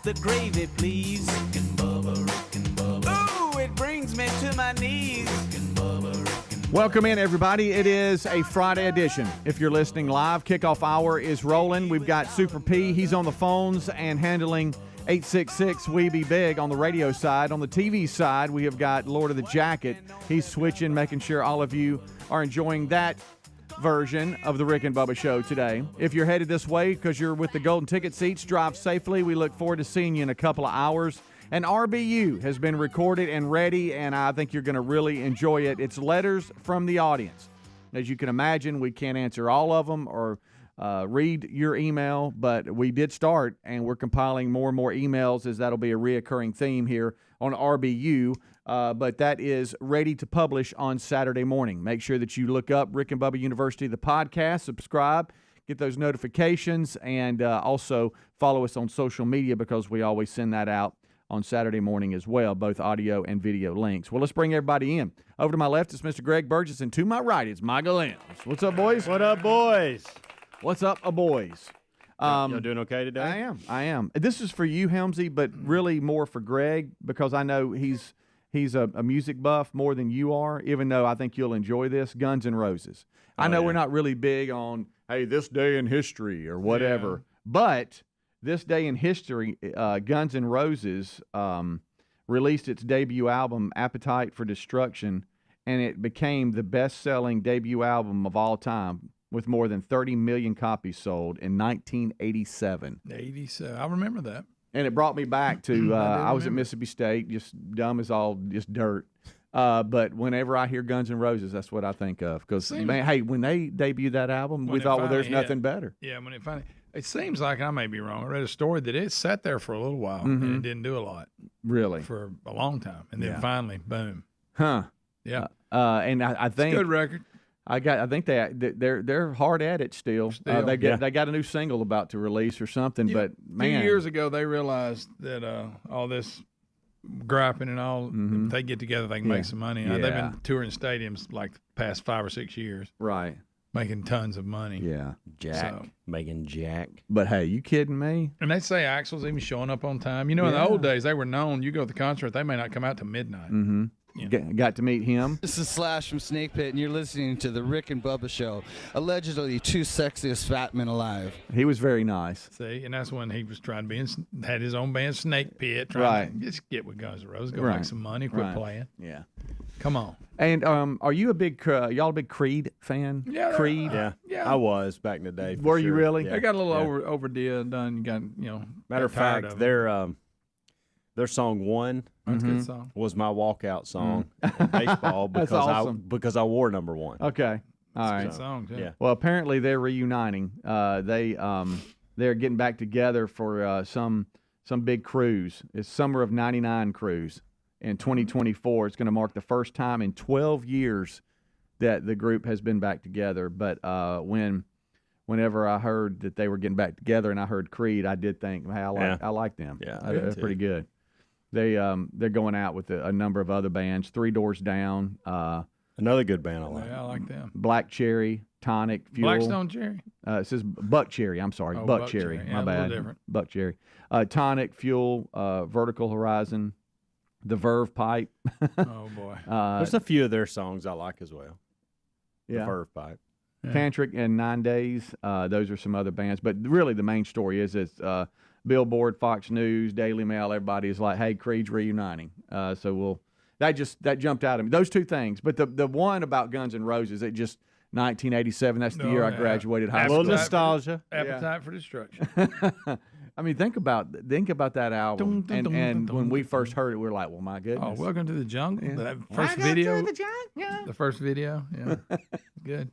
the gravy, please. Rick and Bubba. Ooh, it brings me to my knees. Rick and Bubba. Welcome in, everybody. It is a Friday edition. If you're listening live, kickoff hour is rolling. We've got Super P. He's on the phones and handling 866 We Be Big on the radio side. On the TV side, we have got Lord of the Jacket. He's switching, making sure all of you are enjoying that version of the Rick and Bubba Show today. If you're headed this way because you're with the golden ticket seats, drive safely. We look forward to seeing you in a couple of hours. An RBU has been recorded and ready, and I think you're going to really enjoy it. It's letters from the audience. As you can imagine, we can't answer all of them or read your email, but we did start, and we're compiling more and more emails as that'll be a reoccurring theme here on RBU. But that is ready to publish on Saturday morning. Make sure that you look up Rick and Bubba University, the podcast, subscribe, get those notifications, and also follow us on social media because we always send that out on Saturday morning as well, both audio and video links. Well, let's bring everybody in. Over to my left is Mr. Greg Burgess, and to my right is Michael Lynch. What's up, boys? What up, boys? What's up, boys? Y'all doing okay today? I am. This is for you, Helmsy, but really more for Greg because I know he's a music buff more than you are, even though I think you'll enjoy this. Guns N' Roses. I know we're not really big on, hey, this day in history or whatever, but this day in history, Guns N' Roses released its debut album, Appetite for Destruction, and it became the best-selling debut album of all time with more than 30 million copies sold in 1987. 87. I remember that. And it brought me back to, I was at Mississippi State, just dumb as all, just dirt. But whenever I hear Guns N' Roses, that's what I think of. Because, man, hey, when they debuted that album, we thought, well, there's nothing better. Yeah, when it finally, it seems like, I may be wrong, I read a story that it sat there for a little while and it didn't do a lot. Really? For a long time. And then finally, boom. Huh. Yeah. And I think. It's a good record. I think they're hard at it still. They got a new single about to release or something. Yeah, but man, 2 years ago they realized that all this griping and all, if they get together, they can make some money. They've been touring stadiums like the past 5 or 6 years, right? Making tons of money. Yeah, Making jack. But hey, you kidding me? And they say Axl's even showing up on time. You know, in the old days they were known. You go to the concert, they may not come out till midnight. Mm-hmm. Yeah. Got to meet him. This is Slash from Snake Pit, and you're listening to the Rick and Bubba Show. Allegedly, two sexiest fat men alive. He was very nice. See, and that's when he was trying to be had his own band, Snake Pit, trying to just get with Guns N' Roses, go make some money, quit playing. Yeah. Come on. And are you a big y'all a big Creed fan? Yeah, Creed. Yeah, I was back in the day. Were you really? Yeah. They got a little overdone. You got Matter of fact, their song "One" good song. was my walkout song in baseball because I wore number 1. Okay, all right. Good song too. Yeah. Well, apparently they're reuniting. They're getting back together for some big cruise. It's Summer of '99 cruise in 2024. It's going to mark the first time in 12 years that the group has been back together. But whenever I heard that they were getting back together and I heard Creed, I did think, hey, I like them. Yeah, they're pretty good. They're going out with a number of other bands. 3 Doors Down. Another good band I like. Yeah, I like them. Black Cherry, Tonic, Fuel. Blackstone Cherry. It says Buck Cherry. I'm sorry, Buck Cherry. Yeah, my bad. A little different. Buck Cherry. Tonic, Fuel, Vertical Horizon, The Verve Pipe. Oh boy. There's a few of their songs I like as well. Yeah. The Verve Pipe. Yeah. Tantric and 9 Days. Those are some other bands, but really the main story is it's Billboard, Fox News, Daily Mail. Everybody is like, "Hey, Creed's reuniting." So that jumped out at me. Those two things, but the one about Guns N' Roses, it just 1987. That's the year I graduated high school. A little nostalgia. Appetite for Destruction. I mean, think about that album, and when we first heard it, we were like, "Well, my goodness!" Oh, Welcome to the Jungle. Yeah. That first video. The first video. Yeah, good.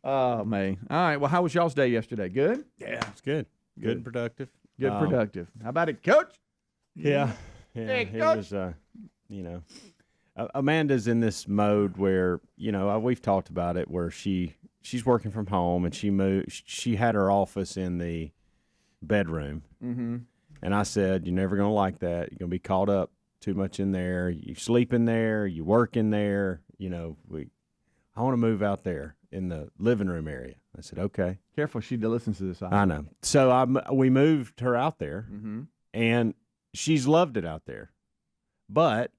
Oh man! All right. Well, how was y'all's day yesterday? Good. Yeah, it's good. Good and productive. Good, productive. How about it, Coach? Yeah. Hey, it Coach. was. Amanda's in this mode where we've talked about it, where she's working from home and she moved. She had her office in the bedroom, and I said, "You're never gonna like that. You're gonna be caught up too much in there. You sleep in there. You work in there. I want to move out there in the living room area." I said, "Okay." Careful, she listens to this. I know. So we moved her out there, And she's loved it out there. But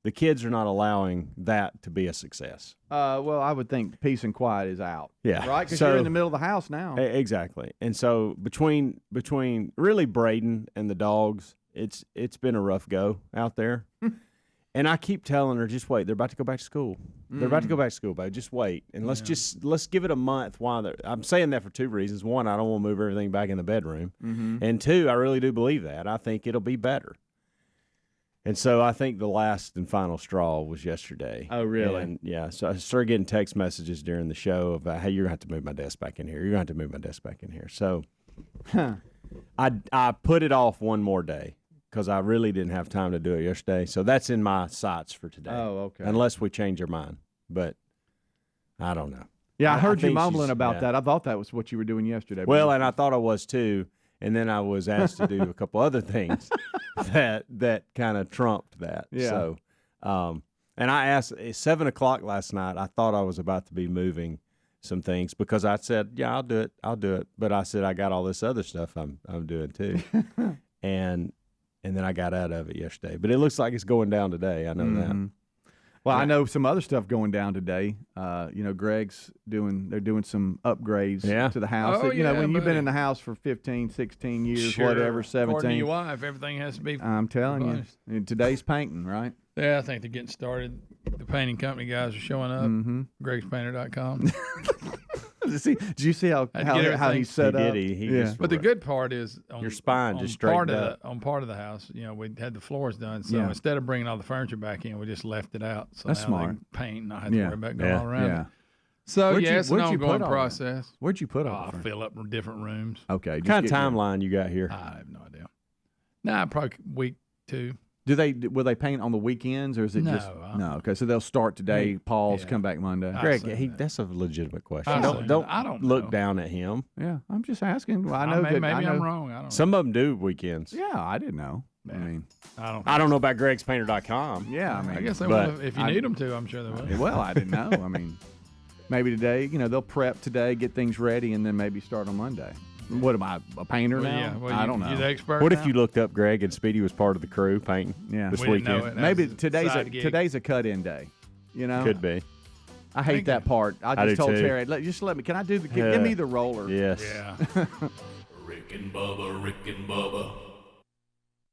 the kids are not allowing that to be a success. Well, I would think peace and quiet is out. Yeah. Right? Because So- you're in the middle of the house now. Exactly. And so between really Braden and the dogs, it's been a rough go out there. And I keep telling her, just wait. They're about to go back to school. They're about to go back to school, babe. Just wait. And let's give it a month while they're – I'm saying that for two reasons. One, I don't want to move everything back in the bedroom. And two, I really do believe that. I think it'll be better. And so I think the last and final straw was yesterday. Oh, really? And, yeah. So I started getting text messages during the show about, hey, you're going to have to move my desk back in here. You're going to have to move my desk back in here. So I put it off one more day because I really didn't have time to do it yesterday. So that's in my sights for today. Oh, okay. Unless we change our mind. But I don't know. Yeah, I heard you think mumbling she's- about yeah. that. I thought that was what you were doing yesterday. but- Well, and I thought I was too. And then I was asked to do a couple other things that kind of trumped that. Yeah. So, and I asked at 7 o'clock last night. I thought I was about to be moving some things because I said, "Yeah, I'll do it." But I said I got all this other stuff I'm doing too, and then I got out of it yesterday. But it looks like it's going down today. I know that. Well, I know some other stuff going down today. Greg's they're doing some upgrades to the house. Oh, When yeah, you've been buddy. in the house for 15, 16 years, Sure. whatever, According to 17. your wife, everything has to be. I'm telling you. revised. And today's painting, right? Yeah, I think they're getting started. The painting company guys are showing up. Greg'sPainter.com. Did you see how Had to get how everything- he's set He up? did. He Yeah. just But the good part is on Your spine on just part straightened of up. on part of the house. We had the floors done, so Yeah. instead of bringing all the furniture back in, we just left it out. So That's now smart. They can paint, and not have to Yeah. worry about going Yeah. all around Yeah. it. So Where'd you- it's an where'd you put ongoing all that? process. Where'd you put all I'll the fill up different rooms. Okay. What kind of timeline you got here? I have no idea. Nah, probably week 2. Will they paint on the weekends, or is it No, just no? Okay, so they'll start today, pause, Yeah. come back Monday. I- Greg, say that. that's a legitimate question. I say Don't that. I don't look know. down at him. Yeah, I'm just asking. Well, I know maybe that. I know, I'm wrong. I don't know. Some of them do weekends. Yeah, I didn't know. I mean, I don't know about Greg'sPainter.com. yeah, I mean, I guess they but will. If you need them to, I'm sure they will. well, I didn't know. I mean, maybe today, they'll prep today, get things ready, and then maybe start on Monday. What am I, a painter Well, now? yeah, well, I don't know. You're the expert. What if now? you looked up Greg and Speedy was part of the crew painting Yeah. this We didn't know weekend? it. That Maybe was a today's side gig. today's a cut-in day. Could be. I hate Thank that you. part. I I just do told too. Terry, let me. Can I do the? Give me the roller. Yes. Yeah. Rick and Bubba.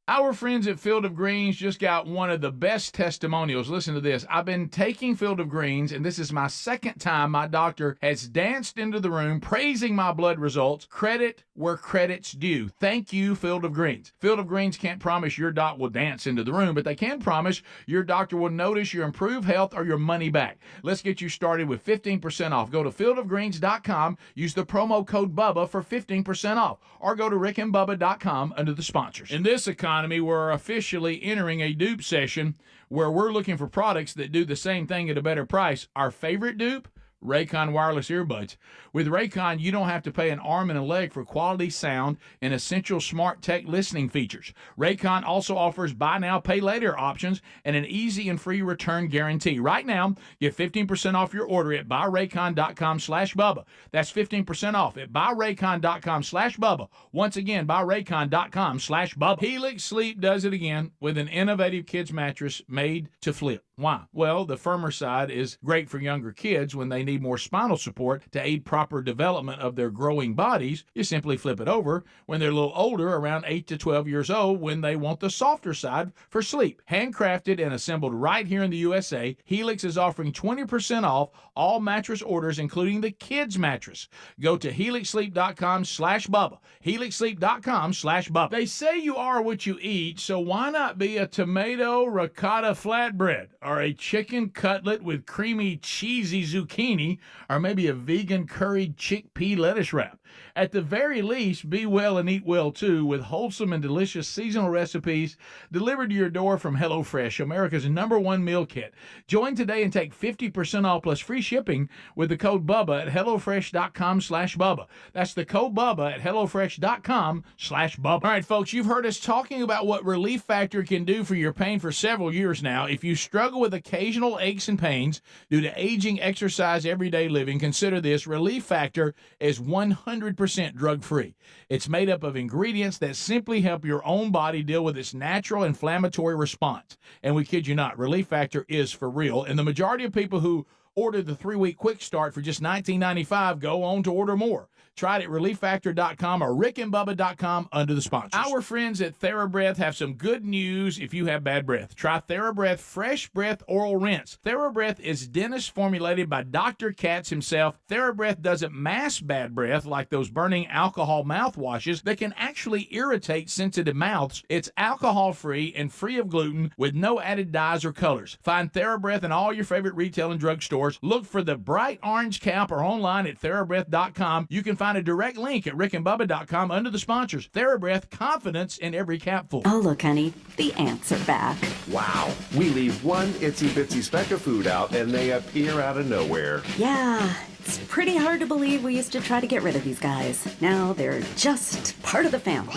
Our friends at Field of Greens just got one of the best testimonials. Listen to this. I've been taking Field of Greens, and this is my second time my doctor has danced into the room praising my blood results. Credit where credit's due. Thank you, Field of Greens. Field of Greens can't promise your doc will dance into the room, but they can promise your doctor will notice your improved health or your money back. Let's get you started with 15% off. Go to fieldofgreens.com, use the promo code BUBBA for 15% off, or go to rickandbubba.com under the sponsors. In this economy, we're officially entering a dupe session where we're looking for products that do the same thing at a better price. Our favorite dupe? Raycon wireless earbuds. With Raycon, you don't have to pay an arm and a leg for quality sound and essential smart tech listening features. Raycon also offers buy now, pay later options and an easy and free return guarantee. Right now, get 15% off your order at buyraycon.com/Bubba. That's 15% off at buyraycon.com/Bubba. Once again, buyraycon.com/Bubba. Helix Sleep does it again with an innovative kids mattress made to flip. Why? Well, the firmer side is great for younger kids when they need more spinal support to aid proper development of their growing bodies. You simply flip it over when they're a little older, around 8 to 12 years old, when they want the softer side for sleep. Handcrafted and assembled right here in the USA, Helix is offering 20% off all mattress orders, including the kids mattress. Go to helixsleep.com/Bubba. helixsleep.com/Bubba. They say you are what you eat, so why not be a tomato ricotta flatbread, or a chicken cutlet with creamy cheesy zucchini, or maybe a vegan curried chickpea lettuce wrap? At the very least, be well and eat well too, with wholesome and delicious seasonal recipes delivered to your door from HelloFresh, America's #1 meal kit. Join today and take 50% off plus free shipping with the code BUBBA at HelloFresh.com/Bubba. That's the code BUBBA at HelloFresh.com/Bubba. All right, folks, you've heard us talking about what Relief Factor can do for your pain for several years now. If you struggle struggle with occasional aches and pains due to aging, exercise, everyday living, consider this. Relief Factor is 100% drug-free. It's made up of ingredients that simply help your own body deal with its natural inflammatory response. And we kid you not, Relief Factor is for real. And the majority of people who order the 3-week quick start for just $19.95 go on to order more. Try it at relieffactor.com or rickandbubba.com under the sponsors. Our friends at TheraBreath have some good news if you have bad breath. Try TheraBreath Fresh Breath Oral Rinse. TheraBreath is dentist formulated by Dr. Katz himself. TheraBreath doesn't mask bad breath like those burning alcohol mouthwashes that can actually irritate sensitive mouths. It's alcohol-free and free of gluten with no added dyes or colors. Find TheraBreath in all your favorite retail and drug stores. Look for the bright orange cap or online at TheraBreath.com. You can find a direct link at rickandbubba.com under the sponsors. TheraBreath, confidence in every capful. Oh, look, honey, the ants are back. Wow. We leave one itsy-bitsy speck of food out, and they appear out of nowhere. Yeah, it's pretty hard to believe we used to try to get rid of these guys. Now they're just part of the family.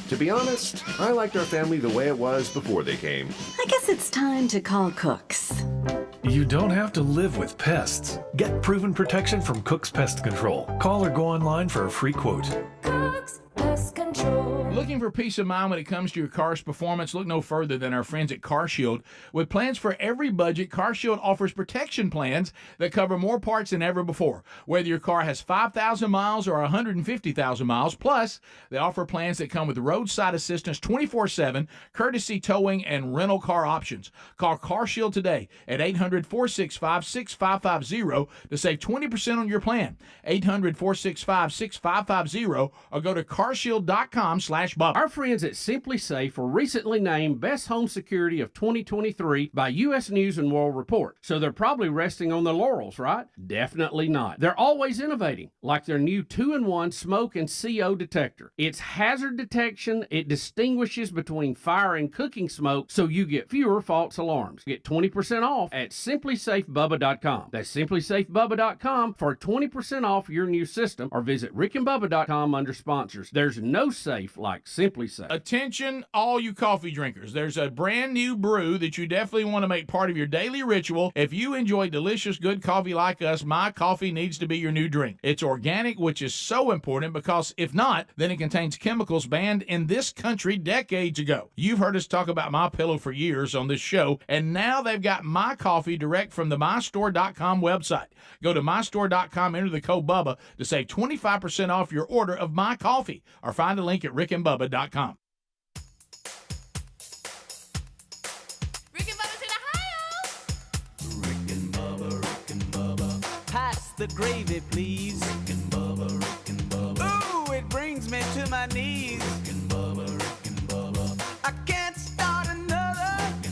To be honest, I liked our family the way it was before they came. I guess it's time to call Cooks. You don't have to live with pests. Get proven protection from Cook's Pest Control. Call or go online for a free quote. Cook's Pest Control. Looking for peace of mind when it comes to your car's performance? Look no further than our friends at CarShield. With plans for every budget, CarShield offers protection plans that cover more parts than ever before. Whether your car has 5,000 miles or 150,000 miles, plus they offer plans that come with roadside assistance 24/7, courtesy towing, and rental car options. Call CarShield today at 800-465-6550 to save 20% on your plan. 800-465-6550 or go to carshield.com/Bubba. Our friends at Simply Safe were recently named Best Home Security of 2023 by U.S. News and World Report. So they're probably resting on their laurels, right? Definitely not. They're always innovating, like their new 2-in-1 smoke and CO detector. It's hazard detection. It distinguishes between fire and cooking smoke, so you get fewer false alarms. Get 20% off at simplysafebubba.com. That's simplysafebubba.com for 20% off your new system, or visit rickandbubba.com under sponsors. There's no safe like Simply Safe. Attention, all you coffee drinkers. There's a brand new brew that you definitely want to make part of your daily ritual. If you enjoy delicious, good coffee like us, My Coffee needs to be your new drink. It's organic, which is so important because if not, then it contains chemicals banned in this country decades ago. You've heard us talk about My Pillow for years on this show, and now they've got My Coffee direct from the mystore.com website. Go to mystore.com, enter the code Bubba to save 25% off your order of My Coffee, or find a link at rickandbubba.com. Rick and Bubba's in Ohio. Rick and Bubba. Pass the gravy, please. Rick and Bubba. Ooh, it brings me to my knees. Rick and Bubba. I can't start another. Rick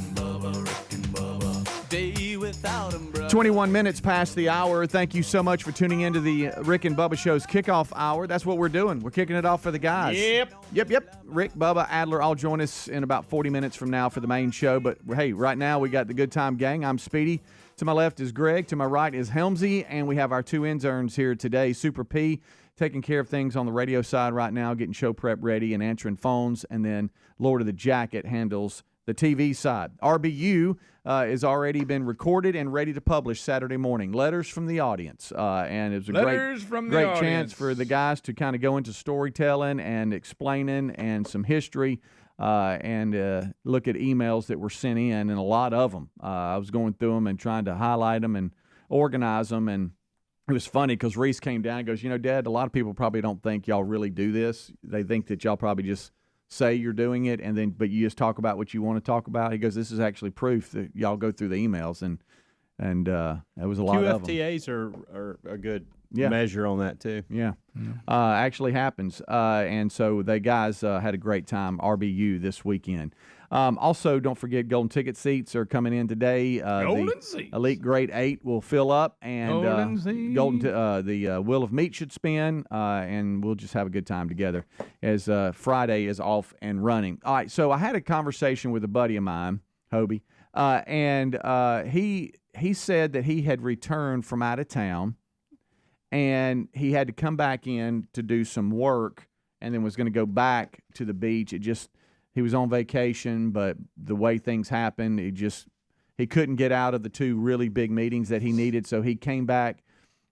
and Bubba. Day without 'em, brother. 21 minutes past the hour. Thank you so much for tuning into the Rick and Bubba Show's kickoff hour. That's what we're doing. We're kicking it off for the guys. Yep. Rick, Bubba, Adler, all join us in about 40 minutes from now for the main show. But, hey, right now we got the Good Time Gang. I'm Speedy. To my left is Greg. To my right is Helmsy. And we have our two interns here today. Super P, taking care of things on the radio side right now, getting show prep ready and answering phones. And then Lord of the Jacket handles the TV side. RBU has already been recorded and ready to publish Saturday morning. Letters from the audience. And it was a great chance for the guys to kind of go into storytelling and explaining and some history and look at emails that were sent in, and a lot of them. I was going through them and trying to highlight them and organize them, and it was funny because Reese came down and goes, Dad, a lot of people probably don't think y'all really do this. They think that y'all probably just say you're doing it, but you just talk about what you want to talk about. He goes, this is actually proof that y'all go through the emails, and it was a lot of them. QFTAs are a good measure on that too. Yeah. Actually happens. And so the guys had a great time, RBU, this weekend. Also, don't forget Golden Ticket seats are coming in today. Golden seats. Elite Grade 8 will fill up, and the Wheel of Meat should spin, and we'll just have a good time together as Friday is off and running. All right, so I had a conversation with a buddy of mine, Hobie, and he said that he had returned from out of town, and he had to come back in to do some work, and then was going to go back to the beach. he was on vacation, but the way things happened, he couldn't get out of the 2 really big meetings that he needed, so he came back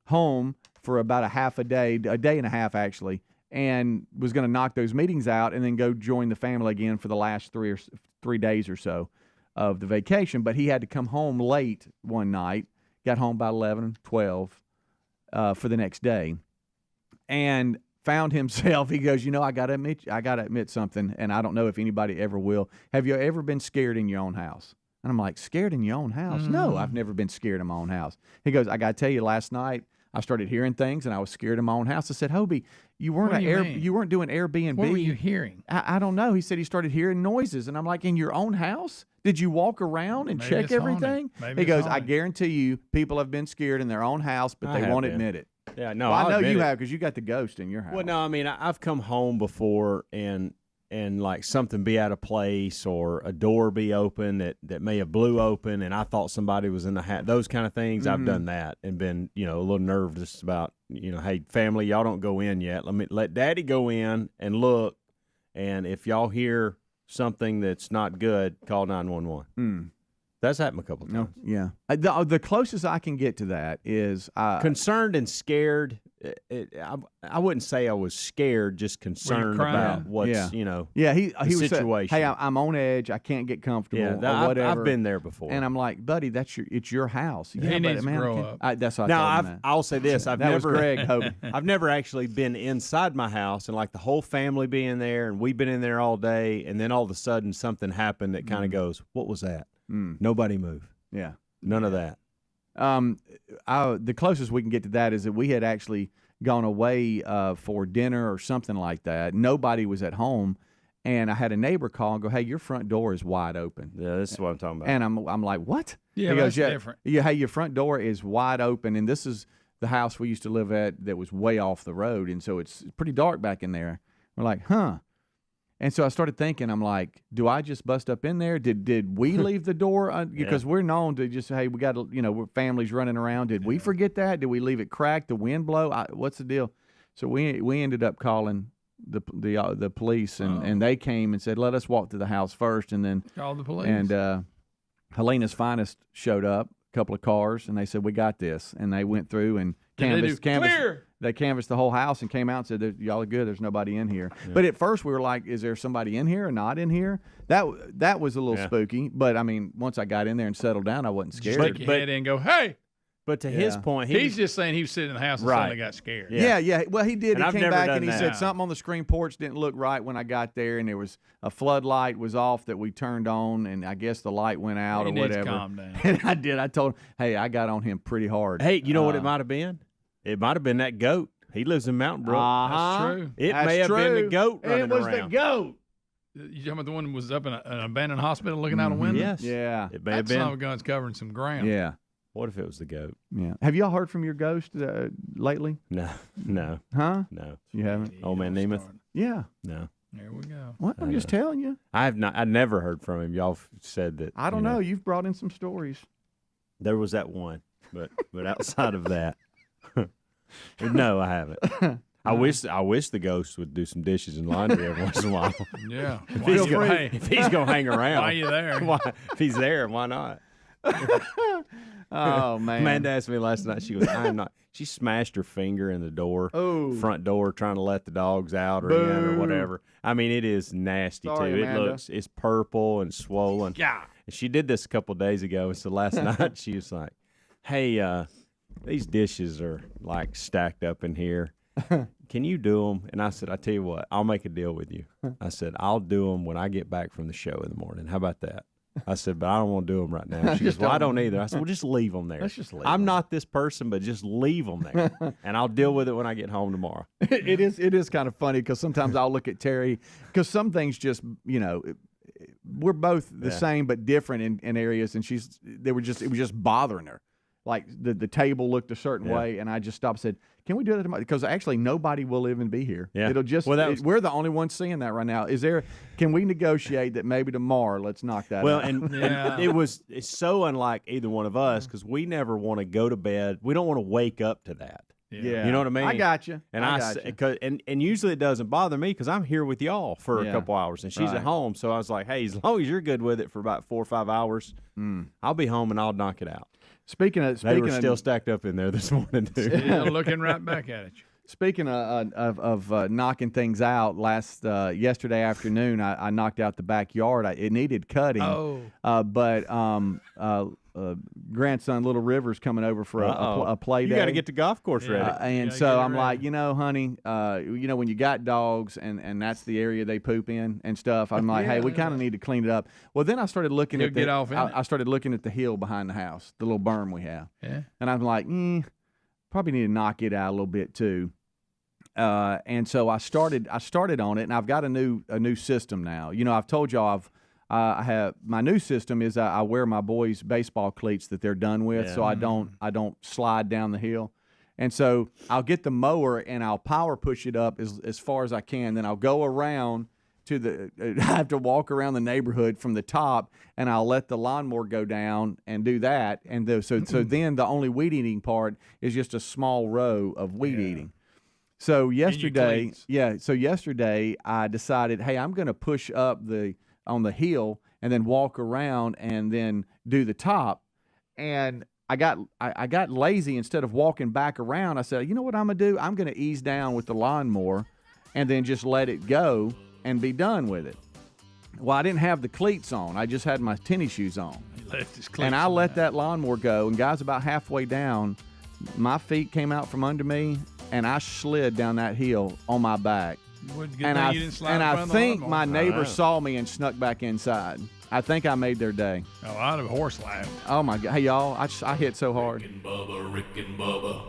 home for about a day and a half actually, and was going to knock those meetings out and then go join the family again for the last 3 days or so of the vacation. But he had to come home late one night, got home by 11, 12 for the next day, and found himself, he goes, I got to admit something, and I don't know if anybody ever will. Have you ever been scared in your own house? And I'm like, scared in your own house? No, I've never been scared in my own house. He goes, I got to tell you, last night I started hearing things, and I was scared in my own house. I said, Hobie, you weren't doing Airbnb. What were you hearing? I don't know. He said he started hearing noises, and I'm like, in your own house? Did you walk around and check everything? He goes, I guarantee you, people have been scared in their own house, but they won't admit it. Yeah, no, well, I know you have because you got the ghost in your house. Well, no, I mean, I've come home before and like something be out of place or a door be open that may have blew open and I thought somebody was in the house. Those kind of things, I've done that and been, a little nervous about, hey, family, y'all don't go in yet. Let Daddy go in and look, and if y'all hear something that's not good, call 911. That's happened a couple times. Yeah. The closest I can get to that is concerned and scared. I wouldn't say I was scared, just concerned about what's Yeah, he was situation. Saying, hey, I'm on edge. I can't get comfortable. Yeah, or whatever. I've been there before, and I'm like, buddy, it's your house. Yeah, he needs to grow up. That's what now I told him. I'll say this: that was Greg. I've never actually been inside my house and like the whole family being there, and we've been in there all day, and then all of a sudden something happened that kind of goes, "What was that?" Nobody moved. Yeah, none of that. The closest we can get to that is that we had actually gone away for dinner or something like that. Nobody was at home, and I had a neighbor call and go, "Hey, your front door is wide open." Yeah, this is what I'm talking about. And I'm like, "What?" Yeah, that's different. Yeah, hey, your front door is wide open, and this is the house we used to live at that was way off the road, and so it's pretty dark back in there. We're like, "Huh." And so I started thinking, I'm like, do I just bust up in there? Did we leave the door? Because we're known to just, hey, we got to, we're families running around. Did we forget that? Did we leave it cracked? The wind blow? What's the deal? So we ended up calling the police, and they came and said, let us walk to the house first, and then call the police. And Helena's Finest showed up, a couple of cars, and they said, we got this. And they went through and canvassed. They canvassed the whole house and came out and said, y'all are good, there's nobody in here. Yeah. But at first we were like, is there somebody in here or not in here? That was a little spooky. But, I mean, once I got in there and settled down, I wasn't scared. Shake your head in and go, hey. But to his point, he's just saying he was sitting in the house and suddenly got scared. Yeah. Well, he did. And he came back and he said something on the screen porch didn't look right when I got there, and there was a floodlight was off that we turned on, and I guess the light went out or whatever. Calm down. And I did. I told him, hey, I got on him pretty hard. Hey, you know what it might have been? It might have been that goat. He lives in Mountain Brook. That's true. It may have been the goat running around. It was the goat. You talking about the one who was up in an abandoned hospital looking out a window? Yes. Yeah. It may have been. Son of a gun's covering some ground. Yeah. What if it was the goat? Yeah. Have y'all heard from your ghost lately? No. Huh? No. You haven't? Old man Nemeth? Yeah. No. There we go. What? I'm just telling you. I have not. I never heard from him. Y'all said that. I don't know. You've brought in some stories. There was that one, but outside of that, no, I haven't. I wish the ghost would do some dishes and laundry every once in a while. Yeah. If he's gonna hang around, why are you there? If he's there, why not? Oh man! Amanda asked me last night. She goes, "I'm not." She smashed her finger in the door, front door, trying to let the dogs out or in or whatever. I mean, it is nasty too. Amanda. It's purple and swollen. Yeah. And she did this a couple of days ago, and so last night she was like, "Hey, these dishes are like stacked up in here. Can you do them?" And I said, "I tell you what, I'll make a deal with you." I said, "I'll do them when I get back from the show in the morning. How about that?" I said, "But I don't want to do them right now." She goes, "Well, I don't either." I said, "Well, just leave them there. Let's just leave I'm them. not this person, but just leave them there, and I'll deal with it when I get home tomorrow." It is kind of funny because sometimes I'll look at Terry because some things just we're both the same but different in areas, and it was just bothering her. Like the table looked a certain way, and I just stopped and said, "Can we do that tomorrow?" Because actually nobody will even be here. Yeah. It'll just we're the only ones seeing that right now. Can we negotiate that maybe tomorrow? Let's knock that out. And it's so unlike either one of us because we never want to go to bed. We don't want to wake up to that. Yeah. You know what I mean? I got you. And gotcha. and usually it doesn't bother me because I'm here with y'all for Yeah. a couple hours, and she's Right. at home. So I was like, hey, as long as you're good with it for about 4 or 5 hours, I'll be home and I'll knock it out. Speaking of They were still stacked up in there this morning, too. Yeah, looking right back at it. Speaking of knocking things out, yesterday afternoon I knocked out the backyard. It needed cutting. But grandson Little River's coming over for a play day. You got to get the golf course ready. And so I'm like, honey, when you got dogs and that's the area they poop in and stuff, I'm like, hey, we kind of need to clean it up. Well, then I started looking at I started looking at the hill behind the house, the little berm we have. Yeah. And I'm like, probably need to knock it out a little bit too. And so I started on it, and I've got a new system now. I've told y'all I have my new system is I wear my boys' baseball cleats that they're done with, so I don't slide down the hill. And so I'll get the mower and I'll power push it up as far as I can. Then I'll go around I have to walk around the neighborhood from the top, and I'll let the lawnmower go down and do that. And so then the only weed eating part is just a small row of weed eating. So yesterday I decided, hey, I'm going to push up on the hill and then walk around and then do the top. And I got lazy. Instead of walking back around, I said, you know what I'm going to do? I'm going to ease down with the lawnmower and then just let it go and be done with it. Well, I didn't have the cleats on. I just had my tennis shoes on. And I let that lawnmower go. And guys, about halfway down, my feet came out from under me, and I slid down that hill on my back. And I think my neighbor saw me and snuck back inside. I think I made their day. Oh, I'd have horse laughed. Oh, my God. Hey, y'all, I hit so hard. Rick and Bubba, Rick and Bubba.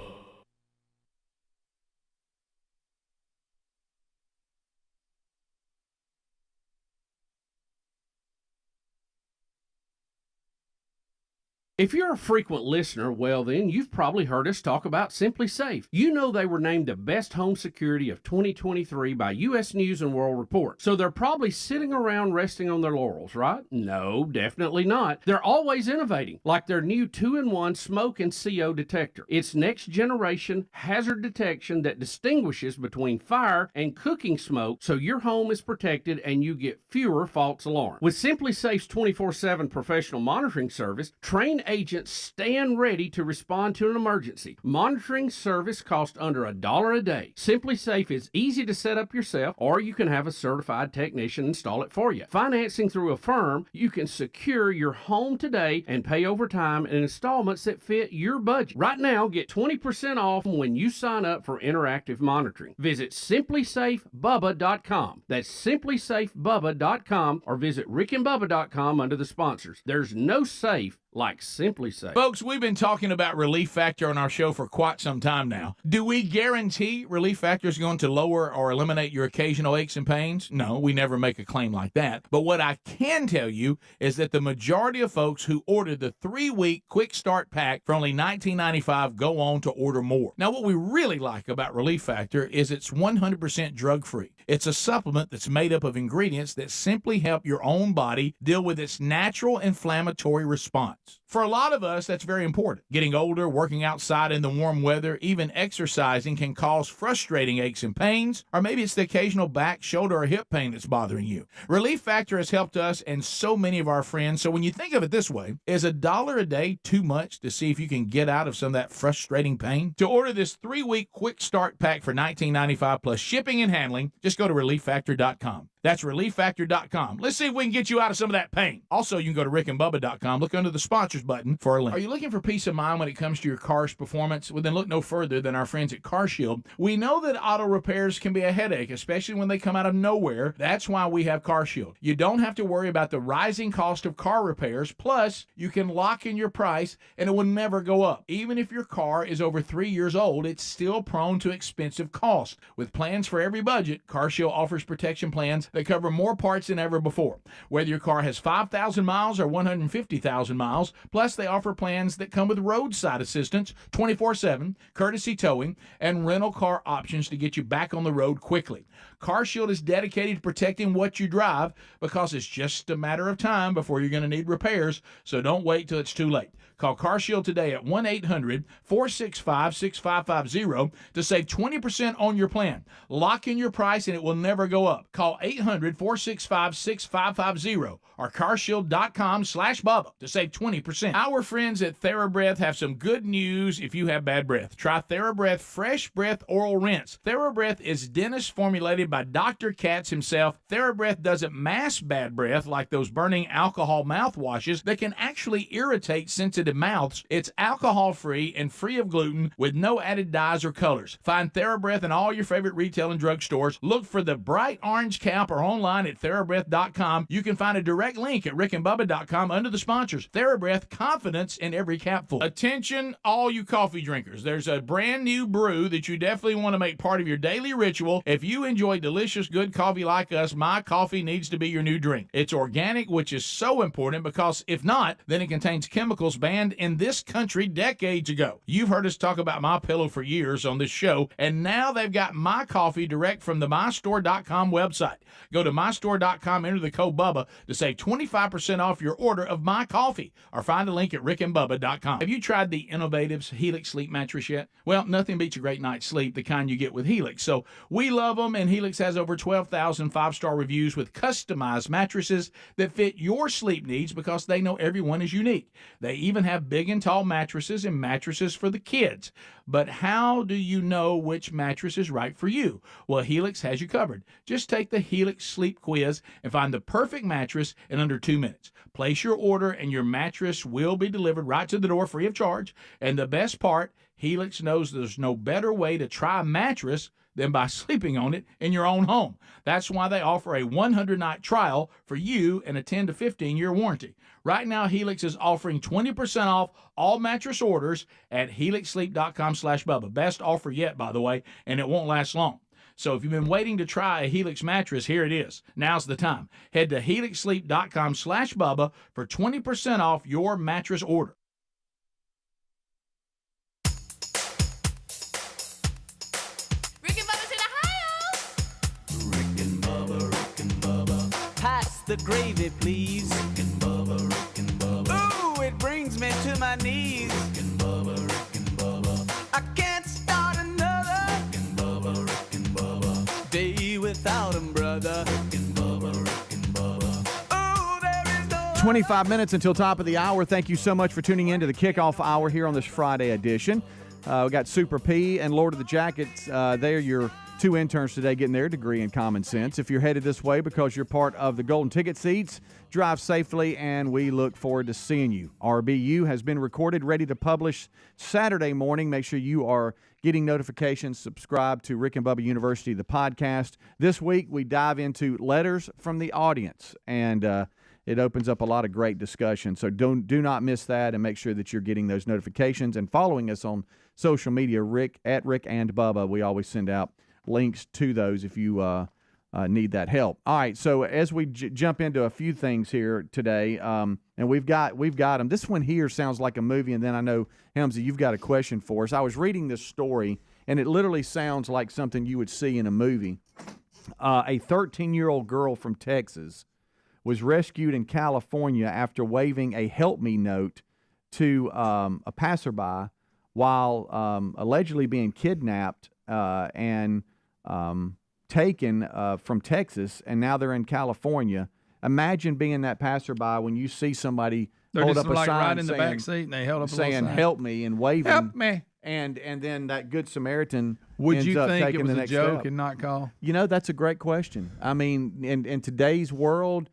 If you're a frequent listener, well then, you've probably heard us talk about Simply Safe. You know they were named the best home security of 2023 by U.S. News and World Report. So they're probably sitting around resting on their laurels, right? No, definitely not. They're always innovating, like their new 2-in-1 smoke and CO detector. It's next generation hazard detection that distinguishes between fire and cooking smoke, so your home is protected and you get fewer false alarms. With Simply Safe's 24/7 professional monitoring service, trained agents stand ready to respond to an emergency. Monitoring service costs under $1 a day. Simply Safe is easy to set up yourself, or you can have a certified technician install it for you. Financing through a firm, you can secure your home today and pay over time in installments that fit your budget. Right now, get 20% off when you sign up for interactive monitoring. Visit simplysafebubba.com. That's simplysafebubba.com, or visit rickandbubba.com under the sponsors. There's no safe like Simply Safe. Folks, we've been talking about Relief Factor on our show for quite some time now. Do we guarantee Relief Factor is going to lower or eliminate your occasional aches and pains? No, we never make a claim like that. But what I can tell you is that the majority of folks who order the 3-week Quick Start Pack for only $19.95 go on to order more. Now, what we really like about Relief Factor is it's 100% drug-free. It's a supplement that's made up of ingredients that simply help your own body deal with its natural inflammatory response. For a lot of us, that's very important. Getting older, working outside in the warm weather, even exercising can cause frustrating aches and pains, or maybe it's the occasional back, shoulder, or hip pain that's bothering you. Relief Factor has helped us and so many of our friends, so when you think of it this way, is $1 a day too much to see if you can get out of some of that frustrating pain? To order this 3-week Quick Start Pack for $19.95 plus shipping and handling, just go to ReliefFactor.com. That's ReliefFactor.com. Let's see if we can get you out of some of that pain. Also, you can go to RickandBubba.com. Look under the sponsors button for a link. Are you looking for peace of mind when it comes to your car's performance? Well, then look no further than our friends at CarShield. We know that auto repairs can be a headache, especially when they come out of nowhere. That's why we have CarShield. You don't have to worry about the rising cost of car repairs. Plus, you can lock in your price and it will never go up. Even if your car is over 3 years old, it's still prone to expensive costs. With plans for every budget, CarShield offers protection plans that cover more parts than ever before. Whether your car has 5,000 miles or 150,000 miles, plus they offer plans that come with roadside assistance, 24/7, courtesy towing, and rental car options to get you back on the road quickly. CarShield is dedicated to protecting what you drive because it's just a matter of time before you're going to need repairs, so don't wait till it's too late. Call CarShield today at 1-800-465-6550 to save 20% on your plan. Lock in your price and it will never go up. Call 800-465-6550 or carshield.com/Bubba to save 20%. Our friends at TheraBreath have some good news if you have bad breath. Try TheraBreath Fresh Breath Oral Rinse. TheraBreath is dentist formulated by Dr. Katz himself. TheraBreath doesn't mask bad breath like those burning alcohol mouthwashes that can actually irritate sensitive mouths. It's alcohol-free and free of gluten with no added dyes or colors. Find TheraBreath in all your favorite retail and drug stores. Look for the bright orange cap or online at TheraBreath.com. You can find a direct link at rickandbubba.com under the sponsors. TheraBreath, confidence in every capful. Attention, all you coffee drinkers. There's a brand new brew that you definitely want to make part of your daily ritual. If you enjoy delicious, good coffee like us, My Coffee needs to be your new drink. It's organic, which is so important because if not, then it contains chemicals banned in this country decades ago. You've heard us talk about MyPillow for years on this show, and now they've got My Coffee direct from the mystore.com website. Go to mystore.com, enter the code Bubba to save 25% off your order of My Coffee, or find a link at rickandbubba.com. Have you tried the innovative Helix sleep mattress yet? Well, nothing beats a great night's sleep, the kind you get with Helix. So we love them, and Helix has over 12,000 five-star reviews with customized mattresses that fit your sleep needs because they know everyone is unique. They even have big and tall mattresses and mattresses for the kids. But how do you know which mattress is right for you? Well, Helix has you covered. Just take the Helix Sleep Quiz and find the perfect mattress in under 2 minutes. Place your order and your mattress will be delivered right to the door free of charge. And the best part, Helix knows there's no better way to try a mattress than by sleeping on it in your own home. That's why they offer a 100-night trial for you and a 10 to 15-year warranty. Right now, Helix is offering 20% off all mattress orders at helixsleep.com/Bubba. Best offer yet, by the way, and it won't last long. So if you've been waiting to try a Helix mattress, here it is. Now's the time. Head to helixsleep.com/Bubba for 20% off your mattress order. Pass the gravy, please. Rick and Bubba, Rick and Bubba. Ooh, it brings me to my knees. Rick and Bubba, Rick and Bubba. I can't start another. Rick and Bubba, Rick and Bubba. Day without 'em, brother. Rick and Bubba, Rick and Bubba. Ooh, there is no 25 minutes until top of the hour. Thank you so much for tuning in to the kickoff hour here on this Friday edition. We got Super P and Lord of the Jackets. They're your two interns today getting their degree in common sense. If you're headed this way because you're part of the Golden Ticket seats, drive safely, and we look forward to seeing you. RBU has been recorded, ready to publish Saturday morning. Make sure you are getting notifications. Subscribe to Rick and Bubba University, the podcast. This week, we dive into letters from the audience, and it opens up a lot of great discussion. So do not miss that, and make sure that you're getting those notifications and following us on social media, at Rick and Bubba. We always send out links to those if you need that help. All right, so as we jump into a few things here today, and we've got them. This one here sounds like a movie, and then I know, Helmsy, you've got a question for us. I was reading this story, and it literally sounds like something you would see in a movie. A 13-year-old girl from Texas was rescued in California after waving a help me note to a passerby while allegedly being kidnapped and taken from Texas, and now they're in California. Imagine being that passerby when you see somebody hold up a like sign right in the saying, back seat, and they held up saying a "Help me" and waving. Help me. And then that good Samaritan Would ends you up think taking it was the a next joke step. and not call? You know, that's a great question. I mean, in today's world,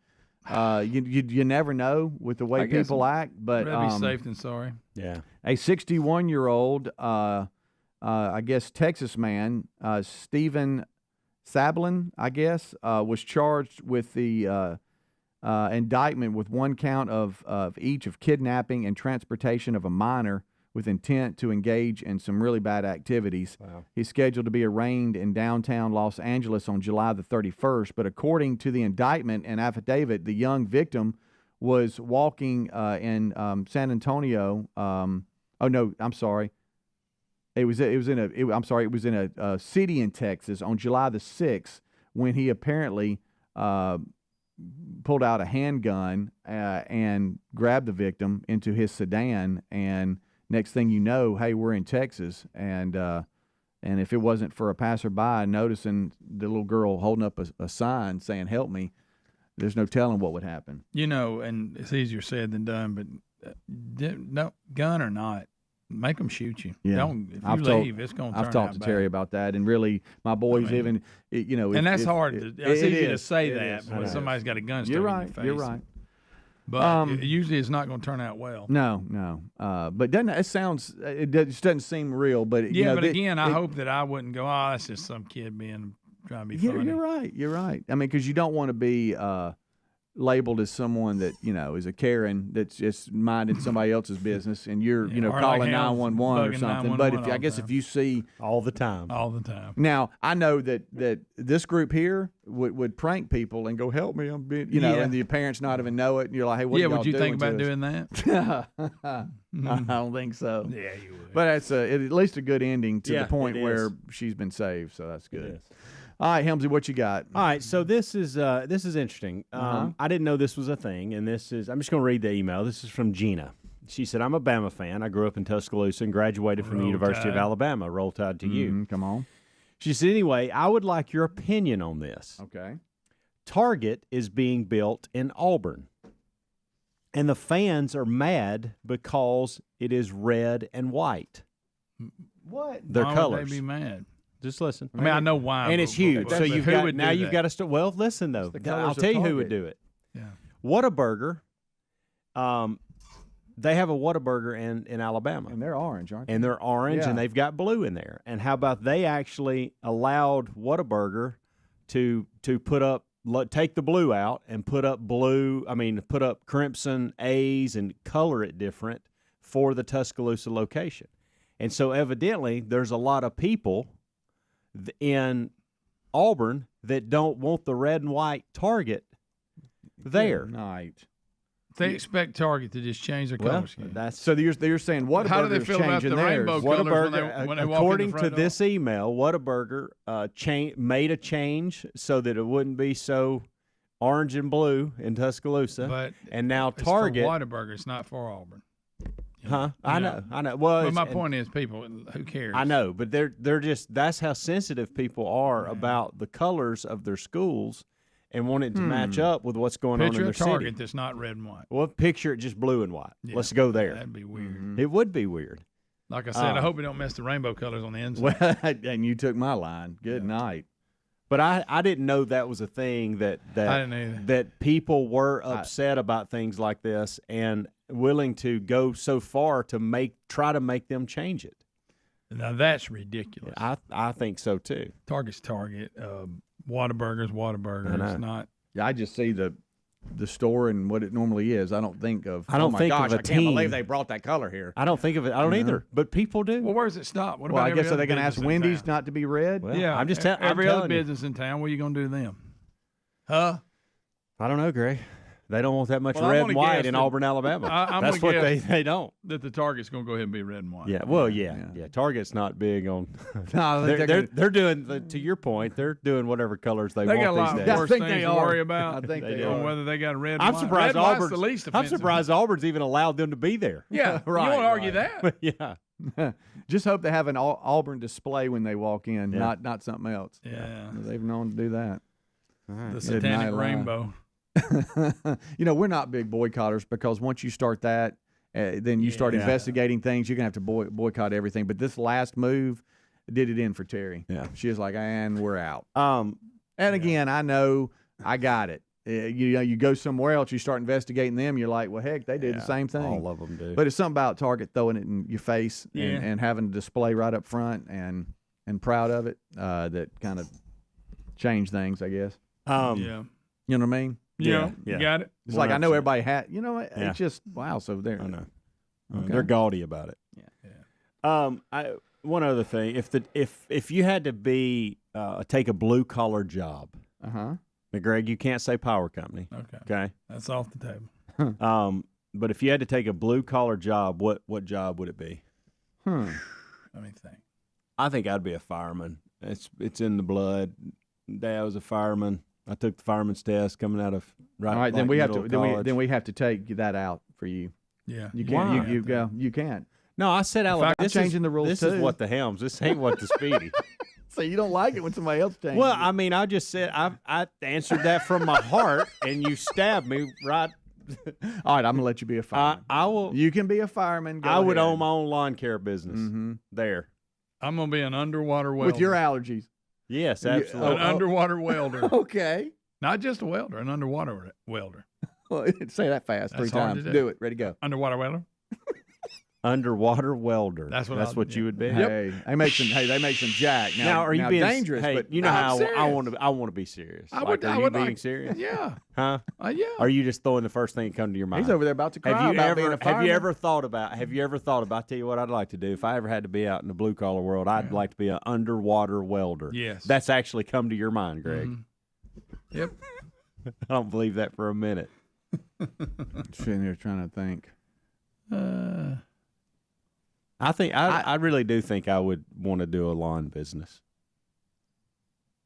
you never know with the way people act. But rather be safe than sorry. Yeah. A 61-year-old, I guess, Texas man, Stephen Sablin, I guess, was charged with the indictment with one count of each of kidnapping and transportation of a minor with intent to engage in some really bad activities. Wow. He's scheduled to be arraigned in downtown Los Angeles on July the 31st, but according to the indictment and affidavit, the young victim was walking in San Antonio. Oh no, I'm sorry. It was in a city in Texas on July the 6th when he apparently pulled out a handgun and grabbed the victim into his sedan, and next thing you know, hey, we're in Texas, and if it wasn't for a passerby noticing the little girl holding up a sign saying "Help me," there's no telling what would happen. And it's easier said than done, but no, gun or not, make them shoot you. Yeah. Don't. If you leave, it's going to turn out I've talked to bad. Terry about that, and really, my boys and that's hard. It's easy to say that when somebody's got a gun stuck in your face. You're right. But usually it's not going to turn out well. No. But it just doesn't seem real. But I hope that I wouldn't go, that's just some kid trying to be funny. You're right. I mean, because you don't want to be labeled as someone that is a Karen that's just minding somebody else's business, and you're calling 911 or something. But if you see all the time. Now I know that this group here would prank people and go, help me, I'm being, and the parents not even know it, and you're like, hey, what? Would you think about doing that? I don't think so. Yeah, you would. But it's at least a good ending to the point where she's been saved, so that's good. All right, Helmsy, what you got? All right, so this is interesting. I didn't know this was a thing, and I'm just going to read the email. This is from Gina. She said, I'm a Bama fan. I grew up in Tuscaloosa and graduated from the University of Alabama. Roll Tide to you. Come on. She said, anyway, I would like your opinion on this. Okay. Target is being built in Auburn, and the fans are mad because it is red and white. What? Their Why colors. Would they be mad? Just listen. I mean, I know why. And it's huge. So you've got to Well, listen though. I'll tell you who would do it. Yeah. Whataburger. They have a Whataburger in Alabama, and they're orange, aren't they? And they're orange, Yeah. and they've got blue in there. And how about they actually allowed Whataburger to take the blue out and put up crimson A's and color it different for the Tuscaloosa location. And so evidently there's a lot of people in Auburn that don't want the red and white Target there. Night. They expect Target to just change their color scheme. So you're saying Whataburger's How do they feel about the rainbow colors when they walk according in the to front this email, Whataburger made a change so that it wouldn't be so orange and blue in Tuscaloosa. And now Target. It's for Whataburger. It's not for Auburn. I know. Well, but my point is, people, who cares? I know, but they're just that's how sensitive people are about the colors of their schools and want it to match up with what's going on in their Picture a Target city. that's not red and white. Well, picture it just blue and white. Yeah, Let's go there. That'd be weird. It would be weird. Like I said, I hope we don't mess the rainbow colors on the inside. Well, and you took my line. Good night. But I didn't know that was a thing that I didn't either. that people were upset about things like this and willing to go so far to try to make them change it. Now that's ridiculous. I think so too. Target's Target. Whataburger's Whataburger. It's not. Yeah, I just see the store and what it normally is. I don't think of. I don't think of a I can't believe they brought that color here. I don't think of it. I don't either. But people do. Well, where does it stop? What Well, about I guess every are they going to other ask business in Wendy's town? not to be red? Well, Yeah, I'm just every other telling you. business in town. What are you going to do to them? Huh? I don't know, Greg. They don't want that much Well, I'm red gonna and white guess in that- Auburn, Alabama. I'm That's gonna what guess they don't. That the Target's going to go ahead and be red and white. Yeah, well, yeah. Target's not big on. No, they're doing to your point. They're doing whatever colors they They want got a lot these days. worse think things they to are. worry about. I think they on are. whether they got a red and I'm white. surprised red and white's Auburn's. the least I'm offensive. surprised Auburn's even allowed them to be there. Yeah, Right, you won't argue right. that. Yeah. Just hope they have an Auburn display when they walk in, Yeah. not something else. Yeah. They've known to do that. The Good satanic night, Lyle. rainbow. We're not big boycotters because once you start that, then you start investigating things. You're going to have to boycott everything. But this last move did it in for Terry. Yeah. She was like, and we're out. And again, I know I got it. You go somewhere else, you start investigating them, you're like, well, heck, they did the same thing. All of them do. But it's something about Target throwing it in your face Yeah. and having a display right up front and proud of it that kind of changed things, I guess. Yeah. You know what I mean? Yeah. Yeah. You got it? It's like I know 100%. everybody had, Yeah. it's just, wow, so there. I know. Okay. They're gaudy about it. One other thing, if you had to be take a blue collar job, now, Greg, you can't say power company. Okay, that's off the table. But if you had to take a blue collar job, what job would it be? Let me think. I think I'd be a fireman. It's in the blood. Dad was a fireman. I took the fireman's test coming out of All right, then we have to then we have to take that out for you. Yeah, you can't. You can't. No, I said Alabama. This changing the rules This too. is what the Helms. This ain't what the Speedy. So you don't like it when somebody else changes. Well, I mean, I just said I answered that from my heart, and you stabbed me right. All right, I'm gonna let you be a fireman. I will. You can be a fireman. Go I would ahead. own my own lawn care business. There. I'm gonna be an underwater welder. With your allergies. Yes, absolutely. An underwater welder. Okay. Not just a welder, an underwater welder. Well, say that fast. That's 3 hard times. to Do it. Ready, go. Underwater welder. Underwater welder. That's what you would be. Hey, they make some jack. Now, are you being dangerous? Hey, but you know how serious. I want to be serious. I Like, would. are you being serious? Yeah. Huh? Yeah. Are you just throwing the first thing that comes to your mind? He's over there about to cry Have you about ever? being a Have fireman. you ever thought about? I'll tell you what I'd like to do if I ever had to be out in the blue collar world. I'd like to be an underwater welder. Yes. That's actually come to your mind, Greg. Yep. I don't believe that for a minute. Sitting here trying to think. I really do think I would want to do a lawn business.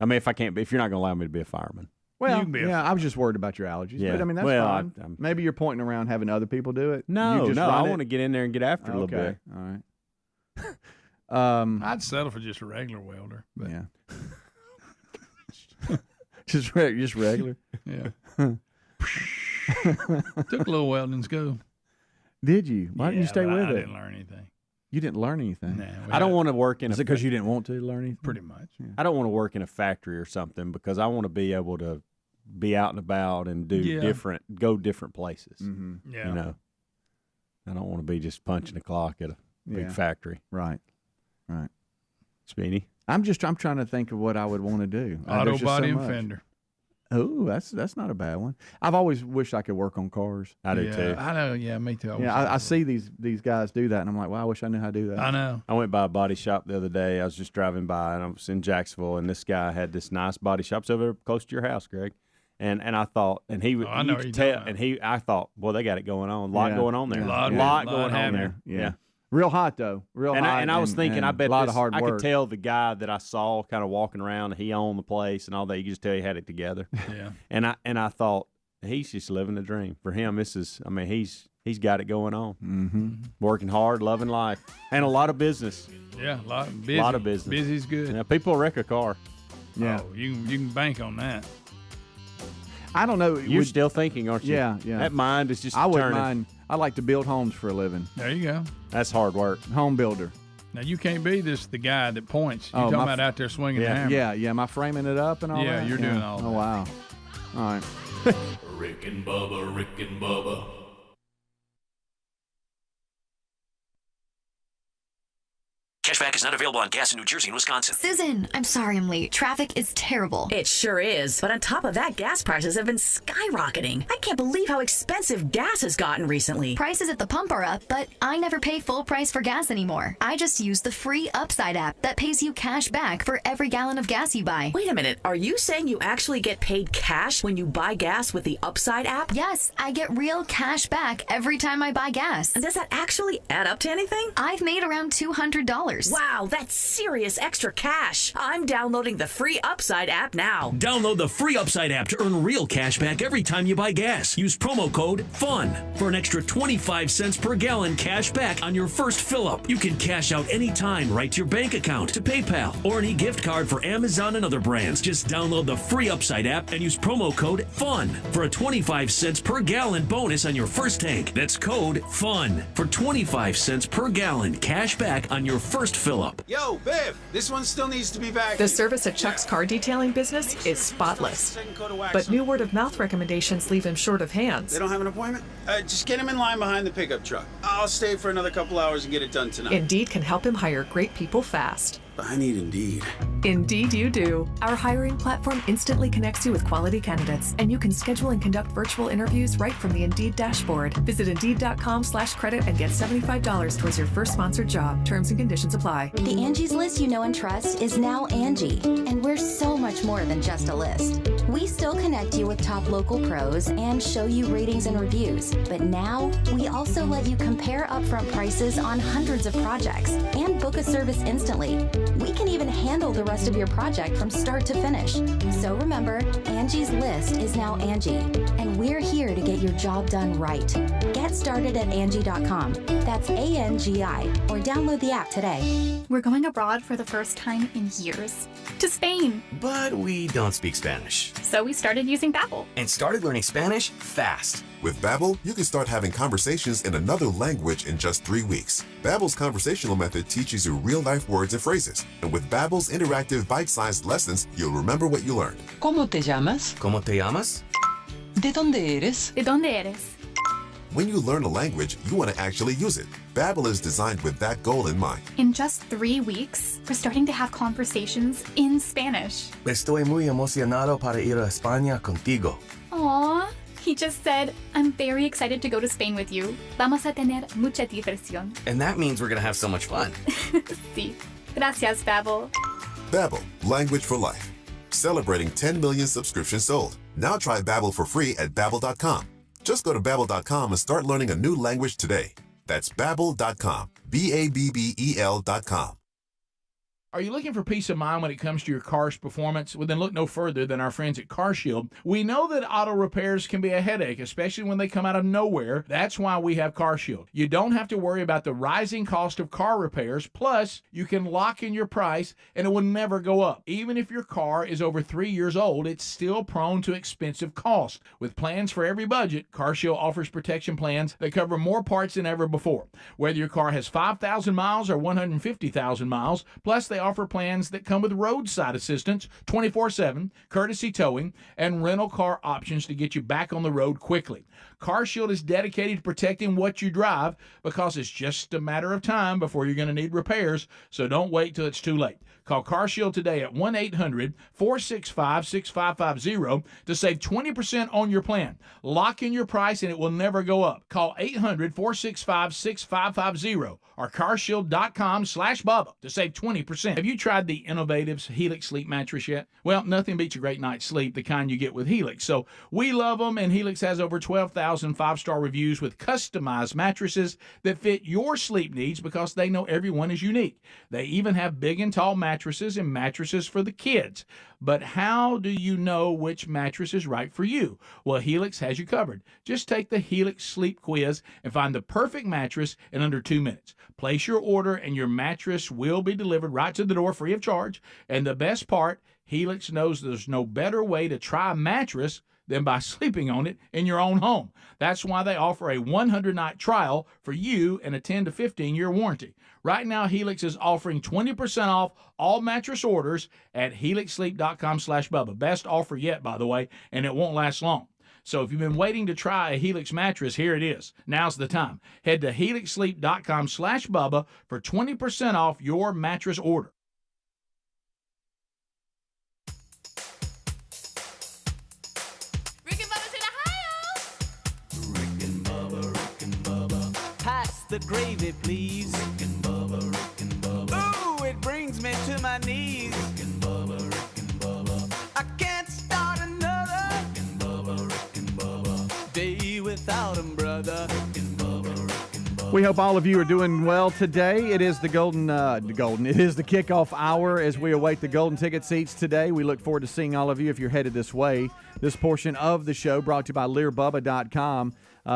I mean, if you're not going to allow me to be a fireman. Well, You can be a yeah, I was just worried about your allergies. Yeah. But I mean, that's Well, fine. Maybe you're pointing around having other people do it. No, You just no, run I it? want to get in there and get after it a little bit. All right. I'd settle for just a regular welder. But Yeah. just regular. yeah. Took a little welding school. Did you? Why didn't you stay with I it? didn't learn anything. You didn't learn anything. Nah, I don't want to work in Is it because you didn't want to learn anything? pretty much. I don't want to work in a factory or something because I want to be able to be out and about and go different places. Mm-hmm. Yeah. You know, I don't want to be just punching a clock at a big factory. Right. Speedy. I'm trying to think of what I would want to do. Auto There's just body so and much. fender. Oh, that's not a bad one. I've always wished I could work on cars. I do Yeah, too. I know. Yeah, me too. I see these guys do that, and I'm like, wow, I wish I knew how to do that. I know. I went by a body shop the other day. I was just driving by, and I was in Jacksonville, and this guy had this nice body shop. It's over there close to your house, Greg. And I thought, and he would, I know you could you tell, don't. and I thought, well, they got it going on, a lot Yeah. going on there, Yeah. a lot Lot going on happening. there. Yeah. Real hot though. Real And hot. I was thinking, I bet a lot this, of hard I work. could tell the guy that I saw kind of walking around, he owned the place and all that. You could just tell he had it together. Yeah. And I thought he's just living the dream. For him, he's got it going on. Mm-hmm. Working hard, loving life, and a lot of business. Yeah, a lot of business. Busy's good. Yeah, people wreck a car. Yeah. Oh, you can bank on that. I don't know. You're still thinking, aren't you? Yeah. That mind is just I wouldn't turning. mind. I like to build homes for a living. There you go. That's hard work. Home builder. Now you can't be the guy that points. You're Oh, talking my about out there swinging the hammer. Yeah. Am I framing it up and all Yeah, that? you're doing all Oh, that. wow. All right. Rick and Bubba. Cashback is not available on gas in New Jersey and Wisconsin. Susan, I'm sorry I'm late. Traffic is terrible. It sure is. But on top of that, gas prices have been skyrocketing. I can't believe how expensive gas has gotten recently. Prices at the pump are up, but I never pay full price for gas anymore. I just use the free Upside app that pays you cash back for every gallon of gas you buy. Wait a minute. Are you saying you actually get paid cash when you buy gas with the Upside app? Yes, I get real cash back every time I buy gas. And does that actually add up to anything? I've made around $200. Wow, that's serious extra cash. I'm downloading the free Upside app now. Download the free Upside app to earn real cash back every time you buy gas. Use promo code FUN for an extra 25 cents per gallon cash back on your first fill-up. You can cash out anytime right to your bank account, to PayPal, or any gift card for Amazon and other brands. Just download the free Upside app and use promo code FUN for a 25 cents per gallon bonus on your first tank. That's code FUN for 25 cents per gallon cash back on your first fill-up. Yo, Biff, this one still needs to be vacuumed. The service at Chuck's car detailing business is spotless. But new word of mouth recommendations leave him short of hands. They don't have an appointment? Just get him in line behind the pickup truck. I'll stay for another couple hours and get it done tonight. Indeed can help him hire great people fast. I need Indeed. Indeed you do. Our hiring platform instantly connects you with quality candidates, and you can schedule and conduct virtual interviews right from the Indeed dashboard. Visit Indeed.com/credit and get $75 towards your first sponsored job. Terms and conditions apply. The Angie's List you know and trust is now Angie, and we're so much more than just a list. We still connect you with top local pros and show you ratings and reviews, but now we also let you compare upfront prices on hundreds of projects and book a service instantly. We can even handle the rest of your project from start to finish. So remember, Angie's List is now Angie, and we're here to get your job done right. Get started at Angie.com. That's ANGI, or download the app today. We're going abroad for the first time in years. To Spain. But we don't speak Spanish. So we started using Babbel. And started learning Spanish fast. With Babbel, you can start having conversations in another language in just 3 weeks. Babbel's conversational method teaches you real-life words and phrases. And with Babbel's interactive bite-sized lessons, you'll remember what you learned. ¿Cómo te llamas? ¿Cómo te llamas? ¿De dónde eres? ¿De dónde eres? When you learn a language, you want to actually use it. Babbel is designed with that goal in mind. In just 3 weeks, we're starting to have conversations in Spanish. Estoy muy emocionado para ir a España contigo. Aww. He just said, I'm very excited to go to Spain with you. Vamos a tener mucha diversión. And that means we're going to have so much fun. Sí. Gracias, Babbel. Babbel, language for life. Celebrating 10 million subscriptions sold. Now try Babbel for free at Babbel.com. Just go to Babbel.com and start learning a new language today. That's Babbel.com. Babbel.com. Are you looking for peace of mind when it comes to your car's performance? Well, then look no further than our friends at CarShield. We know that auto repairs can be a headache, especially when they come out of nowhere. That's why we have CarShield. You don't have to worry about the rising cost of car repairs. Plus, you can lock in your price and it will never go up. Even if your car is over 3 years old, it's still prone to expensive costs. With plans for every budget, CarShield offers protection plans that cover more parts than ever before. Whether your car has 5,000 miles or 150,000 miles, plus they offer plans that come with roadside assistance 24/7, courtesy towing, and rental car options to get you back on the road quickly. CarShield is dedicated to protecting what you drive because it's just a matter of time before you're going to need repairs, so don't wait till it's too late. Call CarShield today at 1-800-465-6550 to save 20% on your plan. Lock in your price and it will never go up. Call 800-465-6550 or carshield.com/Bubba to save 20%. Have you tried the innovative Helix sleep mattress yet? Well, nothing beats a great night's sleep, the kind you get with Helix. So we love them, and Helix has over 12,000 five-star reviews with customized mattresses that fit your sleep needs because they know everyone is unique. They even have big and tall mattresses and mattresses for the kids. But how do you know which mattress is right for you? Well, Helix has you covered. Just take the Helix sleep quiz and find the perfect mattress in under 2 minutes. Place your order and your mattress will be delivered right to the door free of charge. And the best part, Helix knows there's no better way to try a mattress than by sleeping on it in your own home. That's why they offer a 100-night trial for you and a 10 to 15-year warranty. Right now, Helix is offering 20% off all mattress orders at helixsleep.com/Bubba. Best offer yet, by the way, and it won't last long. So if you've been waiting to try a Helix mattress, here it is. Now's the time. Head to helixsleep.com/Bubba for 20% off your mattress order. Pass the gravy, please. Rick and Bubba, Rick and Bubba. Ooh, it brings me to my knees. Rick and Bubba, Rick and Bubba. I can't start another. Rick and Bubba, Rick and Bubba. Day without 'em, brother. Rick and Bubba, Rick and Bubba. We hope all of you are doing well today. It is the it is the kickoff hour as we await the golden ticket seats today. We look forward to seeing all of you if you're headed this way. This portion of the show brought to you by LearBubba.com.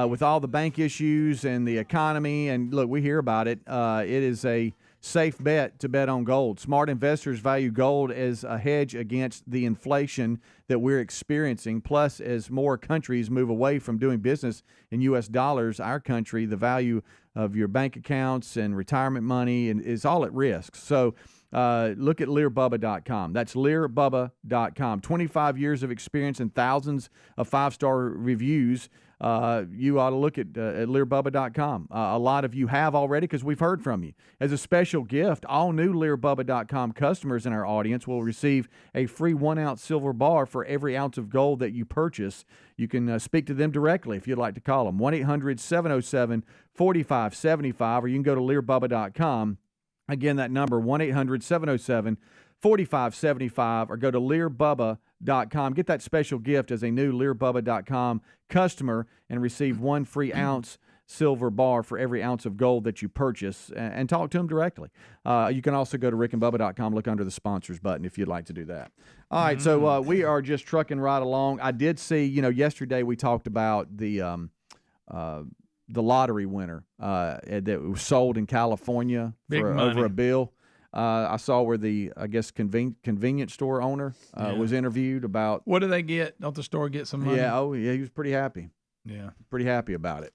With all the bank issues and the economy, and look, we hear about it, it is a safe bet to bet on gold. Smart investors value gold as a hedge against the inflation that we're experiencing. Plus, as more countries move away from doing business in U.S. dollars, our country, the value of your bank accounts and retirement money is all at risk. So look at LearBubba.com. That's LearBubba.com. 25 years of experience and thousands of 5-star reviews. You ought to look at LearBubba.com. A lot of you have already because we've heard from you. As a special gift, all new LearBubba.com customers in our audience will receive a free 1-ounce silver bar for every ounce of gold that you purchase. You can speak to them directly if you'd like to call them. 1-800-707-4575, or you can go to LearBubba.com. Again, that number, 1-800-707-4575, or go to LearBubba.com. Get that special gift as a new LearBubba.com customer and receive 1 free ounce silver bar for every ounce of gold that you purchase, and talk to them directly. You can also go to rickandbubba.com, look under the sponsors button if you'd like to do that. All right, so we are just trucking right along. I did see, yesterday we talked about the lottery winner that was sold in California for over $1 billion. I saw where the, I guess, convenience store owner was interviewed about. What do they get? Don't the store get some money? Yeah, he was pretty happy. Yeah. Pretty happy about it.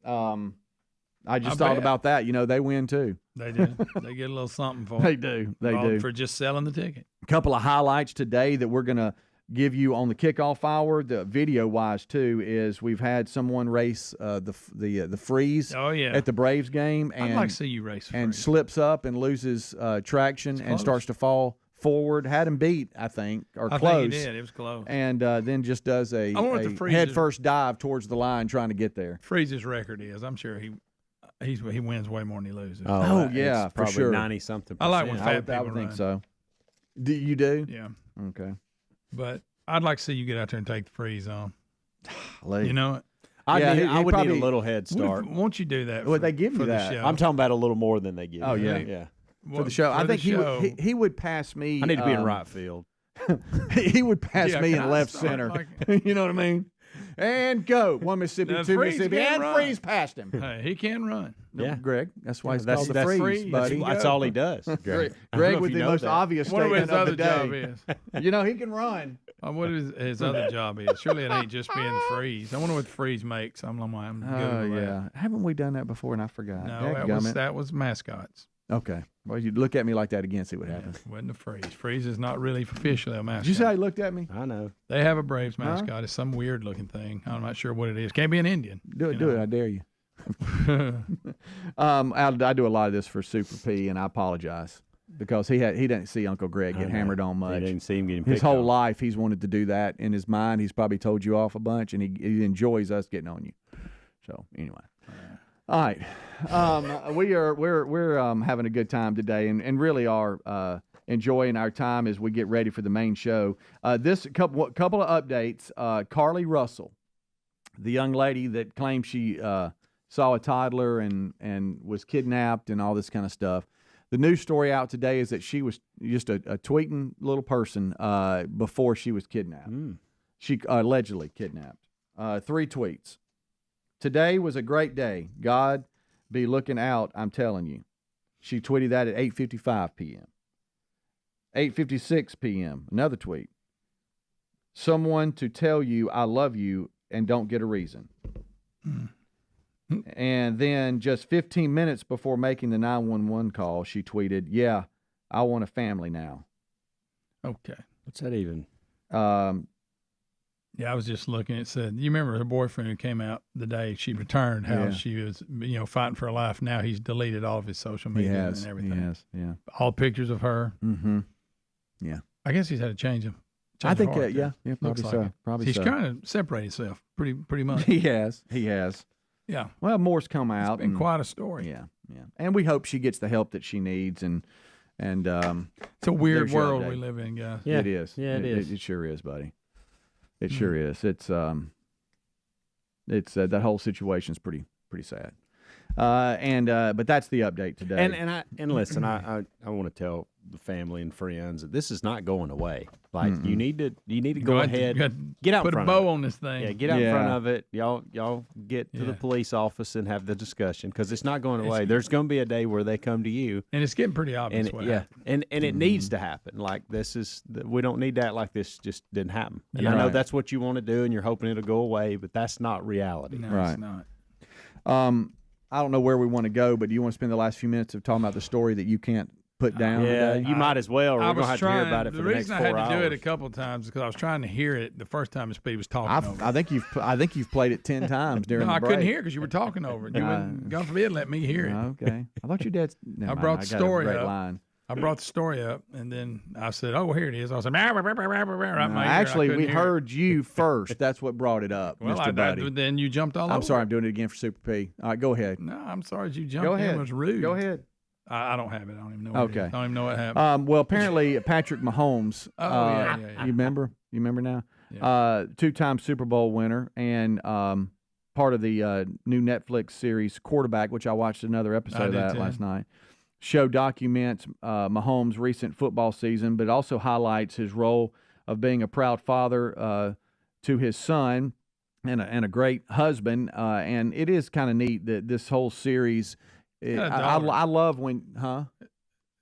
I just thought about that. They win too. They do. They get a little something for it. They do. They do. For just selling the ticket. A couple of highlights today that we're going to give you on the kickoff hour, the video-wise too, is we've had someone race the freeze at the Braves game. And, I'd like to see you race and slips up and loses traction and starts to fall forward. Had him beat, I think, or close. I think he did. It was close. And then just does a head-first dive towards the line trying to get there. Freeze's record is, I'm sure he wins way more than he loses. Oh yeah, probably for sure. 90-something%. I like when fat people I would think so. Do you do? Yeah. Okay. But I'd like to see you get out there and take the freeze on. You know it? I would need a little head start. Won't you do that? Would they give you that? I'm talking about a little more than they give you. Oh, yeah. Yeah. For the show. I think he would pass me. I need to be in right field. He would pass me in left center. You know what I mean? And go. 1 Mississippi, 2 Mississippi, and run. Freeze past him. Hey, he can run. Yeah, Greg. That's why he's that's called the freeze, buddy. That's all he does. Greg Greg with the most obvious statement of the day. Is. He can run. What his other job is? Surely it ain't just being the freeze. I wonder what the freeze makes. I'm good with that. Haven't we done that before and I forgot? No, that was mascots. Okay. Well, you look at me like that again, see what happens. Wasn't a freeze. Freeze is not really officially a mascot. Did you say how you looked at me? I know. They have a Braves mascot. It's some weird looking thing. I'm not sure what it is. Can't be an Indian. Do it. I dare you. I do a lot of this for Super P, and I apologize because he didn't see Uncle Greg get hammered on much. He didn't see him getting his picked whole on. life. He's wanted to do that in his mind. He's probably told you off a bunch, and he enjoys us getting on you. So anyway. All right, we're having a good time today, and really are enjoying our time as we get ready for the main show. This couple of updates. Carly Russell, the young lady that claimed she saw a toddler and was kidnapped and all this kind of stuff. The news story out today is that she was just a tweeting little person before she was kidnapped. She allegedly kidnapped. 3 tweets. Today was a great day. God be looking out, I'm telling you. She tweeted that at 8:55 p.m. 8:56 p.m., another tweet. Someone to tell you I love you and don't get a reason. And then just 15 minutes before making the 911 call, she tweeted, yeah, I want a family now. Okay. What's that even? Yeah, I was just looking. It said, you remember her boyfriend who came out the day she returned, how she was, fighting for her life. Now he's deleted all of his social media and everything. He has, yeah. All pictures of her. Mm-hmm. Yeah. I guess he's had a change of I think, heart, yeah, probably so. Like probably he's so. trying to separate himself pretty much. He has. Yeah. Well, more's come out. It's been quite a story. Yeah. And we hope she gets the help that she needs. And it's a weird world we live in, guys. Yeah. It is. Yeah, it is. It sure is, buddy. It sure is. It's that whole situation's pretty sad. But that's the update today. And listen, I want to tell the family and friends that this is not going away. Like you need to go ahead, get out, put a bow on this thing. Yeah, get out in front of it. Y'all get to the police office and have the discussion because it's not going away. There's going to be a day where they come to you, and it's getting pretty obvious. And it needs to happen. Like we don't need that. Like this just didn't happen. And I know that's what you want to do, and you're hoping it'll go away, but that's not reality. No, right. It's not. I don't know where we want to go, but do you want to spend the last few minutes of talking about the story that you can't put down Yeah, today? you might as well. Or I we're going to was have to hear about it for the next 4 hours. The reason I had to do it a couple of times is because I was trying to hear it the first time Speed was talking over. I think you've played it 10 times during No, the I break. couldn't hear because you were talking over it. You wouldn't, God forbid, let me hear it. Okay. I thought your dad's. I brought the story up. Line. I brought the story up, and then I said, "Oh, well, here it is." I was like, actually, we heard you first. That's what brought it up, well, Mr. Buddy. Then you jumped all over. I'm sorry, I'm doing it again for Super P. All right, go ahead. No, I'm sorry you jumped Go in. ahead. It was rude. Go ahead. I don't have it. I don't even know what it is. I don't even know what happened. Well, apparently Patrick Mahomes. Yeah. You remember? You remember now? Yeah. 2-time Super Bowl winner and part of the new Netflix series Quarterback, which I watched another episode of that last night. Show documents Mahomes' recent football season, but also highlights his role of being a proud father to his son and a great husband. And it is kind of neat that this whole series. I love when,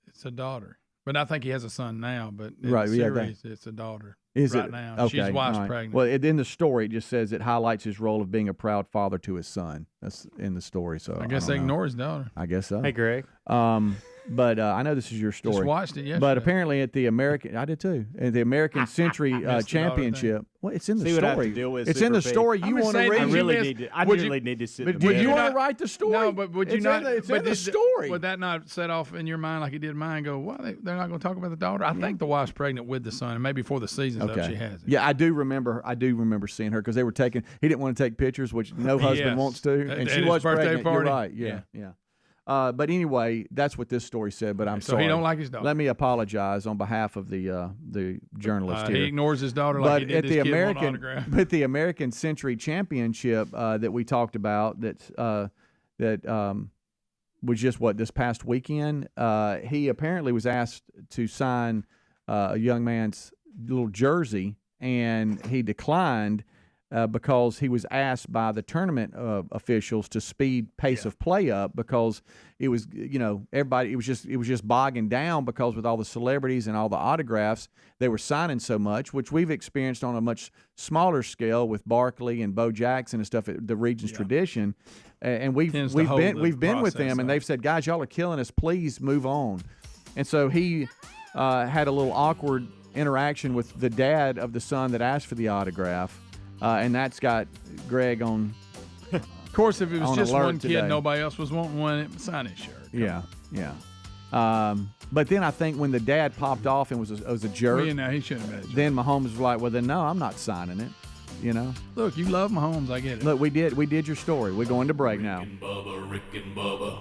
It's a daughter, but I think he has a son now. But in right, the yeah, series, it's a daughter. Is right it now? okay? She's wife's right. pregnant. Well, in the story, it just says it highlights his role of being a proud father to his son. That's in the story. So I guess they ignore his daughter. I guess so. Hey, Greg. But I know this is your story. Just watched it yesterday. But apparently at the American, I did too. At the American Century Championship. Well, it's in the See what I have to story. deal with, It's in the Super P. story. You want to read? I really need to. I really need to sit. But do you want to write the story? No, but would you It's not? It's but in the story. Would that not set off in your mind like it did mine? Go, well, they're not going to talk about the daughter. I think the wife's pregnant with the son, and maybe before the season's up, she has it. Yeah, I do remember seeing her because they were taking. He didn't want to take pictures, which no husband wants to, and she was birthday pregnant. party. You're right. Yeah. But anyway, that's what this story said. But I'm So sorry. he don't like his daughter. Let me apologize on behalf of the journalist here. He ignores his daughter like he did this kid on autograph. But the American Century Championship that we talked about that was just this past weekend. He apparently was asked to sign a young man's little jersey, and he declined. Because he was asked by the tournament officials to speed pace of play up because it was, everybody, it was just bogging down because with all the celebrities and all the autographs, they were signing so much, which we've experienced on a much smaller scale with Barkley and Bo Jackson and stuff at the Regions Tradition. And we've been with them, and they've said, guys, y'all are killing us. Please move on. And so he had a little awkward interaction with the dad of the son that asked for the autograph. And that's got Greg on. Of course, if it was just one kid, today. nobody else was wanting one, sign his shirt. Yeah. But then I think when the dad popped off and was a jerk, he shouldn't have been. Then Mahomes was like, "Well, then no, I'm not signing it." Look, you love Mahomes, I get it. Look, we did your story. We're going to break now. Rick and Bubba.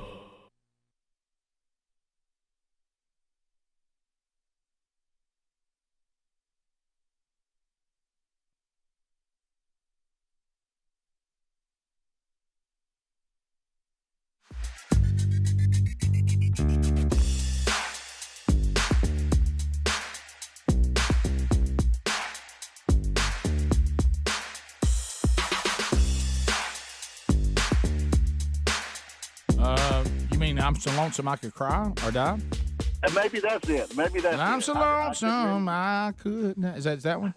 You mean I'm so lonesome I could cry or die? And maybe that's it. I'm so lonesome I could. Is that one?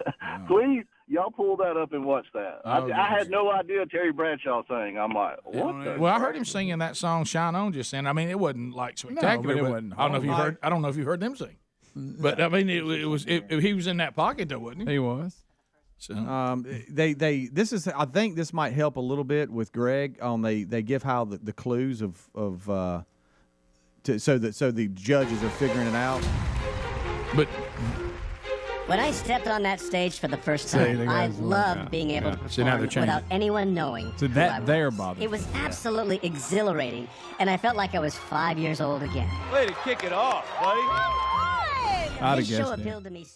Please, y'all pull that up and watch that. Oh, I had no idea Terry Bradshaw sang. I'm like, what? Well, I heard him singing that song "Shine On" just then. I mean, it wasn't like spectacular. but it but wasn't I don't know if you heard. I don't know if you heard them sing. But I mean, he was in that pocket though, wasn't he? He was. So I think this might help a little bit with Greg on they give how the clues so the judges are figuring it out. But when I stepped on that stage for the first time, I loved being able to perform without anyone knowing. So that there bothered. It was absolutely exhilarating, and I felt like I was 5 years old again. Way to kick it off, buddy. I'd This have show guessed appealed to me so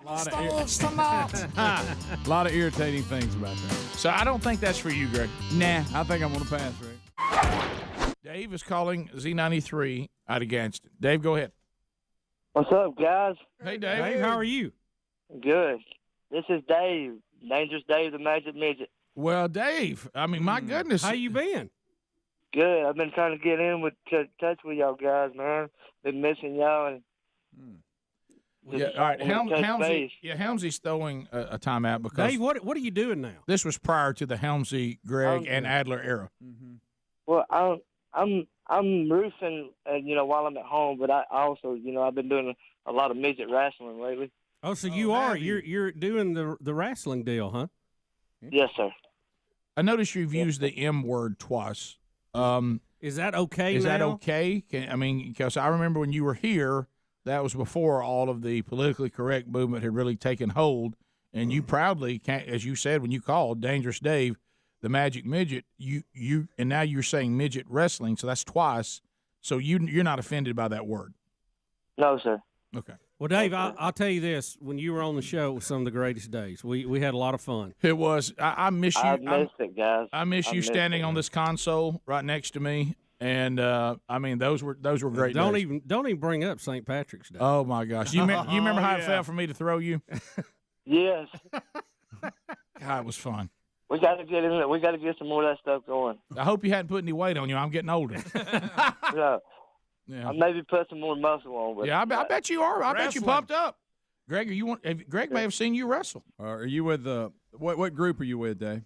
A lot of irritating things about that. So I don't think that's for you, Greg. Nah, I think I'm going to pass, Rick. Dave is calling Z93 out of Gadsden. Dave, go ahead. What's up, guys? Hey, Dave. Dave, how are you? Good. This is Dave, Dangerous Dave the Magic Midget. Well, Dave, I mean, my goodness. How you been? Good. I've been trying to get in with touch with y'all guys, man. Been missing y'all. And Yeah, all right. Helmsy, base. Helmsy's throwing a timeout because Dave, what are you doing now? this was prior to the Helmsy, Greg, and Adler era. Well, I'm roofing, while I'm at home, but I also, I've been doing a lot of midget wrestling lately. Oh, so you're doing the wrestling deal, huh? Yes, sir. I noticed you've used the M word twice. Is that okay? Is that now? okay? Because I remember when you were here, that was before all of the politically correct movement had really taken hold, and you proudly, as you said when you called Dangerous Dave, the Magic Midget, and now you're saying midget wrestling, so that's twice. So you're not offended by that word? No, sir. Okay. Well, Dave, I'll tell you this: when you were on the show, it was some of the greatest days. We had a lot of fun. It was. I miss you. I missed it, guys. I miss you standing on this console right next to me, and those were great. Don't days. even bring up St. Patrick's Day. Oh my gosh! You remember how it felt for me to throw you? Yes. God, it was fun. We got to get in there. We got to get some more of that stuff going. I hope you hadn't put any weight on you. I'm getting older. No. Yeah. I maybe put some more muscle on. But Yeah, I bet you are. I bet you pumped up. Greg, Greg may have seen you wrestle. Are you with what group are you with, Dave?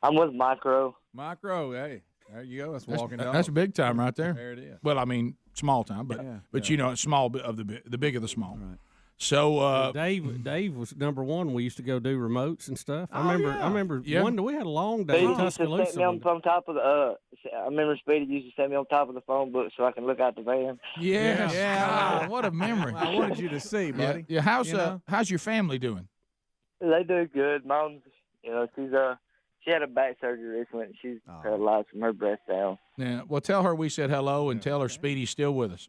I'm with Micro. Micro, hey, there you go. That's walking dog. That's big time right there. There it is. Well, I mean, small time, but it's small of the big of the small. Right. So Dave was number one. We used to go do remotes and stuff. I remember one. We had a long day They in used to Tuscaloosa. set me on top of the. I remember Speedy used to set me on top of the phone book so I can look out the van. Yeah. What a memory. I wanted you to see, buddy. Yeah. How's your family doing? They do good. Mom's, she had a back surgery recently. And she's paralyzed from her breast down. Yeah. Well, tell her we said hello and tell her Speedy's still with us.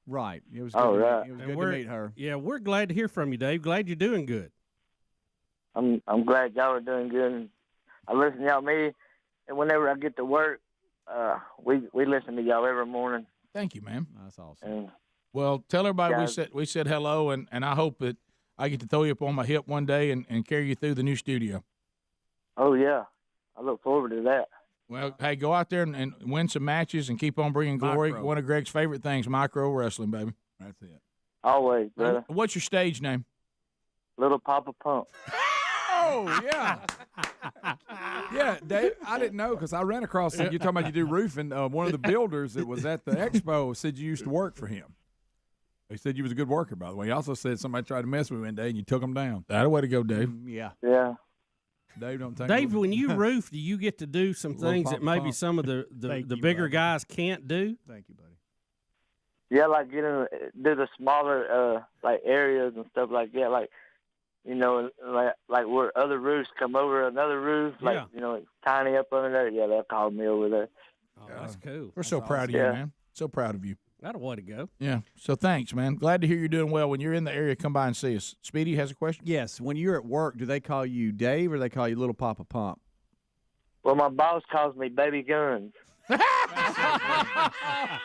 Right. It was good. It was good to meet her. Yeah, we're glad to hear from you, Dave. Glad you're doing good. I'm glad y'all are doing good. And I listen to y'all, and whenever I get to work, we listen to y'all every morning. Thank you, man. That's awesome. And well, tell everybody guys, we said hello, and I hope that I get to throw you up on my hip one day and carry you through the new studio. Oh yeah, I look forward to that. Well, hey, go out there and win some matches and keep on bringing glory. Micro. One of Greg's favorite things, micro wrestling, baby. That's it. Always, brother. What's your stage name? Little Papa Pump. Oh, yeah. Yeah, Dave, I didn't know because I ran across you're talking about you do roofing. One of the builders that was at the expo said you used to work for him. He said you was a good worker, by the way. He also said somebody tried to mess with you one day and you took him down. That a way to go, Dave. Yeah. Yeah. Dave, don't take Dave, when you roof, do you get to do some things that maybe some of the bigger guys can't do? Thank you, buddy. Yeah, like do the smaller areas and stuff like that, like where other roofs come over another roof, it's tiny up under there. Yeah, they'll call me over there. Oh, that's cool. We're so proud of you, man. So proud of you. That a way to go. Yeah. So thanks, man. Glad to hear you're doing well. When you're in the area, come by and see us. Speedy has a question? Yes. When you're at work, do they call you Dave or they call you Little Papa Pump? Well, my boss calls me Baby Guns.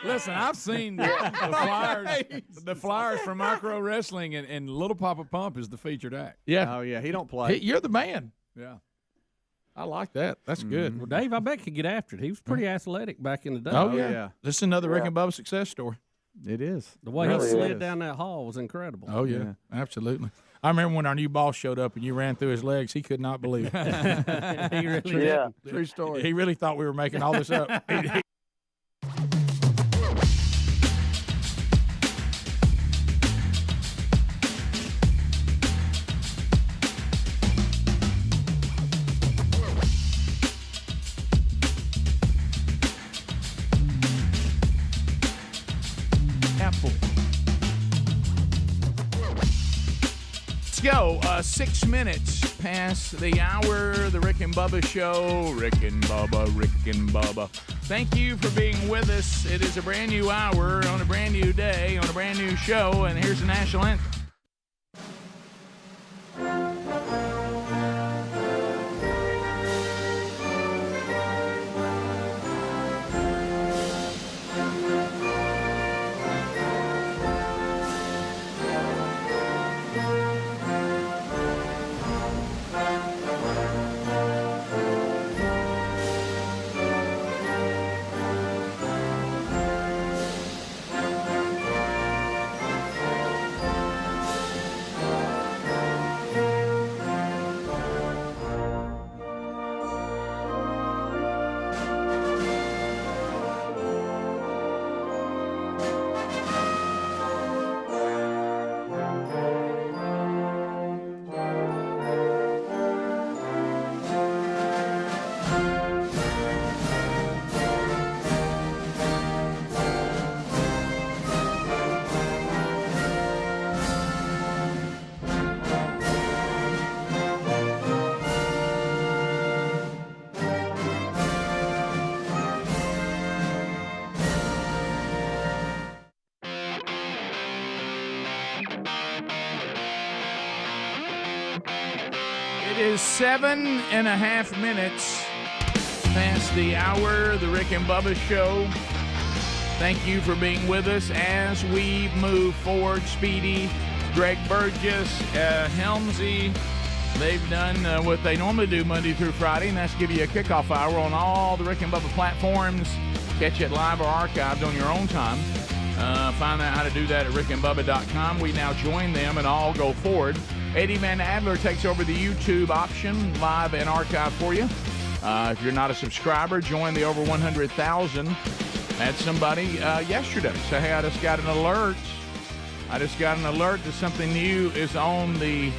Listen, I've seen the flyers from Micro Wrestling, and Little Papa Pump is the featured act. Yeah. Oh, yeah. He don't play. You're the man. Yeah. I like that. That's good. Well, Dave, I bet could get after it. He was pretty athletic back in the day. Oh, yeah. This is another Rick and Bubba success story. It is. The way he slid down that hall was incredible. Oh, yeah. Absolutely. I remember when our new boss showed up and you ran through his legs. He could not believe it. He really did. True story. He really thought we were making all this up. Go 6 minutes past the hour. The Rick and Bubba Show. Rick and Bubba. Thank you for being with us. It is a brand new hour on a brand new day on a brand new show, and here's the national anthem. is 7.5 minutes past the hour, the Rick and Bubba Show. Thank you for being with us as we move forward. Speedy, Greg Burgess, Helmsy, they've done what they normally do Monday through Friday, and that's give you a kickoff hour on all the Rick and Bubba platforms. Catch it live or archived on your own time. Find out how to do that at rickandbubba.com. We now join them and all go forward. Eddie Van Adler takes over the YouTube option, live and archive for you. If you're not a subscriber, join the over 100,000. Had somebody yesterday say, hey, I just got an alert. That something new is on the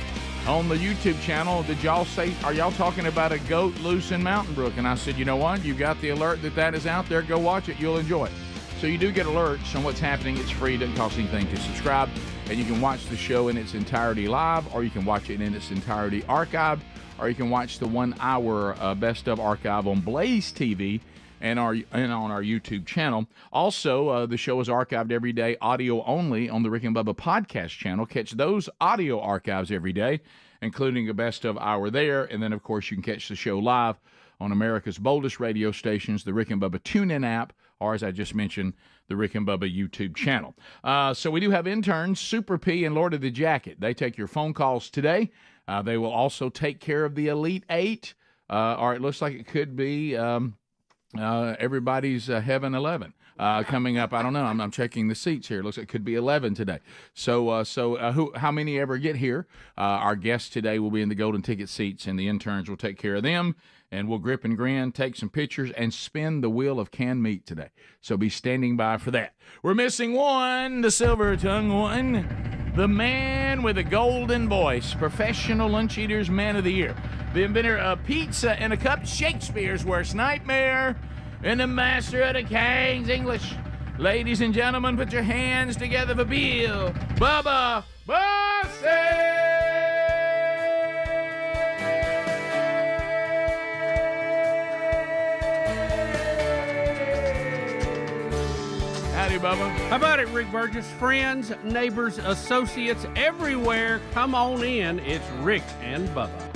YouTube channel. Did y'all say, are y'all talking about a goat loose in Mountain Brook? And I said, you know what? You got the alert that is out there. Go watch it. You'll enjoy it. So you do get alerts on what's happening. It's free. Doesn't cost anything to subscribe. And you can watch the show in its entirety live, or you can watch it in its entirety archived, or you can watch the 1 hour best of archive on Blaze TV and on our YouTube channel. Also, the show is archived every day, audio only, on the Rick and Bubba podcast channel. Catch those audio archives every day, including a best of hour there. And then, of course, you can catch the show live on America's boldest radio stations, the Rick and Bubba TuneIn app, or as I just mentioned, the Rick and Bubba YouTube channel. So we do have interns, Super P and Lord of the Jacket. They take your phone calls today. They will also take care of the Elite Eight, or it looks like it could be everybody's Heaven 11 coming up. I don't know. I'm checking the seats here. It looks like it could be 11 today. So how many ever get here? Our guests today will be in the golden ticket seats, and the interns will take care of them. And we'll grip and grin, take some pictures, and spin the wheel of canned meat today. So be standing by for that. We're missing one, the silver-tongued one, the man with a golden voice, Professional Lunch Eaters Man of the Year, the inventor of pizza in a cup, Shakespeare's worst nightmare, and the master of the King's English. Ladies and gentlemen, put your hands together for Bill Bubba Bison! Howdy, Bubba. How about it, Rick Burgess? Friends, neighbors, associates, everywhere, come on in. It's Rick and Bubba.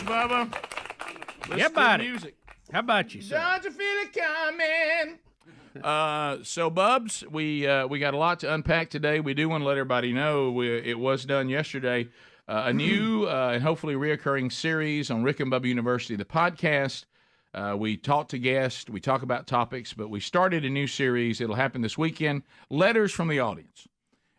Bubba. Yeah, about it. How about you, sir? Don't you feel it coming? So, Bubs, we got a lot to unpack today. We do want to let everybody know it was done yesterday. A new and hopefully reoccurring series on Rick and Bubba University, the podcast. We talk to guests, we talk about topics, but we started a new series. It'll happen this weekend. Letters from the audience.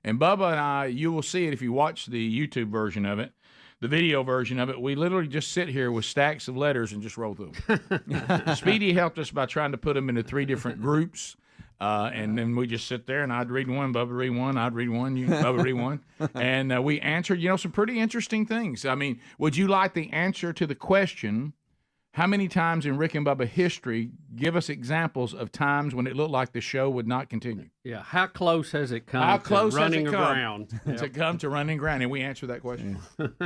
And Bubba and I, you will see it if you watch the YouTube version of it. The video version of it, we literally just sit here with stacks of letters and just roll through them. Speedy helped us by trying to put them into 3 different groups, and then we just sit there, and I'd read one, Bubba read one, I'd read one, Bubba read one, and we answered, some pretty interesting things. I mean, would you like the answer to the question, how many times in Rick and Bubba history, give us examples of times when it looked like the show would not continue? Yeah, how close has it come to running aground? To come to running aground, and we answer that question.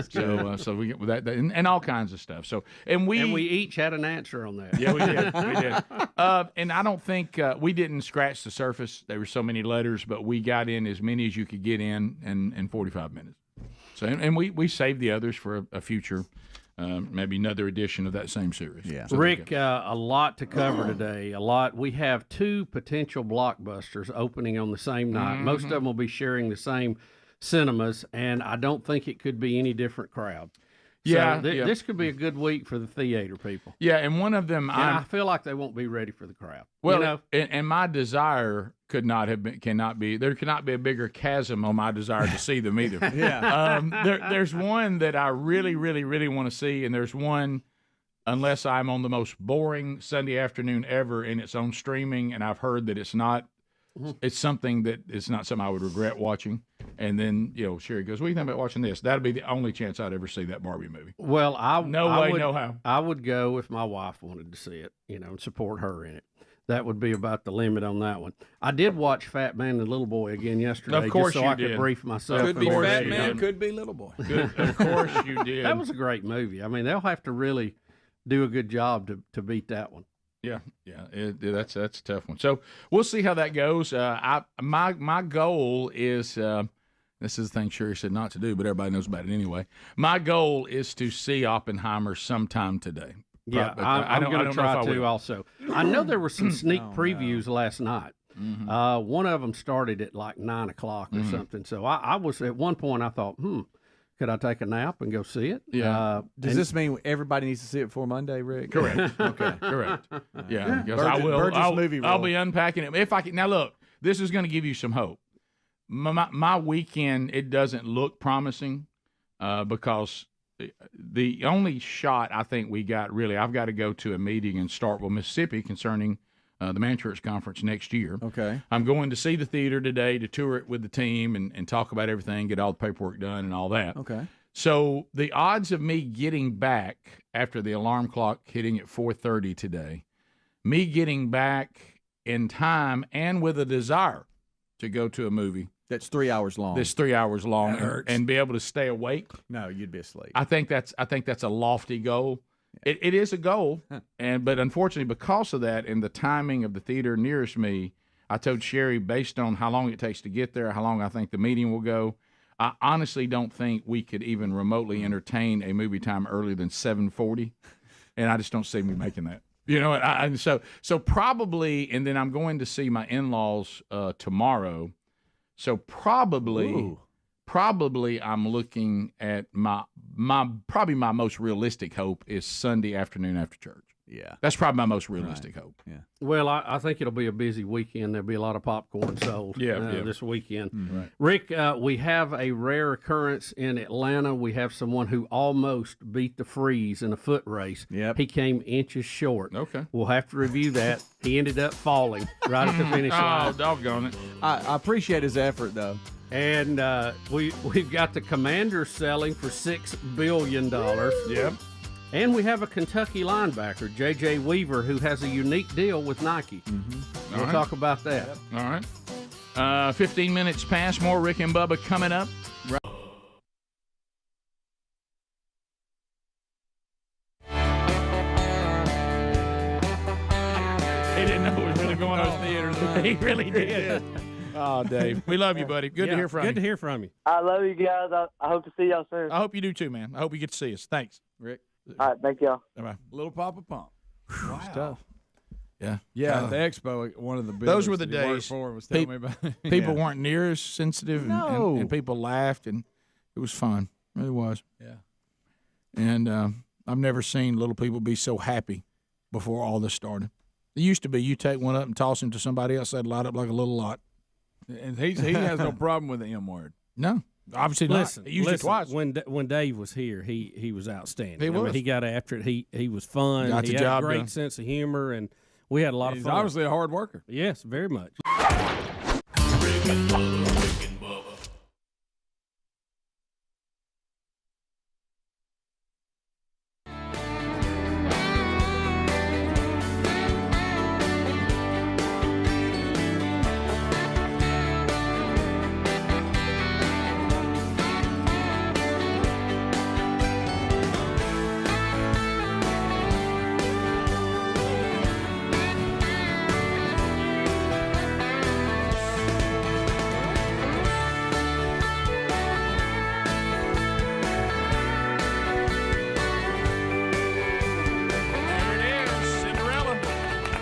So we get that and all kinds of stuff. So and we each had an answer on that. Yeah, we did. And I don't think we didn't scratch the surface. There were so many letters, but we got in as many as you could get in 45 minutes. So and we saved the others for a future. Maybe another edition of that same series. Yeah, so Rick, a lot to cover today. A lot. We have 2 potential blockbusters opening on the same night. Most of them will be sharing the same cinemas, and I don't think it could be any different crowd. Yeah, So this could be a good week for the theater people. Yeah, and one of them, I feel like they won't be ready for the crowd. Well, you know? and my desire cannot be. There cannot be a bigger chasm on my desire to see them either. There's one that I really, really, really want to see, and there's one, unless I'm on the most boring Sunday afternoon ever, and it's on streaming, and I've heard that it's not. It's something that it's not something I would regret watching. And then, Sherry goes, what do you think about watching this? That'd be the only chance I'd ever see that Barbie movie. Well, no how. I would go if my wife wanted to see it, and support her in it. That would be about the limit on that one. I did watch Fat Man and Little Boy again yesterday. Of course, I could brief myself. Could be Fat Man, could be Little Boy. Of course you did. That was a great movie. I mean, they'll have to really do a good job to beat that one. Yeah, that's a tough one. So we'll see how that goes. My goal is this is the thing Sherry said not to do, but everybody knows about it anyway. My goal is to see Oppenheimer sometime today. Yeah, I'm going to try to also. I know there were some sneak previews last night. Mm-hmm. One of them started at like 9 o'clock or something. So I was at one point I thought, could I take a nap and go see it? Yeah. Does this mean everybody needs to see it before Monday, Rick? Correct. Okay. Correct. Yeah. Because I'll be unpacking it. If I can. Now, look, this is going to give you some hope. My weekend, it doesn't look promising because the only shot I think we got, really, I've got to go to a meeting in Starkville, Mississippi concerning the Man Church Conference next year. Okay. I'm going to see the theater today to tour it with the team and talk about everything, get all the paperwork done and all that. Okay. So the odds of me getting back after the alarm clock hitting at 4:30 today, me getting back in time and with a desire to go to a movie that's 3 hours long. That's 3 hours long and be able to stay awake. No, you'd be asleep. I think that's a lofty goal. It is a goal, but unfortunately, because of that and the timing of the theater nearest me, I told Sherry, based on how long it takes to get there, how long I think the meeting will go, I honestly don't think we could even remotely entertain a movie time earlier than 7:40, and I just don't see me making that. So probably, and then I'm going to see my in-laws tomorrow, so probably I'm looking at my most realistic hope is Sunday afternoon after church. Yeah. That's probably my most realistic hope. Yeah. Well, I think it'll be a busy weekend. There'll be a lot of popcorn sold this weekend. Mm-hmm. Right. Rick, we have a rare occurrence in Atlanta. We have someone who almost beat the freeze in a foot race. Yep. He came inches short. Okay. We'll have to review that. He ended up falling right at the finish line. Oh, doggone it. I appreciate his effort, though. And we've got the Commanders selling for $6 billion. Yep. And we have a Kentucky linebacker, J.J. Weaver, who has a unique deal with Nike. Mm-hmm. We'll talk about that. All right. 15 minutes past. More Rick and Bubba coming up. He didn't know it was really going on theaters. He really did. Oh, Dave. We love you, buddy. Good to hear from you. Good to hear from you. I love you guys. I hope to see y'all soon. I hope you do too, man. I hope you get to see us. Thanks, Rick. All right, thank y'all. Bye-bye. Little Papa Pump. Wow. It's tough. Yeah. Yeah, at the expo, one of the big those were the days. Was telling me about it. People weren't near as sensitive, No. and people laughed, and it was fun. It really was. Yeah. And I've never seen little people be so happy before all this started. It used to be you take one up and toss him to somebody else, they'd light up like a little lot. And he has no problem with the M word. No. Obviously listen, not. He used it twice. When Dave was here, he was outstanding. He was. I mean, he got after it. He was fun. Got the he had job a great done. sense of humor, and we had a lot of He's fun. obviously a hard worker. Yes, very much.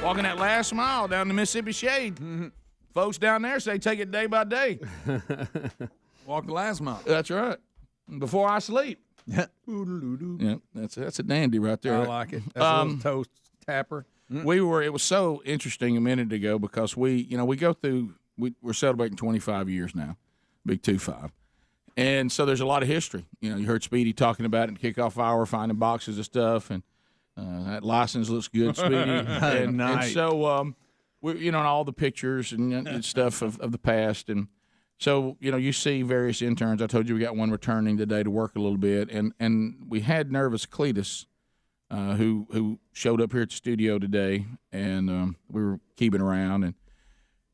Walking that last mile down the Mississippi Shade. Mm-hmm. Folks down there say take it day by day. Walk the last mile. That's right. Before I sleep. Yeah, that's a dandy right there. I like it. That's a little toast tapper. It was so interesting a minute ago because we go through, we're celebrating 25 years now, big 2-5. And so there's a lot of history. You heard Speedy talking about it in kickoff hour, finding boxes of stuff, and that license looks good, Speedy. and so we, and all the pictures and stuff of the past, and so you see various interns. I told you we got one returning today to work a little bit, and we had Nervous Cletus, who showed up here at the studio today, and we were keeping around, and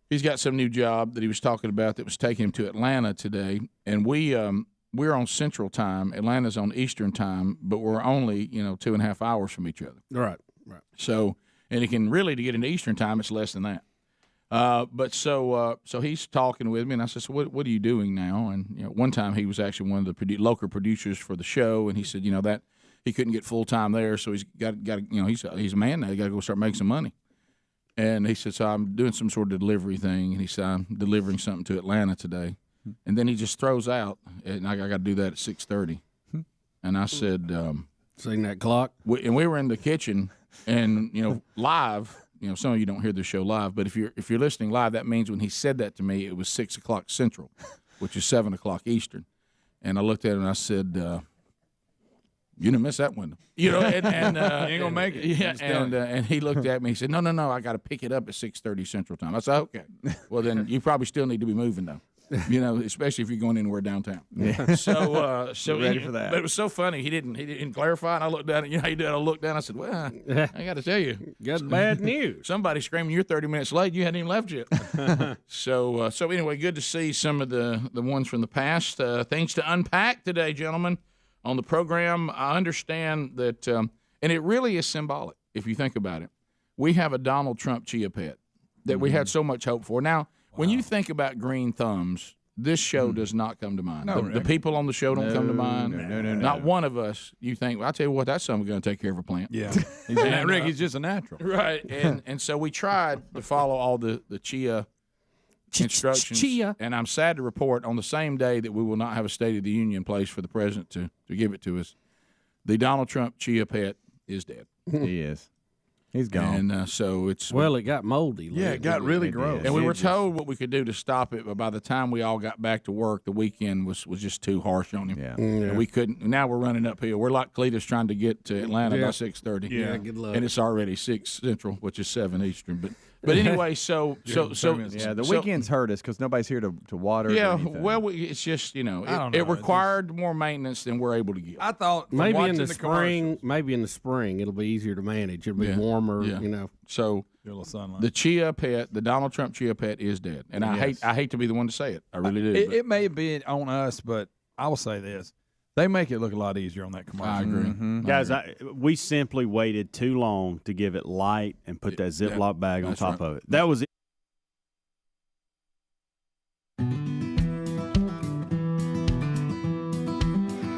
he's got some new job that he was talking about that was taking him to Atlanta today, and we're on Central Time. Atlanta's on Eastern Time, but we're only 2.5 hours from each other. Right. So, and it can really, to get into Eastern Time, it's less than that. But so he's talking with me, and I said, "So what are you doing now?" And one time he was actually one of the local producers for the show, and he said, that he couldn't get full time there, so he's got he's a man now. He got to go start making some money. And he said, "So I'm doing some sort of delivery thing," and he said, "I'm delivering something to Atlanta today." And then he just throws out, and I got to do that at 6:30. And I said, "Seeing that clock?" And we were in the kitchen, and live. Some of you don't hear the show live, but if you're listening live, that means when he said that to me, it was 6 o'clock Central, which is 7 o'clock Eastern. And I looked at him and I said, "You didn't miss that window." And you ain't gonna make it. Yeah, and he looked at me. He said, "No, I got to pick it up at 6:30 Central Time." I said, "Okay, well then you probably still need to be moving though." Especially if you're going anywhere downtown. Yeah. So ready for that. But it was so funny. He didn't clarify. And I looked down. How you did? I looked down. I said, "Well, I got to tell you, got bad news. Somebody screaming you're 30 minutes late. You hadn't even left yet." So anyway, good to see some of the ones from the past. Things to unpack today, gentlemen, on the program. I understand that, and it really is symbolic if you think about it. We have a Donald Trump chia pet that we had so much hope for. Now. When you think about green thumbs, this show does not come to mind. No, the people on the show don't come to mind. No. Not one of us. You think, well, I'll tell you what, that son's going to take care of a plant. Yeah. Ricky's just a natural. Right. And so we tried to follow all the chia instructions. Chia. And I'm sad to report on the same day that we will not have a State of the Union place for the president to give it to us, the Donald Trump chia pet is dead. He is. He's gone. And so it's... Well, it got moldy. Yeah, it got really gross. And we were told what we could do to stop it, but by the time we all got back to work, the weekend was just too harsh on him. Yeah. And we couldn't... Now we're running uphill. We're like Cletus trying to get to Atlanta by 6:30. Yeah, good luck. And it's already 6 Central, which is 7 Eastern. But anyway, the weekends hurt us because nobody's here to water. Yeah, or anything. well, it's just know, it required more maintenance than we're able to give. I thought maybe in the spring. Maybe in the spring it'll be easier to manage. It'll be warmer. Yeah. So the chia pet, the Donald Trump chia pet, is dead, and I hate to be the one to say it. I really do. It may be on us, but I will say this: they make it look a lot easier on that commercial. I agree, guys. We simply waited too long to give it light and put that Ziploc bag on top of it. That was it.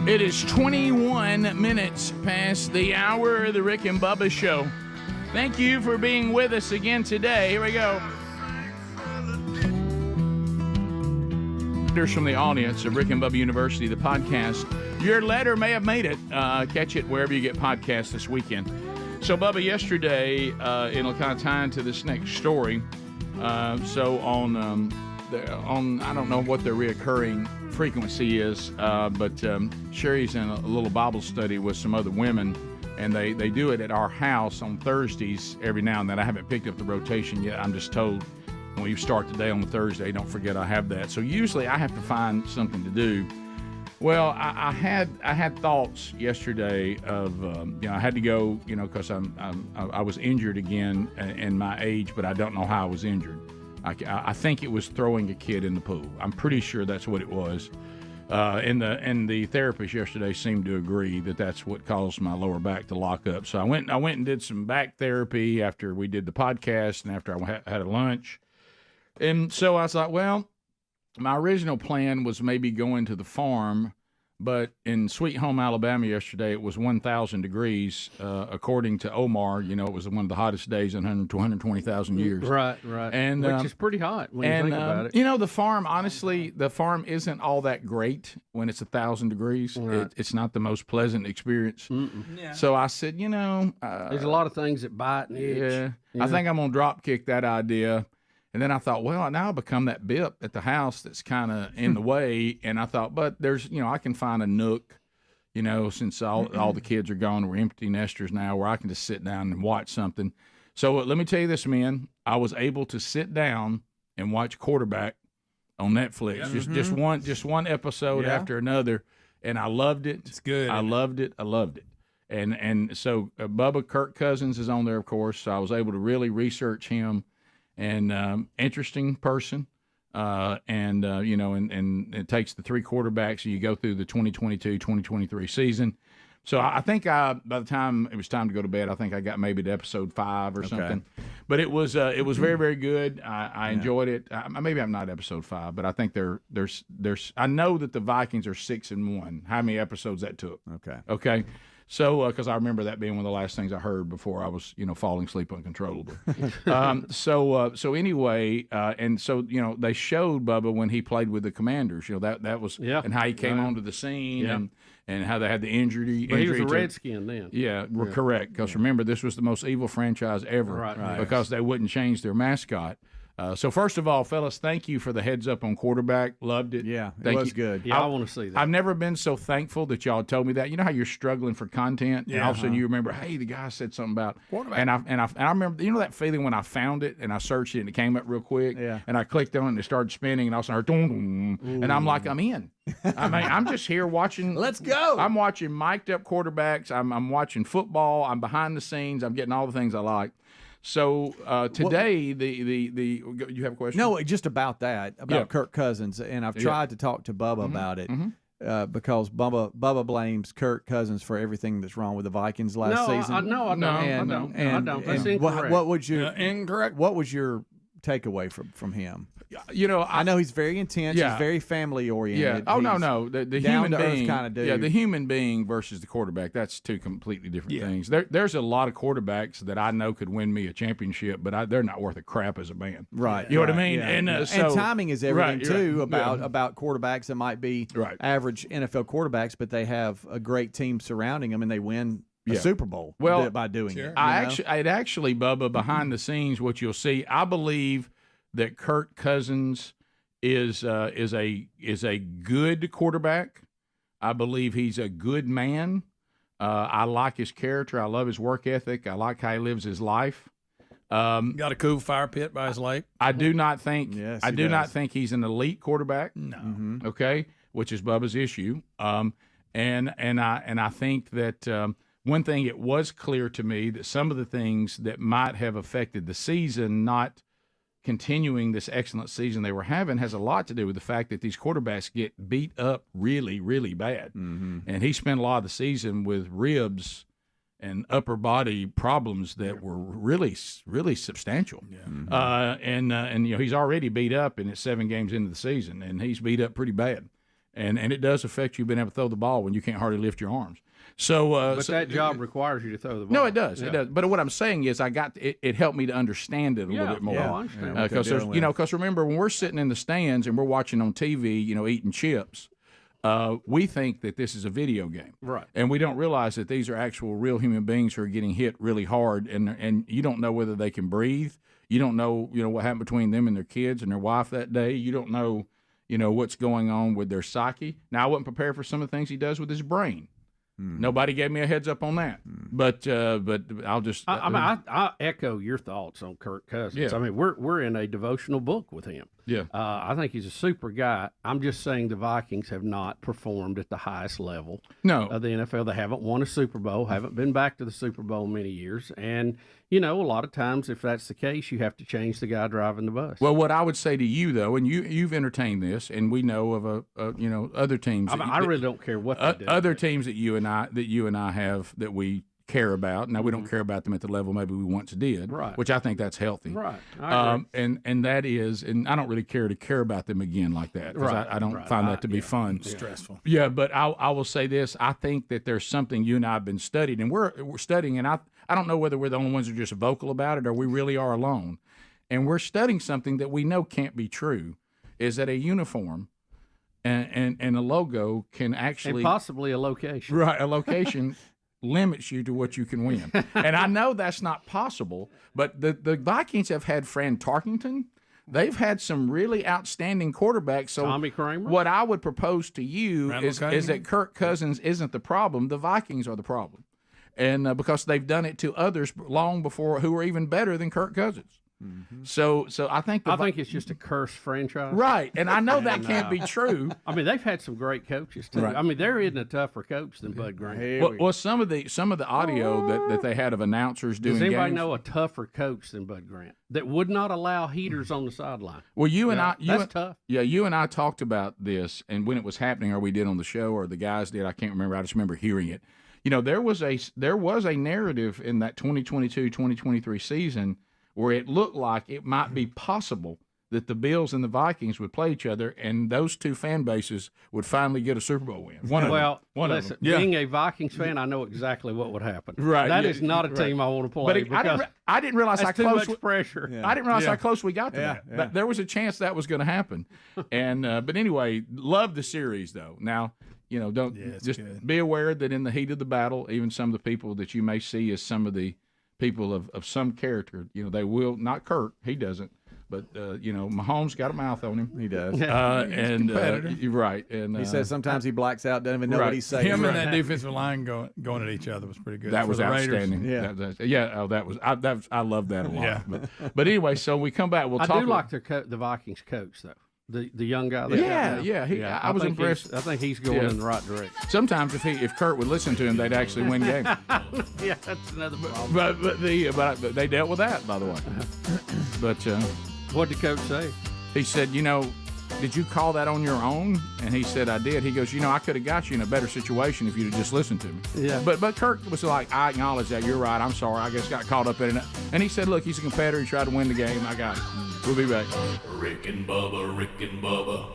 It is 21 minutes past the hour of the Rick and Bubba Show. Thank you for being with us again today. Here we go. From the audience of Rick and Bubba University, the podcast. Your letter may have made it. Catch it wherever you get podcasts this weekend. So, Bubba, yesterday, it'll kind of tie into this next story. So on I don't know what the reoccurring frequency is, but Sherry's in a little Bible study with some other women, and they do it at our house on Thursdays every now and then. I haven't picked up the rotation yet. I'm just told when you start the day on the Thursday, don't forget I have that. So usually I have to find something to do. Well, I had thoughts yesterday of I had to go because I was injured again in my age, but I don't know how I was injured. I think it was throwing a kid in the pool. I'm pretty sure that's what it was. And the therapist yesterday seemed to agree that that's what caused my lower back to lock up. So I went and did some back therapy after we did the podcast and after I had a lunch. And so I was like, well, my original plan was maybe going to the farm, But in Sweet Home, Alabama yesterday, it was 1,000 degrees. According to Omar, it was one of the hottest days in 120,000 years. Right. And which is pretty hot when you think about it. The farm, honestly, the farm isn't all that great when it's 1,000 degrees. Right. It's not the most pleasant experience. Yeah. So I said, there's a lot of things that bite and itch. I think I'm going to drop kick that idea. And then I thought, well, now I've become that bip at the house that's kind of in the way. And I thought, but there's, I can find a nook, since all the kids are gone. We're empty nesters now, where I can just sit down and watch something. So let me tell you this, man. I was able to sit down and watch Quarterback on Netflix. Yeah. Just one episode after another, and I loved it. It's good. I loved it. And so Bubba, Kirk Cousins is on there, of course. So I was able to really research him. And interesting person, and it takes the three quarterbacks, and you go through the 2022-2023 season. So I think by the time it was time to go to bed, I think I got maybe to episode 5 or something. But it was very, very good. I enjoyed it. Maybe I'm not episode 5, but I think there's I know that the Vikings are 6-1. How many episodes that took? Okay. So, because I remember that being one of the last things I heard before I was, falling asleep uncontrollably. So anyway, and so they showed Bubba when he played with the Commanders. That was and how he came onto the scene and how they had the injury. But he was a Redskin then. Yeah, we're correct. Because remember, this was the most evil franchise ever. Right. Because they wouldn't change their mascot. So first of all, fellas, thank you for the heads up on Quarterback. Loved it. Yeah, it was good. Yeah, I want to see that. I've never been so thankful that y'all told me that. You know how you're struggling for content, and all of a sudden you remember, hey, the guy said something about Quarterback. And I remember, that feeling when I found it and I searched it and it came up real quick. Yeah. And I clicked on it and it started spinning and all of a sudden I heard, dum, dum, and I'm like, I'm in. I mean, I'm just here watching. Let's go. I'm watching mic'd up quarterbacks. I'm watching football. I'm behind the scenes. I'm getting all the things I like. So today, you have a question? No, just about that, about Kirk Cousins, and I've tried to talk to Bubba about it because Bubba blames Kirk Cousins for everything that's wrong with the Vikings last season. I don't. I don't. That's incorrect. What would you incorrect? What was your takeaway from him? I know he's very intense. Yeah. He's very family oriented. Yeah. Oh, no. The human being kind of dude. Yeah, the human being versus the quarterback. That's two completely different things. There's a lot of quarterbacks that I know could win me a championship, but they're not worth a crap as a man. Right. You know what I mean? Yeah. And timing is everything too right. about quarterbacks that might be average NFL quarterbacks, but they have a great team surrounding them and they win a Super Bowl by doing it. Actually, Bubba, behind the scenes, what you'll see, I believe that Kirk Cousins is a good quarterback. I believe he's a good man. I like his character. I love his work ethic. I like how he lives his life. Got a cool fire pit by his lake. I do not think. Yes, I do not think he's an elite quarterback. No. Okay, which is Bubba's issue. And I think that one thing, it was clear to me that some of the things that might have affected the season not continuing this excellent season they were having has a lot to do with the fact that these quarterbacks get beat up really, really bad. And he spent a lot of the season with ribs and upper body problems that were really, really substantial. And he's already beat up, and it's 7 games into the season, and he's beat up pretty bad. And it does affect you being able to throw the ball when you can't hardly lift your arms. So, but that job requires you to throw the ball. No, it does. It does. But what I'm saying is, it helped me to understand it a little bit more. I understand. Because remember, when we're sitting in the stands and we're watching on TV, eating chips, we think that this is a video game, right? And we don't realize that these are actual real human beings who are getting hit really hard, and you don't know whether they can breathe. You don't know, what happened between them and their kids and their wife that day. You don't know, what's going on with their psyche. Now, I wasn't prepared for some of the things he does with his brain. Nobody gave me a heads up on that, but I'll just. I echo your thoughts on Kirk Cousins. Yeah. I mean, we're in a devotional book with him. Yeah, I think he's a super guy. I'm just saying the Vikings have not performed at the highest level. Of the NFL. They haven't won a Super Bowl. Haven't been back to the Super Bowl in many years, and a lot of times, if that's the case, you have to change the guy driving the bus. Well, what I would say to you, though, and you've entertained this, and we know of other teams. I really don't care what they do. Other teams that you and I have that we care about. Now, we don't care about them at the level maybe we once did, Right. which I think that's healthy. Right. I agree. And that is, and I don't really care about them again like that, because Right. I don't Right. find that to be Yeah. fun. Stressful. Yeah, but I will say this. I think that there's something you and I have been studying, and we're studying, and I don't know whether we're the only ones who are just vocal about it or we really are alone. And we're studying something that we know can't be true, is that a uniform and a logo can actually... And possibly a location. Right, a location limits you to what you can win. And I know that's not possible, but the Vikings have had Fran Tarkenton. They've had some really outstanding quarterbacks. So Tommy Kramer. what I would propose to you Randall is Cunningham? that Kirk Cousins isn't the problem. The Vikings are the problem. And because they've done it to others long before who are even better than Kirk Cousins. So I think it's just a cursed franchise. Right, and I know that And, can't be true. I mean, they've had some great coaches too. Right. I mean, there isn't a tougher coach than Bud Grant. Well, some of the audio that they had of announcers doing Does anybody games. know a tougher coach than Bud Grant that would not allow heaters on the sideline? Well, That's tough. Yeah, you and I talked about this, and when it was happening, or we did on the show, or the guys did. I can't remember. I just remember hearing it. You know, there was a narrative in that 2022-2023 season where it looked like it might be possible that the Bills and the Vikings would play each other, and those two fan bases would finally get a Super Bowl win. One of them. Yeah. Being a Vikings fan, I know exactly what would happen. Right, That yeah, is not a right. team I want to play. But I didn't realize how that's too close much pressure. I didn't realize Yeah. how close we got to Yeah, that. yeah. But there was a chance that was going to happen. And but anyway, love the series though. Now, you know, don't just good. be aware that in the heat of the battle, even some of the people that you may see as some of the people of some character, you know, they will not Kirk, he doesn't. But you know, Mahomes got a mouth on him. He does. You're right. And He says sometimes he blacks out, doesn't even know what he's saying. Him and that defensive line going at each other was pretty good. That for was the Raiders. outstanding. Yeah. I love that a lot. Yeah. But anyway, so we come back. We'll I talk. do like the Vikings coach though. The young guy. I was think impressed. I think he's going in the right direction. Sometimes if Kurt would listen to him, they'd actually win games. Yeah, that's another problem. But they dealt with that, by the way. But what did Coach say? He said, you know, did you call that on your own? And he said, I did. He goes, you know, I could have got you in a better situation if you'd have just listened to me. Yeah. But Kirk was like, I acknowledge that. You're right. I'm sorry. I just got caught up in it. And he said, look, he's a competitor. He tried to win the game. I got it. We'll be back. Rick and Bubba, Rick and Bubba.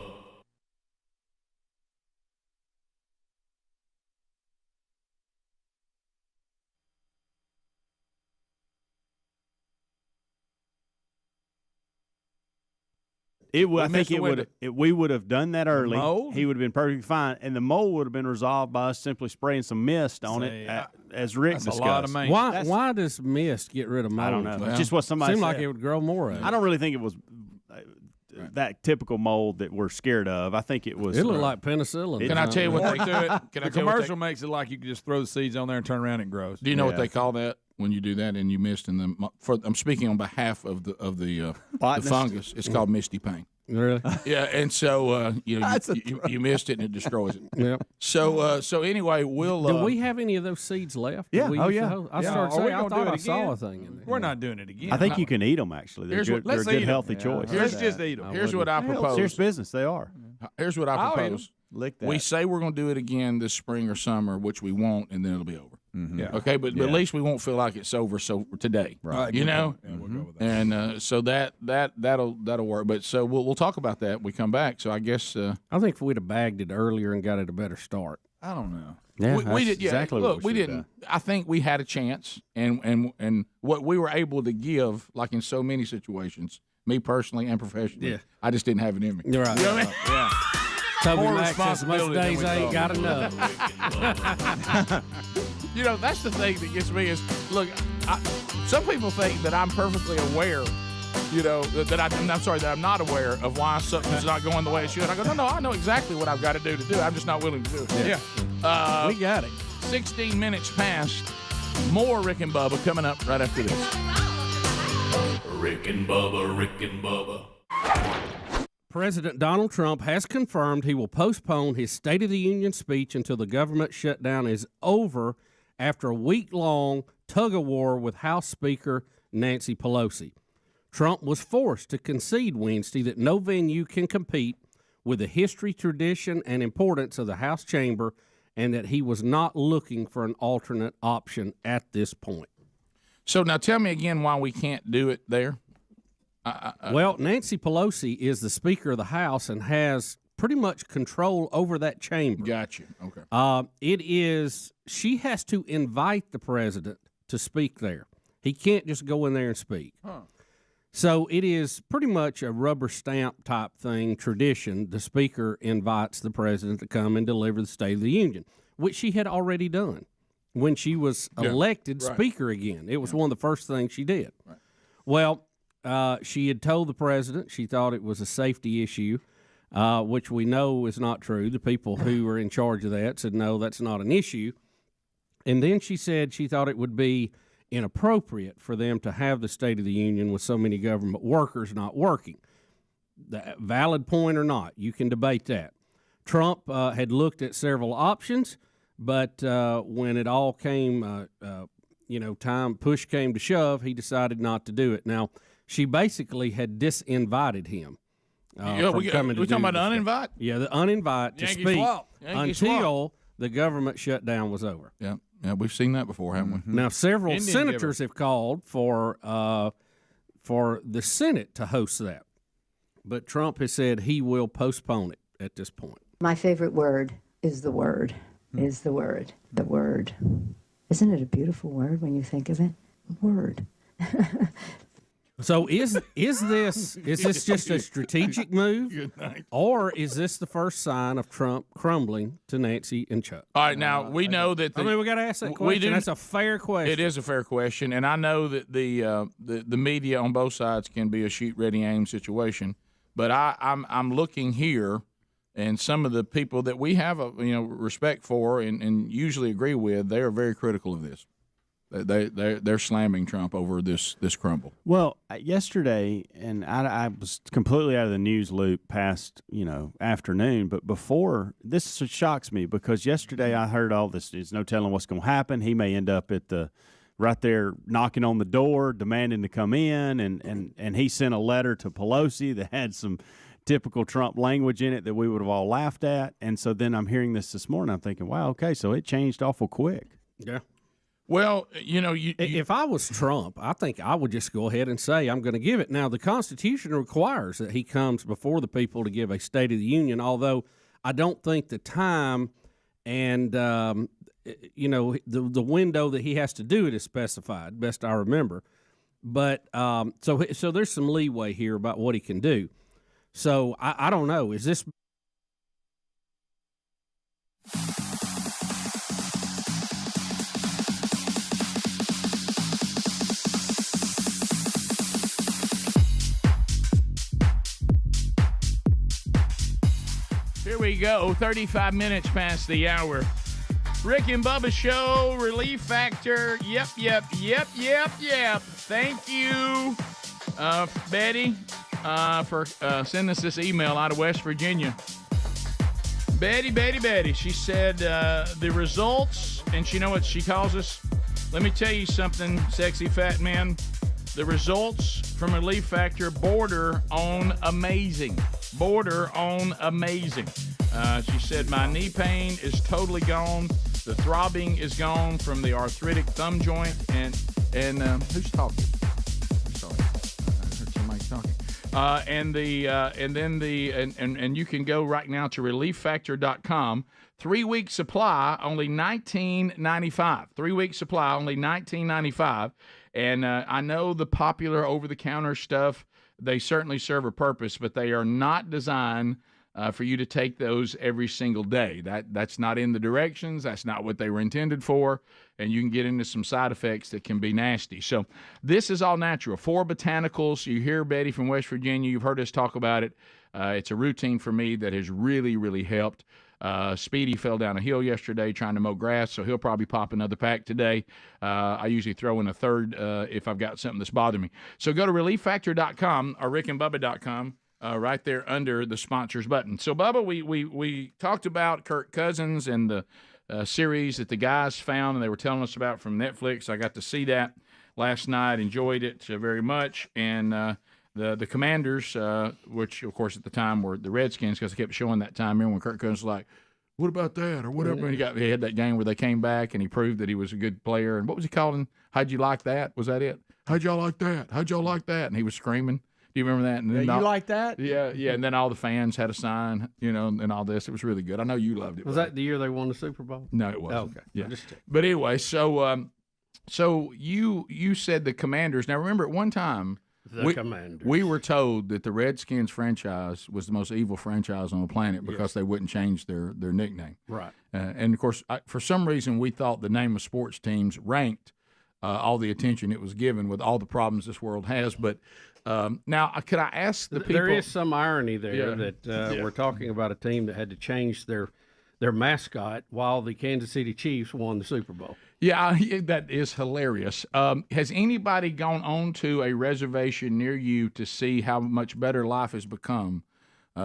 I think missed the window. we would have done that early. Mold? He would have been perfectly fine, and the mold would have been resolved by us simply spraying some mist on it, as Rick That's discussed. a lot of maintenance. Why does mist get rid of mold? I don't know. It's just what somebody Seemed said. like it would grow more of it. I don't really think it was that typical mold that we're scared of. I think it was. It looked like penicillin. Can I tell you what they do? The commercial makes it like you can just throw the seeds on there and turn around and it grows. Do you know what they call that when you do that and you mist in the? I'm speaking on behalf of the fungus. It's called misty paint. Really? Yeah, and so you missed it and it destroys it. Yeah. So anyway, we'll. Do we have any of those seeds left? Yeah. We Oh, used to yeah. hold- I Yeah. started Are we saying I gonna do thought it I saw again? a thing in there. We're not doing it again. I think you can eat them. Actually, they're Here's what- good. They're a let's good, eat 'em. healthy choice. Let's just eat them. Here's what I propose. Serious business. They are. Here's what I I'll eat 'em. propose. Lick that. We say we're going to do it again this spring or summer, which we won't, and then it'll be over. Yeah. Okay, but at least we won't feel like it's over today. Right. You know, Yeah, we'll go with that. and so that'll work. But so we'll talk about that when we come back. So I guess I think if we'd have bagged it earlier and got it a better start. I don't know. Yeah, we that's did. Yeah, exactly look, what we we should've didn't. I think we had a chance, and what we were able to give, like in so many situations, me personally and professionally, Yeah. I just didn't have it in me. You're right. You know what I mean? Yeah. Toby More Mac says most responsibility than days we I ain't got thought. enough. You know, that's the thing that gets me is, look, some people think that I'm perfectly aware, you know, that I'm not aware of why something's not going the way it should. I go, no, I know exactly what I've got to do to do it. I'm just not willing to do it. Yeah. We got it. 16 minutes past. More Rick and Bubba coming up right after this. Rick and Bubba, Rick and Bubba. President Donald Trump has confirmed he will postpone his State of the Union speech until the government shutdown is over after a week-long tug-of-war with House Speaker Nancy Pelosi. Trump was forced to concede Wednesday that no venue can compete with the history, tradition, and importance of the House chamber and that he was not looking for an alternate option at this point. So now tell me again why we can't do it there. Well, Nancy Pelosi is the Speaker of the House and has pretty much control over that chamber. Got you. Okay. She has to invite the president to speak there. He can't just go in there and speak. Huh. So it is pretty much a rubber stamp type thing, tradition. The Speaker invites the president to come and deliver the State of the Union, which she had already done when she was elected Speaker again. It was one of the first things she did. Right. Well, she had told the president she thought it was a safety issue, which we know is not true. The people who were in charge of that said, no, that's not an issue. And then she said she thought it would be inappropriate for them to have the State of the Union with so many government workers not working. Valid point or not, you can debate that. Trump had looked at several options, but when it all came, push came to shove, he decided not to do it. Now, she basically had disinvited him. We're talking about the uninvite? Yeah, the uninvite to speak until the government shutdown was over. Yeah, we've seen that before, haven't we? Now, several senators have called for the Senate to host that, but Trump has said he will postpone it at this point. My favorite word is the word. Is the word. The word. Isn't it a beautiful word when you think of it? Word. So is this just a strategic move, or is this the first sign of Trump crumbling to Nancy and Chuck? All right, now we know that. We got to ask that question. That's a fair question. It is a fair question, and I know that the media on both sides can be a shoot, ready, aim situation. But I'm looking here, and some of the people that we have respect for and usually agree with, they are very critical of this. They're slamming Trump over this crumble. Well, yesterday, and I was completely out of the news loop past afternoon, but before this shocks me because yesterday I heard all this. There's no telling what's going to happen. He may end up at right there knocking on the door, demanding to come in, and he sent a letter to Pelosi that had some typical Trump language in it that we would have all laughed at. And so then I'm hearing this morning. I'm thinking, wow, okay, so it changed awful quick. Yeah. Well, if I was Trump, I think I would just go ahead and say I'm going to give it. Now, the Constitution requires that he comes before the people to give a State of the Union, although I don't think the time and, the window that he has to do it is specified, best I remember. But so there's some leeway here about what he can do. So I don't know. Is this... Here we go, 35 minutes past the hour. Rick and Bubba Show, Relief Factor. Yep. Thank you, Betty, for sending us this email out of West Virginia. Betty. She said the results, and you know what she calls us? Let me tell you something, sexy fat man. The results from Relief Factor border on amazing. She said, my knee pain is totally gone. The throbbing is gone from the arthritic thumb joint. And who's talking? Sorry, I heard somebody talking. And you can go right now to relieffactor.com. 3-week supply, only $19.95. 3-week supply, only $19.95. And I know the popular over-the-counter stuff, they certainly serve a purpose, but they are not designed for you to take those every single day. That's not in the directions. That's not what they were intended for, and you can get into some side effects that can be nasty. So this is all natural. 4 botanicals. You hear Betty from West Virginia. You've heard us talk about it. It's a routine for me that has really, really helped. Speedy fell down a hill yesterday trying to mow grass, so he'll probably pop another pack today. I usually throw in a third if I've got something that's bothering me. So go to relieffactor.com or rickandbubba.com. Right there under the sponsors button. So, Bubba, we talked about Kirk Cousins and the series that the guys found and they were telling us about from Netflix. I got to see that last night, enjoyed it very much. And the Commanders, which, of course, at the time were the Redskins because they kept showing that time here when Kirk Cousins was like, what about that or whatever. And he had that game where they came back and he proved that he was a good player. And what was he calling? How'd you like that? Was that it? How'd y'all like that? How'd y'all like that? And he was screaming. Do you remember that? And then you like that? Yeah. And then all the fans had a sign, and all this. It was really good. I know you loved it. Was that the year they won the Super Bowl? No, it wasn't. Okay. Yeah. But anyway, so you said the Commanders. Now remember, at one time, Commanders. We were told that the Redskins franchise was the most evil franchise on the planet because they wouldn't change their nickname. Right. And of course, for some reason, we thought the name of sports teams ranked all the attention it was given with all the problems this world has. But now, could I ask the people? There is some irony there that we're talking about a team that had to change their mascot while the Kansas City Chiefs won the Super Bowl. Yeah, that is hilarious. Has anybody gone on to a reservation near you to see how much better life has become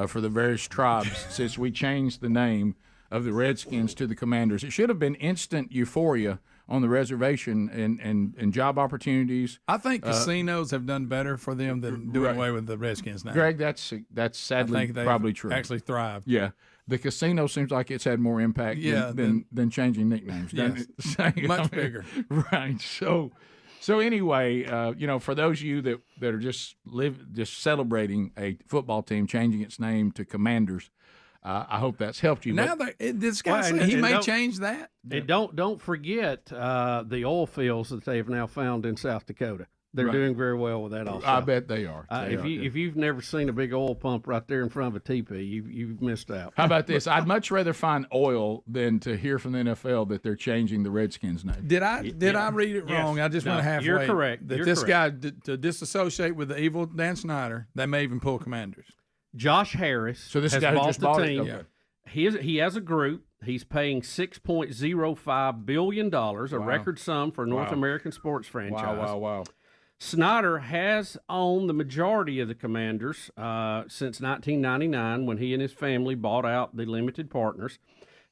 for the various tribes since we changed the name of the Redskins to the Commanders? It should have been instant euphoria on the reservation and job opportunities. I think casinos have done better for them than doing away with the Redskins now. Greg, that's sadly probably true. Actually thrived. Yeah. The casino seems like it's had more impact than changing nicknames. Yes. Much bigger. Right. So anyway, for those of you that are just celebrating a football team changing its name to Commanders, I hope that's helped you. Now this guy said he may change that. And don't forget the oil fields that they've now found in South Dakota. They're doing very well with that also. I bet they are. If you've never seen a big oil pump right there in front of a teepee, you've missed out. How about this? I'd much rather find oil than to hear from the NFL that they're changing the Redskins' name. Did I read it wrong? I just went halfway. You're correct. That guy to disassociate with the evil Dan Snyder, they may even pull Commanders. Josh Harris so this has guy bought just the bought team. It? Okay. He has a group. He's paying $6.05 billion, a record sum for a North American sports franchise. Wow. Snyder has owned the majority of the Commanders since 1999 when he and his family bought out the limited partners.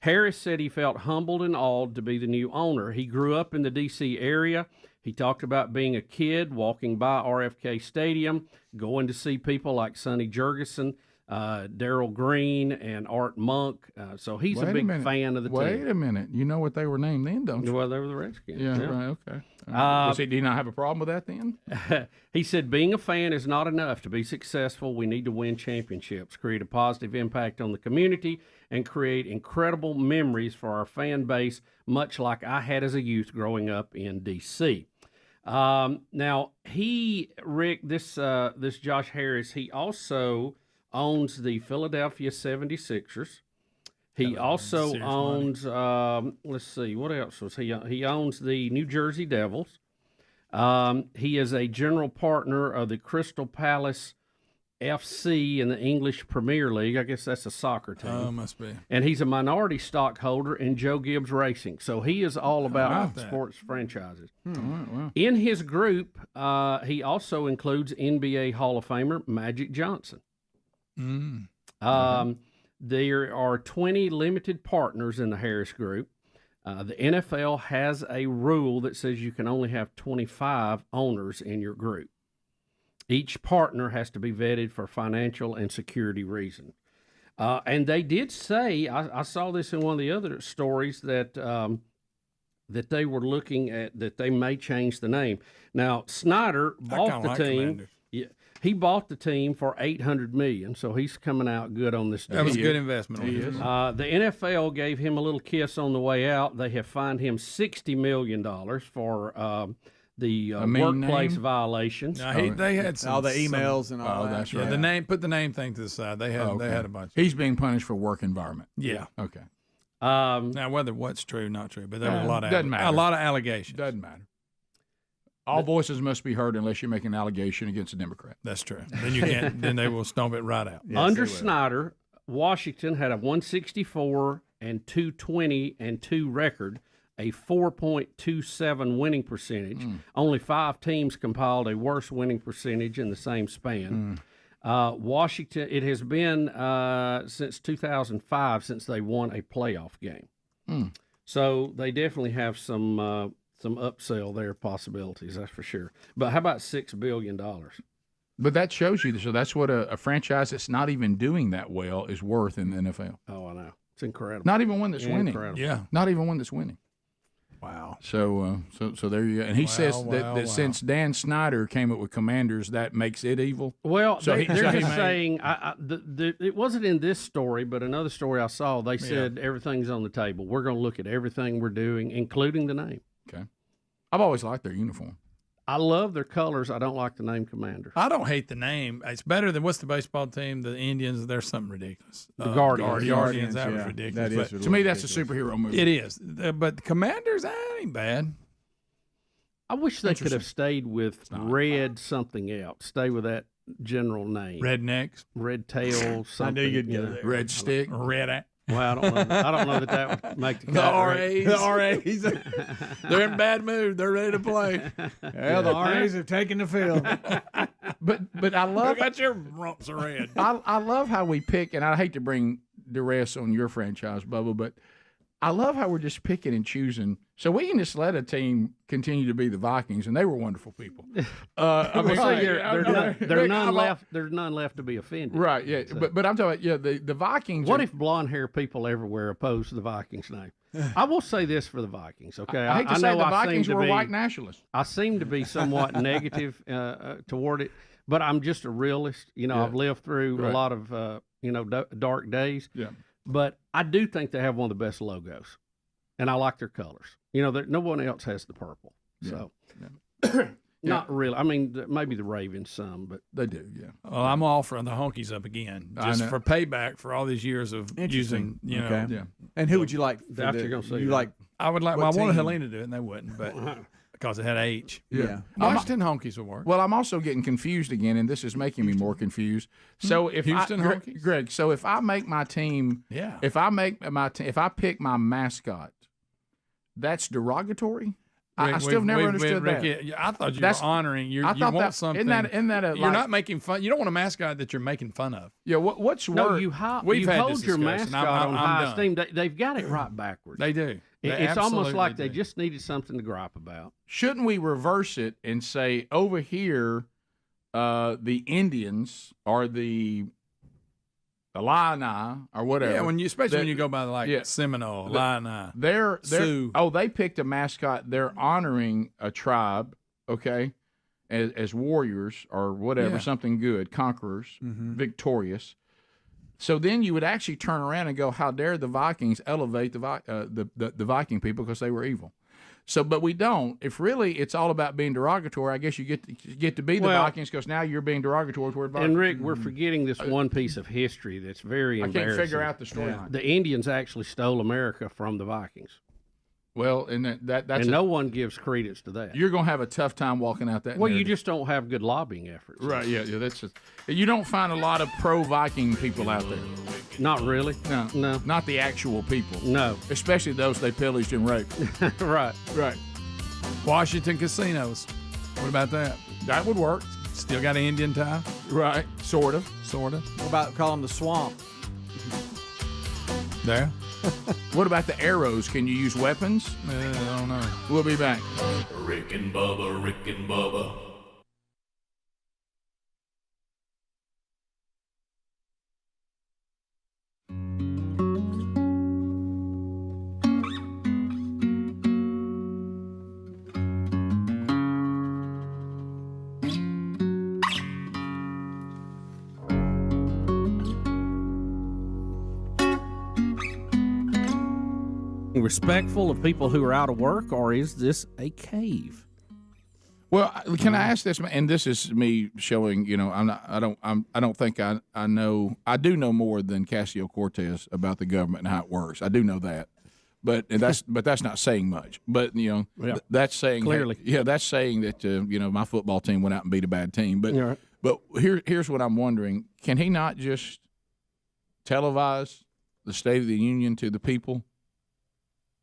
Harris said he felt humbled and awed to be the new owner. He grew up in the D.C. area. He talked about being a kid, walking by RFK Stadium, going to see people like Sonny Jurgensen, Darryl Green, and Art Monk. So he's a big fan of the team. Wait a minute. You know what they were named then, don't you? Well, they were the Redskins. Yeah. Right, okay. Do you not have a problem with that then? He said, being a fan is not enough. To be successful, we need to win championships, create a positive impact on the community, and create incredible memories for our fan base, much like I had as a youth growing up in D.C. Now, Rick, this Josh Harris, he also owns the Philadelphia 76ers. He also owns, let's see, what else was he? He owns the New Jersey Devils. He is a general partner of the Crystal Palace FC in the English Premier League. I guess that's a soccer team. Oh, must be. And he's a minority stockholder in Joe Gibbs Racing. So he is all about sports franchises. Wow. In his group, he also includes NBA Hall of Famer Magic Johnson. There are 20 limited partners in the Harris Group. The NFL has a rule that says you can only have 25 owners in your group. Each partner has to be vetted for financial and security reasons. And they did say, I saw this in one of the other stories, that they were looking at that they may change the name. Now, Snyder bought the team. Yeah, he bought the team for $800 million, so he's coming out good on this deal. That was a good investment. The NFL gave him a little kiss on the way out. They have fined him $60 million for the workplace violations. Now, they had all the emails and all that. That's right. The name, put the name thing to the side. They had a bunch. He's being punished for work environment. Yeah. Okay. Now, whether what's true, not true, but there was a lot of allegations. Doesn't matter. All voices must be heard unless you make an allegation against a Democrat. That's true. Then you can't. Then they will stomp it right out. Yes, under Snyder, Washington had a 164 and 220 and 2 record, a 4.27 winning percentage. Only 5 teams compiled a worse winning percentage in the same span. Washington, it has been since 2005 since they won a playoff game. So they definitely have some upsell there possibilities, that's for sure. But how about $6 billion? But that shows you, so that's what a franchise that's not even doing that well is worth in the NFL. Oh, I know. It's incredible. Not even one that's winning. Incredible. Yeah. Not even one that's winning. Wow. So there you go. And he says that since Dan Snyder came up with Commanders, that makes it evil. Well, so they're just saying it wasn't in this story, but another story I saw. They said everything's on the table. We're going to look at everything we're doing, including the name. Okay. I've always liked their uniform. I love their colors. I don't like the name Commanders. I don't hate the name. It's better than what's the baseball team? The Indians. There's something ridiculous. The Guardians. Guardians. That was ridiculous. That is But really to me, that's ridiculous. a superhero movie. It is. But the Commanders, that ain't bad. I wish they could have stayed with red something else. Stay with that general name. Rednecks. Red tail. Something. I knew you'd go there. Red stick. Red. Well, I don't know that would make the The cut. RAs. The RAs. They're in bad mood. They're ready to play. Well, the RAs have taken the field. But I love Look at your rumps of red. I love how we pick, and I hate to bring duress on your franchise, Bubba, but I love how we're just picking and choosing. So we can just let a team continue to be the Vikings, and they were wonderful people. I mean, there's none left. There's none left to be offended. Right? Yeah, So. but I'm talking about the Vikings. What if blonde hair people everywhere oppose the Vikings name? I will say this for the Vikings, okay? I hate to say know the I Vikings seem to were be- white nationalists. I seem to be somewhat negative toward it, but I'm just a realist. You know, Yeah. I've lived through a Right. lot of dark days. Yeah. But I do think they have one of the best logos, and I like their colors. You know, no one else has the purple, so not really. I mean, maybe the Ravens some, but they do. Yeah. Well, I'm all for the honkies up again, just for payback for all these years of using. You know, Okay. Yeah. And who would you like? For After the, you're gonna say you that. like? I would like. What Well, I wanted team? Helene to do it, and they wouldn't, but because it had H. Yeah. Washington honkies will work. Well, I'm also getting confused again, and this is making me more confused. So if Houston Honkies? Greg, so if I make my team, Yeah. if I pick my mascot, that's derogatory. I still never understood that. Rick, I thought you That's- were honoring. You I thought want that- something. isn't that a, you're like- not making fun. You don't want a mascot that you're making fun of. Yeah. What's no, worse? you We've you had hold this your discussion. mascot I'm on high done. esteem. They've got it right backwards. They do. They It's almost absolutely like they do. just needed something to gripe about. Shouldn't we reverse it and say over here, the Indians are the Illini or whatever? Yeah, especially when That- you go by like yeah. Seminole, The- Illini. They're Sioux. they picked a mascot. They're honoring a tribe, okay, as warriors or whatever, Yeah. something good, conquerors, victorious. So then you would actually turn around and go, how dare the Vikings elevate the Viking people because they were evil. So, but we don't. If really it's all about being derogatory, I guess you get to be the Well- Vikings because now you're being derogatory toward Vikings. And Rick, we're forgetting this one piece of history that's very I can't embarrassing. figure out the storyline. The Indians actually stole America from the Vikings, Well, and that's and no one gives credence to that. you're going to have a tough time walking out that. Well, you narrative. just don't have good lobbying efforts. Right, yeah, that's just, you don't find a lot of pro-Viking people out there. Not really. No, not the actual people. No, especially those they pillaged and raped. right. Washington casinos. What about that? That would work. Still got an Indian tie? Right, sort of. Sort of. What about call them the swamp? There? What about the arrows? Can you use weapons? I don't know. We'll be back. Rick and Bubba, Rick and Bubba. Respectful of people who are out of work, or is this a cave? Well, can I ask this? And this is me showing. I don't think I know. I do know more than Ocasio-Cortez about the government and how it works. I do know that, but that's not saying much. But that's saying Clearly. that's saying that my football team went out and beat a bad team. But Yeah. but here's what I'm wondering: can he not just televise the State of the Union to the people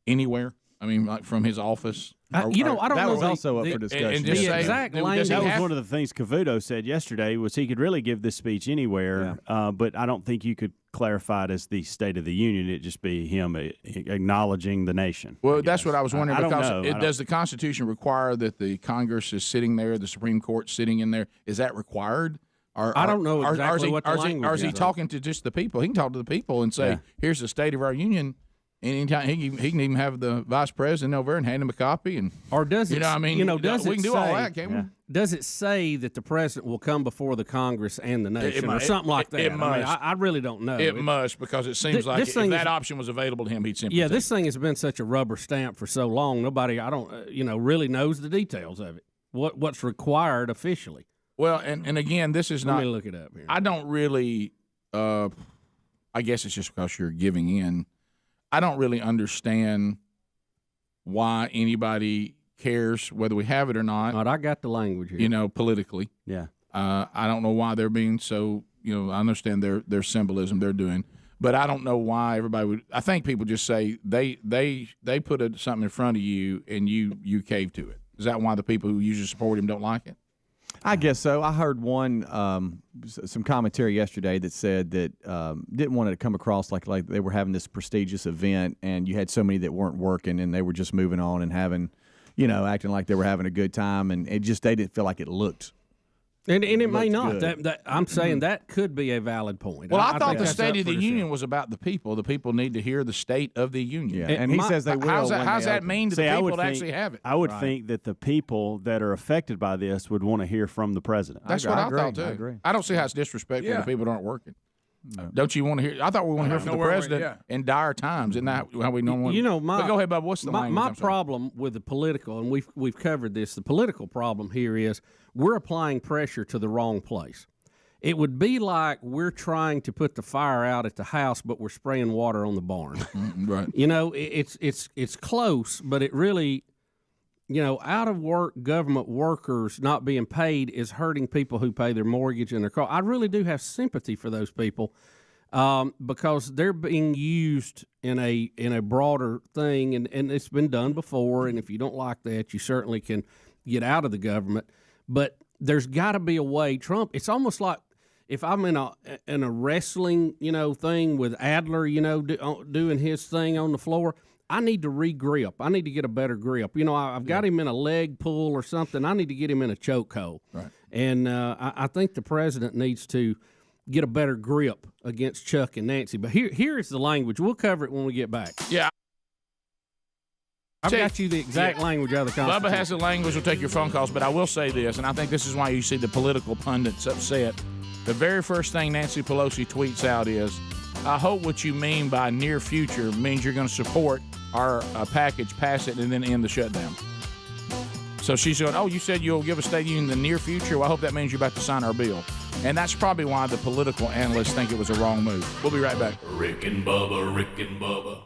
anywhere? I mean, like from his office. I don't that know. was also up for discussion. And just The say, exact does he language- That was have- one of the things Cavuto said yesterday was he could really give this speech anywhere, but I don't think you could clarify it as the State of the Union. It'd just be him acknowledging the nation. Well, that's what I was wondering. I don't because know. Does the Constitution require that the Congress is sitting there, the Supreme Court sitting in there? Is that required? I don't know exactly what the language is. Or is he talking to just the people? He can talk to the people and say, here's the state of our union. Anytime he can even have the vice president over and hand him a copy, or does it? We can do all that, can't we? Does it say that the president will come before the Congress and the nation, or something like that? It must. I really don't know. It must, because it seems like if that option was available to him, he'd simply. Yeah, this thing has been such a rubber stamp for so long. Nobody, really knows the details of it. What's required officially? Well, and again, this is not. Let me look it up here. I don't really. I guess it's just because you're giving in. I don't really understand why anybody cares whether we have it or not. All right, I got the language here. Politically. Yeah. I don't know why they're being so. I understand their symbolism they're doing, but I don't know why everybody would. I think people just say they put something in front of you and you cave to it. Is that why the people who usually support him don't like it? I guess so. I heard some commentary yesterday that said that didn't want it to come across like they were having this prestigious event and you had so many that weren't working and they were just moving on and having, acting like they were having a good time, and they didn't feel like it looked. And it may not. That I'm saying that could be a valid point. Well, I thought the State of the Union was about the people. The people need to hear the State of the Union. Yeah, and he says they will. How's that mean to the people to actually have it? I would think that the people that are affected by this would want to hear from the president. That's what I thought, too. I agree. I don't see how it's disrespectful to people that aren't working. No. Don't you want to hear? I thought we want to hear from the president in dire times. Isn't that how we normally? But go ahead, Bob. What's the language? My problem with the political, and we've covered this. The political problem here is we're applying pressure to the wrong place. It would be like we're trying to put the fire out at the house, but we're spraying water on the barn. Right. It's close, but it really. Out of work government workers not being paid is hurting people who pay their mortgage and their car. I really do have sympathy for those people because they're being used in a broader thing, and it's been done before. And if you don't like that, you certainly can get out of the government. But there's got to be a way. Trump. It's almost like if I'm in a wrestling thing with Adler, doing his thing on the floor. I need to re-grip. I need to get a better grip. I've got him in a leg pull or something. I need to get him in a chokehold. Right. And I think the president needs to get a better grip against Chuck and Nancy. But here is the language. We'll cover it when we get back. Yeah. I've got you the exact language out of the Constitution. Bubba has the language. We'll take your phone calls. But I will say this, and I think this is why you see the political pundits upset. The very first thing Nancy Pelosi tweets out is, I hope what you mean by near future means you're going to support our package, pass it, and then end the shutdown. So she's going, you said you'll give a state union in the near future? Well, I hope that means you're about to sign our bill. And that's probably why the political analysts think it was a wrong move. We'll be right back. Rick and Bubba, Rick and Bubba.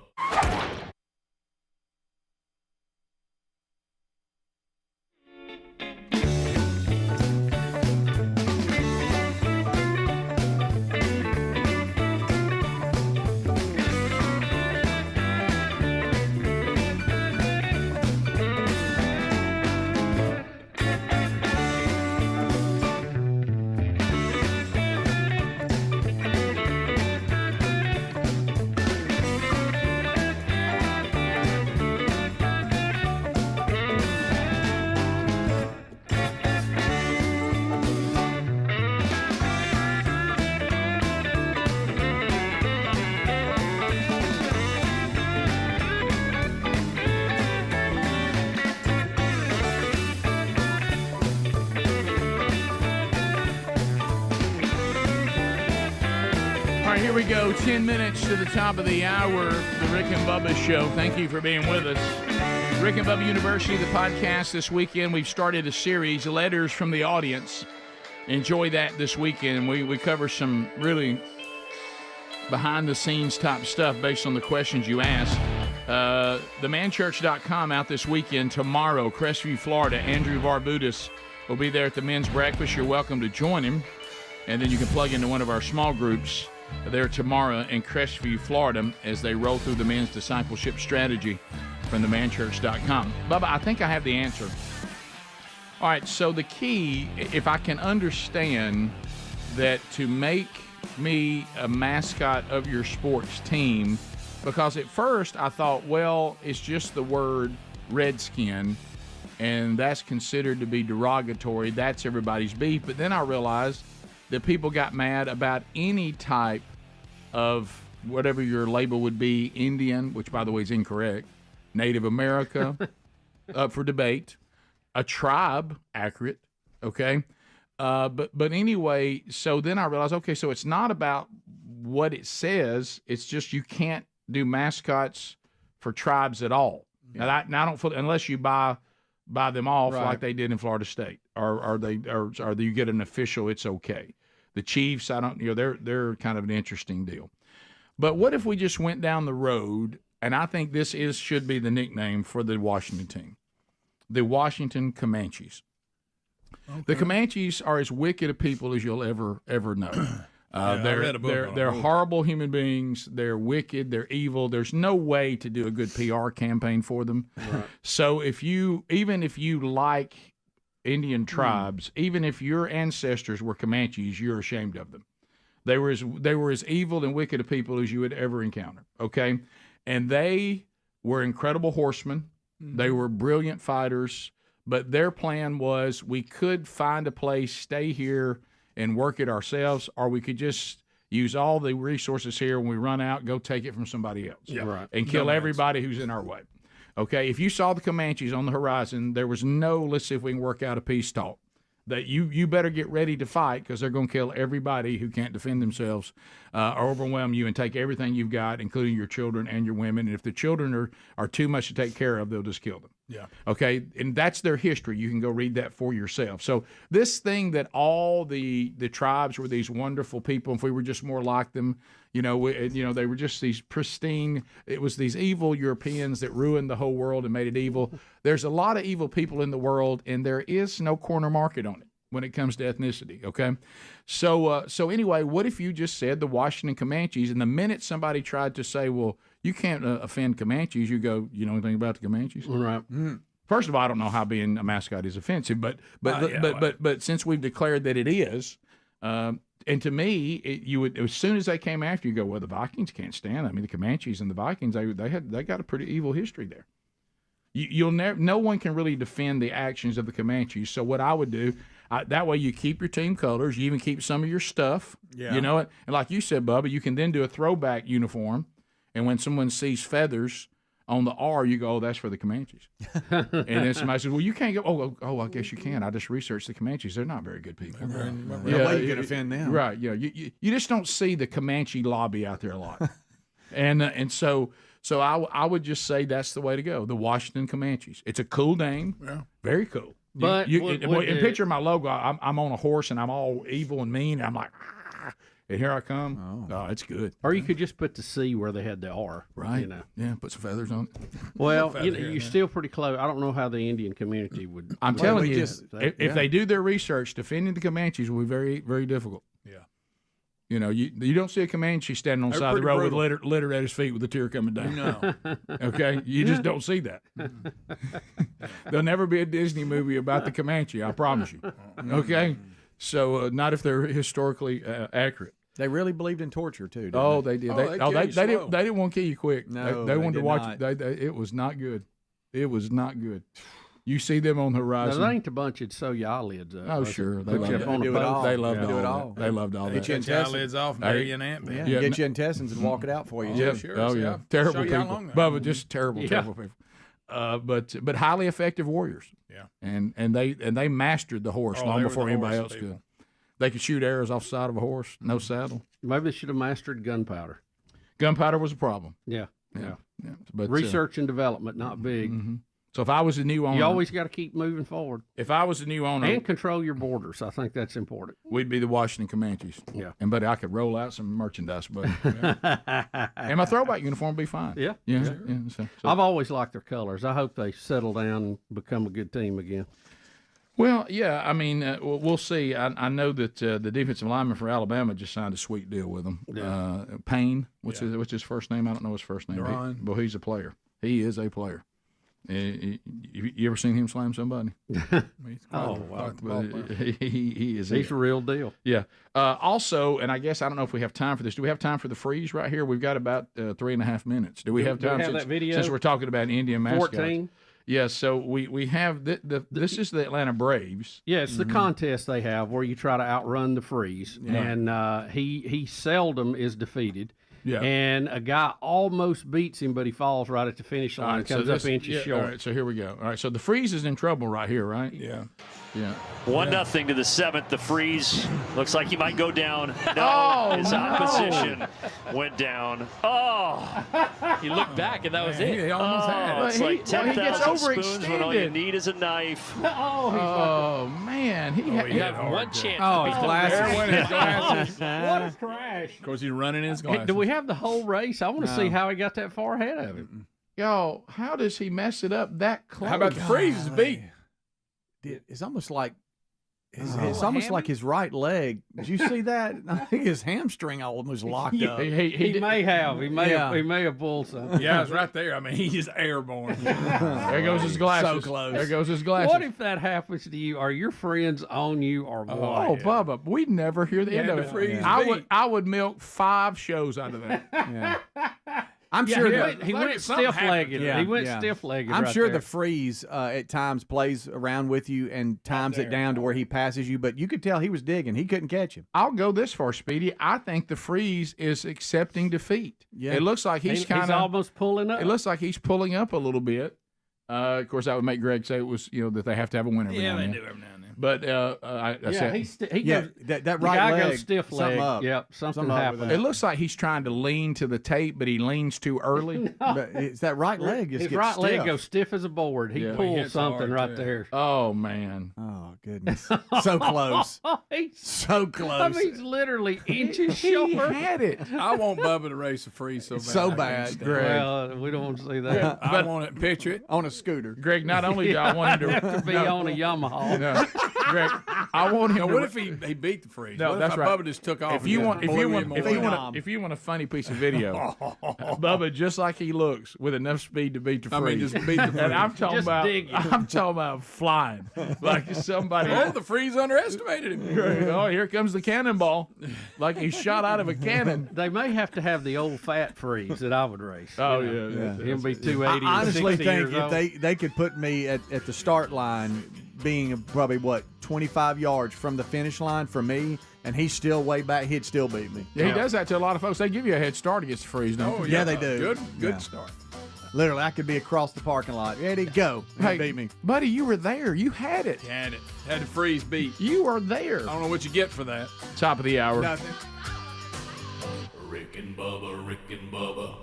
Here we go, 10 minutes to the top of the hour, the Rick and Bubba Show. Thank you for being with us. Rick and Bubba University, the podcast this weekend. We've started a series, Letters from the Audience. Enjoy that this weekend. We cover some really behind-the-scenes type stuff based on the questions you ask. TheManChurch.com out this weekend. Tomorrow, Crestview, Florida. Andrew Varbutis will be there at the men's breakfast. You're welcome to join him. And then you can plug into one of our small groups there tomorrow in Crestview, Florida, as they roll through the men's discipleship strategy from themanchurch.com. Bubba, I think I have the answer. All right, so the key, if I can understand that to make me a mascot of your sports team, because at first I thought, well, it's just the word redskin, and that's considered to be derogatory. That's everybody's beef. But then I realized that people got mad about any type of whatever your label would be, Indian, which by the way is incorrect, Native America, up for debate, a tribe, accurate, okay? But anyway, so then I realized, okay, so it's not about what it says, it's just you can't do mascots for tribes at all. Now, I don't feel, unless you buy them off like they did in Florida State, or you get an official, it's okay. The Chiefs, they're kind of an interesting deal. But what if we just went down the road, and I think this should be the nickname for the Washington team, the Washington Comanches. Okay. The Comanches are as wicked a people as you'll ever know. They're horrible human beings. They're wicked. They're evil. There's no way to do a good PR campaign for them. Right. So even if you like Indian tribes, even if your ancestors were Comanches, you're ashamed of them. They were as evil and wicked a people as you would ever encounter. Okay, and they were incredible horsemen. Mm-hmm. They were brilliant fighters. But their plan was we could find a place, stay here, and work it ourselves, or we could just use all the resources here. When we run out, go take it from somebody else, and kill everybody who's in our way. Okay, if you saw the Comanches on the horizon, there was no, let's see if we can work out a peace talk. That you better get ready to fight, because they're going to kill everybody who can't defend themselves, or overwhelm you and take everything you've got, including your children and your women. And if the children are too much to take care of, they'll just kill them. Yeah. Okay, and that's their history. You can go read that for yourself. So this thing that all the tribes were these wonderful people, if we were just more like them, they were just these pristine. It was these evil Europeans that ruined the whole world and made it evil. There's a lot of evil people in the world, and there is no corner market on it when it comes to ethnicity. Okay, so anyway, what if you just said the Washington Comanches, and the minute somebody tried to say, well, you can't offend Comanches, you go, you know anything about the Comanches? Right. Mm-hmm. First of all, I don't know how being a mascot is offensive, but since we've declared that it is, and to me, you would, as soon as they came after you, go, well, the Vikings can't stand it. I mean, the Comanches and the Vikings, they got a pretty evil history there. No one can really defend the actions of the Comanches. So what I would do, that way you keep your team colors, you even keep some of your stuff. Yeah. You know it, and like you said, Bubba, you can then do a throwback uniform. And when someone sees feathers on the R, you go, oh, that's for the Comanches. And then somebody says, well, you can't go, I guess you can. I just researched the Comanches. They're not very good people. No way you can offend them. Right, yeah. You just don't see the Comanche lobby out there a lot. and so I would just say that's the way to go, the Washington Comanches. It's a cool name. Yeah. Very cool. But and picture my logo. I'm on a horse, and I'm all evil and mean. And I'm like, and here I come. Oh, it's good. Or you could just put the C where they had the R. Right. Yeah, put some feathers on it. Well, you're still pretty close. I don't know how the Indian community would. I'm telling you, if they do their research, defending the Comanches will be very, very difficult. Yeah. You don't see a Comanche standing on the side of the road with litter at his feet with a tear coming down. No. Okay? You just don't see that. There'll never be a Disney movie about the Comanche, I promise you. Okay? So not if they're historically accurate. They really believed in torture too. They did. They didn't want to kill you quick. No, they wanted to watch it. It was not good. It was not good. You see them on the horizon. Now, they ain't a bunch of sew your eyelids up. Oh, sure. They loved it. They loved all that. They loved all that. Get your eyelids off, marry you an ant. Get your intestines and walk it out for you. Yeah. Sure. Oh, yeah. Terrible people. Bubba, just terrible people. But highly effective warriors. Yeah. And they mastered the horse long before anybody else could. They could shoot arrows off the side of a horse, no saddle. Maybe they should have mastered gunpowder. Gunpowder was a problem. Yeah. But research and development, not big. Mm-hmm. So if I was the new owner, you always got to keep moving forward. If I was the new owner, and control your borders, I think that's important. We'd be the Washington Comanches. Yeah, and buddy, I could roll out some merchandise, buddy. And my throwback uniform would be fine. Yeah. So I've always liked their colors. I hope they settle down and become a good team again. Well, yeah, I mean, we'll see. I know that the defensive lineman for Alabama just signed a sweet deal with them. Yeah. Payne, what's his first name? I don't know his first name. But he's a player. He is a player. You ever seen him slam somebody? Wow! He's a real deal. Yeah. Also, and I guess I don't know if we have time for this. Do we have time for the freeze right here? We've got about 3.5 minutes. Do we have time? That video? Since we're talking about Indian mascots. 14. Yeah, so we have this is the Atlanta Braves. Yeah, it's the contest they have where you try to outrun the freeze, and he seldom is defeated. Yeah. And a guy almost beats him, but he falls right at the finish line and comes up inches short. All right, so here we go. All right, so the freeze is in trouble right here, right? Yeah. Yeah. 1-0 to the seventh. The freeze looks like he might go down. No, his opposition went down. Oh, he looked back and that was it. He almost had it. It's like 10,000 spoons when all you need is a knife. Oh man, he had one chance. Oh, his glasses. What a crash. Of course, he's running his glasses. Hey, do we have the whole race? I want to see how he got that far ahead of him. Y'all, how does he mess it up that close? How about the freeze is beat? It's almost like it's almost like his right leg. Did you see that? I think his hamstring almost locked up. He may have. He may have pulled something. Yeah, it's right there. I mean, he's just airborne. There goes his glasses. So close. There goes his glasses. What if that happens to you? Are your friends on you or what? Oh, Bubba, we'd never hear the end of it. I would milk 5 shows out of that. Yeah. I'm sure he went stiff-legged. Yeah, he went stiff-legged. I'm right sure there. the freeze at times plays around with you and times it down to where he passes you, but you could tell he was digging. He couldn't catch him. I'll go this far, Speedy. I think the freeze is accepting defeat. Yeah. It looks like he's almost pulling up. It looks like he's pulling up a little bit. Of course, that would make Greg say it was that they have to have a winner. Yeah, they do every now and then. But I said, he goes, that right leg goes stiff leg. Up. Yep, something happened. It looks like he's trying to lean to the tape, but he leans too early. But it's that right leg. His right leg goes stiff as a board. He pulled something right there. Oh man! Oh goodness! So close. So close. I mean, he's literally inches short. He had it. I want Bubba to race a freeze so bad. So bad, Greg. Well, we don't want to see that. I want to picture it on a scooter. Greg, not only do I want him to be on a Yamaha. No, Greg, I want him. What if he beat the freeze? No, what that's if right. Bubba just took off? If you want a funny piece of video, Bubba, just like he looks, with enough speed to beat the freeze. I mean, just beat the freeze. And I'm talking about flying like somebody. Oh, the freeze underestimated him. Oh, here comes the cannonball, like he shot out of a cannon. They may have to have the old fat freeze that I would race. Oh yeah. He'll be 280. I honestly think years old. if they could put me at the start line, being probably 25 yards from the finish line for me, and he's still way back, he'd still beat me. Yeah, he does that to a lot of folks. They give you a head start against the freeze, don't they? Yeah, they do. Good start. Literally, I could be across the parking lot. Ready, go. Hey, beat me. Buddy, you were there. You had it. Had it. Had the freeze beat. You were there. I don't know what you get for that. Top of the hour. Nothing. Rick and Bubba, Rick and Bubba.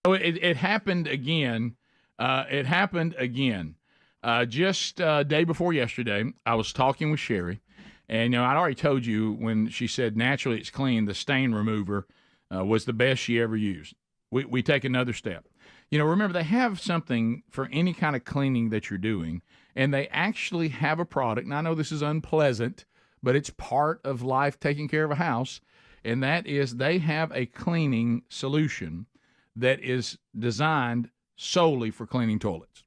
It happened again. Just day before yesterday, I was talking with Sherry, and I'd already told you when she said naturally it's clean, the stain remover was the best she ever used. We take another step. Remember, they have something for any kind of cleaning that you're doing, and they actually have a product. And I know this is unpleasant, but it's part of life taking care of a house, and that is they have a cleaning solution that is designed solely for cleaning toilets.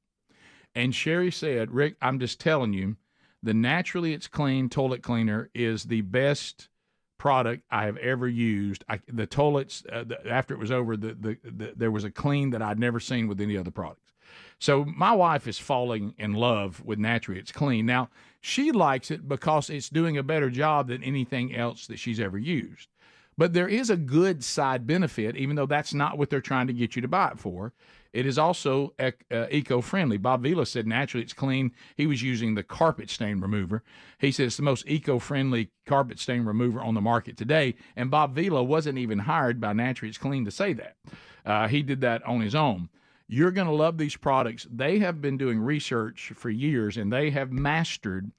And Sherry said, Rick, I'm just telling you, the Naturally It's Clean toilet cleaner is the best product I have ever used. The toilets, after it was over, there was a clean that I'd never seen with any other products. So my wife is falling in love with Naturally It's Clean. Now, she likes it because it's doing a better job than anything else that she's ever used. But there is a good side benefit, even though that's not what they're trying to get you to buy it for. It is also eco-friendly. Bob Vila said Naturally It's Clean. He was using the carpet stain remover. He said it's the most eco-friendly carpet stain remover on the market today. And Bob Vila wasn't even hired by Naturally It's Clean to say that. He did that on his own. You're going to love these products. They have been doing research for years, and they have mastered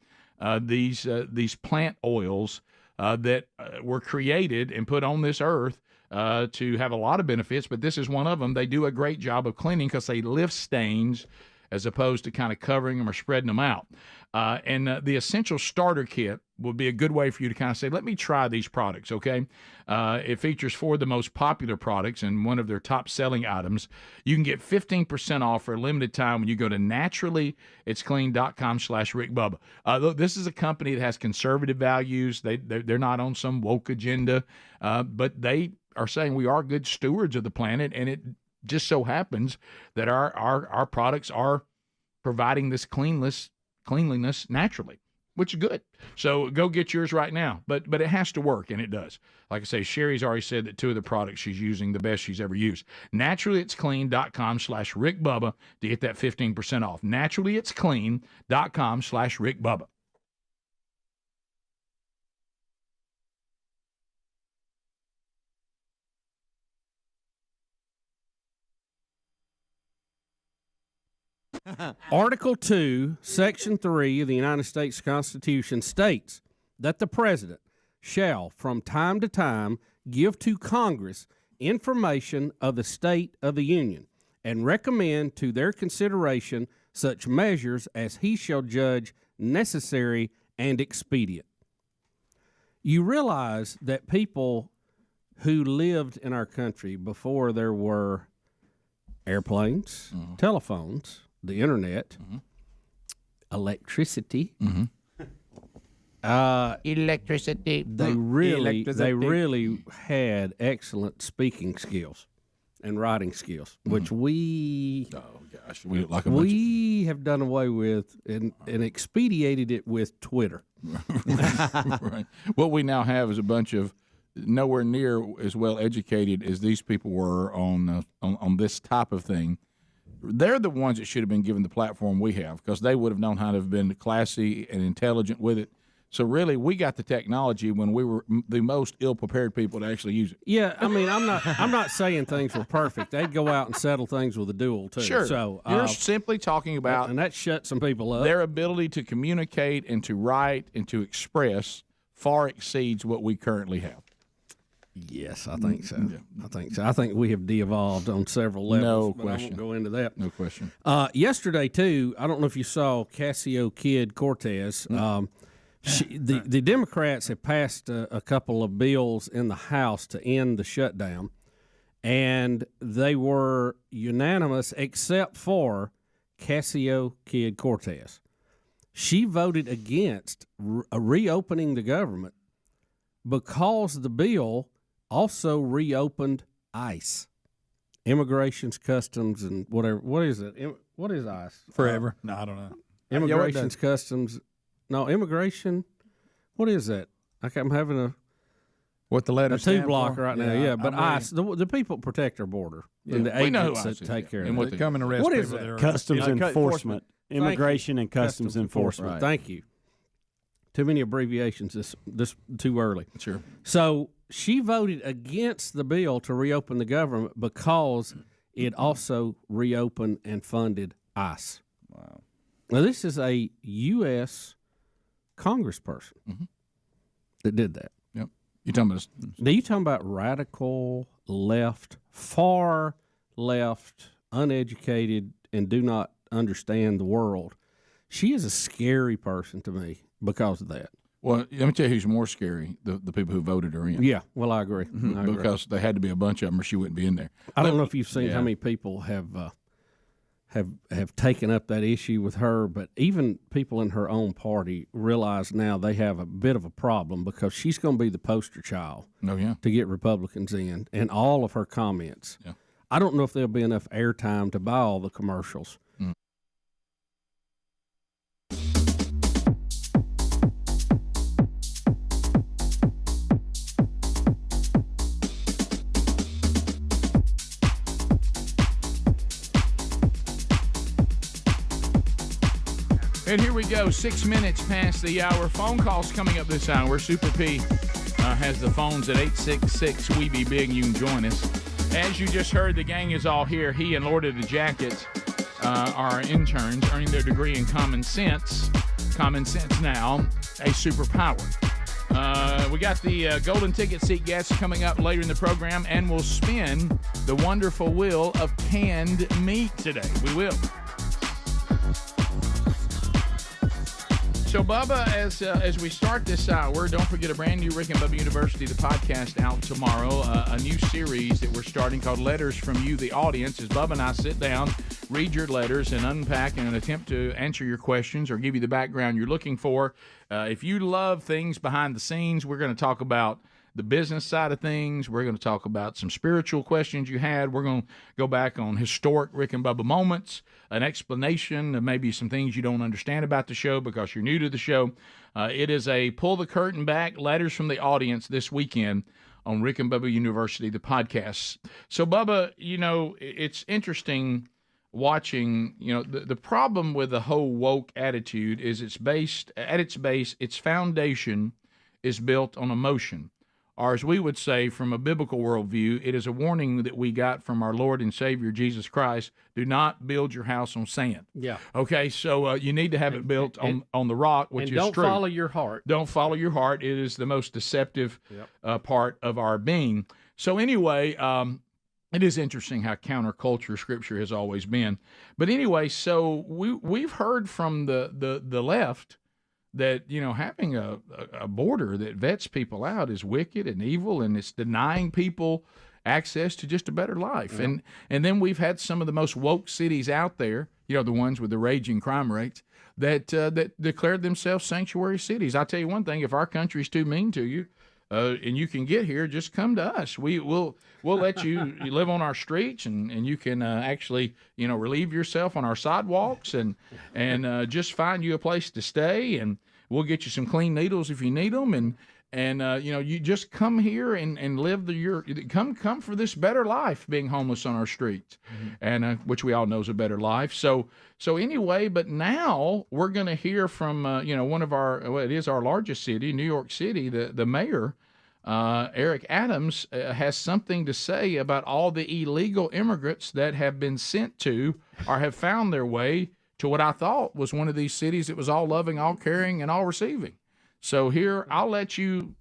these plant oils that were created and put on this earth to have a lot of benefits, but this is one of them. They do a great job of cleaning because they lift stains as opposed to kind of covering them or spreading them out. And the Essential Starter Kit would be a good way for you to kind of say, let me try these products, okay? It features 4 of the most popular products and one of their top-selling items. You can get 15% off for a limited time when you go to naturallyitsclean.com/RickBubba. This is a company that has conservative values. They're not on some woke agenda, but they are saying we are good stewards of the planet, and it just so happens that our products are providing this cleanliness naturally, which is good. So go get yours right now. But it has to work, and it does. Like I say, Sherry's already said that 2 of the products she's using, the best she's ever used. Naturallyitsclean.com/RickBubba to get that 15% off. Naturallyitsclean.com/RickBubba. Article 2, Section 3 of the United States Constitution states that the President shall, from time to time, give to Congress information of the state of the Union and recommend to their consideration such measures as he shall judge necessary and expedient. You realize that people who lived in our country before there were airplanes, telephones, the internet, electricity. Electricity. They really had excellent speaking skills and writing skills, which we have done away with and expedited it with Twitter. Right. What we now have is a bunch of nowhere near as well educated as these people were on this type of thing. They're the ones that should have been given the platform we have, because they would have known how to have been classy and intelligent with it. So really, we got the technology when we were the most ill-prepared people to actually use it. Yeah, I mean, I'm not saying things were perfect. They'd go out and settle things with a duel too. Sure. So you're simply talking about, and that shut some people up. Their ability to communicate and to write and to express far exceeds what we currently have. Yes, I think so. Yeah. I think we have de-evolved on several levels. No but question. I won't go into that. No question. Yesterday too, I don't know if you saw Ocasio-Cortez. The Democrats have passed a couple of bills in the House to end the shutdown, and they were unanimous except for Ocasio-Cortez. She voted against reopening the government because the bill also reopened ICE, Immigrations, Customs, and whatever. What is it? What is ICE? Forever. No, I don't know. Immigrations, Customs. No, immigration. What is that? I'm having what the letter a two-blocker right now. Yeah, but ICE, the people protect our border, and the agents that take care of it. They come and arrest what is people. that? Customs enforcement. Immigration and Customs enforcement. Right. Thank you. Too many abbreviations this too early. Sure. So she voted against the bill to reopen the government because it also reopened and funded ICE. Wow. Now, this is a U.S. congressperson that did that. Yep. You talking about radical left, far left, uneducated, and do not understand the world. She is a scary person to me because of that. Well, let me tell you who's more scary, the people who voted her in. Yeah, well, I agree. I agree. Because there had to be a bunch of them or she wouldn't be in there. I don't know if you've seen how many people have taken up that issue with her, but even people in her own party realize now they have a bit of a problem because she's going to be the poster child to get Republicans in, and all of her comments. Yeah. I don't know if there'll be enough airtime to buy all the commercials. And here we go, 6 minutes past the hour. Phone calls coming up this hour. Super P has the phones at 866-WE-BE-BIG. You can join us. As you just heard, the gang is all here. He and Lord of the Jacket are interns earning their degree in common sense. Common sense now, a superpower. We got the golden ticket seat guests coming up later in the program, and we'll spin the wonderful wheel of canned meat today. We will. So, Bubba, as we start this hour, don't forget a brand new Rick and Bubba University, the podcast, out tomorrow. A new series that we're starting called Letters from You, the Audience, as Bubba and I sit down, read your letters, and unpack in an attempt to answer your questions or give you the background you're looking for. If you love things behind the scenes, we're going to talk about the business side of things. We're going to talk about some spiritual questions you had. We're going to go back on historic Rick and Bubba moments, an explanation of maybe some things you don't understand about the show because you're new to the show. It is a pull the curtain back, letters from the audience this weekend on Rick and Bubba University, the podcast. So, Bubba, you know, it's interesting watching, you know, the problem with the whole woke attitude is its base, its foundation is built on emotion. Or as we would say from a biblical worldview, it is a warning that we got from our Lord and Savior, Jesus Christ. Do not build your house on sand. Yeah. Okay, so you need to have it built on the rock, which is true. And don't follow your heart. Don't follow your heart. It is the most deceptive part of our being. So anyway, it is interesting how counterculture Scripture has always been. But anyway, so we've heard from the left that, you know, having a border that vets people out is wicked and evil, and it's denying people access to just a better life. And then we've had some of the most woke cities out there, you know, the ones with the raging crime rates, that declared themselves sanctuary cities. I'll tell you one thing, if our country's too mean to you, and you can get here, just come to us. We'll let you live on our streets, and you can actually, you know, relieve yourself on our sidewalks, and just find you a place to stay, and we'll get you some clean needles if you need them, and you know, you just come here and live come for this better life, being homeless on our streets, and which we all know is a better life. So anyway, but now we're going to hear from you know, one of it is our largest city, New York City. The mayor, Eric Adams, has something to say about all the illegal immigrants that have been sent to or have found their way to what I thought was one of these cities that was all loving, all caring, and all receiving. So here, I'll let you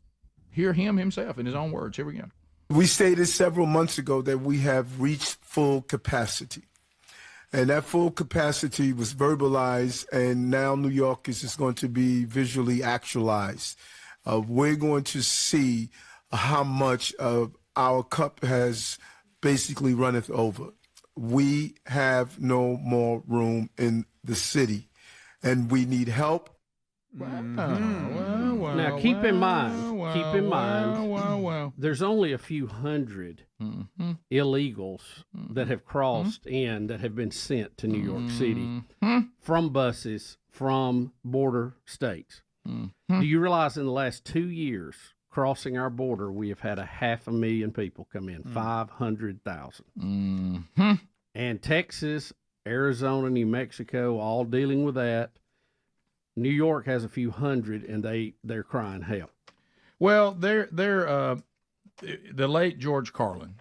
hear him himself in his own words. Here we go. We stated several months ago that we have reached full capacity. And that full capacity was verbalized, and now New York is just going to be visually actualized. We're going to see how much of our cup has basically runneth over. We have no more room in the city, and we need help. Now, keep in mind, there's only a few hundred illegals that have crossed in, that have been sent to New York City from buses from border states. Do you realize in the last 2 years, crossing our border, we have had 500,000 people come in, 500,000. And Texas, Arizona, New Mexico, all dealing with that. New York has a few hundred, and they're crying help. Well, they're the late George Carlin,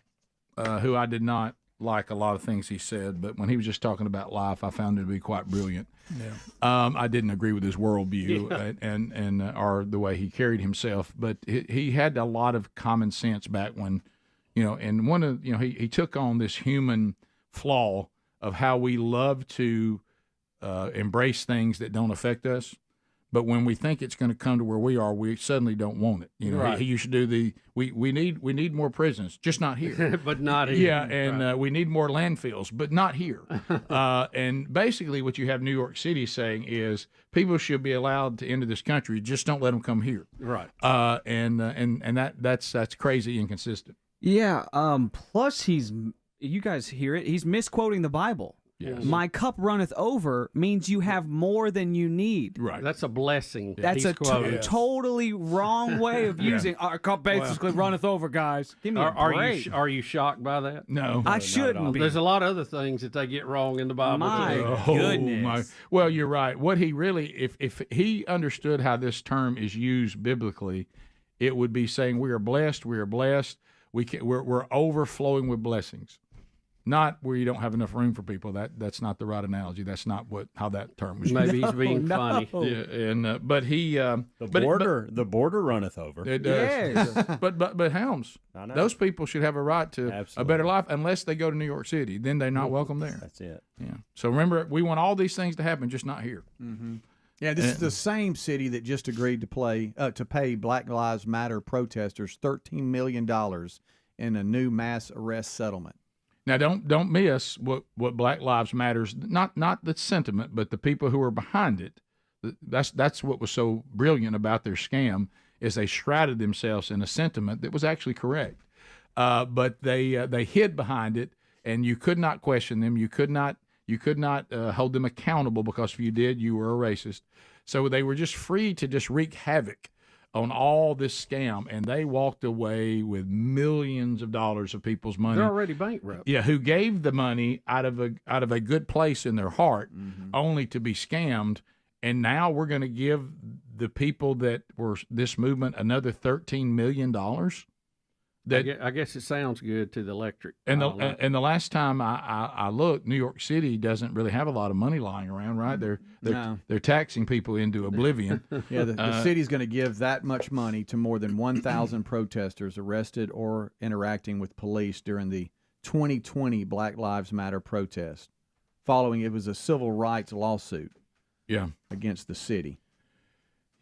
who I did not like a lot of things he said, but when he was just talking about life, I found it to be quite brilliant. Yeah. I didn't agree with his worldview and or the way he carried himself, but he had a lot of common sense back when, you know, and one of, you know, he took on this human flaw of how we love to embrace things that don't affect us, but when we think it's going to come to where we are, we suddenly don't want it. You know, right. He used to do we need more prisons, just not here. But not here. Yeah, and we need more landfills, but not here. And basically what you have New York City saying is people should be allowed to enter this country, just don't let them come here. Right. And that's crazy inconsistent. Yeah, plus you guys hear it, he's misquoting the Bible. Yes. My cup runneth over means you have more than you need. Right. That's a blessing. That's a totally wrong way of using our cup basically runneth over, guys. Give me a break. Are you shocked by that? No. I shouldn't be. There's a lot of other things that they get wrong in the Bible. My goodness. Well, you're right. What he really, if he understood how this term is used biblically, it would be saying we are blessed, we're overflowing with blessings. Not where you don't have enough room for people. That's not the right analogy. That's not how that term was used. Maybe he's being funny. Yeah, and but he the border runneth over. It does. Yes. but Helms, those people should have a right to a better life unless they go to New York City. Then they're not welcome there. That's it. Yeah. So remember, we want all these things to happen, just not here. Mm-hmm. Yeah, this is the same city that just agreed to pay Black Lives Matter protesters $13 million in a new mass arrest settlement. Now, don't miss what Black Lives Matters, not the sentiment, but the people who are behind it. That's what was so brilliant about their scam, is they shrouded themselves in a sentiment that was actually correct. But they hid behind it, and you could not question them. You could not hold them accountable, because if you did, you were a racist. So they were just free to just wreak havoc on all this scam, and they walked away with millions of dollars of people's money. They're already bankrupt. Yeah, who gave the money out of a good place in their heart, only to be scammed. And now we're going to give the people that were this movement another $13 million. I guess it sounds good to the electric. And the last time I looked, New York City doesn't really have a lot of money lying around, right? They're taxing people into oblivion. Yeah, the city's going to give that much money to more than 1,000 protesters arrested or interacting with police during the 2020 Black Lives Matter protest. Following it was a civil rights lawsuit. Yeah, against the city.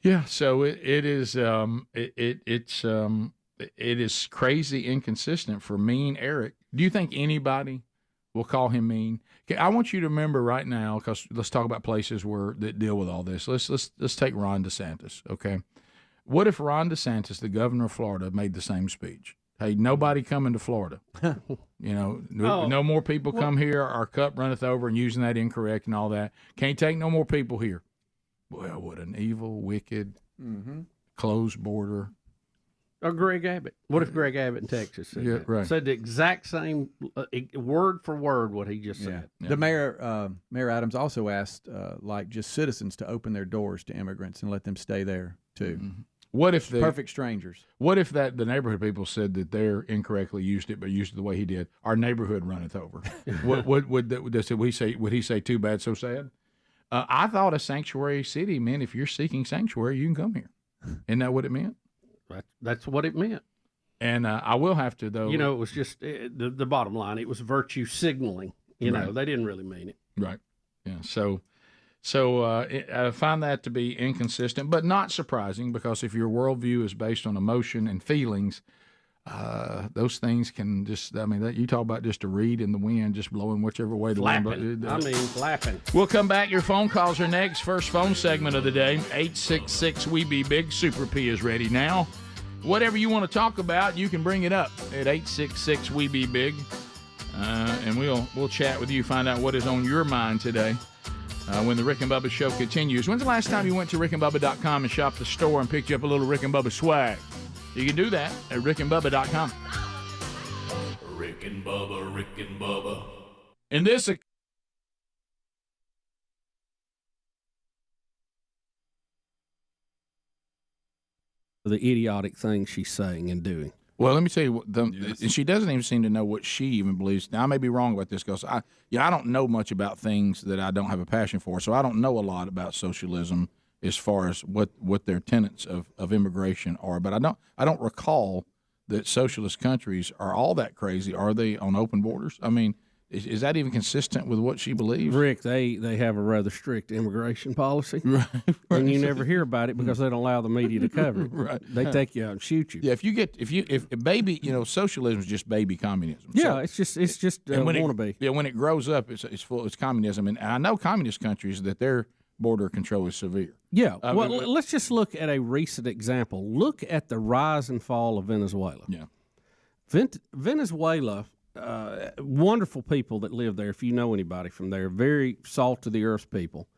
Yeah, so it is crazy inconsistent for mean Eric. Do you think anybody will call him mean? Okay, I want you to remember right now, because let's talk about places that deal with all this. Let's take Ron DeSantis. Okay, what if Ron DeSantis, the governor of Florida, made the same speech? Hey, nobody coming to Florida. No more people come here. Our cup runneth over, and using that incorrect and all that. Can't take no more people here. Well, what an evil, wicked, closed border. Or Greg Abbott. What if Greg Abbott in Texas said that? Right. Said the exact same, word for word, what he just said. Yeah. The Mayor Adams also asked, just citizens to open their doors to immigrants and let them stay there too. What if perfect strangers? What if the neighborhood people said that they're incorrectly used it, but used it the way he did? Our neighborhood runneth over. Would he say too bad, so sad? I thought a sanctuary city meant if you're seeking sanctuary, you can come here. Isn't that what it meant? That's what it meant. And I will have to, though. It was just the bottom line. It was virtue signaling. They didn't really mean it. Right. Yeah. So I find that to be inconsistent, but not surprising, because if your worldview is based on emotion and feelings, those things can just, you talk about just a reed in the wind, just blowing whichever way the wind blows. Flapping. We'll come back. Your phone calls are next. First phone segment of the day, 866-WE-BE-BIG. Super P is ready now. Whatever you want to talk about, you can bring it up at 866-WE-BE-BIG. And we'll chat with you, find out what is on your mind today. When the Rick and Bubba show continues. When's the last time you went to rickandbubba.com and shopped the store and picked you up a little Rick and Bubba swag? You can do that at rickandbubba.com. Rick and Bubba, Rick and Bubba. In this... The idiotic things she's saying and doing. Well, let me tell you, and she doesn't even seem to know what she even believes. Now, I may be wrong about this, because I don't know much about things that I don't have a passion for, so I don't know a lot about socialism as far as what their tenets of immigration are. But I don't recall that socialist countries are all that crazy. Are they on open borders? I mean, is that even consistent with what she believes? Rick, they have a rather strict immigration policy, right. And you never hear about it because they don't allow the media to cover it. Right. They take you out and shoot you. Yeah, if baby, socialism is just baby communism. Yeah, so, it's just wannabe. Yeah, when it grows up, it's communism, and I know communist countries that their border control is severe. Yeah, let's just look at a recent example. Look at the rise and fall of Venezuela. Yeah, Venezuela. Wonderful people that live there. If you know anybody from there, very salt of the earth people.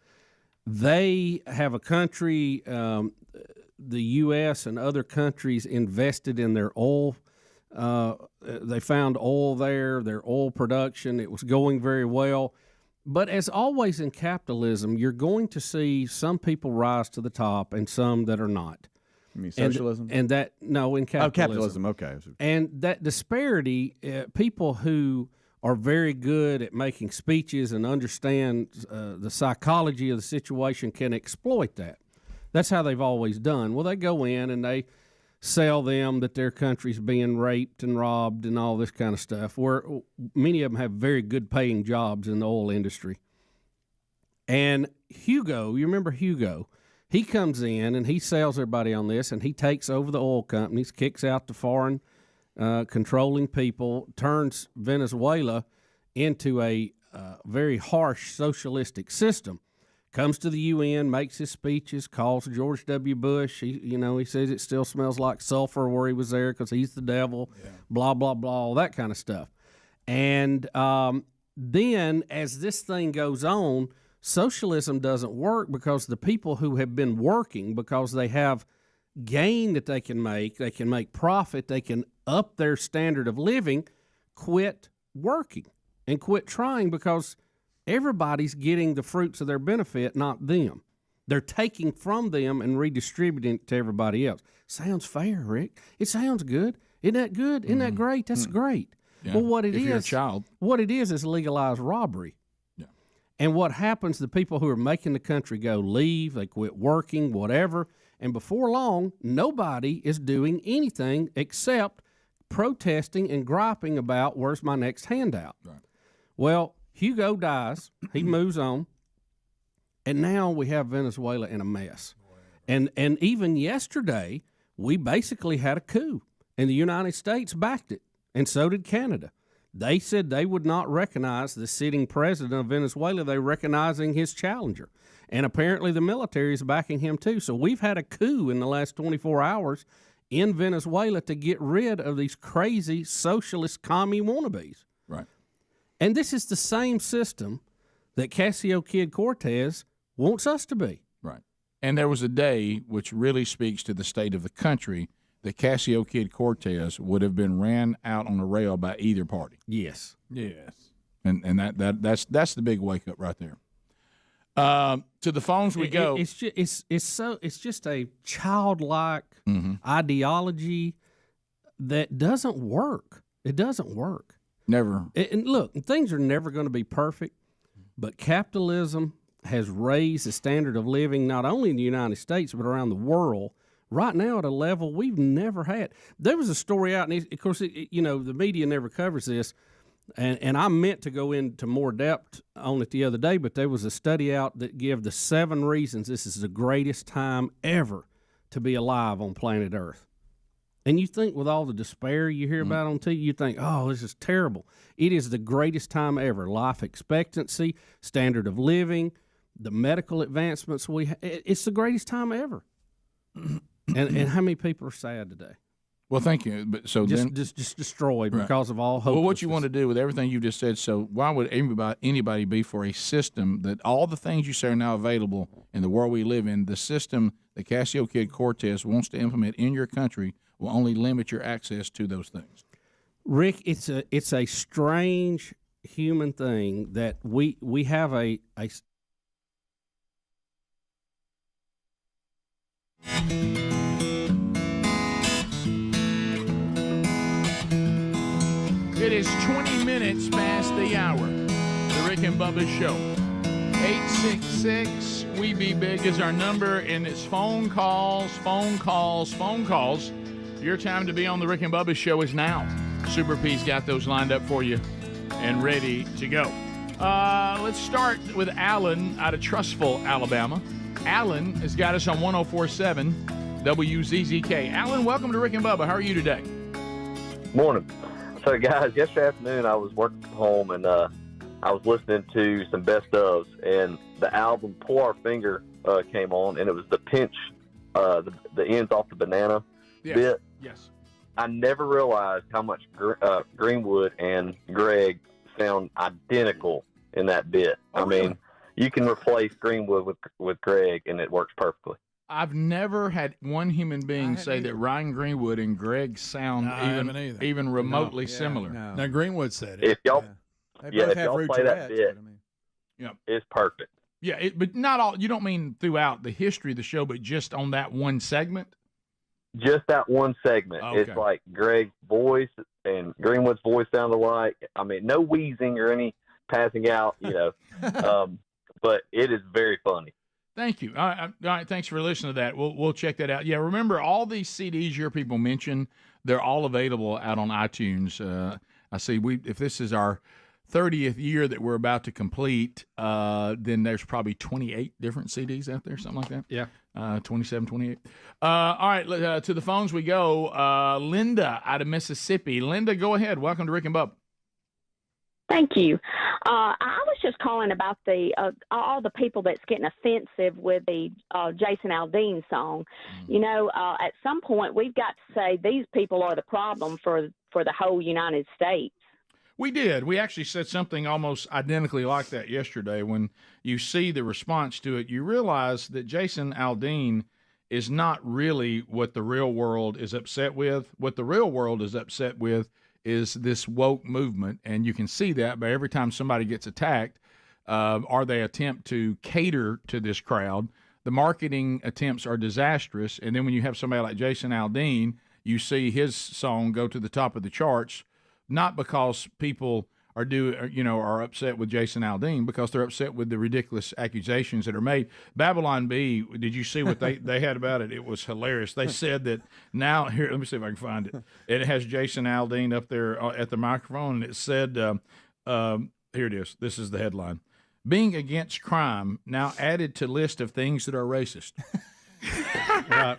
They have a country, the U.S. and other countries invested in their oil. They found oil there, their oil production. It was going very well. But as always in capitalism, you're going to see some people rise to the top and some that are not. You mean socialism? In capitalism. Oh, capitalism, okay. And that disparity, people who are very good at making speeches and understand the psychology of the situation can exploit that. That's how they've always done. Well, they go in and they sell them that their country's being raped and robbed and all this kind of stuff, where many of them have very good paying jobs in the oil industry. And Hugo, you remember Hugo? He comes in and he sells everybody on this, and he takes over the oil companies, kicks out the foreign controlling people, turns Venezuela into a very harsh socialistic system. Comes to the UN, makes his speeches, calls George W. Bush. He says it still smells like sulfur where he was there because he's the devil, blah, blah, blah, all that kind of stuff. And then as this thing goes on, socialism doesn't work because the people who have been working, because they have gain that they can make profit, they can up their standard of living, quit working and quit trying because everybody's getting the fruits of their benefit, not them. They're taking from them and redistributing it to everybody else. Sounds fair, Rick. It sounds good. Isn't that good? Isn't that great? That's great. Yeah. Well, what it If is, you're a child. what it is legalized robbery. Yeah. And what happens, the people who are making the country go leave, they quit working, whatever, and before long, nobody is doing anything except protesting and griping about where's my next handout. Right. Well, Hugo dies, he moves on, and now we have Venezuela in a mess. And even yesterday, we basically had a coup, and the United States backed it, and so did Canada. They said they would not recognize the sitting president of Venezuela. They're recognizing his challenger. And apparently the military is backing him too. So we've had a coup in the last 24 hours in Venezuela to get rid of these crazy socialist commie wannabes. Right. And this is the same system that Casio Kid Cortez wants us to be. Right. And there was a day, which really speaks to the state of the country, that Casio Kid Cortez would have been ran out on the rail by either party. Yes. Yes. And that's the big wake up right there. To the phones we go. It's just a childlike ideology that doesn't work. It doesn't work. Never. And look, things are never going to be perfect, but capitalism has raised the standard of living not only in the United States but around the world right now at a level we've never had. There was a story out, and of course, the media never covers this, and I meant to go into more depth on it the other day, but there was a study out that gave the 7 reasons this is the greatest time ever to be alive on planet Earth. And you think with all the despair you hear about on TV, you think, oh, this is terrible. It is the greatest time ever. Life expectancy, standard of living, the medical advancements we have. It's the greatest time ever. And how many people are sad today? Well, thank you. But so just then, just destroyed because of all hope. Well, what you want to do with everything you just said, so why would anybody be for a system that all the things you say are now available in the world we live in, the system that Casio Kid Cortez wants to implement in your country will only limit your access to those things? Rick, it's a strange human thing that we have a It is 20 minutes past the hour. The Rick and Bubba Show. 866 We Be Big is our number, and it's phone calls. Your time to be on the Rick and Bubba Show is now. Super P's got those lined up for you and ready to go. Let's start with Alan out of Trussville, Alabama. Alan has got us on 104.7 WZZK. Alan, welcome to Rick and Bubba. How are you today? Morning. So, guys, yesterday afternoon I was working from home, and I was listening to some best ofs, and the album Pull Our Finger came on, and it was the pinch, the ends off the banana bit. Yes. I never realized how much Greenwood and Greg sound identical in that bit. Oh, really? You can replace Greenwood with Greg, and it works perfectly. I've never had one human being say that Ryan Greenwood and Greg sound even remotely similar. No. Now, Greenwood said it. If y'all, They both have y'all play that bit, it's perfect. Yeah, but not all. You don't mean throughout the history of the show, but just on that one segment? Just that one segment. Okay. It's like Greg's voice and Greenwood's voice sound alike. No wheezing or any passing out, but it is very funny. Thank you. All right, thanks for listening to that. We'll check that out. Yeah, remember, all these CDs your people mentioned, they're all available out on iTunes. I see if this is our 30th year that we're about to complete, then there's probably 28 different CDs out there, something like that. Yeah. 27, 28. All right, to the phones we go. Linda out of Mississippi. Linda, go ahead. Welcome to Rick and Bubba. Thank you. I was just calling about all the people that's getting offensive with the Jason Aldean song. You know, at some point we've got to say these people are the problem for the whole United States. We did. We actually said something almost identically like that yesterday. When you see the response to it, you realize that Jason Aldean is not really what the real world is upset with. What the real world is upset with is this woke movement, and you can see that by every time somebody gets attacked, or they attempt to cater to this crowd, the marketing attempts are disastrous. And then when you have somebody like Jason Aldean, you see his song go to the top of the charts, not because people are upset with Jason Aldean, because they're upset with the ridiculous accusations that are made. Babylon Bee, did you see what they had about it? It was hilarious. They said that now, here, let me see if I can find it. It has Jason Aldean up there at the microphone, and it said, here it is. This is the headline. Being against crime now added to list of things that are racist. Right.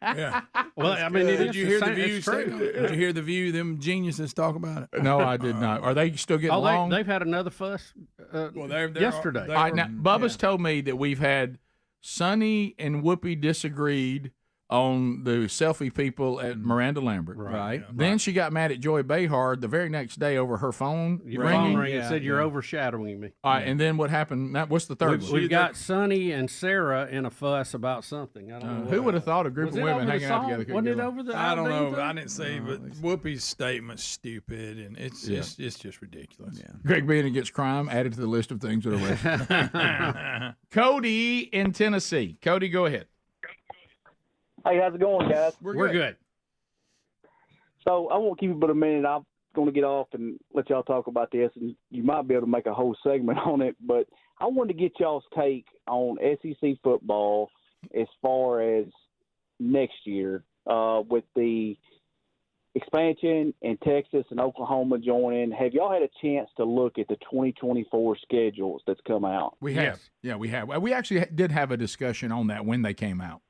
Yeah. Well, I mean, did you hear the View? Did you hear the View? Them geniuses talk about it. No, I did not. Are they still getting along? They've had another fuss yesterday. Now, Bubba's told me that we've had Sonny and Whoopi disagreed on the selfie people at Miranda Lambert. Right. Yeah. Then she got mad at Joy Behar the very next day over her phone ringing. And said, you're overshadowing me. All right, and then what happened? What's the third one? We've got Sonny and Sarah in a fuss about something. I don't know. Who would have thought a group of women hanging out together? Wasn't it over the I don't know. thing? I didn't say, but Whoopi's statement's stupid, and it's just ridiculous. Yeah. Greg being against crime added to the list of things that are racist. Cody in Tennessee. Cody, go ahead. Hey, how's it going, guys? We're good. So I won't keep it but a minute. I'm going to get off and let y'all talk about this, and you might be able to make a whole segment on it. But I wanted to get y'all's take on SEC football as far as next year with the expansion and Texas and Oklahoma joining. Have y'all had a chance to look at the 2024 schedules that's come out? We have. Yes. Yeah, we have. We actually did have a discussion on that when they came out.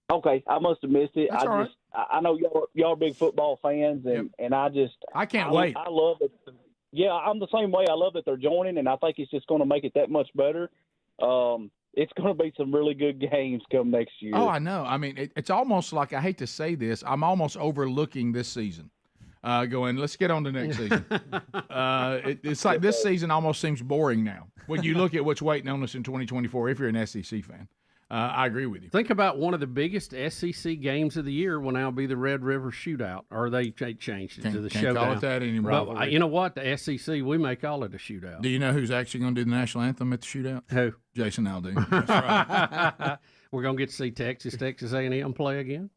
Okay, I must have missed it. That's all right. I know y'all are big football fans, and I can't wait. I love it. Yeah, I'm the same way. I love that they're joining, and I think it's just going to make it that much better. It's going to be some really good games come next year. Oh, I know. I mean, it's almost like, I hate to say this, I'm almost overlooking this season. Going, let's get on to next season. It's like this season almost seems boring now when you look at what's waiting on us in 2024 if you're an SEC fan. I agree with you. Think about one of the biggest SEC games of the year will now be the Red River Shootout, or they changed it to the Can't Showdown. call it that anymore. But you know what? The SEC, we may call it a shootout. Do you know who's actually going to do the national anthem at the shootout? Who? Jason Aldean. That's right. We're going to get to see Texas A&M play again.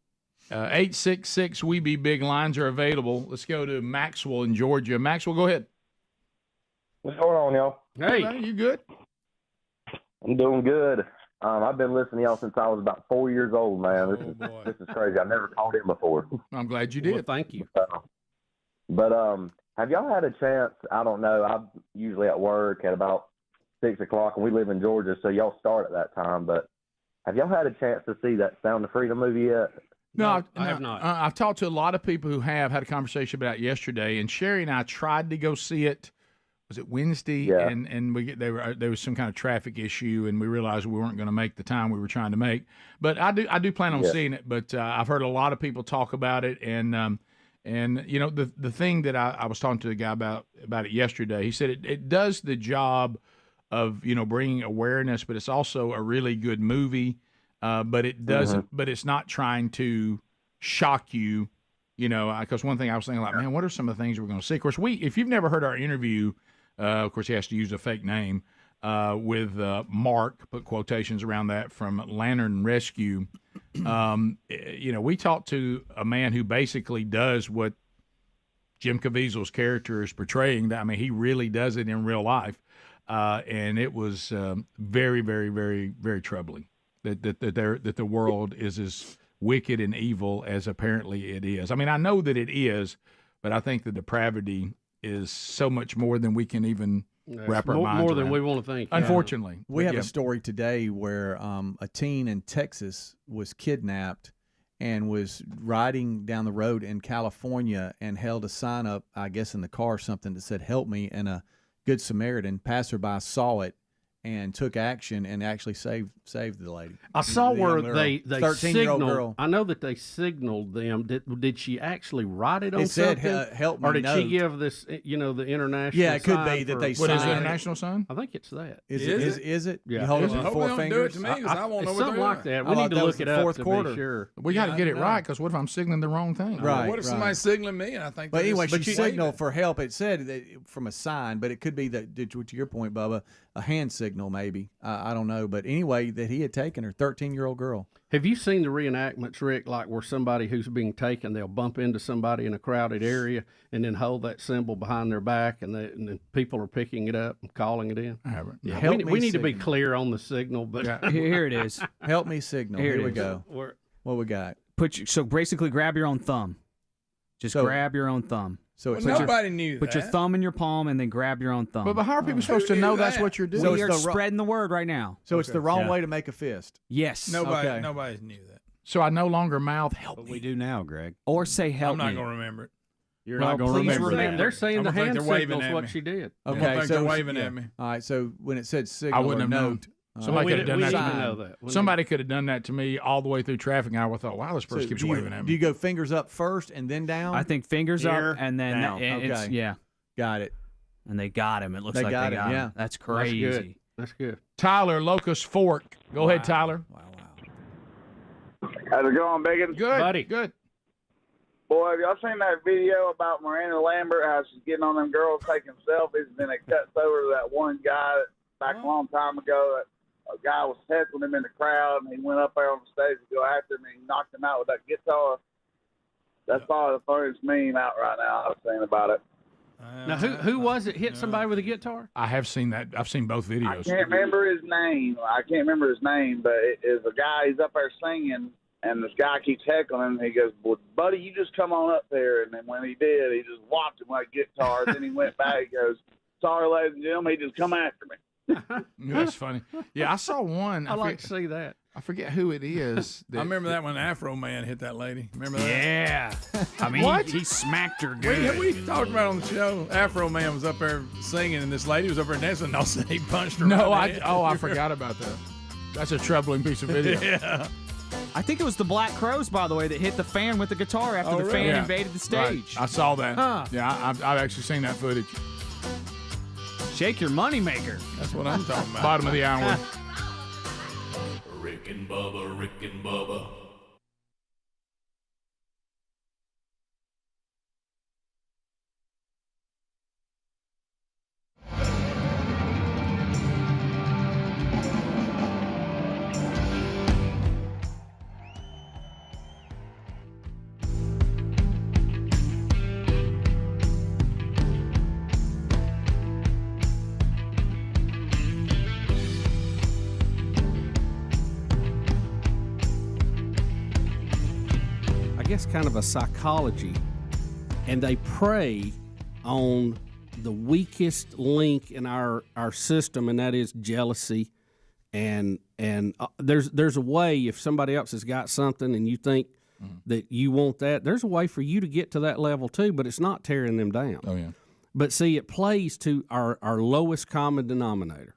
866 We Be Big lines are available. Let's go to Maxwell in Georgia. Maxwell, go ahead. What's going on, y'all? Hey. You good? I'm doing good. I've been listening to y'all since I was about 4 years old, man. This is crazy. I've never called in before. I'm glad you did. Well, thank you. But have y'all had a chance? I don't know. I'm usually at work at about 6 o'clock, and we live in Georgia, so y'all start at that time. But have y'all had a chance to see that Sound of Freedom movie yet? No, I have not. I've talked to a lot of people who have had a conversation about it yesterday, and Sherry and I tried to go see it. Was it Wednesday? Yeah. And there was some kind of traffic issue, and we realized we weren't going to make the time we were trying to make. But I do plan on seeing it. But I've heard a lot of people talk about it, and you know the thing that I was talking to a guy about it yesterday. He said it does the job of bringing awareness, but it's also a really good movie. But it doesn't. Mm-hmm. But it's not trying to shock you. Because one thing I was thinking, like, man, what are some of the things we're going to see? Of course, if you've never heard our interview. Of course, he has to use a fake name with Mark, put quotations around that, from Lantern Rescue. We talked to a man who basically does what Jim Caviezel's character is portraying. I mean, he really does it in real life. And it was very, very, very, very troubling that the world is as wicked and evil as apparently it is. I mean, I know that it is, but I think the depravity is so much more than we can even wrap our minds more than around. we want to think. Unfortunately. We have Yeah. a story today where a teen in Texas was kidnapped and was riding down the road in California and held a sign up, I guess in the car or something, that said, "Help me," and a Good Samaritan passerby saw it and took action and actually saved the lady. I saw The where young girl. they 13-year-old signaled. girl. I know that they signaled them. Did she actually write it on It said, something? "Help me." Or did she note. give this, the international Yeah, it could sign be that for- they What is signed the it. international sign? I think it's that. Is it? Yeah. You hold Is it it? with Hope four they don't do it fingers? to me, 'cause I won't know It's what something they're like doing. that. We need to that look was it the up fourth to be quarter. sure. We got to Yeah, get I it know. right, because what if I'm signaling the wrong thing? Right. What if somebody's signaling me and I think? But they're anyway, just she waving? signaled for help. It said that from a sign, but it could be that, to your point, Bubba, a hand signal maybe. I don't know. But anyway, that he had taken her, 13-year-old girl. Have you seen the reenactments, Rick, like where somebody who's being taken, they'll bump into somebody in a crowded area and then hold that symbol behind their back, and then people are picking it up and calling it in? I haven't. Yeah, Help we me need to be signal. clear on the signal, but Here it is. Help me signal. Here Here it we is. go. What we got? So basically, grab your own thumb. Just So- grab your own thumb. So Well, it's nobody knew Put your that. thumb in your palm and then grab your own thumb. But how are people supposed to Who know knew that's that? what you're doing? So we it's are the ro- spreading the word right now. So it's the wrong Yeah. way to make a fist. Yes. Nobody Okay. knew that. So I no longer mouth help But me. we do now, Greg. Or say help I'm not me. going to remember it. You're Well, not going to please remember remember. that. they're saying I'm the gonna think hand they're waving signal's at what me. she did. I Okay, think so they're waving yeah. at me. All right, so when it said I signal wouldn't or have known. note, Somebody we could have done we that. need to to me. know that. We Somebody could have done that to me all the way through traffic, and I would have thought, wow, this so person keeps do waving at do me. you go fingers up first and then down? I think fingers Here, up and then down. it's Okay. yeah. Got it. And they got him. It looks They like got they him, got yeah. him. That's That's crazy. good. That's good. Tyler, Locust Fork. Go ahead, Tyler. How's it going, Biggins? Good, Buddy. good. Boy, have y'all seen that video about Miranda Lambert, how she's getting on them girls taking selfies, and then it cuts over to that one guy back a long time ago that a guy was heckling him in the crowd, and he went up there on the stage to go after him, and he knocked him out with that guitar. That's probably the funniest meme out right now I've seen about it. Now, who was it hit somebody with a guitar? I have seen that. I've seen both I videos. can't remember his name. But it is a guy, he's up there singing, and this guy keeps heckling him. He goes, well, buddy, you just come on up there. And then when he did, he just whopped him like a guitar. Then he went back. He goes, sorry, ladies and gentlemen, he just come after me. That's funny. Yeah, I saw one. I like to see that. I forget who it is. I remember that when Afro Man hit that lady. Remember that? Yeah. I mean, What? he smacked her good. We talked about it on the show. Afro Man was up there singing, and this lady was up there dancing, and all of a sudden he punched her. No, right in the head. I forgot about that. That's a troubling piece of video. Yeah. I think it was the Black Crows, by the way, that hit the fan with the guitar after the fan Yeah. invaded the Right. stage. I saw that. Huh. Yeah, I've actually seen that footage. Shake your moneymaker. That's what I'm talking about. Bottom of the hour. Rick and Bubba, Rick and Bubba. I guess kind of a psychology, and they prey on the weakest link in our system, and that is jealousy. And there's a way, if somebody else has got something and you think that you want that, there's a way for you to get to that level too, but it's not tearing them down. Oh, yeah. But see, it plays to our lowest common denominator.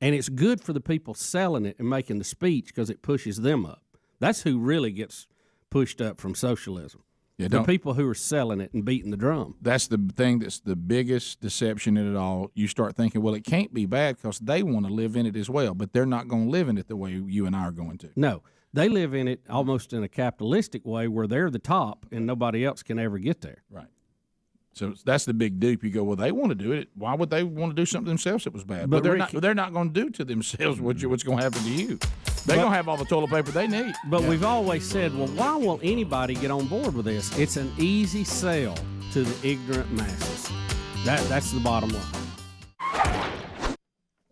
And it's good for the people selling it and making the speech because it pushes them up. That's who really gets pushed up from socialism. Yeah, the don't- people who are selling it and beating the drum. That's the thing that's the biggest deception in it all. You start thinking, well, it can't be bad because they want to live in it as well, but they're not going to live in it the way you and I are going to. No, they live in it almost in a capitalistic way where they're the top and nobody else can ever get there. Right. So that's the big dupe. You go, well, they want to do it. Why would they want to do something themselves that was bad? But they're not going to do to themselves what's going to happen to you. They're going to have all the toilet paper they need. But we've always said, well, why will anybody get on board with this? It's an easy sell to the ignorant masses. That's the bottom line.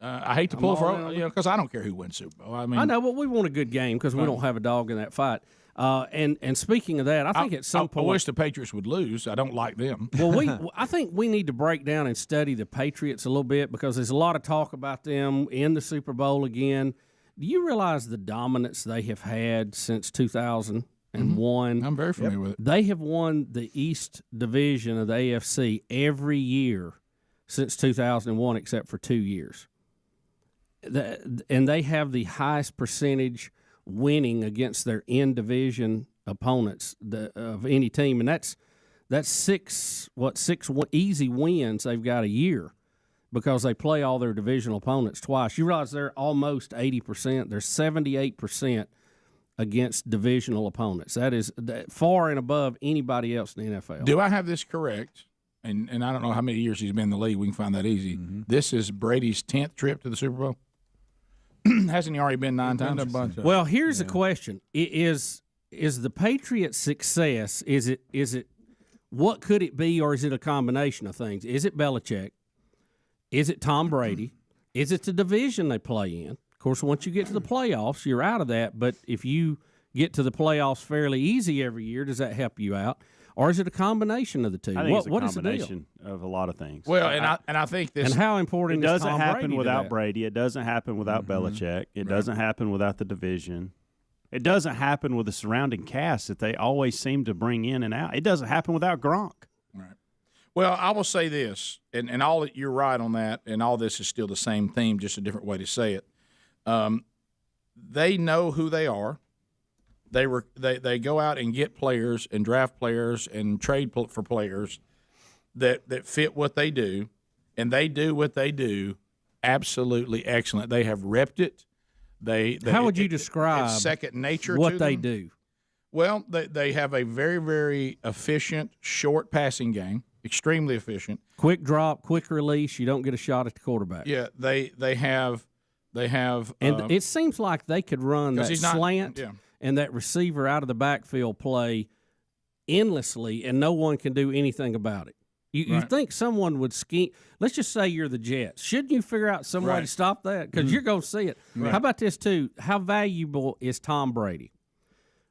I hate to pull for because I don't care who wins Super Bowl. I mean, I know, but we want a good game because we don't have a dog in that fight. And speaking of that, I think at some point I wish the Patriots would lose. I don't like them. Well, I think we need to break down and study the Patriots a little bit because there's a lot of talk about them in the Super Bowl again. Do you realize the dominance they have had since 2001? I'm very familiar with it. They have won the East Division of the AFC every year since 2001 except for 2 years. And they have the highest percentage winning against their in-division opponents of any team, and that's six easy wins they've got a year because they play all their divisional opponents twice. You realize they're almost 80%. They're 78% against divisional opponents. That is far and above anybody else in the NFL. Do I have this correct? And I don't know how many years he's been in the league. We can find that easy. This is Brady's 10th trip to the Super Bowl. Hasn't he already been 9 times? Well, here's the question: Is the Patriots' success? Is it what could it be, or is it a combination of things? Is it Belichick? Is it Tom Brady? Is it the division they play in? Of course, once you get to the playoffs, you're out of that. But if you get to the playoffs fairly easy every year, does that help you out? Or is it a combination of the two? I think it's a what is combination of a lot of things. Well, and I think this. And how important it is doesn't Tom happen Brady without Brady. It doesn't happen without Belichick. It doesn't happen without the division. It doesn't happen with the surrounding cast that they always seem to bring in and out. It doesn't happen without Gronk. Right. Well, I will say this, and all you're right on that, and all this is still the same theme, just a different way to say it. They know who they are. They go out and get players and draft players and trade for players that fit what they do, and they do what they do absolutely excellent. They have repped it. How would you describe it's second nature what to they them. do? Well, they have a very, very efficient short passing game, extremely efficient. Quick drop, quick release. You don't get a shot at the quarterback. Yeah, they have, and it seems like they could run that slant and that receiver out of the backfield play endlessly, and no one can do anything about it. You think someone would scheme? Let's just say you're the Jets. Shouldn't you figure out some way to stop that? Because you're going to see it. Right. How about this too? How valuable is Tom Brady?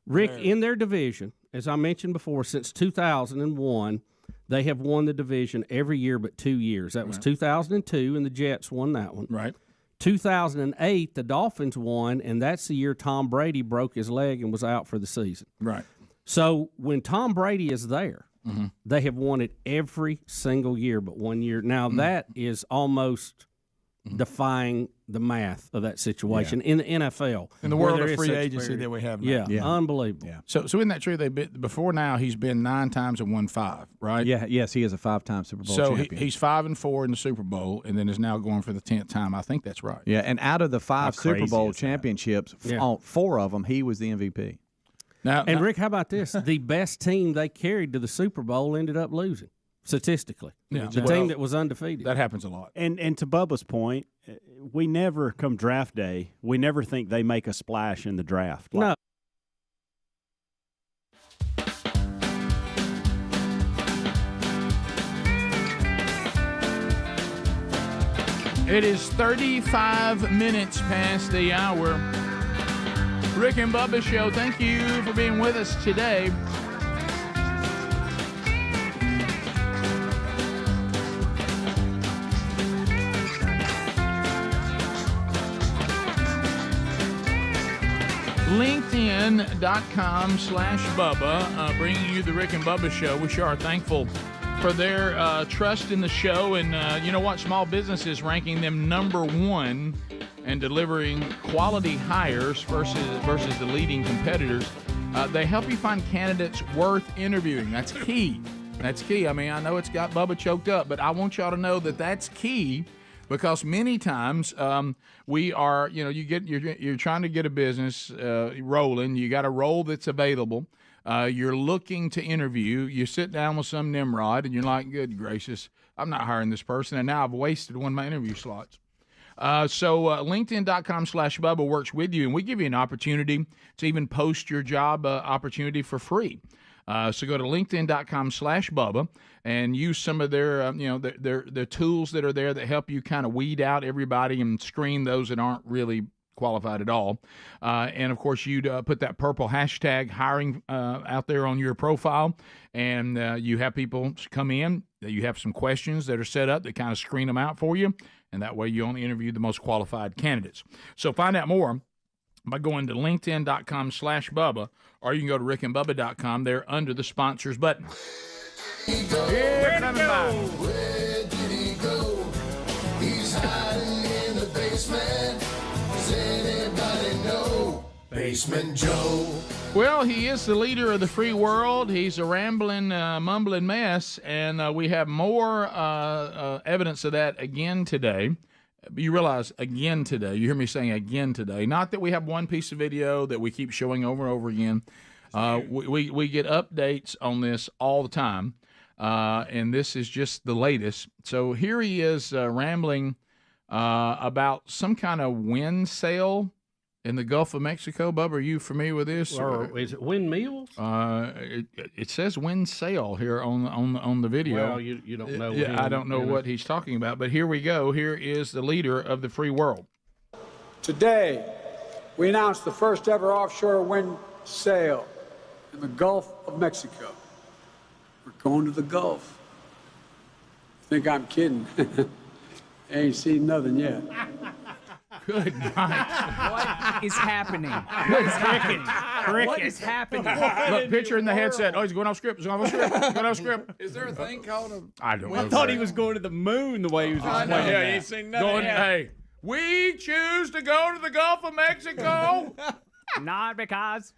Rick, in their division, as I mentioned before, since 2001, they have won the division every year but 2 years. That was 2002, and the Jets won that one. Right. 2008, the Dolphins won, and that's the year Tom Brady broke his leg and was out for the season. Right. So when Tom Brady is there, they have won it every single year but 1 year. Now, that is almost defying the math of that situation in the NFL. In the world of free agency that we have now. Yeah, unbelievable. Yeah. So isn't that true? Before now, he's been 9 times and won 5, right? Yeah, yes, he is a 5-time Super Bowl champion. So he's 5-4 in the Super Bowl, and then is now going for the 10th time. I think that's right. Yeah, and out of the 5 Super Bowl championships, 4 of them, he was the MVP. And Rick, how about this? The best team they carried to the Super Bowl ended up losing, statistically. Yeah, the team that was undefeated. That happens a lot. And to Bubba's point, we never, come draft day, we never think they make a splash in the draft. No. It is 35 minutes past the hour. Rick and Bubba Show, thank you for being with us today. LinkedIn.com/Bubba, bringing you the Rick and Bubba Show. We sure are thankful for their trust in the show. And you know what? Small businesses ranking them number 1 and delivering quality hires versus the leading competitors. They help you find candidates worth interviewing. That's key. That's key. I mean, I know it's got Bubba choked up, but I want y'all to know that that's key because many times we are, you're trying to get a business rolling. You got a role that's available. You're looking to interview. You sit down with some Nimrod, and you're like, good gracious, I'm not hiring this person, and now I've wasted one of my interview slots. So LinkedIn.com/Bubba works with you, and we give you an opportunity to even post your job opportunity for free. So go to LinkedIn.com/Bubba and use some of their, their tools that are there that help you kind of weed out everybody and screen those that aren't really qualified at all. And, of course, you'd put that purple hashtag hiring out there on your profile, and you have people come in. You have some questions that are set up that kind of screen them out for you, and that way you only interview the most qualified candidates. So find out more by going to linkedin.com/Bubba, or you can go to rickandbubba.com. They're under the sponsors button. Where did he go? He's hiding in the basement. Does anybody know? Basement Joe. Well, he is the leader of the free world. He's a rambling, mumbling mess, and we have more evidence of that again today. You realize again today, you hear me saying again today, not that we have one piece of video that we keep showing over and over again. We get updates on this all the time, and this is just the latest. So here he is rambling about some kind of wind sail in the Gulf of Mexico. Bubba, are you familiar with this? Or is it windmills? It says wind sail here on the video. Well, you don't know. Yeah, I don't know what he's talking about, but here we go. Here is the leader of the free world. Today, we announced the first ever offshore wind sail in the Gulf of Mexico. We're going to the Gulf. Think I'm kidding? Ain't seen nothing yet. Good night. What is happening? What is happening? What is happening? Look, picture in the headset. Oh, he's going off script. He's going off script. Going off script. Is there a thing called a... I don't know. I thought he was going to the moon the way he was explaining Yeah, that. you ain't seen nothing yet. Hey, we choose to go to the Gulf of Mexico. Not because.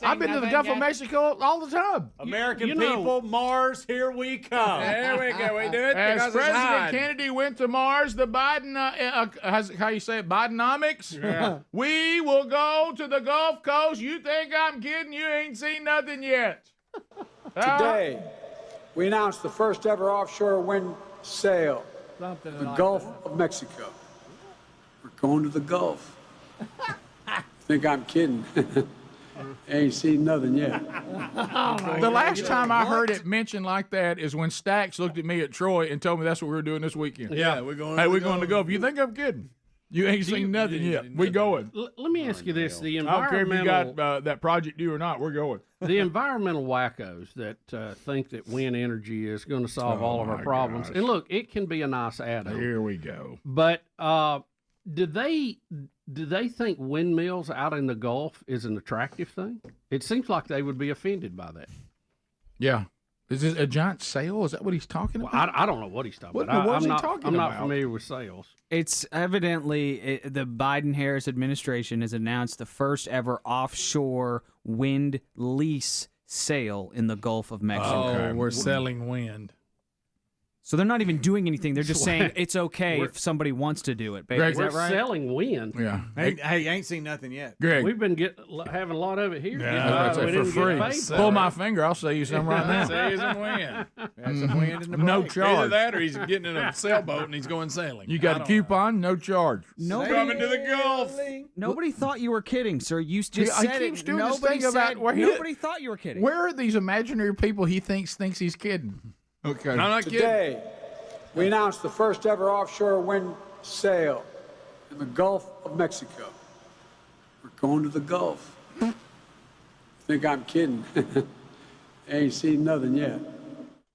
I've been to the Gulf of Mexico all the time. American people, Mars, here we come. There we go. We do it As because it's President hot. Kennedy went to Mars, the Biden, how you say it, Bidenomics? Yeah. We will go to the Gulf Coast. You think I'm kidding? You ain't seen nothing yet. Today, we announced the first ever offshore wind sail in the Gulf of Mexico. We're going to the Gulf. Think I'm kidding? Ain't seen nothing yet. The last time I heard it mentioned like that is when Stacks looked at me at Troy and told me that's what we were doing this weekend. Yeah, we're going. Hey, we're going to go. If you think I'm kidding, you ain't seen nothing yet. We going. Let me ask you this: the I don't care if you environmental got that project due or not. We're going. the environmental wackos that think that wind energy is going to solve all of our problems. gosh. And look, it can be a nice add-on. Here we go. But do they think windmills out in the Gulf is an attractive thing? It seems like they would be offended by that. Yeah. Is it a giant sail? Is that what he's talking about? I don't know what he's talking What about. is he talking I'm about? not familiar with sails. It's evidently the Biden-Harris administration has announced the first ever offshore wind lease sale in the Gulf of Mexico. Oh, we're selling wind. So they're not even doing anything. They're just saying it's okay if somebody wants to do it. Is We're that right? selling wind. Yeah. Hey, ain't seen nothing yet. Greg. We've been having a lot of it here. Yeah, we for didn't free. get paid for Pull it. my finger. I'll sell you some right now. Say he's in wind. Some wind in the No break. charge. Either that or he's getting in a sailboat and he's going sailing. You got a coupon, no charge. Coming to the Gulf. Nobody thought you were kidding, sir. You just He said keeps it. doing this Nobody thing about said- where nobody thought you were kidding. Where are these imaginary people he thinks he's kidding? Okay. I'm not kidding. Today, we announced the first ever offshore wind sail in the Gulf of Mexico. We're going to the Gulf. Think I'm kidding? Ain't seen nothing yet.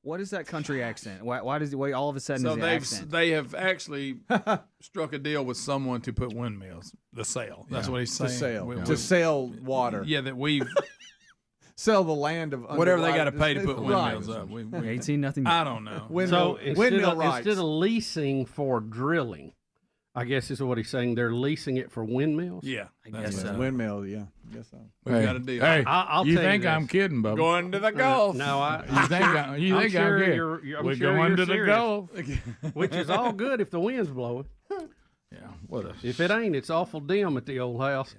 What is that country accent? Why does why all of a sudden So is the accent? they have actually struck a deal with someone to put windmills. The sail. That's what he's saying. To sail. We- To sail water. Yeah, that we've Sell the land of whatever they got to underwater- pay to put windmills up. We ain't seen nothing. I don't know. Windmill, So windmill rights. instead of leasing for drilling, I guess is what he's saying. They're leasing it for windmills. Yeah, I guess so. Windmill, yeah. I guess so. We've got a deal. Hey, I'll you tell you think this. I'm kidding, Bubba? Going to the Gulf. No, You think I'm I'm sure kidding? I'm We're sure going you're to the serious. Gulf. Which is all good if the wind's blowing. Yeah, what a. If it ain't, it's awful dim at the old house.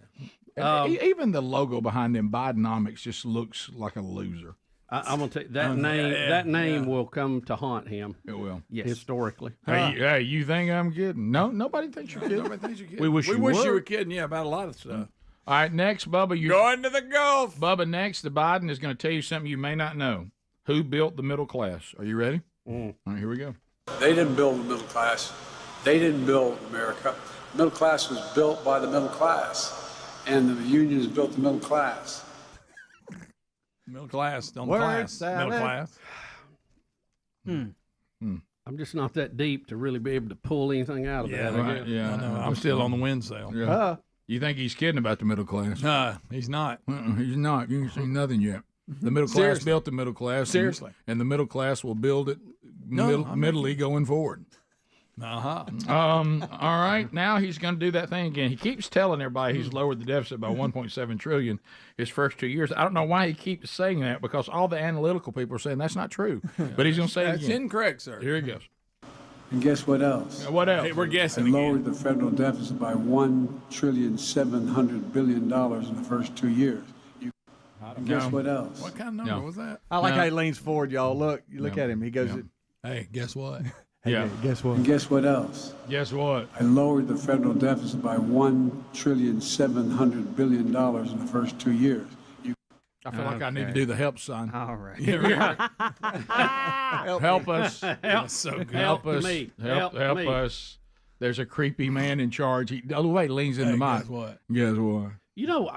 And even the logo behind them Bidenomics just looks like a loser. I'm gonna tell you that name will come to haunt him. It will. Yes. Historically. Hey, you think I'm kidding? No, nobody thinks you're kidding. Nobody thinks you're kidding. We wish you you were. were kidding. Yeah, about a lot of stuff. All right, next, Bubba. You Going to the Gulf. Bubba, next, the Biden is going to tell you something you may not know. Who built the middle class? Are you ready? All right, here we go. They didn't build the middle class. They didn't build America. The middle class was built by the middle class, and the unions built the middle class. Middle class, don't Word class. salad. Middle class. I'm just not that deep to really be able to pull anything out of Yeah, that. I right. guess. Yeah, I know. I'm still on the wind sail. Yeah. You think he's kidding about the middle class? He's not. He's not. You ain't seen nothing yet. The middle class Seriously. built the middle class. Seriously. And the middle class will build it middly going forward. Uh-huh. All right. Now he's going to do that thing again. He keeps telling everybody he's lowered the deficit by 1.7 trillion his first 2 years. I don't know why he keeps saying that, because all the analytical people are saying that's not true. But he's going to say it That's again. incorrect, sir. Here he goes. And guess what else? What else? Hey, we're I guessing lowered again. the federal deficit by $1.7 trillion in the first 2 years. And guess what else? What kind of number was that? I like how he leans forward, y'all. Look, you look at him. He goes, Hey, guess what? Yeah. guess what? And guess what else? Guess what? I lowered the federal deficit by $1.7 trillion in the first 2 years. I feel like I need to do the help sign. All right. Help us. That's so good. Help us. me. Help me. us. There's a creepy man in charge. Oh, the way he leans in the mic. Guess what? Guess what? You know,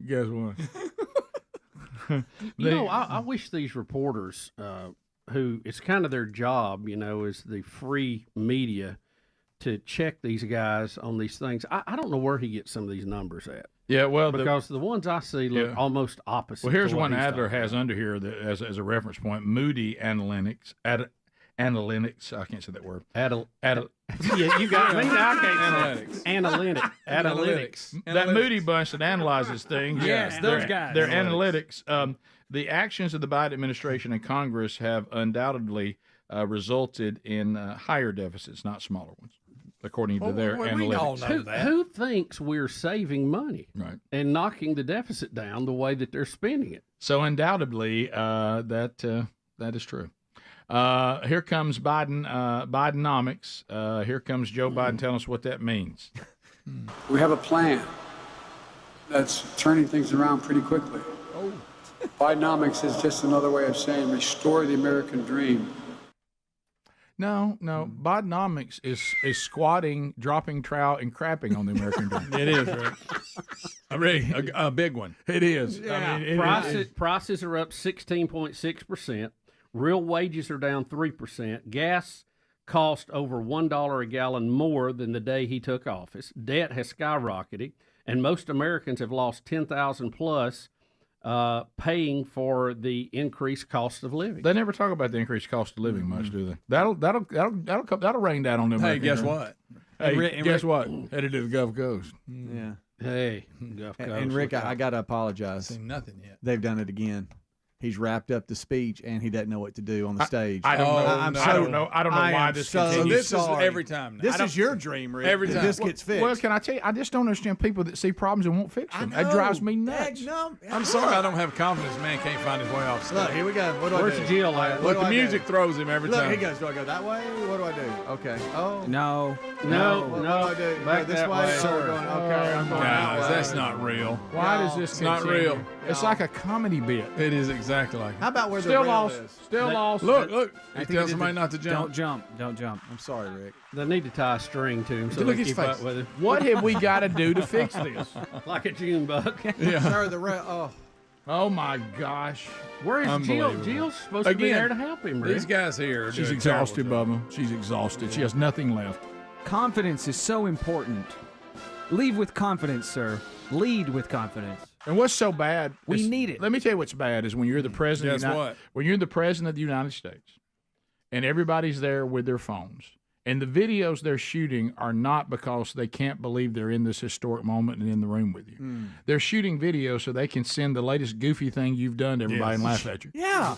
Guess what? I wish these reporters, who it's kind of their job, is the free media, to check these guys on these things. I don't know where he gets some of these numbers at. Yeah, well, because the ones I see look almost opposite. Well, here's to what one he's Adler talking has about. under here that, as a reference point. Moody Analytics. Analytics. I can't say that word. Yeah, you got me. Now I can't say Analytics. That Moody bunch that analyzes things. Yes, those guys. They're analytics. The actions of the Biden administration and Congress have undoubtedly resulted in higher deficits, not smaller ones, according to their analytics. We all know that. Who thinks we're saving money and knocking the deficit down the way that they're spending it? So undoubtedly, that is true. Here comes Bidenomics. Here comes Joe Biden telling us what that means. We have a plan that's turning things around pretty quickly. Bidenomics is just another way of saying restore the American dream. No. Bidenomics is squatting, dropping trout, and crapping on the American dream. It is, right? A big one. It is. Yeah. I mean, Prices are up 16.6%. Real wages are down 3%. Gas cost over $1 a gallon more than the day he took office. Debt has skyrocketed, and most Americans have lost $10,000 plus paying for the increased cost of living. They never talk about the increased cost of living much, do they? That'll rain down on them. Hey, guess what? Hey, guess what? Headed to the Gulf Coast. Yeah. Hey, Gulf Coast. And Rick, I got to apologize. Seen nothing yet. They've done it again. He's wrapped up the speech and he doesn't know what to do on the stage. I don't know. I don't know why this continues. So this is every time now. This is your dream, Rick. Every time. This gets fixed. Well, can I tell you? I just don't understand people that see problems and won't fix them. That drives me nuts. I'm sorry I don't have confidence. Man can't find his way off stage. Look, here we go. What do Where's I do? the Jill at? Look, the music throws him every Look, time. he goes, do I go that way? What do I do? Okay. Oh. No. What do I do? Back Go this that way? way. Oh, we're going, okay, I'm going that Guys, way. that's not real. Why does this It's not continue? real. It's like a comedy bit. It is exactly like How about where the Still rail lost. is? Still lost. Look. I He think tells he did somebody the- not to jump. Don't jump. I'm sorry, Rick. They need to tie a string to him so Look they at his keep up face. with it. What have we got to do to fix this? Like a June bug. Yeah. Sir, the rail. Oh. Oh my gosh. Where is Jill? Unbelievable. Jill's supposed to be Again, there to help him, Rick. These guys here are She's doing a terrible exhausted, job. Bubba. She's exhausted. She has nothing left. Confidence is so important. Leave with confidence, sir. Lead with confidence. And what's so bad? We need it. Let me tell you what's bad is when you're the president. Guess what? When you're the president of the United States, and everybody's there with their phones, and the videos they're shooting are not because they can't believe they're in this historic moment and in the room with you. They're shooting videos so they can send the latest goofy thing you've done to everybody and laugh at you. Yeah.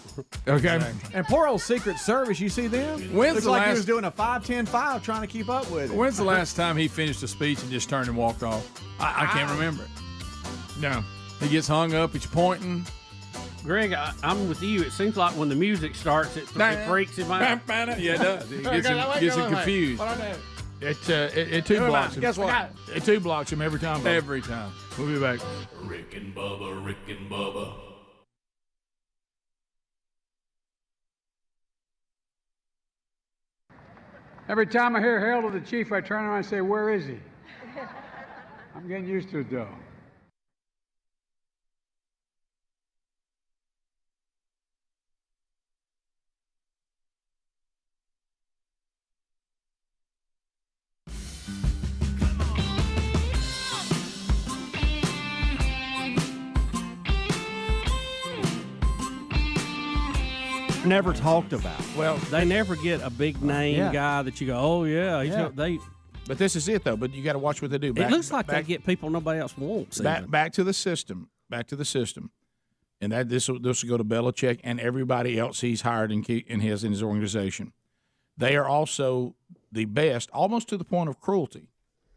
Okay. And poor old Secret Service, you see them? When's Looks the like he last- was doing a 5-10-5 trying to keep up with it. When's the last time he finished a speech and just turned and walked off? I can't remember it. No. He gets hung up. He's pointing. Greg, I'm with you. It seems like when the music starts, it freaks him out. Yeah, it does. He gets him confused. It two blocks him. Guess what? It two blocks him every time. Bubba. Every time. We'll be back. Rick and Bubba. Every time I hear hail to the chief, I turn around and say, where is he? I'm getting used to it, though. Never talked about. Well, they never get a big name guy that you go, oh yeah, they. But this is it though. But you got to watch what they do. It looks like they get people nobody else wants. Back to the system. Back to the system. And that this will go to Belichick and everybody else he's hired in his organization. They are also the best, almost to the point of cruelty.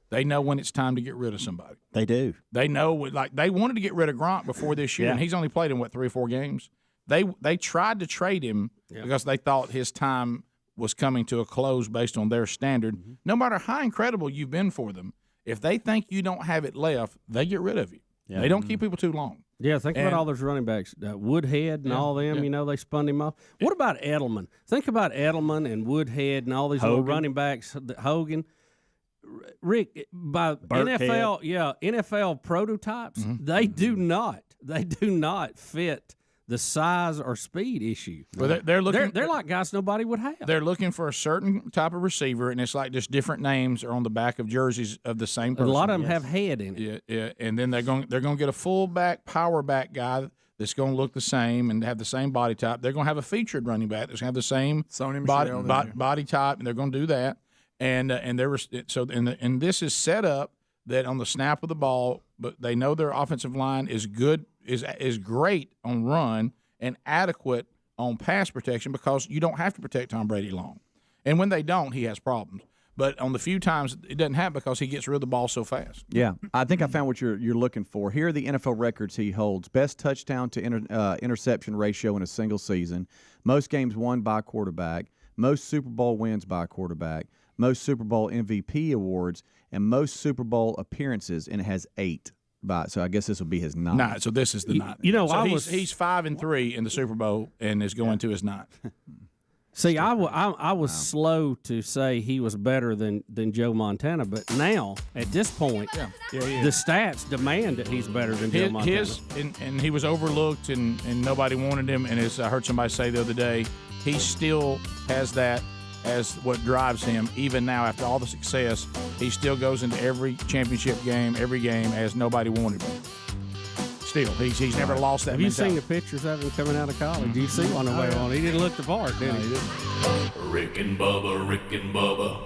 They know when it's time to get rid of somebody. They do. They know, like they wanted to get rid of Gronk before this year, and he's only played in 3 or 4 games. They tried to trade him because they thought his time was coming to a close based on their standard. Mm-hmm. No matter how incredible you've been for them, if they think you don't have it left, they get rid of you. Yeah. They don't keep people too long. Yeah, think about all those running backs, Woodhead and all them. You know, they spun him off. What about Edelman? Think about Edelman and Woodhead and all these little running backs. Hogan, Rick, by NFL, NFL prototypes, they do not fit the size or speed issue. Well, they're looking. They're like guys nobody would have. They're looking for a certain type of receiver, and it's like just different names are on the back of jerseys of the same person. A lot of them have head in it. Yeah. And then they're going to get a fullback, power back guy that's going to look the same and have the same body type. They're going to have a featured running back that's going to have the same body type, and they're going to do that. And this is set up that on the snap of the ball, but they know their offensive line is good. Is great on run and adequate on pass protection because you don't have to protect Tom Brady long. And when they don't, he has problems. But on the few times it doesn't happen because he gets rid of the ball so fast. Yeah, I think I found what you're looking for. Here are the NFL records he holds. Best touchdown to interception ratio in a single season, most games won by a quarterback, most Super Bowl wins by a quarterback, most Super Bowl MVP awards, and most Super Bowl appearances, and it has 8. So I guess this will be his 9th. So this is the 9th. You know, so he's 5-3 in the Super Bowl and is going to his 9th. See, I was slow to say he was better than Joe Montana, but now at this point, the stats demand that he's better than Joe Montana. And he was overlooked and nobody wanted him. And as I heard somebody say the other day, he still has that as what drives him. Even now, after all the success, he still goes into every championship game, every game, as nobody wanted him. Still, he's never lost that Have mentality. You seen the pictures of him coming out of college? Do you see one the way on? He didn't look the part, did he? Rick and Bubba.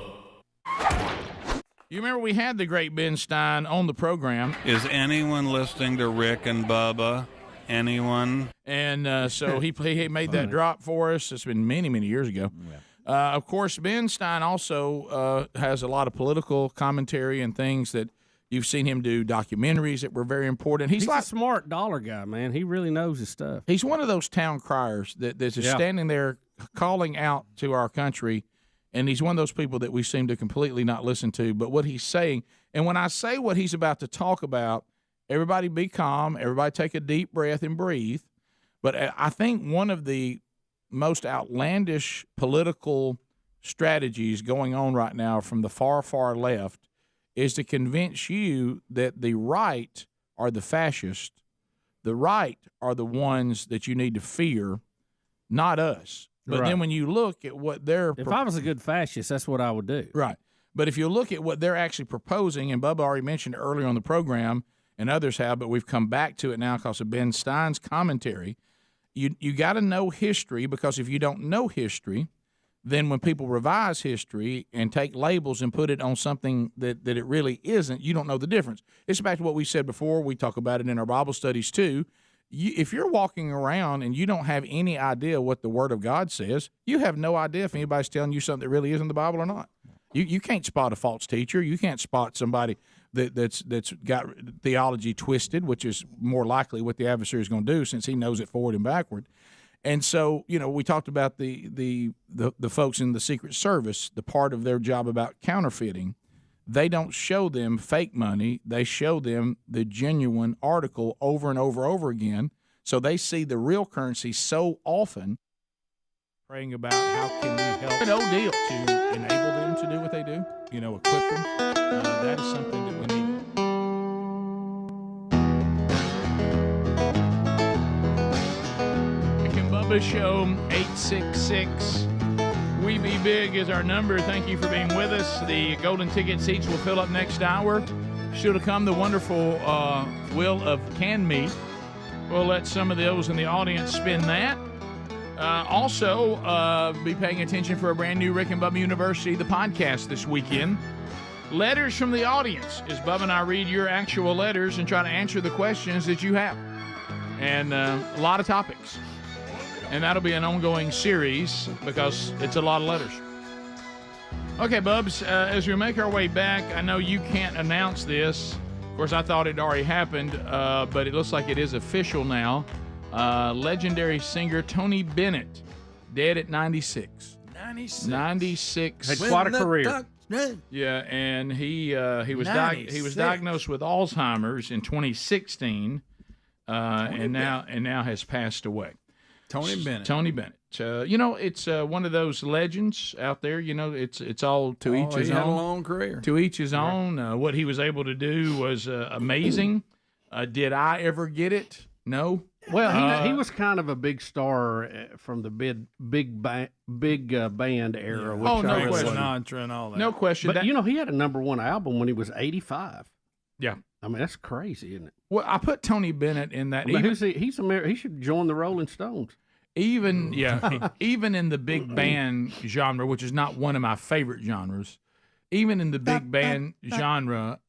You remember we had the great Ben Stein on the program. Is anyone listening to Rick and Bubba? Anyone? And so he made that drop for us. It's been many, many years ago. Yeah. Of course, Ben Stein also has a lot of political commentary and things that you've seen him do, documentaries that were very important. He's like a smart dollar guy, man. He really knows his stuff. He's one of those town criers that's just standing there calling out to our country, and he's one of those people that we seem to completely not listen to. But what he's saying, and when I say what he's about to talk about, everybody be calm, everybody take a deep breath and breathe. But I think one of the most outlandish political strategies going on right now from the far, far left is to convince you that the right are the fascists, the right are the ones that you need to fear, not us. But then when you look at what they're... If I was a good fascist, that's what I would do. Right. But if you look at what they're actually proposing, and Bubba already mentioned earlier on the program, and others have, but we've come back to it now because of Ben Stein's commentary, you got to know history, because if you don't know history, then when people revise history and take labels and put it on something that it really isn't, you don't know the difference. It's back to what we said before. We talk about it in our Bible studies too. If you're walking around and you don't have any idea what the Word of God says, you have no idea if anybody's telling you something that really is in the Bible or not. You can't spot a false teacher. You can't spot somebody that's got theology twisted, which is more likely what the adversary is going to do since he knows it forward and backward. And so, we talked about the folks in the Secret Service, the part of their job about counterfeiting. They don't show them fake money. They show them the genuine article over and over again. So they see the real currency so often. praying about how can we help an old deal to enable them to do what they do, equip them. That is something that we need. Rick and Bubba Show, 866 We Be Big is our number. Thank you for being with us. The golden ticket seats will fill up next hour. Still to come, the wonderful wheel of canned meat. We'll let some of those in the audience spin that. Also, be paying attention for a brand new Rick and Bubba University, the podcast this weekend. Letters from the audience, as Bubba and I read your actual letters and try to answer the questions that you have. And a lot of topics. And that'll be an ongoing series because it's a lot of letters. Okay, Bubs, as we make our way back, I know you can't announce this. Of course, I thought it already happened, but it looks like it is official now. Legendary singer Tony Bennett, dead at 96. 96. Had quite a career. Yeah, and he was diagnosed with Alzheimer's in 2016, and now has passed away. Tony Bennett. It's one of those legends out there. It's all to each his he had own. a long career. To each his own. What he was able to do was amazing. Did I ever get it? No. Well, he was kind of a big star from the big band era. Which no I question. Sinatra and all that. No question. But he had a #1 album when he was 85. Yeah. I mean, that's crazy, isn't it? Well, I put Tony Bennett in that. But he should join the Rolling Stones. Even in the big band genre, which is not one of my favorite genres, even in the big band genre,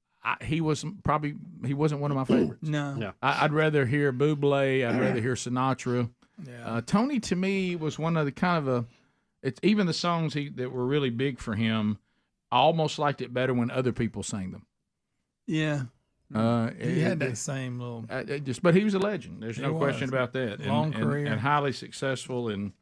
he wasn't one of my favorites. No. I'd rather hear Bublé. I'd rather hear Sinatra. Yeah. Tony, to me, was one of the kind of it's even the songs that were really big for him. I almost liked it better when other people sang them. Yeah. He had that same little. But he was a legend. There's no question about that. Long career and highly successful, and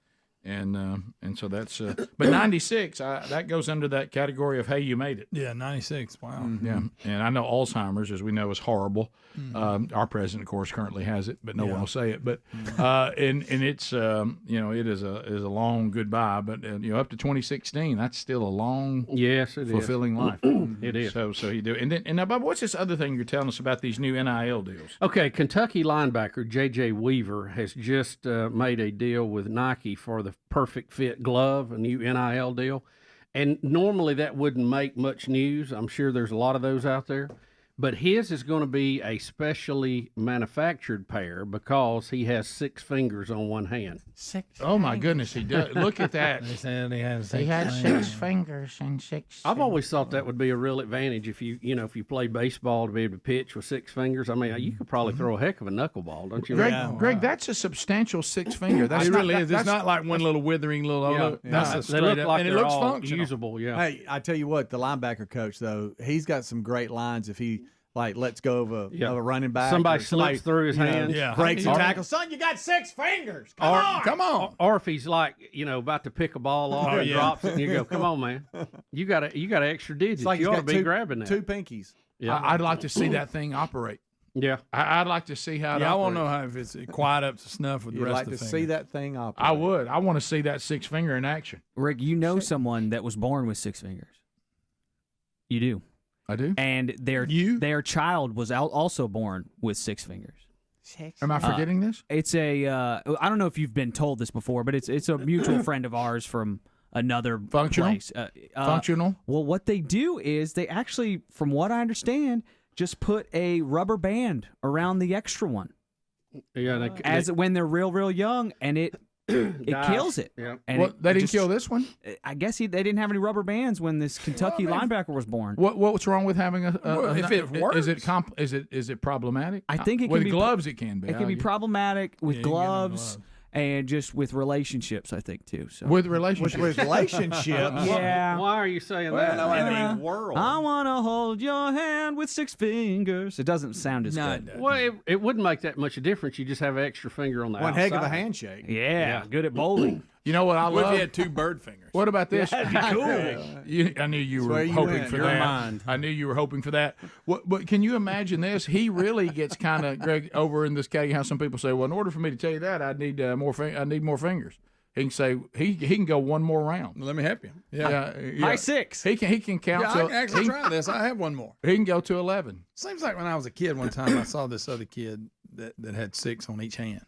so that's. But 96, that goes under that category of hey, you made it. Yeah, 96. Wow. Mm-hmm. Yeah, and I know Alzheimer's, as we know, is horrible. Mm-hmm. Our president, of course, currently has it, but no one will say it. But and it's it is a long goodbye. But up to 2016, that's still a long, fulfilling life. It is. So he do. And now, Bob, what's this other thing you're telling us about these new NIL deals? Okay, Kentucky linebacker J.J. Weaver has just made a deal with Nike for the Perfect Fit glove, a new NIL deal. And normally that wouldn't make much news. I'm sure there's a lot of those out there. But his is going to be a specially manufactured pair because he has 6 fingers on one hand. Oh, my goodness, he does. Look at that. They said he had 6 had 6 fingers and 6. I've always thought that would be a real advantage if you play baseball to be able to pitch with 6 fingers. I mean, you could probably throw a heck of a knuckleball, don't you? Greg, that's a substantial 6 finger. It really is. It's not like one little withering little. That's a straight they look up, like and it they're looks all functional. usable. Yeah. Hey, I tell you what, the linebacker coach though, he's got some great lines. If he lets go of a running back, somebody slips through his hands, breaks a tackle. Son, you got 6 fingers. Come on. Or if he's about to pick a ball off and drops it, and you go, "Come on, man, you got extra digits. Like you ought to be grabbing that." 2 pinkies. Yeah, I'd like to see that thing operate. Yeah, I'd like to see how. I want to know if it's quite up to snuff with the rest of the finger. See that thing operate. I would. I want to see that 6 finger in action. Rick, someone that was born with 6 fingers. You do. I do. And their child was also born with 6 fingers. Am I forgetting this? It's I don't know if you've been told this before, but it's a mutual friend of ours from another place. Functional? Well, what they do is they actually, from what I understand, just put a rubber band around the extra one. Yeah, when they're real young, and it kills it. Yeah. And they didn't kill this one? I guess they didn't have any rubber bands when this Kentucky linebacker was born. What's wrong with having if it works? Is it problematic? I think it with can be gloves. It can be. It can be problematic with gloves. And just with relationships, I think, too. So. With relationships? With relationships? Yeah. Why are you saying that? In the world. I want to hold your hand with 6 fingers. It doesn't sound as good. Well, it wouldn't make that much a difference. You just have an extra finger on the outside. One heck of a handshake. Yeah. Good at bowling. You know what I love? What if you had 2 bird fingers? What about this? That'd be cool. I knew you were hoping for that. I knew you were hoping for that. But can you imagine this? He really gets kind of, Greg, over in this caddy how some people say, well, in order for me to tell you that, I need more fingers. He can say he can go one more round. Let me help you. High six. He can count. Yeah, I can actually try this. I have one more. He can go to 11. Seems like when I was a kid, one time I saw this other kid that had 6 on each hand.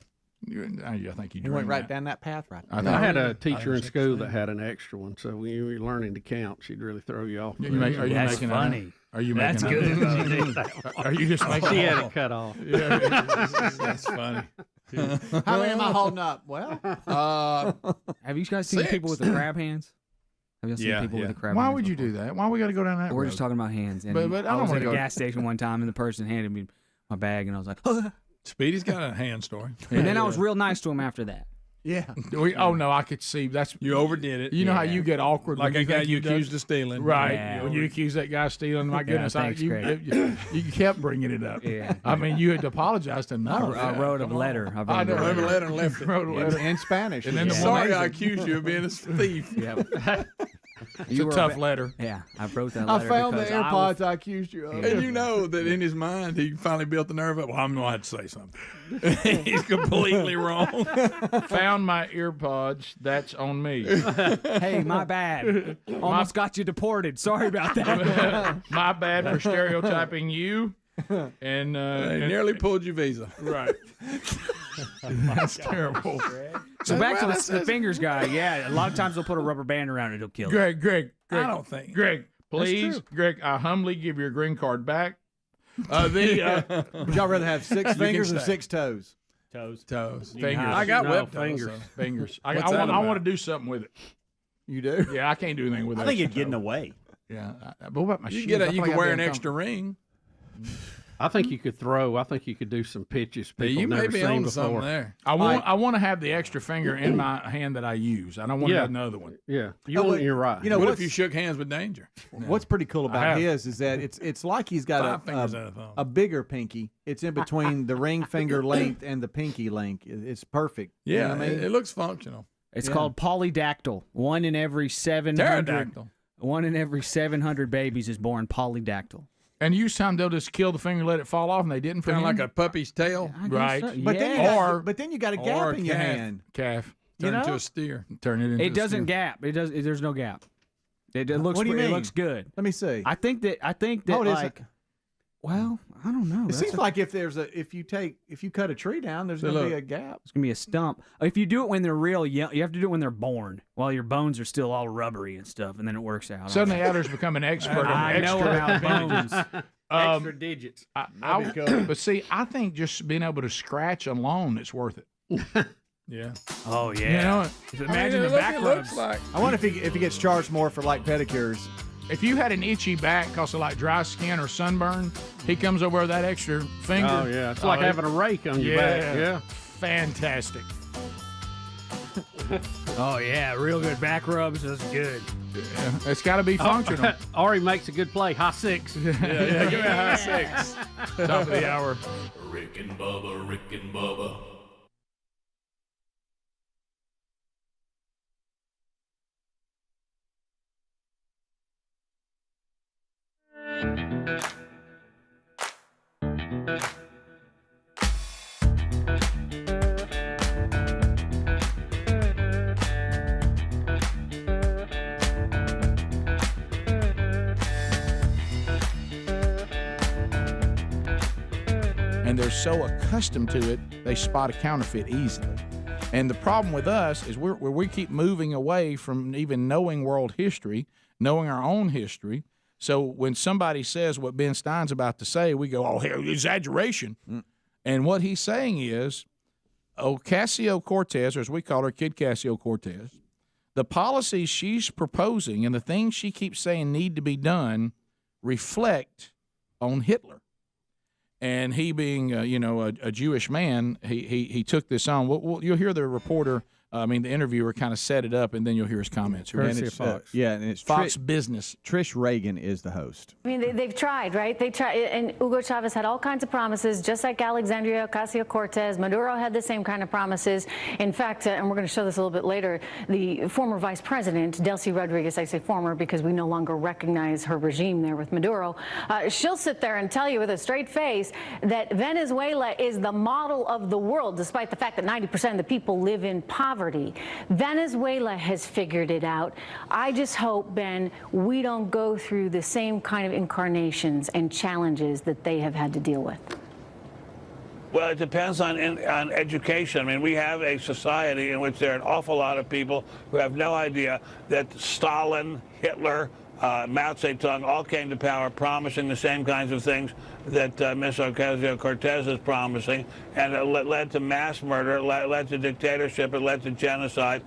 I think you went dreamed right that. down that path, right? I had a teacher in school that had an extra one, so when you were learning to count, she'd really throw you off. Are you That's making funny. Are you That's making good. Are you just making She had it cut off. Yeah, that's funny. How many am I holding up? Well, have you guys seen 6. people with the crab hands? Have you seen people with the crab hands? Why would you do that? Why we got to go down that We're road? just talking about hands. And But I I don't was wanna at a go- gas station one time, and the person handed me my bag, and I was like, Speedy's got a hand story. and then I was real nice to him after that. yeah. Oh no, I could see that's You overdid it. You know how you get awkward Like when a guy think you done- accused of stealing. Right. Yeah. When you accuse that guy of stealing, my goodness, thanks, you kept bringing it up. Yeah. I mean, you had apologized to him. I wrote a letter. I know. Wrote a letter and left it. Wrote a letter. In Spanish. And then the Sorry, woman- I accused you of being a thief. It's a tough letter. Yeah, I wrote that I letter. found the because I AirPods I accused you of. And you know that in his mind, he finally built the nerve up. Well, I'm going to have to say something. He's completely wrong. Found my earpods. That's on me. Hey, my bad. Almost got you deported. Sorry about that. My bad for stereotyping you. And He nearly pulled your visa. right. That's terrible. So back to the fingers guy. Yeah, a lot of times they'll put a rubber band around it. It'll kill it. Greg. I don't think. Greg, please, Greg, I humbly give your green card back. Would y'all rather have 6 fingers or stay. 6 toes? Toes. Fingers. I got No, web toes, fingers. so. Fingers. What's I that want about? to do something with it. You do? Yeah, I can't do anything with it. I think it'd get in the way. Yeah. But what about my You shoes? can, I you feel can like I'd wear be an extra uncomfortable. ring. I think you could throw. I think you could do some pitches people You may never be seen on before. something there. I want to have the extra finger in my hand that I use. I don't want Yeah. another one. Yeah, you're right. You know, What what's, if you shook hands with danger? what's pretty cool I about have. his is that it's like he's 5 got fingers and a thumb. a bigger pinky. It's in between the ring finger length and the pinky length. It's perfect. You know Yeah, what I mean? it looks functional. It's called polydactyl. One in every 700. Pterodactyl. One in every 700 babies is born polydactyl. And use time they'll just kill the finger, let it fall off, and they didn't for Kind of him. like a puppy's tail. I guess Right. so. But then you Yeah. got, but then you got a or gap in your calf. hand. calf. Turn You into know? a steer. Turn it into It a doesn't steer. gap. It does. There's no gap. It looks. What do you It mean? looks good. Let me see. I think that. How it is like. Well, I don't know. It That's seems like if you cut a tree down, there's going to be a gap. It's gonna be a stump. If you do it when they're real young, you have to do it when they're born, while your bones are still all rubbery and stuff, and then it works out. Suddenly, Adler's become an expert on I know extra about bones. Extra digits. But see, I think just being able to scratch alone is worth it. Yeah. Oh yeah. You know, Imagine the back it rubs. looks like. I wonder if he gets charged more for like pedicures. if you had an itchy back because of like dry skin or sunburn, he comes over with that extra finger. Oh yeah, it's like having a rake on your back. Yeah. Fantastic. Oh yeah, real good back rubs. That's good. Yeah. It's got to be functional. Ari makes a good play. High six. Give me a high six. Top of the hour. Rick and Bubba, Rick and Bubba. And they're so accustomed to it, they spot a counterfeit easily. And the problem with us is we keep moving away from even knowing world history, knowing our own history. So when somebody says what Ben Stein's about to say, we go, oh, hell, exaggeration. And what he's saying is, Ocasio-Cortez, or as we call her, Kid Cassio-Cortez, the policies she's proposing and the things she keeps saying need to be done reflect on Hitler. And he being, a Jewish man, he took this on. You'll hear the reporter, the interviewer kind of set it up, and then you'll hear his comments. And it's, Fox. and it's Fox Business. Trish Reagan is the host. I mean, they've tried, right? They tried, and Hugo Chavez had all kinds of promises, just like Alexandria Ocasio-Cortez. Maduro had the same kind of promises. In fact, and we're going to show this a little bit later, the former vice president, Delcy Rodriguez, I say former because we no longer recognize her regime there with Maduro, she'll sit there and tell you with a straight face that Venezuela is the model of the world, despite the fact that 90% of the people live in poverty. poverty. Venezuela has figured it out. I just hope, Ben, we don't go through the same kind of incarnations and challenges that they have had to deal with. Well, it depends on education. I mean, we have a society in which there are an awful lot of people who have no idea that Stalin, Hitler, Mao Zedong all came to power promising the same kinds of things that Ms. Ocasio-Cortez is promising, and it led to mass murder, it led to dictatorship, it led to genocide.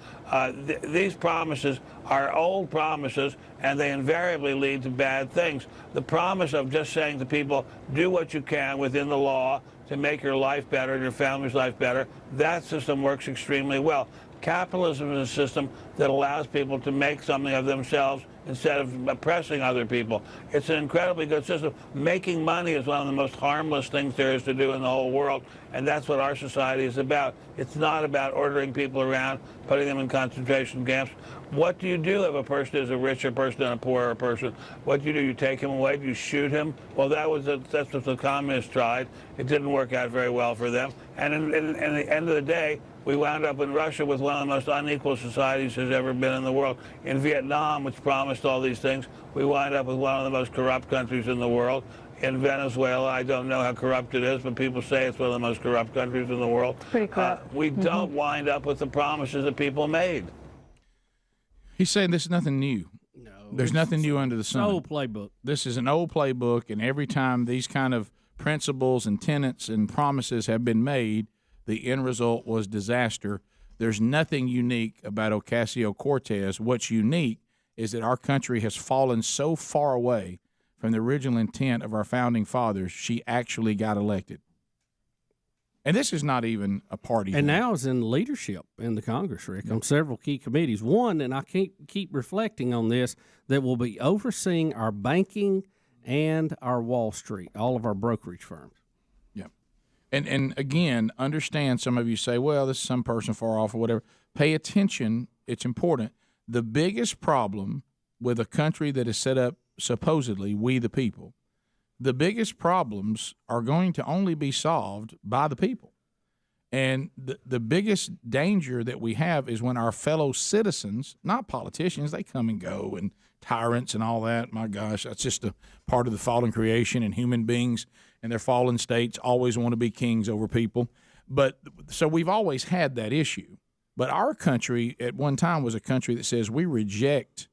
These promises are old promises, and they invariably lead to bad things. The promise of just saying to people, do what you can within the law to make your life better, your family's life better, that system works extremely well. Capitalism is a system that allows people to make something of themselves instead of oppressing other people. It's an incredibly good system. Making money is one of the most harmless things there is to do in the whole world, and that's what our society is about. It's not about ordering people around, putting them in concentration camps. What do you do if a person is a richer person and a poorer person? What do? You take him away? Do you shoot him? Well, that's what the communists tried. It didn't work out very well for them. And in the end of the day, we wound up in Russia with one of the most unequal societies there's ever been in the world. In Vietnam, which promised all these things, we wind up with one of the most corrupt countries in the world. In Venezuela, I don't know how corrupt it is, but people say it's one of the most corrupt countries in the world. Pretty corrupt. We don't wind up with the promises that people made. He's saying this is nothing new. No. There's nothing new under the sun. It's an old playbook. This is an old playbook, and every time these kind of principles and tenets and promises have been made, the end result was disaster. There's nothing unique about Ocasio-Cortez. What's unique is that our country has fallen so far away from the original intent of our founding fathers, she actually got elected. And this is not even a party And thing. now is in leadership in the Congress, Rick, on several key committees. One, and I can't keep reflecting on this, that will be overseeing our banking and our Wall Street, all of our brokerage firms. Yeah. And again, understand, some of you say, well, this is some person far off or whatever. Pay attention. It's important. The biggest problem with a country that is set up, supposedly, we the people, the biggest problems are going to only be solved by the people. And the biggest danger that we have is when our fellow citizens, not politicians, they come and go, and tyrants and all that. My gosh, that's just a part of the fallen creation, and human beings and their fallen states always want to be kings over people. But so we've always had that issue. But our country at one time was a country that says we reject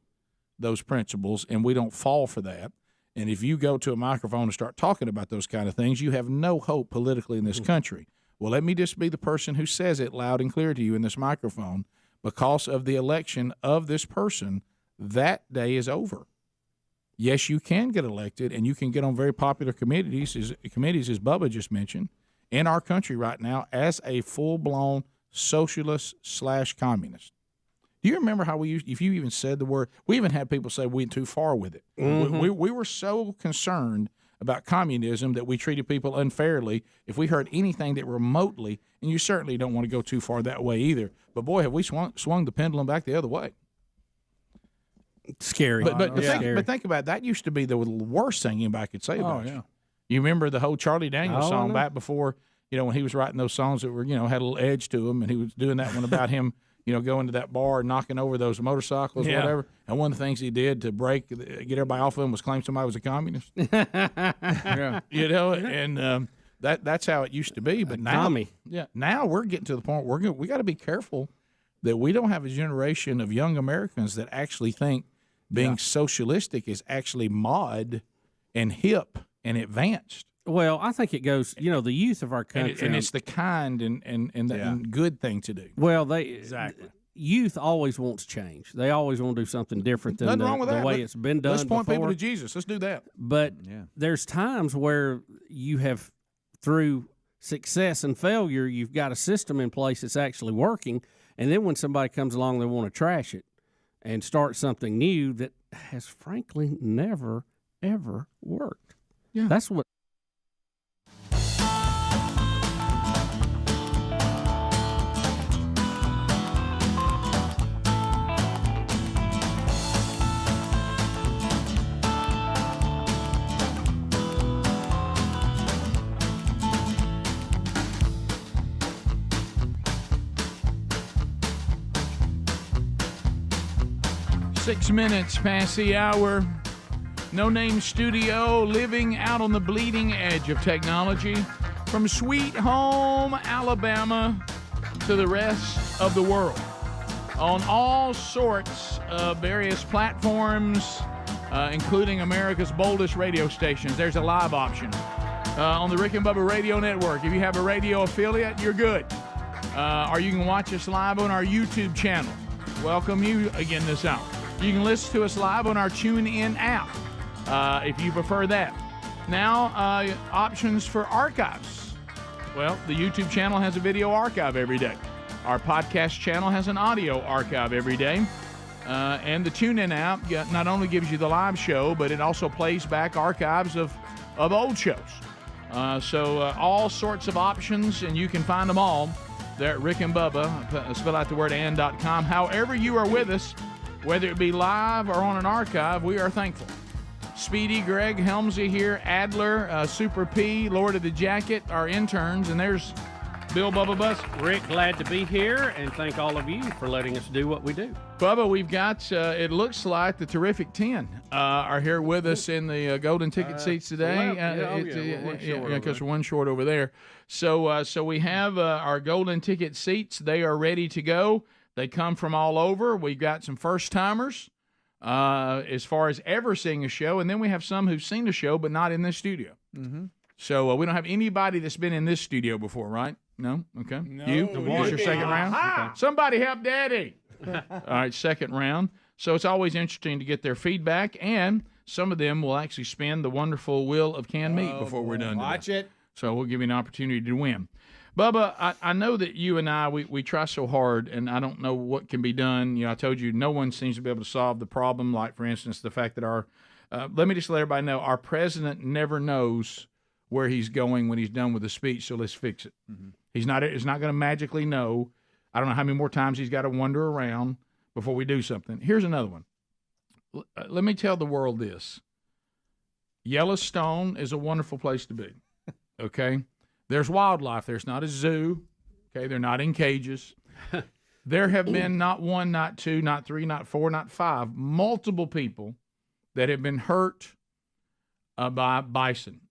those principles and we don't fall for that. And if you go to a microphone and start talking about those kind of things, you have no hope politically in this country. Well, let me just be the person who says it loud and clear to you in this microphone. Because of the election of this person, that day is over. Yes, you can get elected, and you can get on very popular committees, as Bubba just mentioned, in our country right now as a full-blown socialist/communist. Do you remember how we used, if you even said the word, we even had people say we went too far with it. Mm-hmm. We were so concerned about communism that we treated people unfairly if we heard anything that remotely, and you certainly don't want to go too far that way either. But boy, have we swung the pendulum back the other way. Scary. But think about it. That used to be the worst thing anybody could say about you. You remember the whole Charlie Daniels song back before, when he was writing those songs that were, had a little edge to them, and he was doing that one about him, going to that bar and knocking over those motorcycles or whatever. And one of the things he did to get everybody off of him was claim somebody was a communist. And that's how it used to be. But now we're getting to the point where we got to be careful that we don't have a generation of young Americans that actually think being socialistic is actually mod and hip and advanced. Well, I think it goes, the youth of our country. And it's the kind and good thing to do. Well, youth always wants change. They always want to do something different than the way it's been done. Let's point before. people to Jesus. Let's do that. But there's times where you have, through success and failure, you've got a system in place that's actually working. And then when somebody comes along, they want to trash it and start something new that has frankly never, ever worked. Yeah. That's what. 6 minutes past the hour. No Name Studio, living out on the bleeding edge of technology. From sweet home Alabama to the rest of the world. On all sorts of various platforms, including America's boldest radio stations. There's a live option. On the Rick and Bubba Radio Network. If you have a radio affiliate, you're good. Or you can watch us live on our YouTube channel. Welcome you again this hour. You can listen to us live on our TuneIn app, if you prefer that. Now, options for archives. Well, the YouTube channel has a video archive every day. Our podcast channel has an audio archive every day. And the TuneIn app not only gives you the live show, but it also plays back archives of old shows. So all sorts of options, and you can find them all there at Rick and Bubba. Spell out the word and.com. However you are with us, whether it be live or on an archive, we are thankful. Speedy, Greg, Helmsy here, Adler, Super P, Lord of the Jacket, our interns, and there's Bill Bubba Bus. Rick, glad to be here, and thank all of you for letting us do what we do. Bubba, we've got, it looks like the Terrific 10 are here with us in the golden ticket seats today. Because we're one short over there. So we have our golden ticket seats. They are ready to go. They come from all over. We've got some first-timers as far as ever seeing a show, and then we have some who've seen the show but not in this studio. Mm-hmm. So we don't have anybody that's been in this studio before, right? No? Okay. No. You? This your second round? Okay. Somebody help Daddy. All right, second round. So it's always interesting to get their feedback, and some of them will actually spin the wonderful wheel of canned meat before we're done today. Watch it. So we'll give you an opportunity to win. Bubba, I know that you and I, we try so hard, and I don't know what can be done. You know, I told you no one seems to be able to solve the problem, like, for instance, the fact that our let me just let everybody know, our president never knows where he's going when he's done with the speech, so let's fix it. Mm-hmm. He's not going to magically know. I don't know how many more times he's got to wander around before we do something. Here's another one. Let me tell the world this. Yellowstone is a wonderful place to be, okay? There's wildlife. There's not a zoo, okay? They're not in cages. There have been not one, not two, not three, not four, not five, multiple people that have been hurt by bison.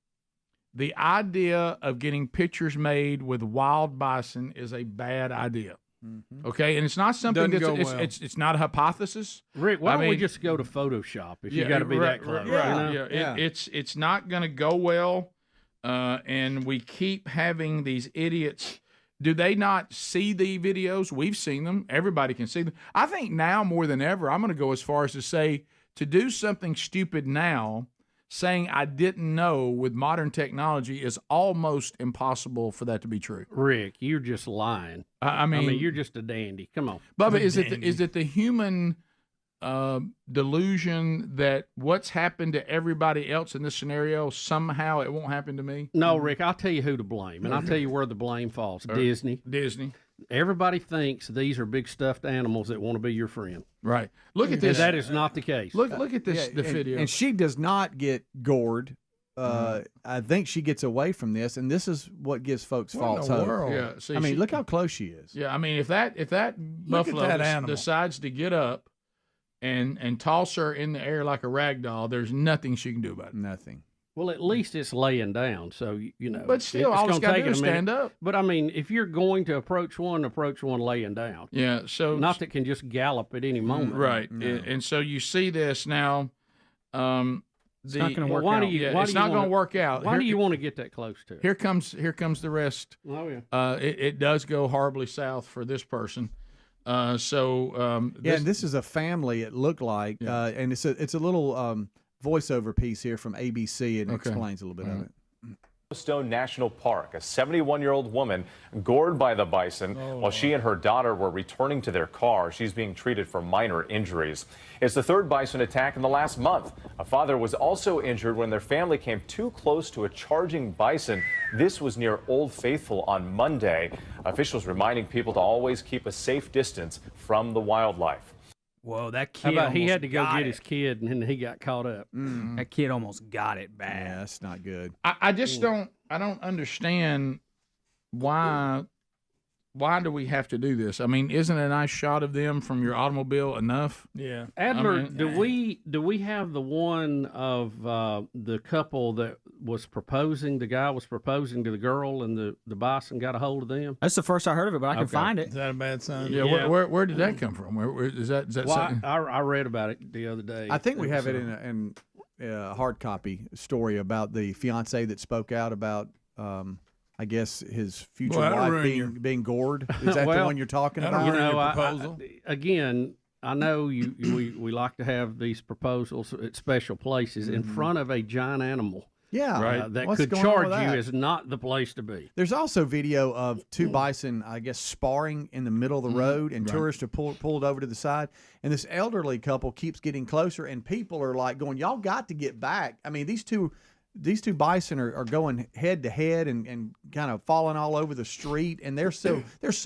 The idea of getting pictures made with wild bison is a bad idea. Mm-hmm. Okay, and it's not something it's not a hypothesis. Rick, why don't we just go to Photoshop if you got to be that close? It's not going to go well, and we keep having these idiots. Do they not see the videos? We've seen them. Everybody can see them. I think now more than ever, I'm going to go as far as to say to do something stupid now, saying I didn't know with modern technology is almost impossible for that to be true. Rick, you're just lying. I mean, you're just a dandy. Come on. Bubba, is it the human delusion that what's happened to everybody else in this scenario, somehow it won't happen to me? No, Rick, I'll tell you who to blame, and I'll tell you where the blame falls. Disney. Everybody thinks these are big stuffed animals that want to be your friend. Right. Look at this. And that is not the case. Look at this. The video. And she does not get gored. I think she gets away from this, and this is what gives folks false hope. Yeah. See, I mean, look how close she is. Yeah. I mean, if that buffalo decides to get up and toss her in the air like a rag doll, there's nothing she can do about it. Nothing. Well, at least it's laying down, so you know. But still, all it's got to do is stand up. But I mean, if you're going to approach one laying down. Yeah. So not that can just gallop at any moment. Right. No. And so you see this now. It's not going to work out. It's not going to work out. Why do you want to get that close to it? Here comes the rest. Oh yeah. It does go horribly south for this person. And this is a family. It looked like, and it's a little voiceover piece here from ABC, and it explains a little bit of it. Yellowstone National Park, a 71-year-old woman gored by the bison while she and her daughter were returning to their car. She's being treated for minor injuries. It's the third bison attack in the last month. A father was also injured when their family came too close to a charging bison. This was near Old Faithful on Monday. Officials reminding people to always keep a safe distance from the wildlife. Whoa, that kid! How about he had to go get his kid, and then he got caught up. Mm. That kid almost got it bad. Yeah, that's not good. I just don't understand why why do we have to do this? I mean, isn't a nice shot of them from your automobile enough? Yeah. Adler, do we have the one of the couple that was proposing? The guy was proposing to the girl, and the bison got a hold of them. That's the first I heard of it, but I can find it. Is that a bad sign? Yeah. Where did that come from? Where is that? Well, something? I read about it the other day. I think we have it in a hard copy story about the fiance that spoke out about. I guess his future wife being gored. Is that the one you're talking about? You know, again, I know we like to have these proposals at special places in front of a giant animal. Yeah, right. That could charge you is not the place to be. There's also video of two bison, I guess, sparring in the middle of the road, and tourists are pulled over to the side. And this elderly couple keeps getting closer, and people are like going, "Y'all got to get back." I mean, these two bison are going head to head and kind of falling all over the street, and they're so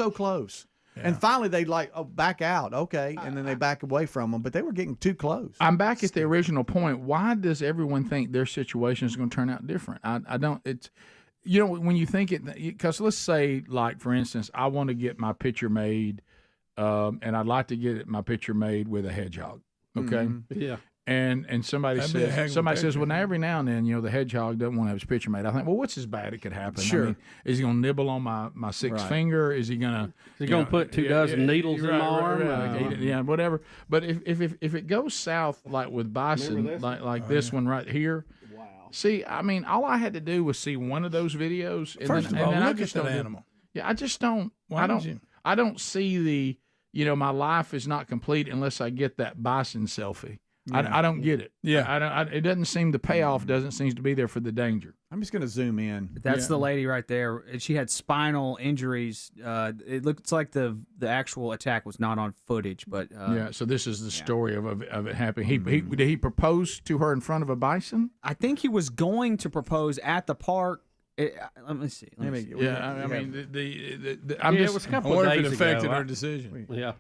close. Yeah. And finally they back out, okay, and then they back away from them, but they were getting too close. I'm back at the original point. Why does everyone think their situation is going to turn out different? I don't. It's when you think it, because let's say, like, for instance, I want to get my picture made, and I'd like to get my picture made with a hedgehog. Okay. Mm-hmm. Yeah. And somebody says, well, now every now and then, the hedgehog doesn't want to have his picture made. I think, well, what's as bad it could happen? Sure. I mean, is he going to nibble on my sixth finger? Is he going to put 2 dozen needles in my arm? Yeah, whatever. But if it goes south, like with bison, like this one right here. Wow. See, I mean, all I had to do was see one of those videos. And First of all, look at that animal. Yeah, I just don't. I don't see my life is not complete unless I get that bison selfie. Yeah. I don't get it. Yeah, it doesn't seem the payoff doesn't seem to be there for the danger. I'm just going to zoom in. That's the lady right there. She had spinal injuries. It looks like the actual attack was not on footage, but So this is the story of it happening. Did he propose to her in front of a bison? I think he was going to propose at the park. Let me see. I mean, it was a couple of days ago. It affected her decision. Yeah.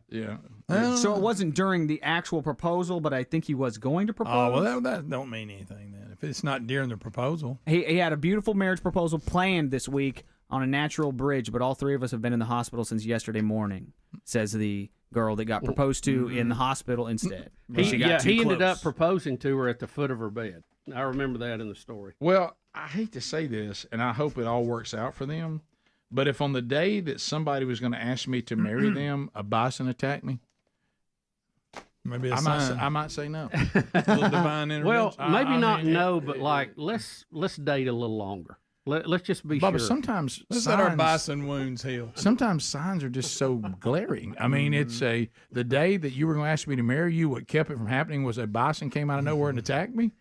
So it wasn't during the actual proposal, but I think he was going to propose. Oh, well, that don't mean anything then. If it's not during the proposal. He had a beautiful marriage proposal planned this week on a natural bridge, but all 3 of us have been in the hospital since yesterday morning, says the girl that got proposed to in the hospital instead. He ended up proposing to her at the foot of her bed. I remember that in the story. Well, I hate to say this, and I hope it all works out for them, but if on the day that somebody was going to ask me to marry them, a bison attacked me, maybe I might say no. Divine intervention. Well, maybe not no, but like let's date a little longer. Let's just be Bubba, sure. Sometimes let's let our bison wounds heal. Sometimes signs are just so glaring. I mean, it's the day that you were going to ask me to marry you, what kept it from happening was a bison came out of nowhere and attacked me.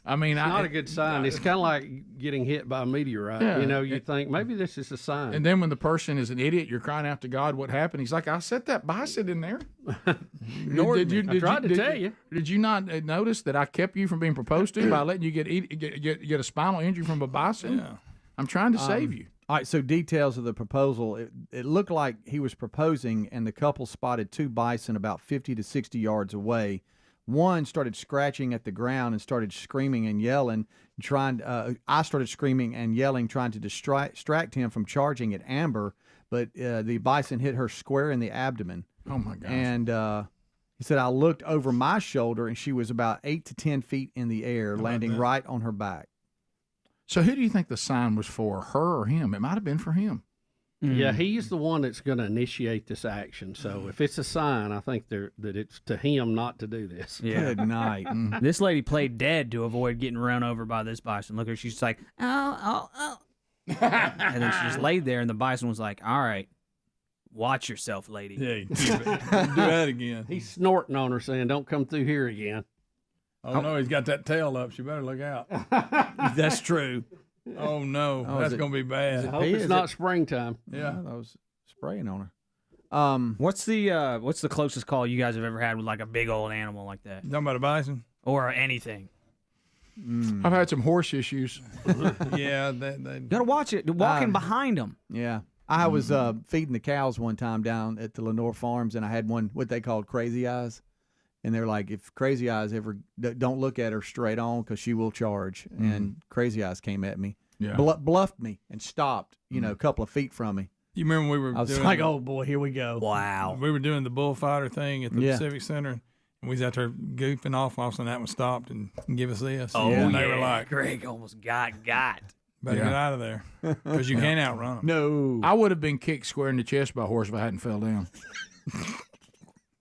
I mean, it's not a good sign. It's kind of like getting hit by a meteorite. Yeah. You think maybe this is a sign. And then when the person is an idiot, you're crying out to God, what happened? He's like, I set that bison in there. I tried to tell you. Did you not notice that I kept you from being proposed to by letting you get a spinal injury from a bison? Yeah. I'm trying to save you. All right, so details of the proposal. It looked like he was proposing, and the couple spotted 2 bison about 50 to 60 yards away. One started scratching at the ground and started screaming and yelling, I started screaming and yelling, trying to distract him from charging at Amber, but the bison hit her square in the abdomen. Oh, my gosh. And he said, I looked over my shoulder, and she was about 8 to 10 feet in the air, landing right on her back. So who do you think the sign was for, her or him? It might have been for him. Yeah, he's the one that's going to initiate this action. So if it's a sign, I think that it's to him not to do this. Yeah. Good night. This lady played dead to avoid getting run over by this bison. Look at her. She's like, oh. And then she just laid there, and the bison was like, all right, watch yourself, lady. Yeah, do that again. He's snorting on her, saying, don't come through here again. Oh, no, he's got that tail up. She better look out. That's true. Oh, no. That's going to be bad. I hope it's not springtime. Yeah. I was spraying on her. What's the closest call you guys have ever had with like a big old animal like that? You talking about a bison? Or anything? I've had some horse issues. Yeah. Gotta watch it. Walking behind them. Yeah. I was feeding the cows one time down at the Lenore Farms, and I had one, what they called Crazy Eyes. And they're like, if Crazy Eyes ever, don't look at her straight on because she will charge. And Crazy Eyes came at me, bluffed me, and stopped, a couple of feet from me. You remember we were I was doing like, oh boy, here we go. Wow. we were doing the bullfighter thing at the Yeah. Pacific Center, and we was out there goofing off. All of a sudden, that one stopped and give us this. Oh, and yeah. they were like, Greg almost got. better get out of there because you can't outrun them. No. I would have been kicked square in the chest by a horse if I hadn't fell down.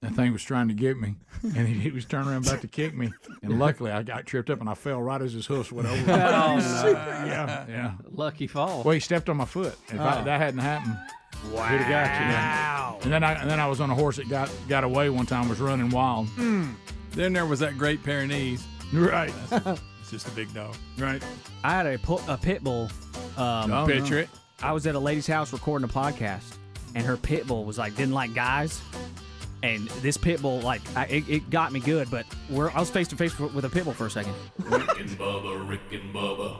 That thing was trying to get me, and he was turning around about to kick me, and luckily I got tripped up and I fell right as his hoofs went over. Yeah. Lucky fall. Well, he stepped on my foot. If that hadn't happened, Wow. he'd have got you. Yeah. And then I was on a horse that got away one time, was running wild. Then there was that Great Pyrenees. Right. It's just a big dog. Right. I had a pit bull. Picture it. I was at a lady's house recording a podcast, and her pit bull was like didn't like guys. And this pit bull, like, it got me good, but I was face to face with a pit bull for a second. Rick and Bubba.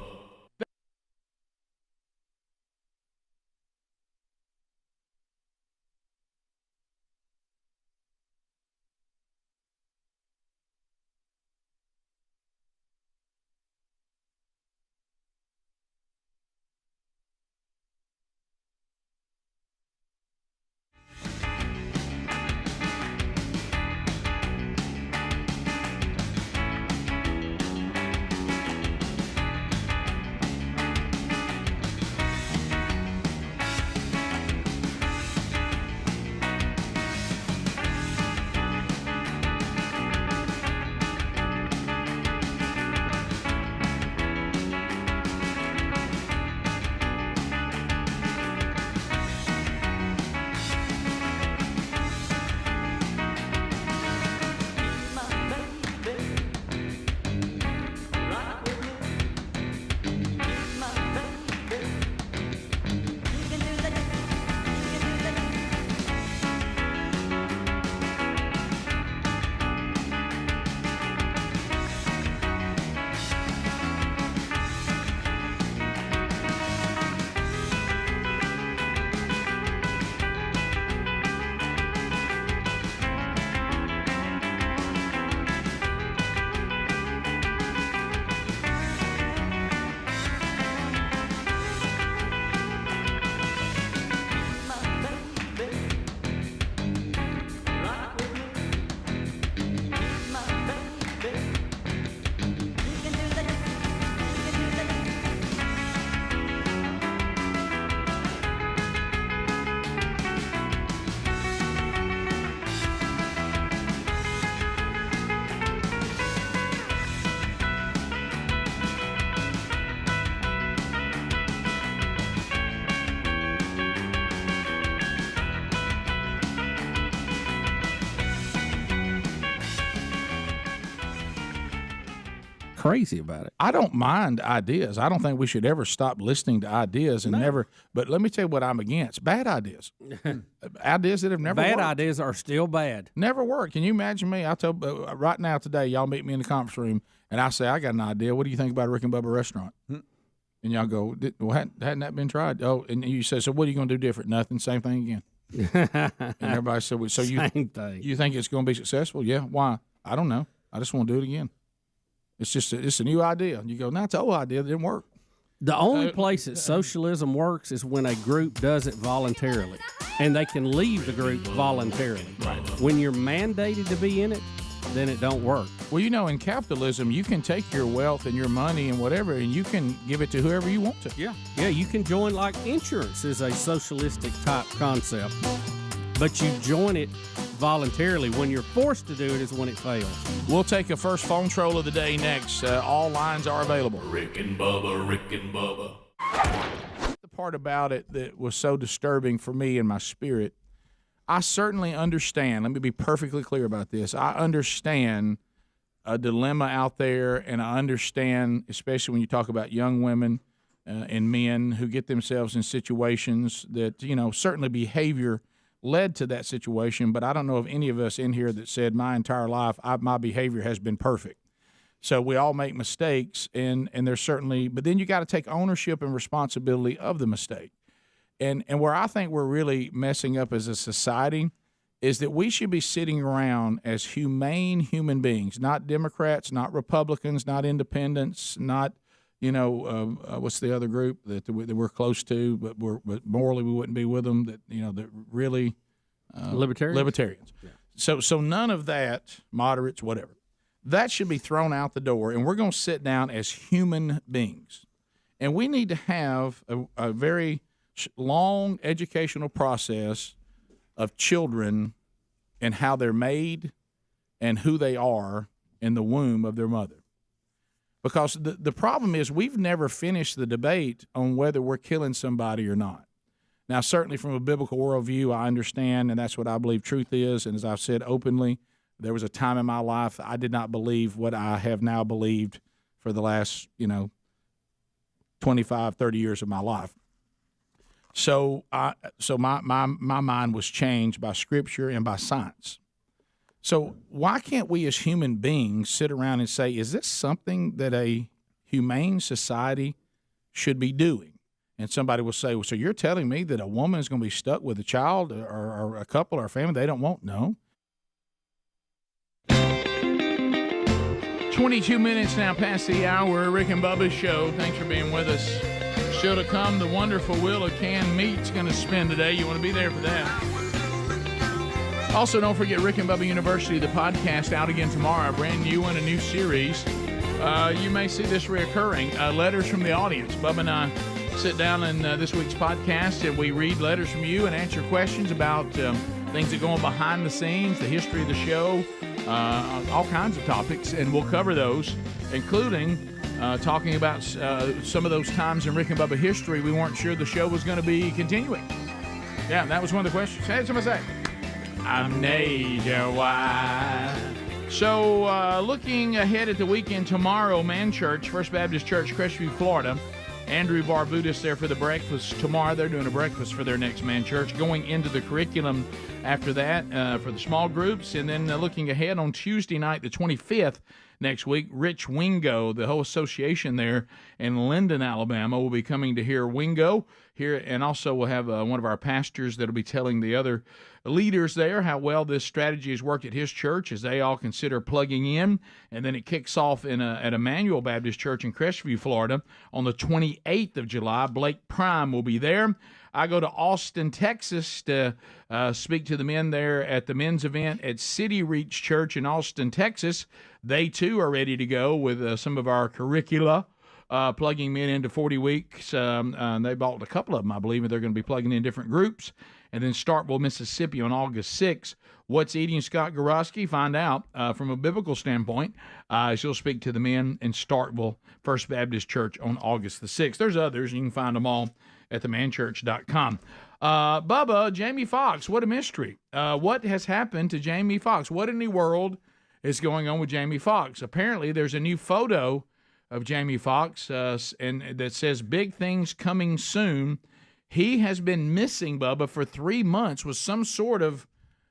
Crazy about it. I don't mind ideas. I don't think we should ever stop listening to ideas and never. But let me tell you what I'm against: bad ideas. Ideas that have never Bad worked. ideas are still bad. Never work. Can you imagine me? I tell right now today, y'all meet me in the conference room, and I say, I got an idea. What do you think about a Rick and Bubba restaurant? And y'all go, well, hadn't that been tried? Oh, and you say, so what are you going to do different? Nothing. Same thing again. And everybody said, so you think it's going to be successful? Yeah. Why? I don't know. I just want to do it again. It's just it's a new idea. And you go, no, it's an old idea. It didn't work. The only place that socialism works is when a group does it voluntarily, and they can leave the group voluntarily. Right. When you're mandated to be in it, then it don't work. Well, you know, in capitalism, you can take your wealth and your money and whatever, and you can give it to whoever you want to. Yeah, you can join, like insurance is a socialistic type concept, but you join it voluntarily. When you're forced to do it is when it fails. We'll take a first phone troll of the day next. All lines are available. Rick and Bubba, Rick and Bubba. The part about it that was so disturbing for me in my spirit, I certainly understand. Let me be perfectly clear about this. I understand a dilemma out there, and I understand, especially when you talk about young women and men who get themselves in situations that, you know, certainly behavior led to that situation, but I don't know of any of us in here that said my entire life my behavior has been perfect. So we all make mistakes, and there's certainly, but then you got to take ownership and responsibility of the mistake. And where I think we're really messing up as a society is that we should be sitting around as humane human beings, not Democrats, not Republicans, not independents, not what's the other group that we're close to, but morally we wouldn't be with them. That really libertarians. Yeah. So none of that, moderates, whatever, that should be thrown out the door. And we're going to sit down as human beings, and we need to have a very long educational process of children and how they're made and who they are in the womb of their mother. Because the problem is we've never finished the debate on whether we're killing somebody or not. Now, certainly from a biblical worldview, I understand, and that's what I believe truth is. And as I've said openly, there was a time in my life I did not believe what I have now believed for the last, 25, 30 years of my life. So my mind was changed by Scripture and by science. So why can't we as human beings sit around and say, is this something that a humane society should be doing? And somebody will say, well, so you're telling me that a woman is going to be stuck with a child or a couple or a family they don't want? No. 22 minutes now past the hour. Rick and Bubba's show. Thanks for being with us. Still to come, the wonderful wheel of canned meat's going to spin today. You want to be there for that. Also, don't forget Rick and Bubba University, the podcast, out again tomorrow. A brand new one, a new series. You may see this reoccurring. Letters from the audience. Bubba and I sit down in this week's podcast, and we read letters from you and answer questions about things that go on behind the scenes, the history of the show, all kinds of topics, and we'll cover those, including talking about some of those times in Rick and Bubba history we weren't sure the show was going to be continuing. Yeah, that was one of the questions. Hey, somebody say, I'm nationwide. So, looking ahead at the weekend tomorrow, Man Church, First Baptist Church, Crestview, Florida. Andrew Barbudas there for the breakfast tomorrow. They're doing a breakfast for their next Man Church. Going into the curriculum after that for the small groups. And then looking ahead on Tuesday night, the 25th, next week, Rich Wingo, the whole association there in Linden, Alabama, will be coming to hear Wingo here. And also we'll have one of our pastors that will be telling the other leaders there how well this strategy has worked at his church as they all consider plugging in. And then it kicks off at Emmanuel Baptist Church in Crestview, Florida on the 28th of July. Blake Prime will be there. I go to Austin, Texas to speak to the men there at the men's event at City Reach Church in Austin, Texas. They, too, are ready to go with some of our curricula, plugging men into 40 weeks. They bought a couple of them, I believe, and they're going to be plugging in different groups. And then Starkville, Mississippi on August 6th. What's eating Scott Gorosky? Find out from a biblical standpoint. She'll speak to the men in Starkville, First Baptist Church on August the 6th. There's others. You can find them all at themanchurch.com. Bubba, Jamie Foxx, what a mystery. What has happened to Jamie Foxx? What in the world is going on with Jamie Foxx? Apparently, there's a new photo of Jamie Foxx and that says big things coming soon. He has been missing, Bubba, for 3 months with some sort of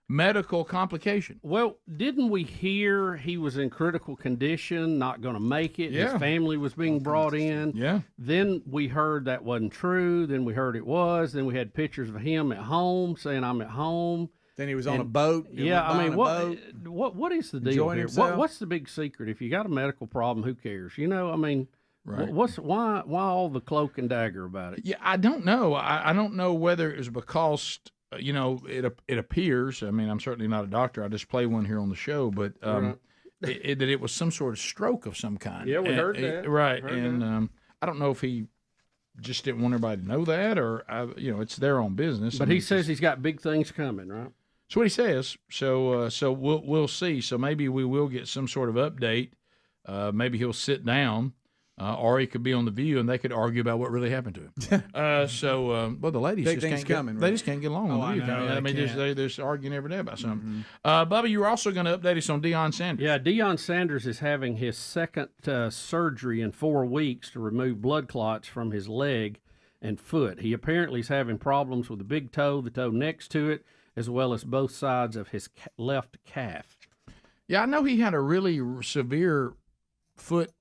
medical complication. Well, didn't we hear he was in critical condition, not going to make it? Yeah. His family was being brought in. Yeah. Then we heard that wasn't true. Then we heard it was. Then we had pictures of him at home saying, I'm at home. Then he was on a boat. Yeah, I mean, what is the deal Enjoying here? himself. What's the big secret? If you got a medical problem, who cares? You know, I mean, Right. why all the cloak and dagger about it? Yeah, I don't know. I don't know whether it was because, it appears, I mean, I'm certainly not a doctor. I just play one here on the show, but that it was some sort of stroke of some kind. Yeah, we heard that. Right, Heard and that. I don't know if he just didn't want everybody to know that or, it's their own business. But he says he's got big things coming, right? That's what he says. So we'll see. So maybe we will get some sort of update. Maybe he'll sit down. Or he could be on The View, and they could argue about what really happened to him. Well, the ladies Big just things can't coming, they right? just can't get along on The View. I know, They're just arguing every day about something. Bubba, you were also going to update us on Deion Sanders. Yeah, Deion Sanders is having his second surgery in 4 weeks to remove blood clots from his leg and foot. He apparently is having problems with the big toe, the toe next to it, as well as both sides of his left calf. Yeah, I know he had a really severe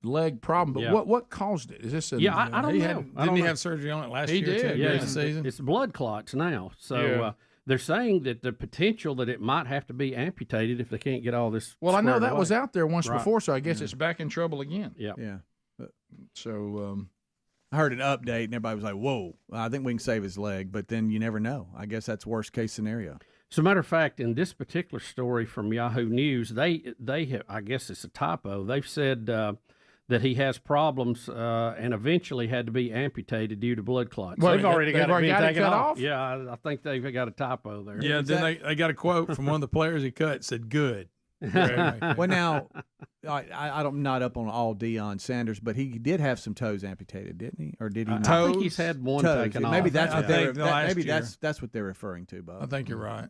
leg problem, but Yeah. what caused it? Is this I don't know. Didn't he have surgery on it last year? did. Too, Yeah, during the season? it's blood clots now. So Yeah. they're saying that the potential that it might have to be amputated if they can't get all this. Well, I know squared that away. was out there once Right. before, so I guess it's back in trouble again. Yeah. Yeah. So I heard an update, and everybody was like, whoa, I think we can save his leg. But then you never know. I guess that's worst case scenario. As a matter of fact, in this particular story from Yahoo News, they have, I guess it's a typo. They've said that he has problems and eventually had to be amputated due to blood clots. Well, they've already got it taken cut off. off? Yeah, I think they've got a typo there. Yeah, then they got a quote from one of the players he cut. Said, "Good." Well, now, I'm not up on all Deion Sanders, but he did have some toes amputated, didn't he? Or did he not? I think he's had one taken off. Maybe that's what they're maybe that's what they're referring to, Bob. I think you're right.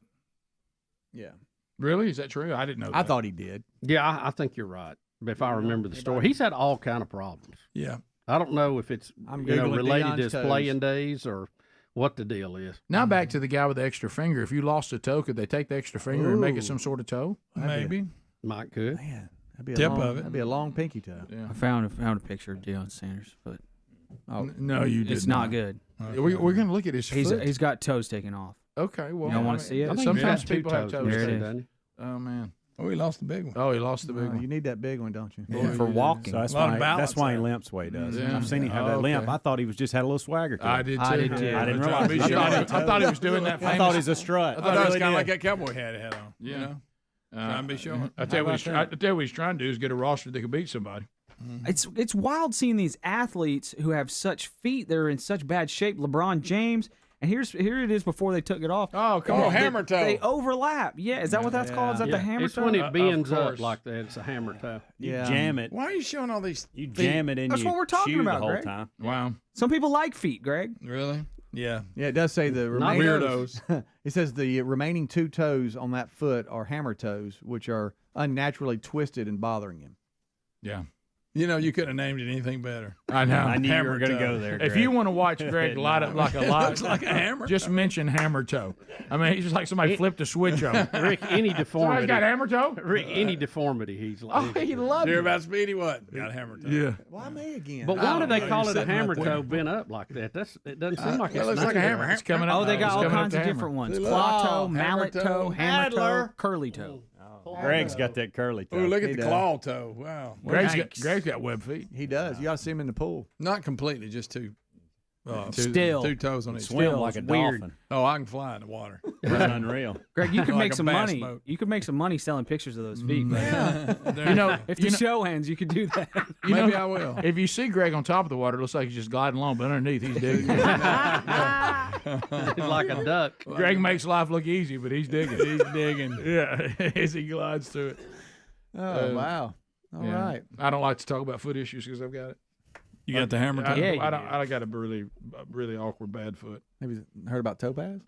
Yeah. Really? Is that true? I didn't know that. I thought he did. Yeah, I think you're right. If I remember the story, he's had all kind of problems. Yeah. I don't know if it's related to his toes. playing days or what the deal is. Now back to the guy with the extra finger. If you lost a toe, could they take the extra finger and make it some sort of toe? Maybe. Might could. Man, that'd be Tip long, of it. That'd be a long pinky toe. Yeah. I found a picture of Deion Sanders, but No, you did it's not good. We're going to look at his foot. He's got toes taken off. Okay, well, You don't want to see it? Sometimes people have toes. There it taken. is. Oh man. Oh, he lost the big one. Oh, he lost the big one. You need that big one, don't you? Yeah. For walking. So that's A lot of why balance he there. limps the way he does. Yeah. I've seen him have that Oh, limp. okay. I thought he was just had a little swagger to him. I did too. I did too. I didn't Trying to realize. be sure. I thought he was doing that. I thought he was a strut. I thought it was really kind of like did. that cowboy hat he had on. Yeah. You know? Trying to be sure. I tell you what he's trying to do is get a roster that can beat somebody. It's wild seeing these athletes who have such feet that are in such bad shape. LeBron James, and here it is before they took it off. Oh, come on, hammer toe. They overlap. Yeah, is that what that's called? Is that the hammer It's toe? when it bends Of up course. like that. It's a hammer toe. You Yeah. jam it. Why are you showing all these? You feet? jam it in That's you what we're talking chew about, the whole Greg. time. Wow. Some people like feet, Greg. Really? Yeah. Yeah, it does say the Not remaining weirdos. It says the remaining 2 toes on that foot are hammer toes, which are unnaturally twisted and bothering him. Yeah. You know, you couldn't have named it anything better. I know. I knew you Hammer were going to toe. go there. If Greg. you want to watch Greg light up like a light, Looks like a hammer. just mention hammer toe. I mean, he's just like somebody flipped a switch on. Rick, any Somebody's deformity. got hammer toe? Rick, any deformity, he's like. Oh, he loves Hear it. about Speedy? What? Got a hammer toe. Yeah. Why me again? But I why do don't they know. call You're it a setting hammer up toe with- bent up like that? It doesn't seem like That it's looks like a nothing. hammer. It's coming up. Oh, they It's got all coming up kinds to of hammer. different ones. Look. Claw toe, Hammer mallet toe, toe, hammer toe, Adler. curly toe. Greg's got that curly toe. Oh, look at He the does. claw toe. Wow. Greg's got web feet. He does. You got to see him in the pool. Not completely, just two. Still. Two toes on each. Swim Still, like a it's weird. dolphin. Oh, I can fly in the water. That's unreal. Greg, you could Like make a some bass money. boat. You could make some money selling pictures of those feet. Yeah. You know, If the show ends, you could do that. Maybe I will. If you see Greg on top of the water, it looks like he's just gliding along, but underneath he's digging. He's like a duck. Greg makes life look easy, but he's digging. He's digging. Yeah, as he glides through it. Oh, wow. All right. I don't like to talk about foot issues because I've got it. You got the hammer toe? I got a really awkward bad foot. Have you heard about Topaz?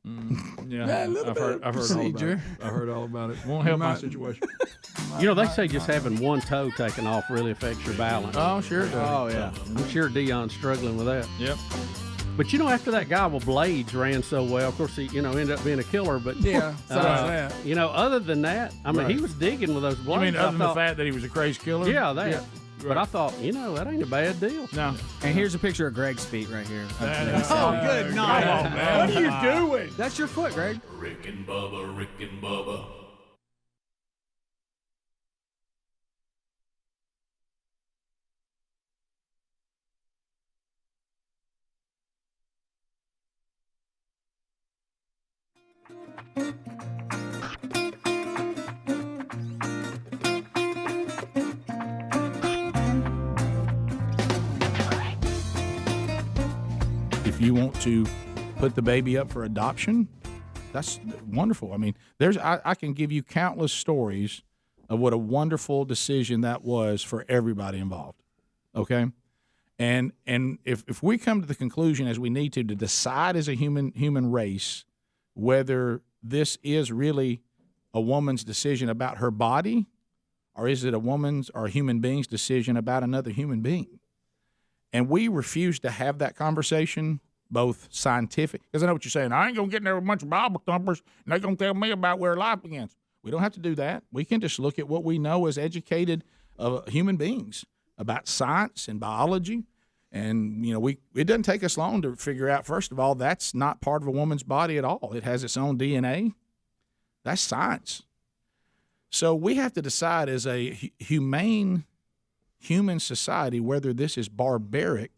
Yeah, I've heard all about it. I've heard all about it. Won't help my situation. You know, they say just having one toe taken off really affects your balance. Oh, sure it does. Oh, yeah. I'm sure Deion's struggling with that. Yep. But you know, after that guy with blades ran so well, of course he, ended up being a killer. But Yeah, so is that. you know, other than that, I mean, he was digging with those You blades. mean other than I the thought, fact that he was a crazy killer? Yeah, that. Yeah. But I thought, that ain't a bad deal. No. And here's a picture of Greg's feet right here. Oh, good night. Come on, man. What are you doing? That's your foot, Greg. Rick and Bubba, Rick and Bubba. If you want to put the baby up for adoption, that's wonderful. I mean, I can give you countless stories of what a wonderful decision that was for everybody involved. Okay? And if we come to the conclusion, as we need to decide as a human race whether this is really a woman's decision about her body, or is it a woman's or a human being's decision about another human being? And we refuse to have that conversation, both scientific, because I know what you're saying. I ain't going to get in there with a bunch of Bible thumpers, and they're going to tell me about where life begins. We don't have to do that. We can just look at what we know as educated human beings about science and biology. And, it doesn't take us long to figure out, first of all, that's not part of a woman's body at all. It has its own DNA. That's science. So we have to decide as a humane human society, whether this is barbaric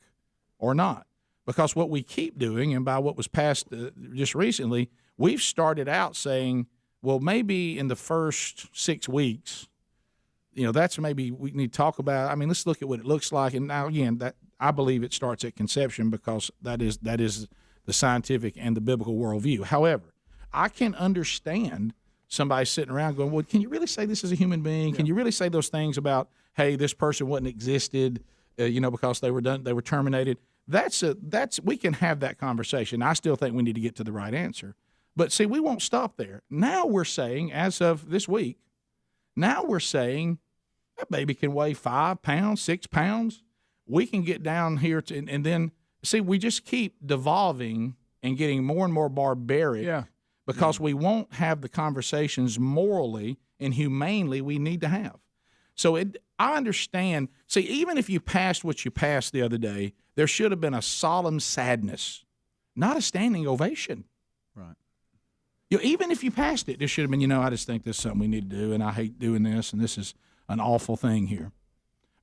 or not. Because what we keep doing, and by what was passed just recently, we've started out saying, well, maybe in the first 6 weeks, that's maybe we need to talk about. I mean, let's look at what it looks like. And now, again, that I believe it starts at conception because that is the scientific and the biblical worldview. However, I can understand somebody sitting around going, well, can you really say this is a human being? Yeah. Can you really say those things about, hey, this person wouldn't existed, because they were terminated? We can have that conversation. I still think we need to get to the right answer. But see, we won't stop there. Now we're saying, as of this week, that baby can weigh 5 pounds, 6 pounds. We can get down here and then see, we just keep devolving and getting more and more barbaric because we won't have the conversations morally and humanely we need to have. So I understand. See, even if you passed what you passed the other day, there should have been a solemn sadness, not a standing ovation. Right. Even if you passed it, there should have been, I just think this is something we need to do, and I hate doing this, and this is an awful thing here.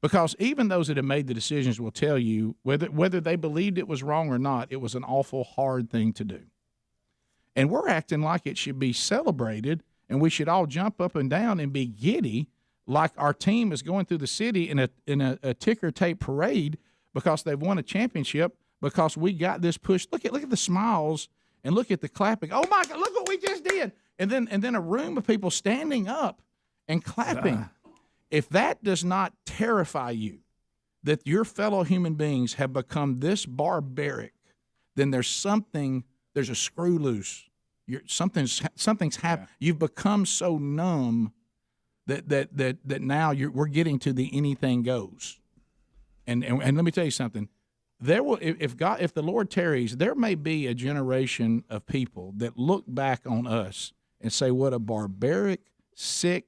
Because even those that have made the decisions will tell you, whether they believed it was wrong or not, it was an awful hard thing to do. And we're acting like it should be celebrated, and we should all jump up and down and be giddy like our team is going through the city in a ticker tape parade because they've won a championship, because we got this push. Look at the smiles and look at the clapping. Oh my God, look what we just did. And then a room of people standing up and clapping. If that does not terrify you, that your fellow human beings have become this barbaric, then there's a screw loose. Something's happened. You've become so numb that now we're getting to the anything goes. And let me tell you something. There will, if the Lord tarries, there may be a generation of people that look back on us and say, what a barbaric, sick,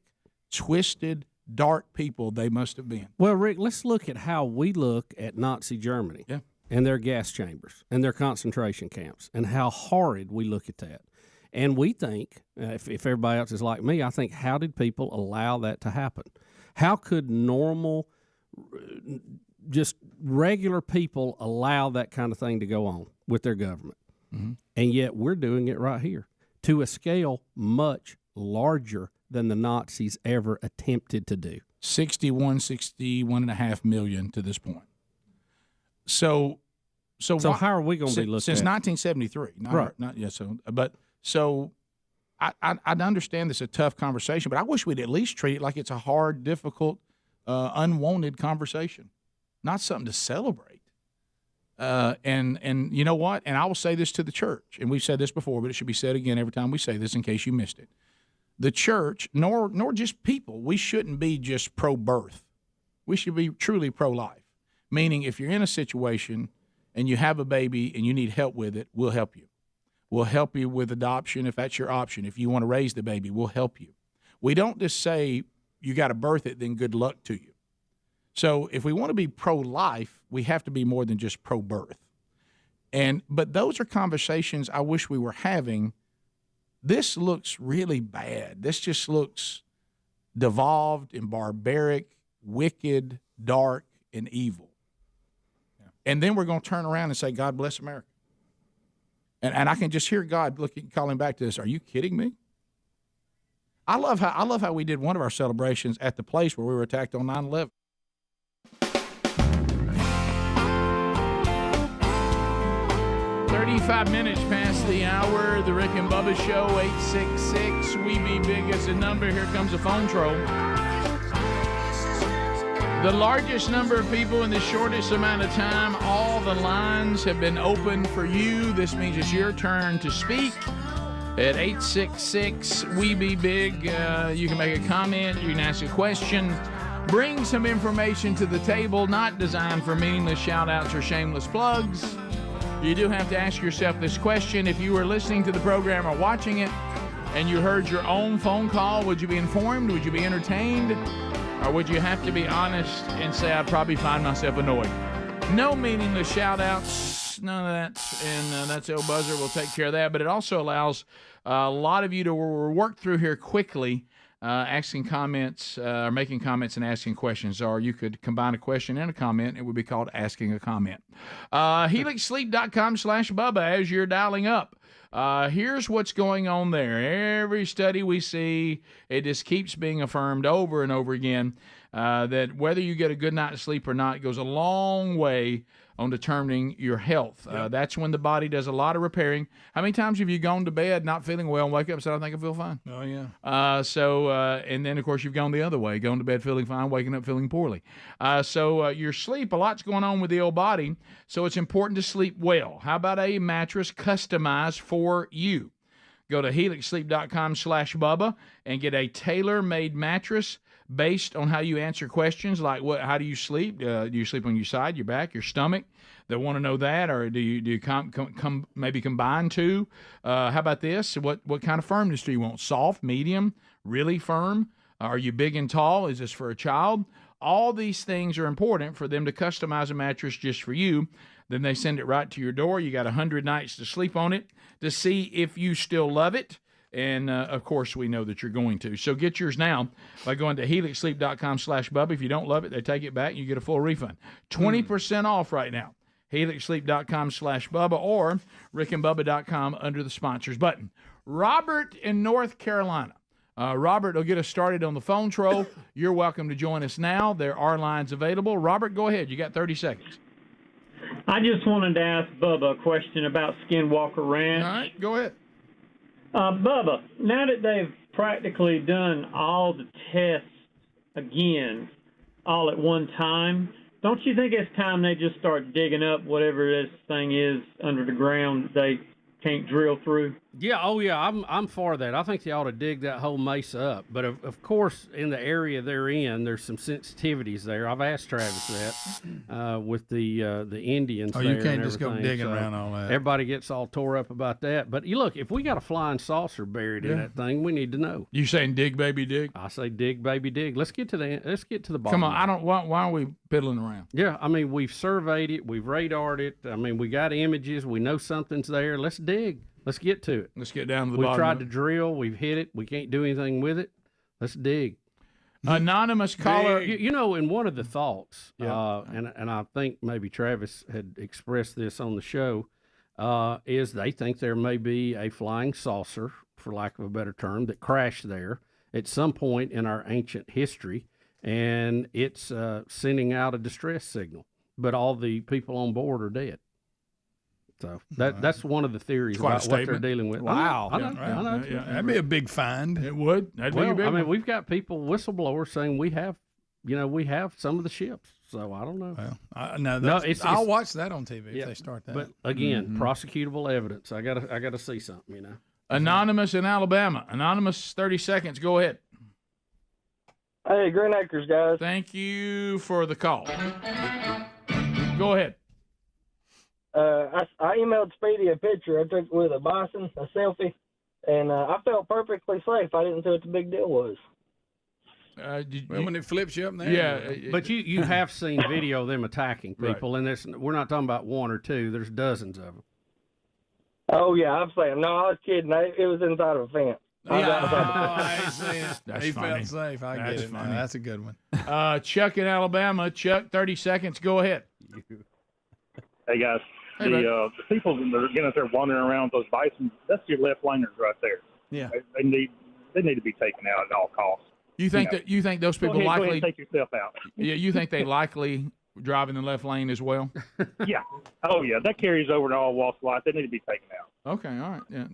twisted, dark people they must have been. Well, Rick, let's look at how we look at Nazi Germany and their gas chambers and their concentration camps and how horrid we look at that. And we think, if everybody else is like me, I think, how did people allow that to happen? How could normal, just regular people allow that kind of thing to go on with their government? Mm-hmm. And yet we're doing it right here to a scale much larger than the Nazis ever attempted to do. 61.5 million to this point. So how are we going to be looking since at 1973? I understand this is a tough conversation, but I wish we'd at least treat it like it's a hard, difficult, unwanted conversation, not something to celebrate. And you know what? And I will say this to the church, and we've said this before, but it should be said again every time we say this in case you missed it. The church, nor just people, we shouldn't be just pro-birth. We should be truly pro-life, meaning if you're in a situation and you have a baby and you need help with it, we'll help you. We'll help you with adoption if that's your option. If you want to raise the baby, we'll help you. We don't just say you got to birth it, then good luck to you. So if we want to be pro-life, we have to be more than just pro-birth. But those are conversations I wish we were having. This looks really bad. This just looks devolved and barbaric, wicked, dark, and evil. Yeah. And then we're going to turn around and say, God bless America. And I can just hear God calling back to us. Are you kidding me? I love how we did one of our celebrations at the place where we were attacked on 9/11. Minutes past the hour, the Rick and Bubba Show, 866 We Be Big is the number. Here comes a phone troll. The largest number of people in the shortest amount of time. All the lines have been opened for you. This means it's your turn to speak. At 866 We Be Big, you can make a comment, you can ask a question, bring some information to the table, not designed for meaningless shout-outs or shameless plugs. You do have to ask yourself this question. If you were listening to the program or watching it and you heard your own phone call, would you be informed? Would you be entertained? Or would you have to be honest and say, I'd probably find myself annoyed? No meaningless shout-outs, none of that. And that's El Buzzer. We'll take care of that. But it also allows a lot of you to work through here quickly asking comments or making comments and asking questions, or you could combine a question and a comment. It would be called asking a comment. HelixSleep.com/Bubba as you're dialing up. Here's what's going on there. Every study we see, it just keeps being affirmed over and over again that whether you get a good night's sleep or not goes a long way on determining your health. That's when the body does a lot of repairing. How many times have you gone to bed not feeling well and wake up and said, I think I feel fine? Oh, yeah. And then, of course, you've gone the other way, going to bed feeling fine, waking up feeling poorly. So your sleep, a lot's going on with the old body, so it's important to sleep well. How about a mattress customized for you? Go to HelixSleep.com/Bubba and get a tailor-made mattress based on how you answer questions like how do you sleep? Do you sleep on your side, your back, your stomach? They want to know that, or do you maybe combine two? How about this? What kind of firmness do you want? Soft, medium, really firm? Are you big and tall? Is this for a child? All these things are important for them to customize a mattress just for you. Then they send it right to your door. You got 100 nights to sleep on it to see if you still love it. And, of course, we know that you're going to. So get yours now by going to HelixSleep.com/Bubba. If you don't love it, they take it back and you get a full refund. 20% off right now. HelixSleep.com/Bubba or RickandBubba.com under the sponsors button. Robert in North Carolina. Robert will get us started on the phone troll. You're welcome to join us now. There are lines available. Robert, go ahead. You got 30 seconds. I just wanted to ask Bubba a question about Skinwalker Ranch. All right, go ahead. Bubba, now that they've practically done all the tests again, all at one time, don't you think it's time they just start digging up whatever this thing is under the ground they can't drill through? Yeah, I'm for that. I think they ought to dig that whole mesa up. But of course, in the area they're in, there's some sensitivities there. I've asked Travis that with the Indians. Oh, there you can't and just go everything. digging So around all that. Everybody gets all tore up about that. But you look, if we got a flying saucer buried in that thing, we need to know. You saying dig, baby, dig? I say dig, baby, dig. Let's get to the bottom. Come on, why are we piddling around? Yeah, I mean, we've surveyed it, we've radared it. I mean, we got images, we know something's there. Let's dig. Let's get to it. Let's get down to the We've bottom. tried to drill. We've hit it. We can't do anything with it. Let's dig. Anonymous caller. You know, in one of the thoughts, and I think maybe Travis had expressed this on the show, is they think there may be a flying saucer, for lack of a better term, that crashed there at some point in our ancient history, and it's sending out a distress signal. But all the people on board are dead. So that's one of the theories about what they're dealing with. Wow. I know. Yeah, that'd be a big find. It would. That'd be a big I mean, one. we've got people, whistleblowers, saying we have some of the ships. So I don't know. Well, I'll watch that on TV if they start that. But again, prosecutable evidence. I gotta see something, you know. Anonymous in Alabama. Anonymous, 30 seconds. Go ahead. Hey, Green Acres, guys. Thank you for the call. Go ahead. I emailed Speedy a picture I took with a bison, a selfie, and I felt perfectly safe. I didn't see what the big deal was. When it flips you up there. Yeah. But you have seen video of them attacking people, and we're not talking about one or two. There's dozens of them. Oh, yeah, I've seen them. No, I was kidding. It was inside of a fence. I see it. That's He funny. felt safe. I That's get it. Now. funny. That's a good one. Chuck in Alabama. Chuck, 30 seconds. Go ahead. Hey, guys. Hey, the people that are getting out there wandering around with those bison, that's your left laners right there. Yeah. They need to be taken out at all costs. You think those people go ahead likely and take yourself out? Yeah, you think they likely drive in the left lane as well? Yeah. Oh, yeah. That carries over to all walks of life. They need to be taken out. Okay, all right. Yeah,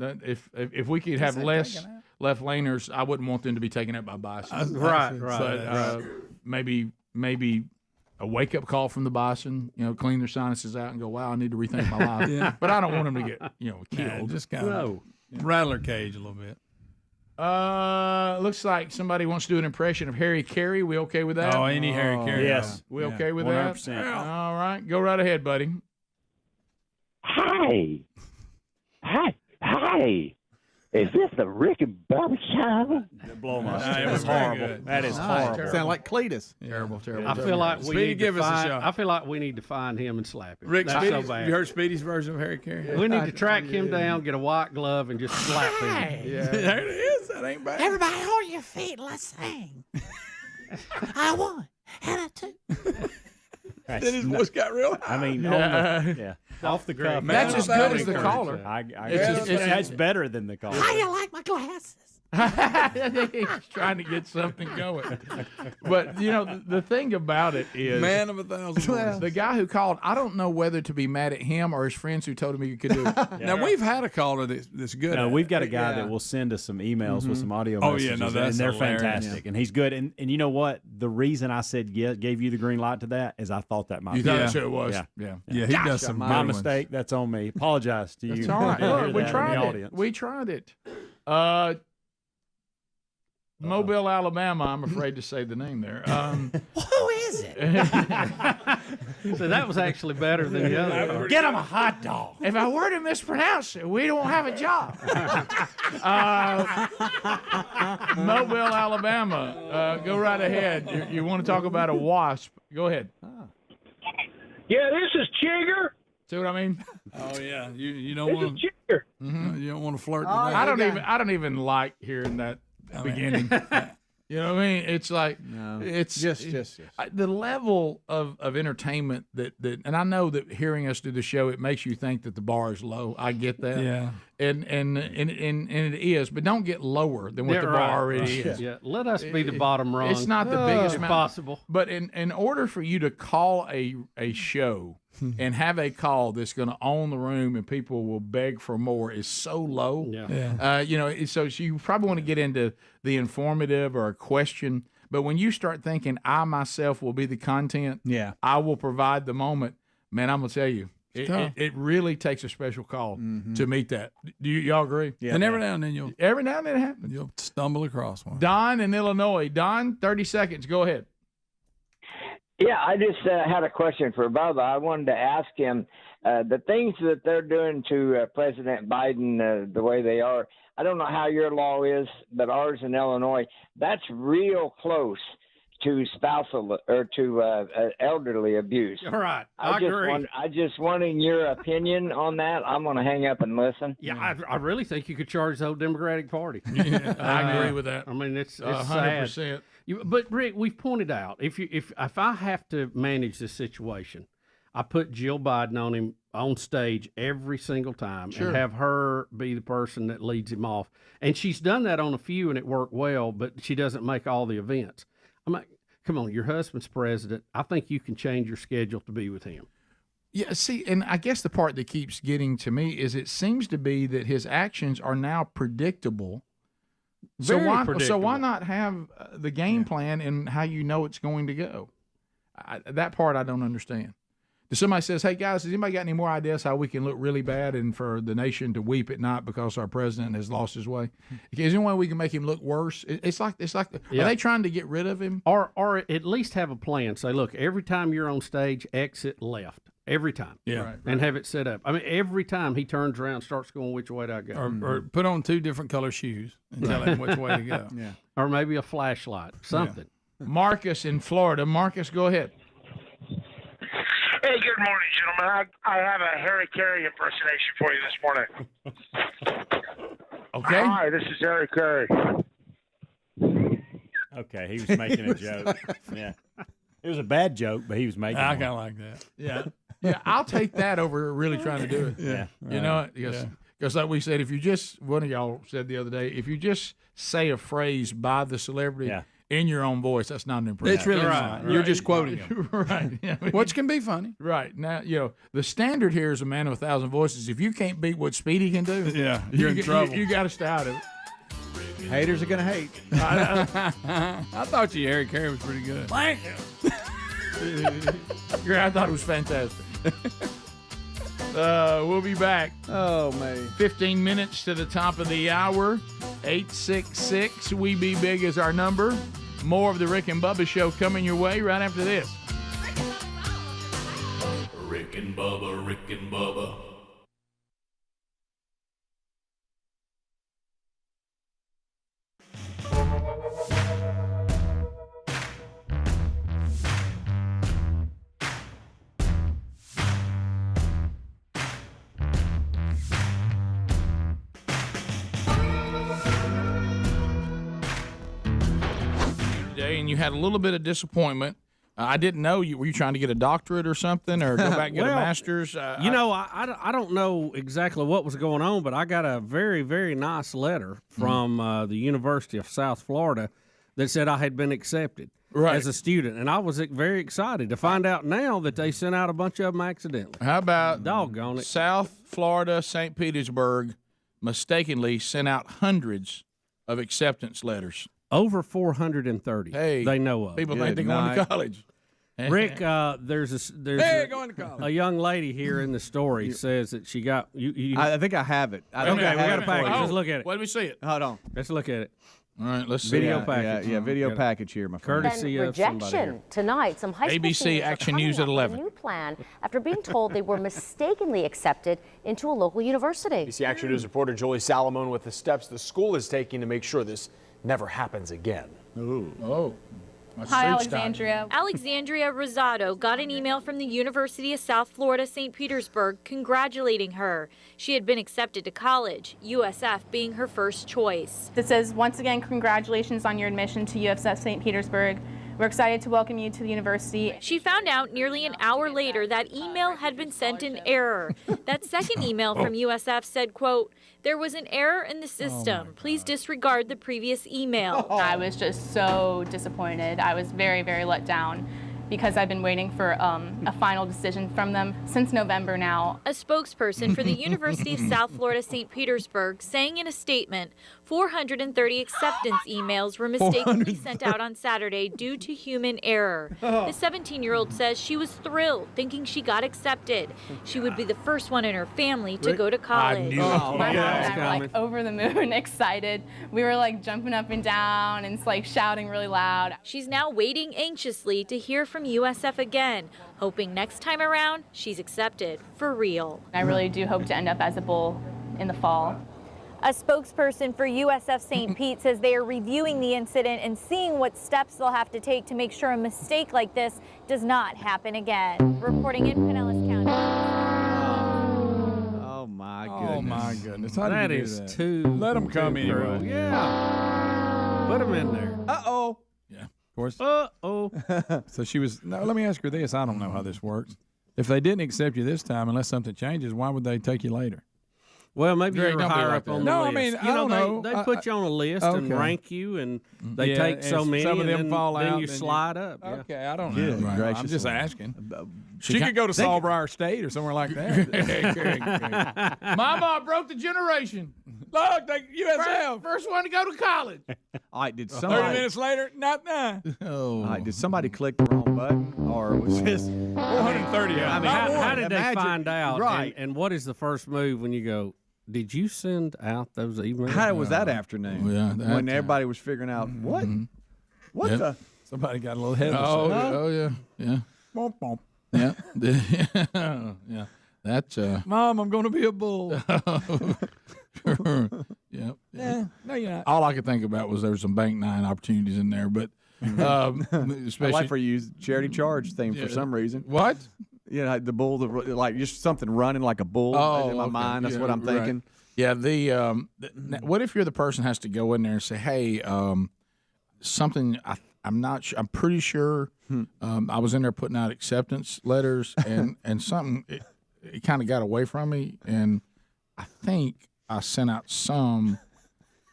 if we could have less left laners, I wouldn't want them to be taken out by bison. Right. But maybe a wake up call from the bison. Clean their sinuses out and go, wow, I need to rethink my life. Yeah. But I don't want them to get killed. Yeah, just kind of rattler cage a little bit. Looks like somebody wants to do an impression of Harry Carey. We okay with that? Oh, any Harry Carey. Yes. We okay with 100%. that? All right. Go right ahead, buddy. Hi. Is this the Rick and Bubba show? Blow my Nah, shit. it was horrible. very good. That is Nice. horrible. Sound like Cletus. Terrible. I feel like we Speedy, need to give us a find. shot. I feel like we need to find him and slap him. Rick, That's Speedy, so bad. you heard Speedy's version of Harry Carey? We need to track him down, get a white glove, and just slap him. Yeah, there it is. That ain't bad. Everybody hold your feet, let's sing. I won, and I two. Then his voice got real high. I mean, off the cuff. That's as good as the caller. That's better than the caller. How you like my glasses? He's trying to get something going. But, you know, the thing about it is... Man of 1,000 voices. The guy who called, I don't know whether to be mad at him or his friends who told him he could do it. Now, we've had a caller that's good No, at we've it. got a guy that will send us some emails with some audio Oh, messages, yeah, no, that's and they're hilarious. fantastic. And he's good. And you know what? The reason I said gave you the green light to that is I thought that might You be. thought that's who it was? Yeah. Yeah, he does some My good ones. mistake. That's on me. Apologize to you. It's all right. Hear Look, we that in tried the it. audience. We tried it. Mobile, Alabama. I'm afraid to say the name there. Who is it? So that was actually better than the other. Get him a hot dog. If I were to mispronounce it, we don't have a job. Mobile, Alabama. Go right ahead. You want to talk about a wasp? Go ahead. Yeah, this is Chigger. See what I mean? Oh yeah, you don't This want is Chigger. you don't want to flirt. I with that. don't even like hearing that beginning. You know what I mean? It's like it's Yes. the level of entertainment that and I know that hearing us do the show, it makes you think that the bar is low. I get that. Yeah. And it is, but don't get lower than what Yeah, the right, bar already right. is. Yeah, let us be the bottom rung. It's not the biggest if amount possible. But in order for you to call a show and have a call that's going to own the room and people will beg for more is so low. Yeah. You know, so you probably want to get into the informative or a question. But when you start thinking, I myself will be the content, I will provide the moment, man, I'm going to tell you, it really takes a special call to meet that. Do y'all agree? Yeah. And every now and then it happens. You'll stumble across one. Don in Illinois. Don, 30 seconds. Go ahead. Yeah, I just had a question for Bubba. I wanted to ask him the things that they're doing to President Biden the way they are. I don't know how your law is, but ours in Illinois, that's real close to spousal or to elderly abuse. All right, I agree. I just wanted your opinion on that. I'm going to hang up and listen. Yeah, I really think you could charge the whole Democratic Party. I agree with that. I mean, it's 100%. sad. But Rick, we've pointed out if I have to manage this situation, I put Jill Biden on him on stage every single time and have her be the person that leads him off. And she's done that on a few and it worked well, but she doesn't make all the events. I'm like, come on, your husband's president. I think you can change your schedule to be with him. Yeah, see, and I guess the part that keeps getting to me is it seems to be that his actions are now predictable. So why not have the game plan and how you know it's going to go? That part I don't understand. If somebody says, hey, guys, has anybody got any more ideas how we can look really bad and for the nation to weep at night because our president has lost his way? Is there any way we can make him look worse? It's like are they trying to get rid of him? Or at least have a plan. Say, look, every time you're on stage, exit left. Every time. Yeah. Right. And have it set up. I mean, every time he turns around, starts going which way do I go? Or put on 2 different color shoes and tell him which way to go. Yeah. Or maybe a flashlight, something. Yeah. Marcus in Florida. Marcus, go ahead. Hey, good morning, gentlemen. I have a Harry Carey impersonation for you this morning. Okay. Hi, this is Harry Carey. Okay, he was making a joke. Yeah. It was a bad joke, but he was making I one. kind of like that. Yeah. Yeah, I'll take that over really trying to do it. Yeah. You know, because like we said, if you just, one of y'all said the other day, if you just say a phrase by the celebrity in your own voice, that's not an impression. It's really not. You're just quoting him. Right. Yeah, I mean, Which can be funny. right. Now, the standard here is a man of 1,000 voices. If you can't beat what Speedy can do, you're in trouble. You got to stay out of it. Haters are going to hate. I thought Harry Carey was pretty good. Thank you. I thought it was fantastic. We'll be back. Oh, man. 15 minutes to the top of the hour. 866 We Be Big is our number. More of the Rick and Bubba Show coming your way right after this. Rick and Bubba, Rick and Bubba. yesterday, and you had a little bit of disappointment. I didn't know were you trying to get a doctorate or something, or go back and get a master's? I don't know exactly what was going on, but I got a very, very nice letter from the University of South Florida that said I had been accepted as a student, and I was very excited to find out now that they sent out a bunch of them accidentally. How about doggone it? South Florida, St. Petersburg mistakenly sent out hundreds of acceptance letters. Over 430 they know of. People think they're going to college. Rick, there's going to college. A young lady here in the story says that she got you. I think I have it. Okay, we got a package. Let's look at it. Let me see it. Hold on. Let's look at it. All right, let's see. Video package. Yeah, video package here, my friend. Courtesy of somebody here. Rejection tonight. Some high school ABC students are Action coming News up at with 11. a new plan after being told they were mistakenly accepted into a local university. ABC Action News reporter Jolie Salomon with the steps the school is taking to make sure this never happens again. Oh. Hi, Alexandria. Alexandria Rosado got an email from the University of South Florida, St. Petersburg, congratulating her. She had been accepted to college, USF being her first choice. This says, once again, congratulations on your admission to USF St. Petersburg. We're excited to welcome you to the university. She found out nearly an hour later that email had been sent in error. That second email from USF said, quote, "There was an error in the system. Please disregard the previous email." I was just so disappointed. I was very, very let down because I've been waiting for a final decision from them since November now. A spokesperson for the University of South Florida, St. Petersburg, saying in a statement, 430 acceptance emails were mistakenly sent out on Saturday due to human error. The 17-year-old says she was thrilled, thinking she got accepted. She would be the first one in her family to go to college. My mom and I were like over the moon, excited. We were like jumping up and down and like shouting really loud. She's now waiting anxiously to hear from USF again, hoping next time around she's accepted for real. I really do hope to end up as a bull in the fall. A spokesperson for USF St. Pete says they are reviewing the incident and seeing what steps they'll have to take to make sure a mistake like this does not happen again. Reporting in Pinellas County. Oh my goodness. Oh my goodness. How That did you do is that? too. Let them come anyway. Yeah. Put them in there. Uh-oh. Yeah. Of course. Uh-oh. So she was, no, let me ask her this. I don't know how this works. If they didn't accept you this time, unless something changes, why would they take you later? Well, maybe Greg, you're don't be higher like up that. on the No, list. I mean, you I don't know. They put you on a list and rank you, and they Yeah, take so and many, some of them and fall then out, you then slide up. Yeah. Okay, I don't Good know. gracious I'm just alive. asking. She could go to Sawbriar State or somewhere like that. Mama, I broke the generation. Look, USF. First one to go to college. All right, did 30 somebody? minutes later, not now. All right, did somebody click the wrong button, or was this 430? I mean, how did they Imagine- find out? Right. And what is the first move when you go, did you send out those emails? How was that afternoon? Yeah, that when time. everybody was figuring out what Yep. the. Somebody got a little head. Oh yeah. Bump, bump. Yeah. Yeah. That's Mom, I'm going to be a bull. Yep. No, you're not. All I could think about was there were some Bank 9 opportunities in there, but I especially like for you charity charge thing for Yeah. some reason. What? You know, the bull, like just something running like a bull in my okay. mind. That's Yeah, what I'm right. thinking. Yeah. What if you're the person who has to go in there and say, hey, something I'm not sure. I'm pretty sure I was in there putting out acceptance letters and something it kind of got away from me, and I think I sent out some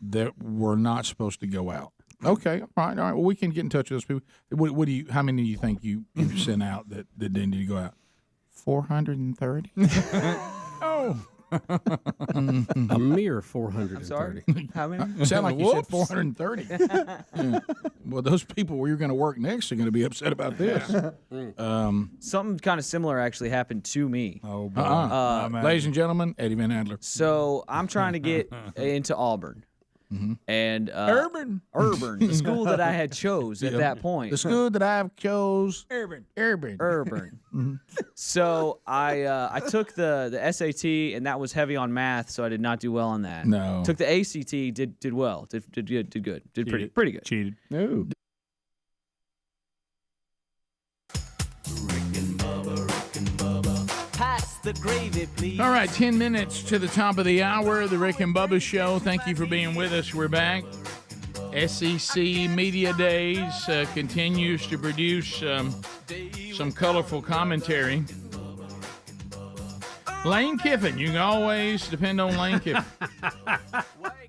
that were not supposed to go out. Okay, all right. Well, we can get in touch with those people. What do you? How many do you think you sent out that didn't need to go out? 430. Oh. A mere 430. How many? You sound like you said Whoops. 430. Yeah. Well, those people where you're going to work next are going to be upset about this. Something kind of similar actually happened to me. Oh, boy. Ladies and gentlemen, Eddie Van Adler. So I'm trying to get into Auburn. And Urban, the school that I had chose at that point. The school that I chose. Urban. So I took the SAT, and that was heavy on math, so I did not do well on that. No. Took the ACT, did well, did good, did pretty good. Cheated. No. Pass the gravy, please. All right, 10 minutes to the top of the hour, the Rick and Bubba Show. Thank you for being with us. We're back. SEC Media Days continues to produce some colorful commentary. Lane Kiffin, you can always depend on Lane Kiffin.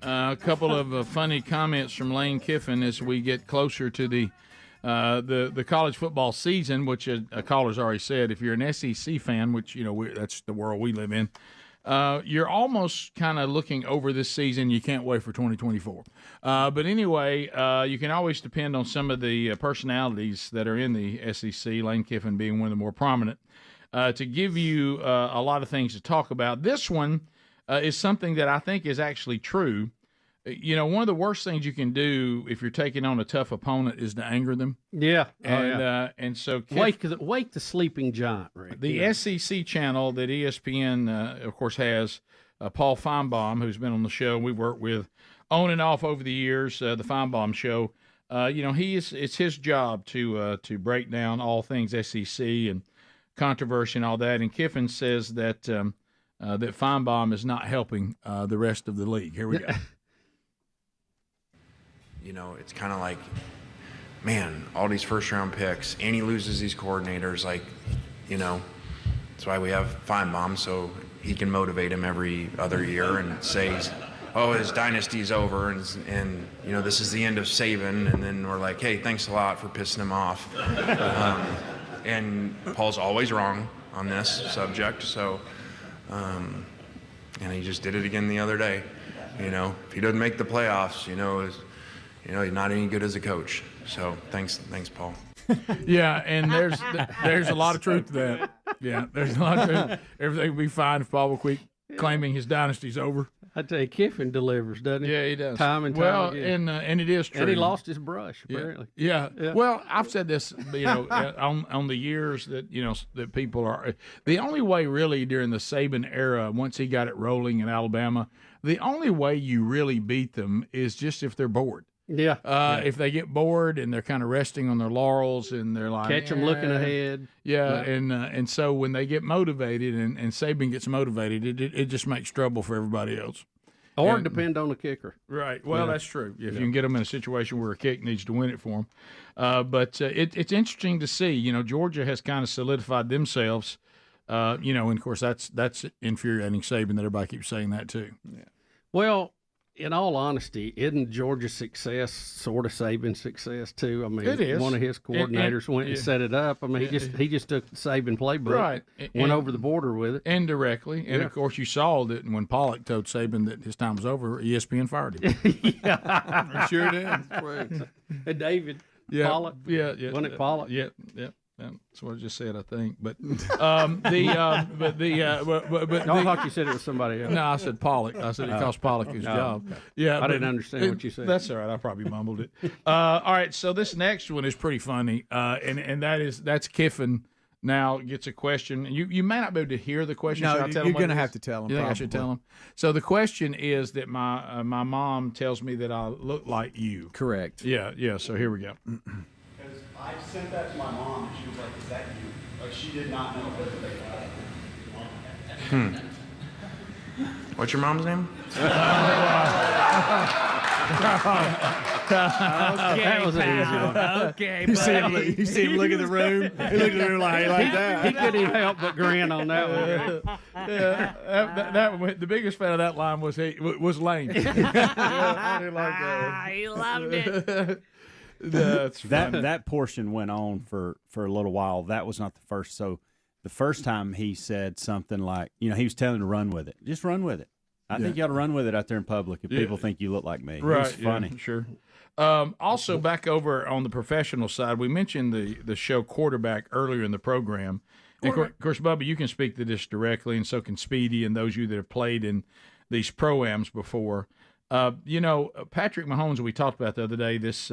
A couple of funny comments from Lane Kiffin as we get closer to the college football season, which a caller's already said, if you're an SEC fan, which that's the world we live in, you're almost kind of looking over this season. You can't wait for 2024. But anyway, you can always depend on some of the personalities that are in the SEC, Lane Kiffin being one of the more prominent, to give you a lot of things to talk about. This one is something that I think is actually true. One of the worst things you can do if you're taking on a tough opponent is to anger them. Yeah. And so wake the sleeping giant, Rick. The SEC channel that ESPN, of course, has Paul Feinbaum, who's been on the show. We've worked with on and off over the years. The Feinbaum Show. It's his job to break down all things SEC and controversy and all that. And Kiffin says that that Feinbaum is not helping the rest of the league. Here we go. It's kind of like, man, all these first-round picks, and he loses these coordinators. That's why we have Feinbaum, so he can motivate him every other year and say, his dynasty's over, and this is the end of Saban. And then we're like, hey, thanks a lot for pissing him off. And Paul's always wrong on this subject, so, and he just did it again the other day. If he doesn't make the playoffs, he's not any good as a coach. So thanks, Paul. Yeah, and there's a lot of truth to that. Yeah, there's a lot of truth. Everything will be fine if Paul will quit claiming his dynasty's over. I tell you, Kiffin delivers, doesn't he? Yeah, he does. Time and time again. And it is true. And he lost his brush, apparently. Yeah. Well, I've said this, on the years that that people are. The only way really during the Saban era, once he got it rolling in Alabama, the only way you really beat them is just if they're bored. Yeah. If they get bored and they're kind of resting on their laurels and they're like catch them looking ahead. Yeah, and so when they get motivated and Saban gets motivated, it just makes trouble for everybody else. Or depend on the kicker. Right. Well, that's true. If you can get them in a situation where a kick needs to win it for them. But it's interesting to see. Georgia has kind of solidified themselves. And of course that's infuriating Saban that everybody keeps saying that too. Yeah. Well, in all honesty, isn't Georgia's success sort of Saban's success too? I mean, it is. One of his coordinators went and set it up. I mean, he just took the Saban playbook, right? Went over the border with it indirectly, and of course you saw that when Pollock told Saban that his time was over, ESPN fired him. Yeah, sure did. And David Pollock, wasn't it Pollock? Yeah. That's what I just said, I think. But I thought you said it was somebody else. No, I said Pollock. I said it cost Pollock his job. Okay. Yeah, I didn't understand what you said. That's all right. I probably mumbled it. All right, so this next one is pretty funny, and that's Kiffin. Now gets a question. You may not be able to hear the question. No, Should I tell you're him going to have to tell him. You think I should tell him? So the question is that my mom tells me that I look like you. Correct. Yeah. So here we go. I sent that to my mom, and she was like, "Is that you?" Like she did not know. What's your mom's name? That was an easy one. Okay, you see him look at the room. He looked at the room like that. He couldn't even help but grin on that one. That the biggest fan of that line was Lane. I didn't like that. He loved it. That's funny. That portion went on for a little while. That was not the first. So the first time he said something like, he was telling him to run with it. Just run with it. I think you ought to run with it out there in public if people think you look like me. Right. It's funny. Yeah, sure. Also, back over on the professional side, we mentioned the show Quarterback earlier in the program. And of course, Bubba, you can speak to this directly, and so can Speedy and those of you that have played in these pro-ams before. Patrick Mahomes, we talked about the other day, this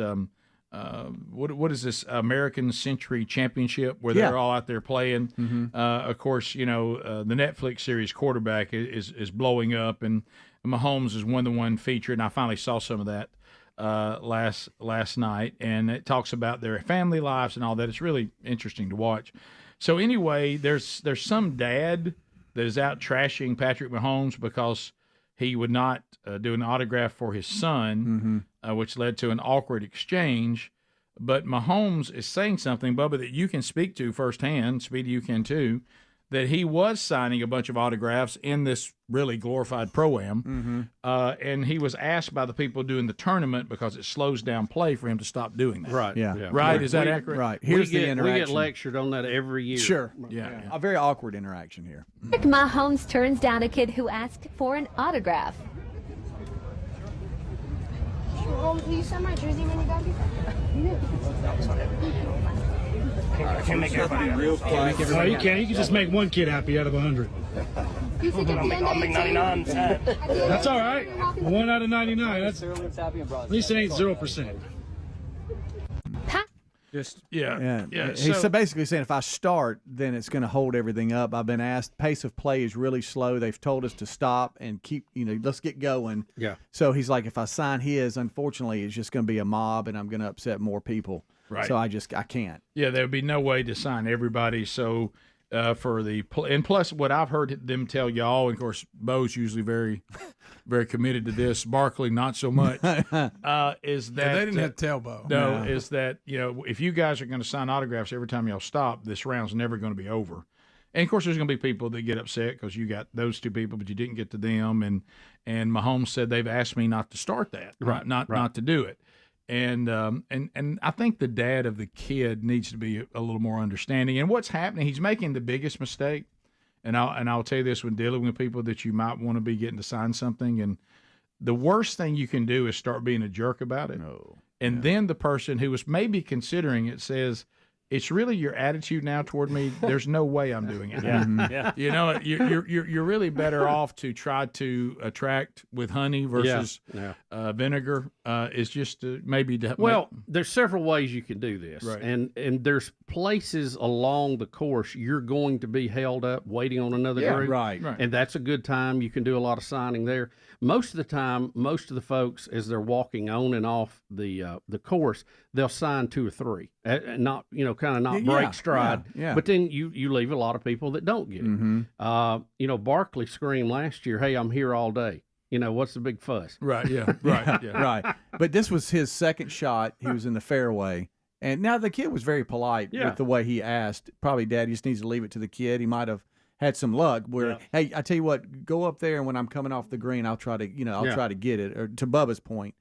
what is this American Century Championship where they're all out there playing? Mm-hmm. Of course, the Netflix series Quarterback is blowing up, and Mahomes is one featured. And I finally saw some of that last night, and it talks about their family lives and all that. It's really interesting to watch. So anyway, there's some dad that is out trashing Patrick Mahomes because he would not do an autograph for his son, which led to an awkward exchange. But Mahomes is saying something, Bubba, that you can speak to firsthand. Speedy, you can too. That he was signing a bunch of autographs in this really glorified pro-am, and he was asked by the people doing the tournament because it slows down play for him to stop doing that. Right. Yeah. Right? Is that accurate? Right. Here's the interaction. We get lectured on that every year. Sure. Yeah. A very awkward interaction here. Patrick Mahomes turns down a kid who asked for an autograph. Will you sign my jersey when you got here? I can't make everybody happy. No, you can't. You can just make one kid happy out of 100. I'll make 99 sad. That's all right. 1 out of 99. That's at least it ain't 0%. Yeah. He's so basically saying if I start, then it's going to hold everything up. I've been asked, pace of play is really slow. They've told us to stop and keep, let's get going. Yeah. So he's like, if I sign his, unfortunately, it's just going to be a mob and I'm going to upset more people. Right. So I can't. Yeah, there would be no way to sign everybody. So and plus what I've heard them tell y'all, and of course, Bo's usually very, very committed to this. Barkley, not so much. Is that they didn't have to tell Bo. No, is that if you guys are going to sign autographs every time y'all stop, this round's never going to be over. And of course, there's going to be people that get upset because you got those two people, but you didn't get to them. And Mahomes said they've asked me not to start that, not to do it. And I think the dad of the kid needs to be a little more understanding. And what's happening, he's making the biggest mistake. And I'll tell you this when dealing with people that you might want to be getting to sign something. And the worst thing you can do is start being a jerk about it. And then the person who was maybe considering it says, it's really your attitude now toward me. There's no way I'm doing it. You're really better off to try to attract with honey versus vinegar. Is just there's several ways you can do this, Right. and there's places along the course you're going to be held up waiting on another group, right. And that's a good time. You can do a lot of signing there. Most of the time, most of the folks, as they're walking on and off the course, they'll sign 2 or 3, not break stride. Yeah. But then you leave a lot of people that don't get it. Barkley screamed last year, "Hey, I'm here all day." What's the big fuss? Right. Yeah. Right. Yeah. Right. But this was his second shot. He was in the fairway. And now the kid was very polite with the way he asked. Probably Dad just needs to leave it to the kid. He might have had some luck where, hey, I tell you what, go up there and when I'm coming off the green, I'll try to, try to get it, or to Bubba's point.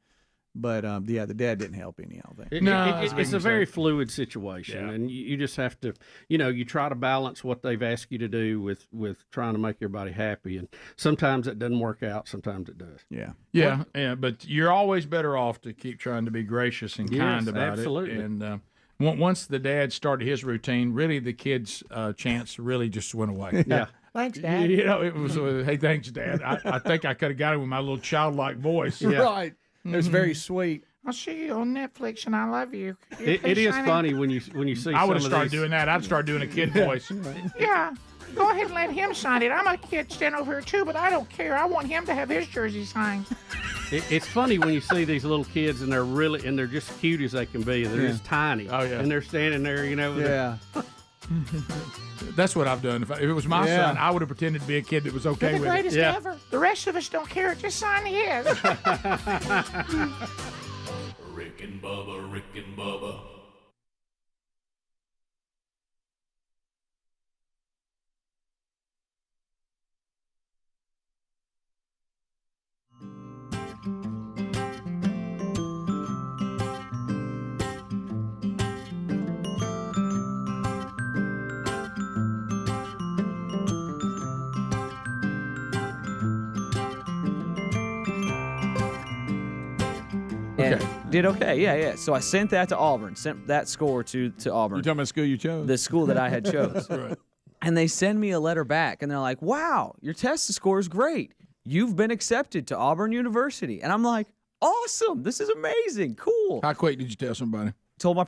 But the dad didn't help any. I don't think. It's a very fluid situation, and you just have to, you try to balance what they've asked you to do with trying to make everybody happy, and sometimes it doesn't work out, sometimes it does. Yeah. But you're always better off to keep trying to be gracious and kind about absolutely. it. And once the dad started his routine, really the kid's chance really just went away. Yeah. Thanks, Dad. It was, hey, thanks, Dad. I think I could have got it with my little childlike voice. Right. It was very sweet. I'll see you on Netflix, and I love you. It is funny when you see. I would have started doing that. I'd start doing a kid voice. Yeah, go ahead and let him sign it. I'm a kid standing over here too, but I don't care. I want him to have his jersey signed. It's funny when you see these little kids and they're just cute as they can be. They're just tiny. Oh yeah. And they're standing there, That's what I've done. If it was my son, I would have pretended to be a kid that was okay You're the with greatest it. ever. The rest of us don't care. Just sign his. Rick and Bubba, Rick and Bubba. Did okay, yeah. So I sent that to Auburn, sent that score to Auburn. You talking about the school you chose? The school that I had chose. Right. And they send me a letter back, and they're like, wow, your test score is great. You've been accepted to Auburn University. And I'm like, awesome, this is amazing, cool. How quick did you tell somebody? Told my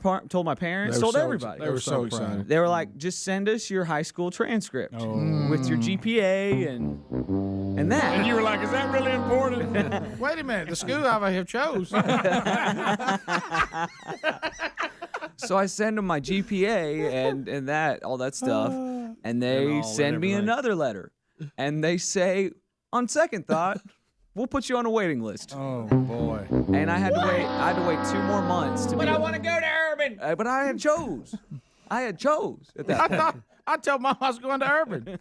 parents, told everybody. They were so excited. They were like, just send us your high school transcript with your GPA and that. And you were like, is that really important? Wait a minute, the school I have chose. So I send them my GPA and that, all that stuff, and they send me another letter, and they say, on second thought, we'll put you on a waiting list. Oh boy! And I had to wait 2 more months to. But I want to go to Urban. But I had chose. At that point. I told Mom I was going to Urban.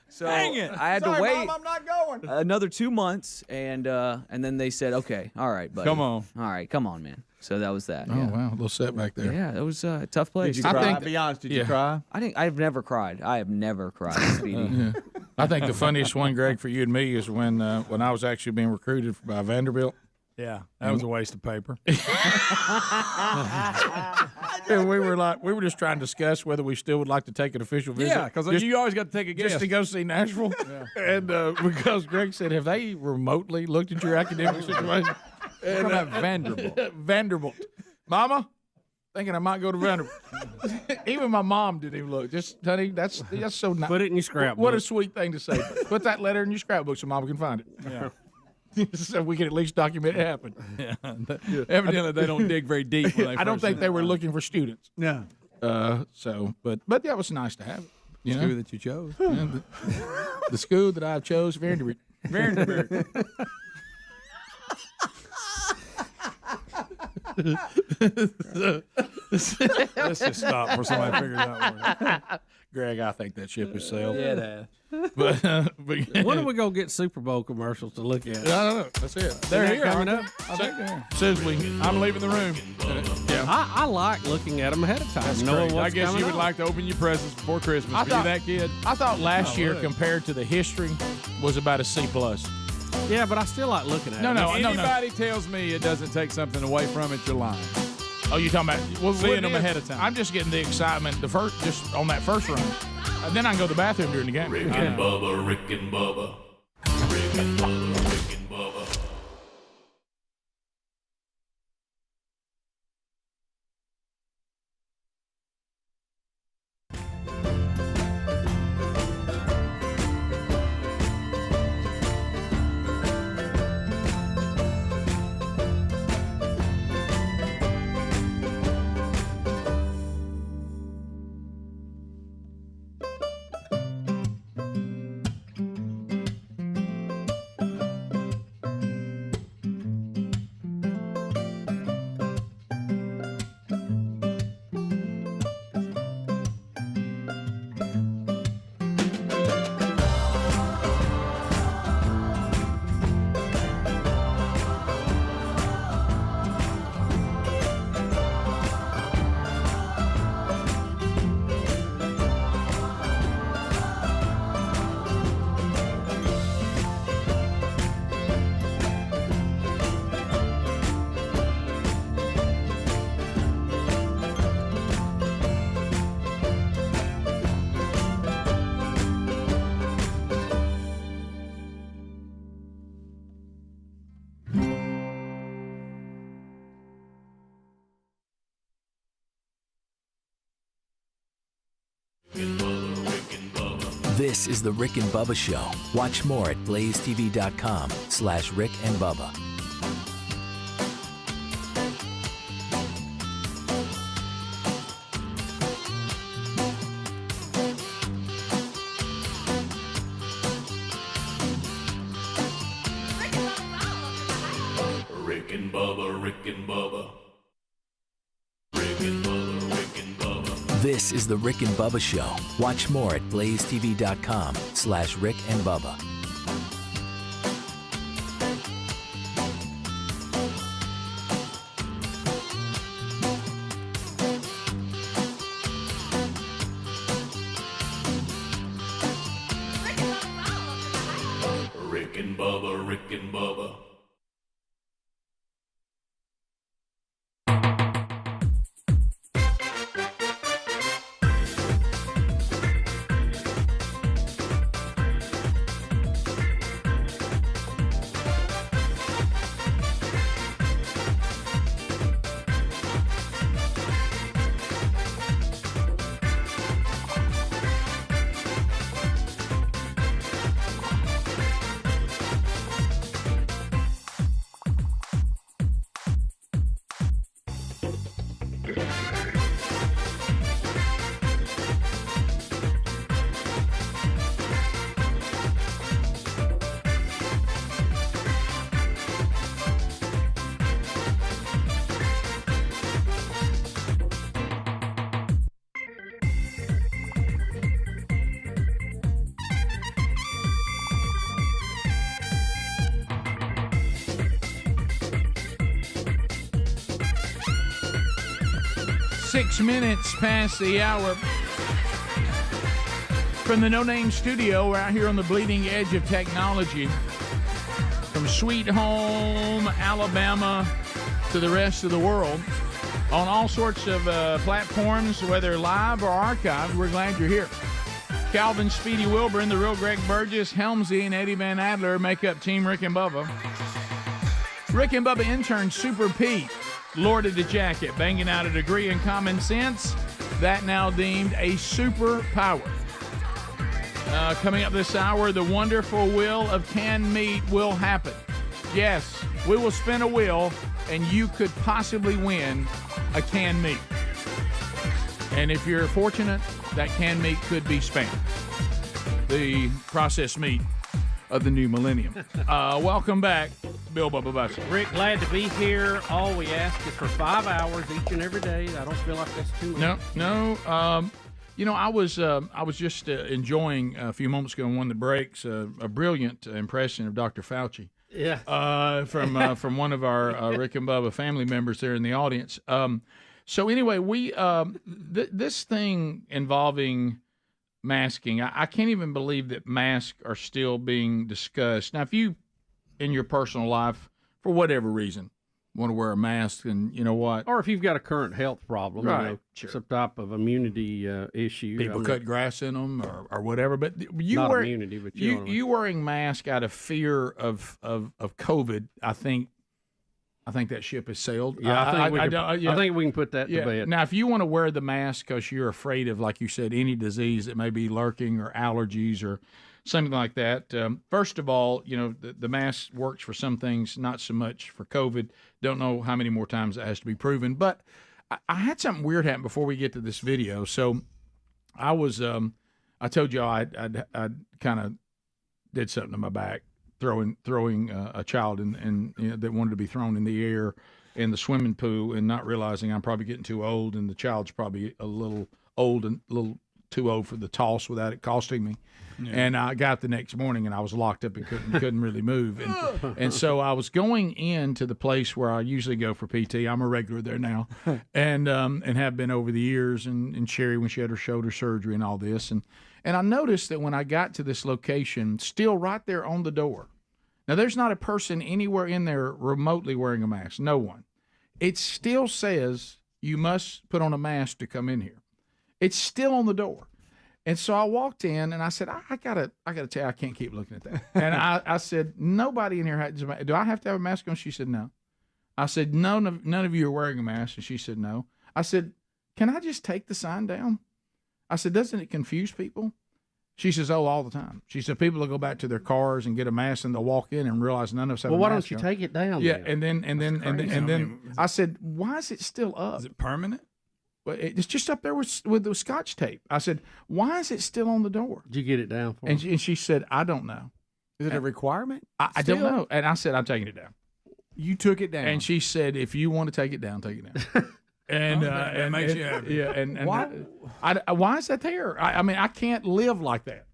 So Dang it! I had Sorry, to wait. Mom, I'm not going. Another 2 months, and then they said, "Okay, all right, buddy. Come on. All right, come on, man." So that was that. Oh wow, a little setback there. Yeah, it was a tough place. Did you cry? Be honest. Did you cry? I've never cried. I have never cried, Speedy. Yeah. I think the funniest one, Greg, for you and me is when I was actually being recruited by Vanderbilt. Yeah, that was a waste of paper. And we were just trying to discuss whether we still would like to take an official visit. Yeah, because you always got to take a guess. Just to go see Nashville. And because Greg said, have they remotely looked at your academic situation? Talking about Vanderbilt. Vanderbilt. Mama, thinking I might go to Vanderbilt. Even my mom didn't even look. Just, honey, that's so nice. Put it in your scrapbook. What a sweet thing to say. Put that letter in your scrapbook so Mama can find it. Yeah. So we can at least document it happened. Yeah. Evidently, they don't dig very deep. When they I don't think they were looking for students. Yeah. But that was nice to have. The school that you chose. Yeah, the school that I chose, Vanderbilt. Vanderbilt. Let's just stop before somebody figures out one. Greg, I think that ship has sailed. Yeah, it has. But when are we gonna get Super Bowl commercials to look at? I don't know. That's it. They're here coming aren't up. they? I think they're. Says I'm leaving the room. Yeah. I like looking at them ahead of time. That's knowing great. what's I guess coming you would on. like to open your presents before Christmas. Were you that kid? I thought last year would. compared to the history was about a C+. Yeah, but I still like looking at No, it. no, Anybody tells me it doesn't take something away from it, you're lying. Oh, you're talking about Seeing them ahead of time. I'm just getting the excitement just on that first run. Then I can go to the bathroom during the game. Rick and Bubba, Rick and Bubba. Rick and Bubba, Rick and Bubba. This is the Rick and Bubba Show. Watch more at blazetv.com/Rick and Bubba. Rick and Bubba, Rick and Bubba. Rick and Bubba, Rick and Bubba. This is the Rick and Bubba Show. Watch more at blazetv.com/Rick and Bubba. Rick and Bubba, Rick and Bubba. 6 minutes past the hour. From the No Name Studio, we're out here on the bleeding edge of technology. From Sweet Home, Alabama, to the rest of the world. On all sorts of platforms, whether live or archived, we're glad you're here. Calvin Speedy Wilburn, the real Greg Burgess, Helmsy, and Eddie Van Adler make up Team Rick and Bubba. Rick and Bubba intern Super Pete, Lord of the Jacket, banging out a degree in common sense, that now deemed a superpower. Coming up this hour, the wonderful wheel of canned meat will happen. Yes, we will spin a wheel, and you could possibly win a canned meat. And if you're fortunate, that canned meat could be Spam, the processed meat of the new millennium. Welcome back, Bill Bubba Bison. Rick, glad to be here. All we ask is for 5 hours each and every day. I don't feel like that's too much. No. You know, I was just enjoying a few moments ago in one of the breaks a brilliant impression of Dr. Fauci. Yeah. From one of our Rick and Bubba family members there in the audience. So anyway, we this thing involving masking, I can't even believe that masks are still being discussed. Now, if you, in your personal life, for whatever reason, want to wear a mask, and you know what, or if you've got a current health problem, right, you know, sure, some type of immunity issue, people cut grass in them or whatever. But you not wearing immunity, but you wearing mask out of fear of COVID, I think that ship has sailed. Yeah, I think we can put that to bed. Now, if you want to wear the mask because you're afraid of, like you said, any disease that may be lurking or allergies or something like that, first of all, you know, the mask works for some things, not so much for COVID. Don't know how many more times that has to be proven. But I had something weird happen before we get to this video. So I was, I told y'all I kind of did something to my back, throwing a child in you know, that wanted to be thrown in the air in the swimming pool, and not realizing I'm probably getting too old, and the child's probably a little old and a little too old for the toss without it costing me. Yeah. And I got the next morning and I was locked up and couldn't really move. And so I was going into the place where I usually go for PT. I'm a regular there now, and have been over the years. And Sherry, when she had her shoulder surgery and all this, and I noticed that when I got to this location, still right there on the door. Now, there's not a person anywhere in there remotely wearing a mask. No one. It still says you must put on a mask to come in here. It's still on the door. And so I walked in and I said, I gotta tell you, I can't keep looking at that. And I said, nobody in here has a mask. Do I have to have a mask on? She said, no. I said, none of you are wearing a mask. And she said, no. I said, can I just take the sign down? I said, doesn't it confuse people? She says, oh, all the time. She said, people will go back to their cars and get a mask, and they'll walk in and realize none of us have a mask. Well, why don't you take it down? Yeah, then? and then I said, why is it still up? Is it permanent? Well, it's just up there with the Scotch tape. I said, why is it still on the door? Did you get it down for and she said, I don't know. Is it a requirement? I don't know. And I said, I'm taking it down. You took it down. And she said, if you want to take it down, take it down. And that makes you happy. Yeah, and why is that there? I mean, I can't live like that.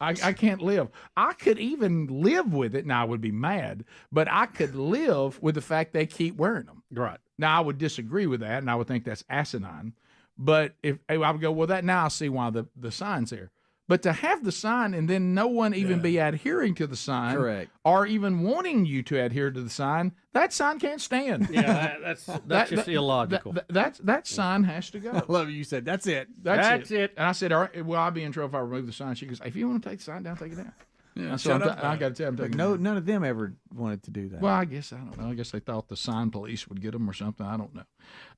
I can't live. I could even live with it. Now, I would be mad, but I could live with the fact they keep wearing them. Right. Now, I would disagree with that, and I would think that's asinine. But if I would go, well, that now I see why the sign's there. But to have the sign and then no one even be adhering to the sign, correct, or even wanting you to adhere to the sign, that sign can't stand. Yeah, that's just illogical. That sign has to go. I love you. You said that's it. That's it. And I said, all right, well, I'll be in trouble if I remove the sign. She goes, if you want to take the sign down, take it down. Yeah, so I got to tell them. But none of them ever wanted to do that. Well, I don't know. I guess they thought the sign police would get them or something. I don't know.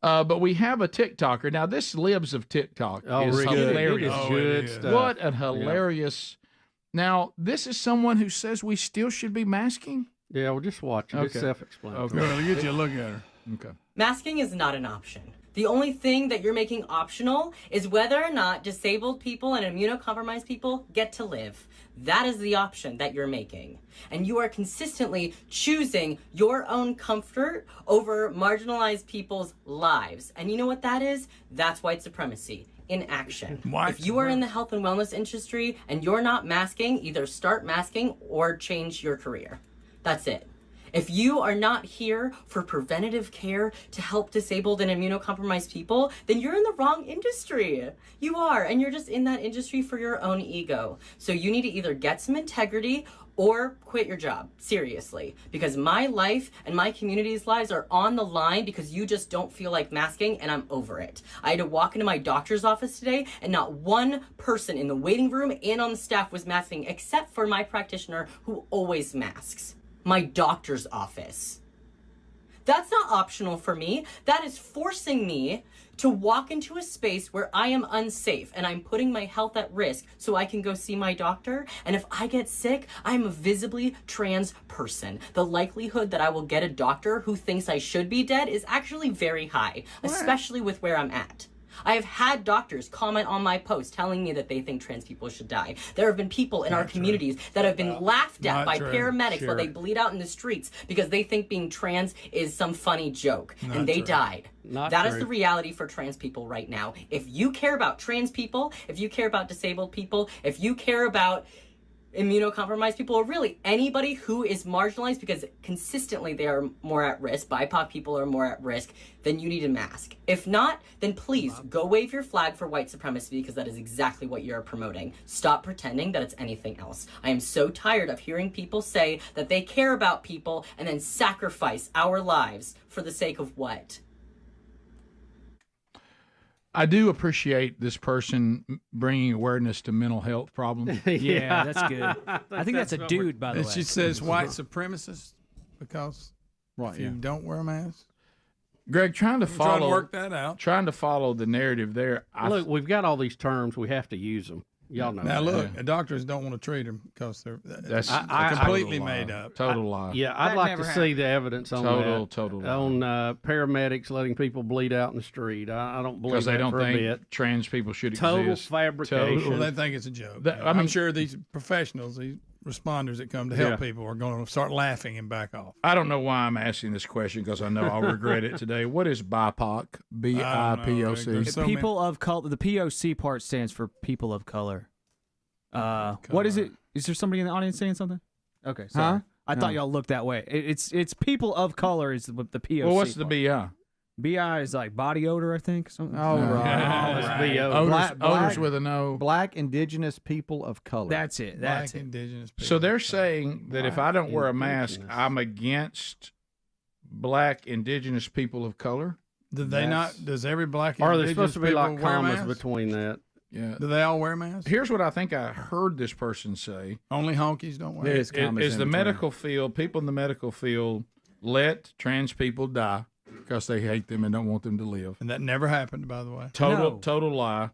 But we have a TikToker. Now, this Libs of TikTok is hilarious. It is good stuff. What a hilarious. Yeah. Now, this is someone who says we still should be masking? Yeah, well, just watch it. Okay. It's self-explanatory. Okay, we'll get you a look at her. Okay. Masking is not an option. The only thing that you're making optional is whether or not disabled people and immunocompromised people get to live. That is the option that you're making. And you are consistently choosing your own comfort over marginalized people's lives. And you know what that is? That's white supremacy in action. If you are in the health and wellness industry and you're not masking, either start masking or change your career. That's it. If you are not here for preventative care to help disabled and immunocompromised people, then you're in the wrong industry. You are, and you're just in that industry for your own ego. So you need to either get some integrity or quit your job, seriously. Because my life and my community's lives are on the line because you just don't feel like masking, and I'm over it. I had to walk into my doctor's office today, and not one person in the waiting room and on the staff was masking, except for my practitioner who always masks. My doctor's office. That's not optional for me. That is forcing me to walk into a space where I am unsafe and I'm putting my health at risk so I can go see my doctor. And if I get sick, I'm a visibly trans person. The likelihood that I will get a doctor who thinks I should be dead is actually very high, especially with where I'm at. I have had doctors comment on my post telling me that they think trans people should die. There have been people in our communities that have been laughed at by paramedics while they bleed out in the streets because they think being trans is some funny joke. And they died. That is the reality for trans people right now. If you care about trans people, if you care about disabled people, if you care about immunocompromised people, or really anybody who is marginalized because consistently they are more at risk, BIPOC people are more at risk, then you need a mask. If not, then please go wave your flag for white supremacy because that is exactly what you're promoting. Stop pretending that it's anything else. I am so tired of hearing people say that they care about people and then sacrifice our lives for the sake of what? I do appreciate this person bringing awareness to mental health problems. Yeah, that's good. I think that's a dude, by the way. She says white supremacist because if you don't wear a mask. Greg, trying to work that out. Trying to follow the narrative there. Look, we've got all these terms. We have to use them. Y'all know. Now, that. look, doctors don't want to treat them because that's I completely made up. Total lie. Yeah, I'd like to see the evidence on that. Total lie. On paramedics letting people bleed out in the street. I don't believe that they don't for a think bit. trans people should Total exist. fabrication. Well, they think it's a joke. I'm I'm sure these professionals, these responders that come to help people are going to start laughing and back off. I don't know why I'm asking this question because I know I'll regret it today. What is BIPOC? BIPOC. People of color. The POC part stands for people of color. What is it? Is there somebody in the audience saying something? Okay, sorry. I thought y'all looked that way. It's people of color is the POC. Well, what's part. the BI? BI is like body odor, I think. Something. Oh, right. Odors with an O. Black indigenous people of color. That's it. That's Black indigenous people. So they're saying that if I don't wear a mask, I'm against black indigenous people of color? Do they not? Does every black Are there indigenous supposed to be people like wear commas masks? between that? Yeah. Do they all wear masks? Here's what I think I heard this person say. Only honkies don't wear There's masks. commas Is in the between. medical field, people in the medical field, let trans people die because they hate them and don't want them to live. And that never happened, by the way. Total lie.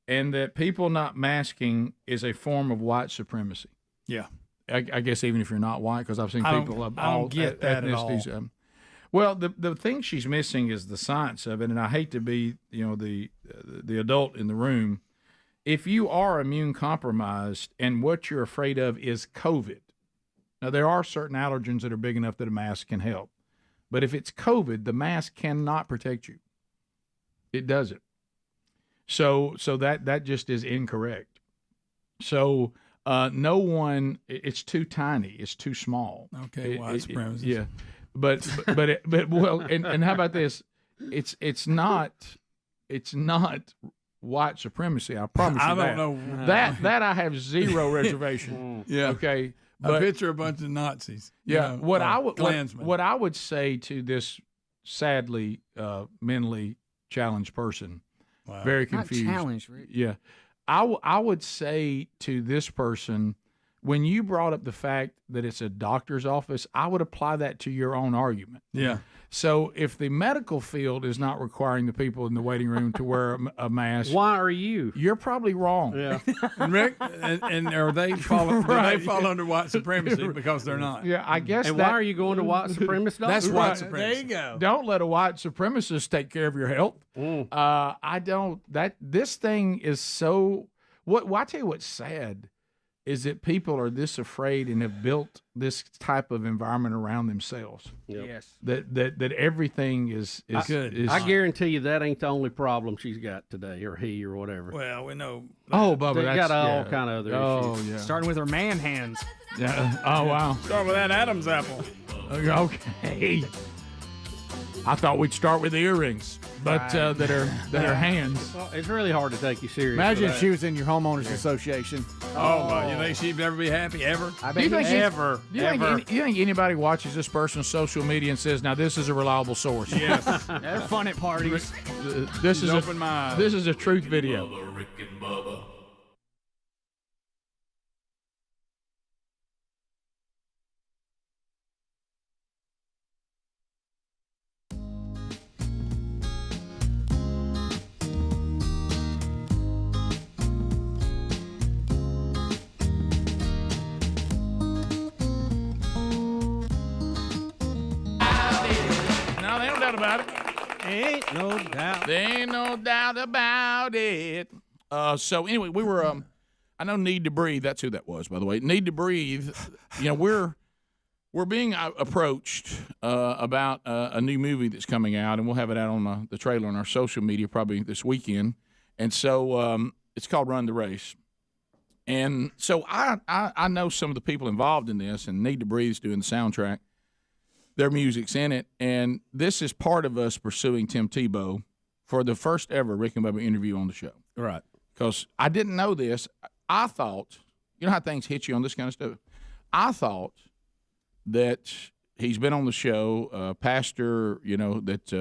And that people not masking is a form of white supremacy. Yeah. I guess even if you're not white, because I've seen people of I don't all get that at all. ethnicities. Well, the thing she's missing is the science of it, and I hate to be, the adult in the room. If you are immune compromised and what you're afraid of is COVID, now there are certain allergens that are big enough that a mask can help, but if it's COVID, the mask cannot protect you. It doesn't. So that just is incorrect. So no one, it's too tiny, it's too small. Okay, white supremacists. Yeah. But well, and how about this? It's not white supremacy. I promise you I that. don't know. That I have zero reservation. Yeah. Okay. I picture a bunch of Nazis. Yeah. What I would say to this sadly mentally challenged person, very confused. Not challenged, Rick. Yeah. I would say to this person, when you brought up the fact that it's a doctor's office, I would apply that to your own argument. Yeah. So if the medical field is not requiring the people in the waiting room to wear a mask, why are you? You're probably wrong. Yeah. And Rick, and are they fall? Right. Do they fall under white supremacy because they're not? Yeah, I guess. And why are you going to white supremacist? That's doctors? white supremacy. There you go. Don't let a white supremacist take care of your health. I don't. This thing is so. Well, I tell you what's sad is that people are this afraid and have built this type of environment around themselves. Yes. That everything is good. I guarantee you that ain't the only problem she's got today, or he, or whatever. Well, we know. Oh, Bubba, they that's got all kind of other Oh, issues. yeah. Starting with her man hands. Yeah. Oh, wow. Start with that Adam's apple. Okay. I thought we'd start with the earrings, but that are hands. Well, it's really hard to take you serious. Imagine if she was in your homeowners association. Oh, my. You think she'd ever be happy, ever? I Do you bet think ever. you think anybody watches this person's social media and says, "Now this is a reliable source"? Yes. they're fun at parties. This is opened my eyes. This is a truth video. Rick and Bubba. No, there ain't no doubt about it. Ain't no doubt. There ain't no doubt about it. So anyway, we were. I know Need to Breathe. That's who that was, by the way. Need to Breathe. You know, we're being approached about a new movie that's coming out, and we'll have it out on the trailer on our social media probably this weekend. And so it's called Run the Race. And so I know some of the people involved in this, and Need to Breathe is doing the soundtrack. Their music's in it, and this is part of us pursuing Tim Tebow for the first ever Rick and Bubba interview on the show. Right. Because I didn't know this. I thought, you know how things hit you on this kind of stuff? I thought that he's been on the show, pastor, you know, that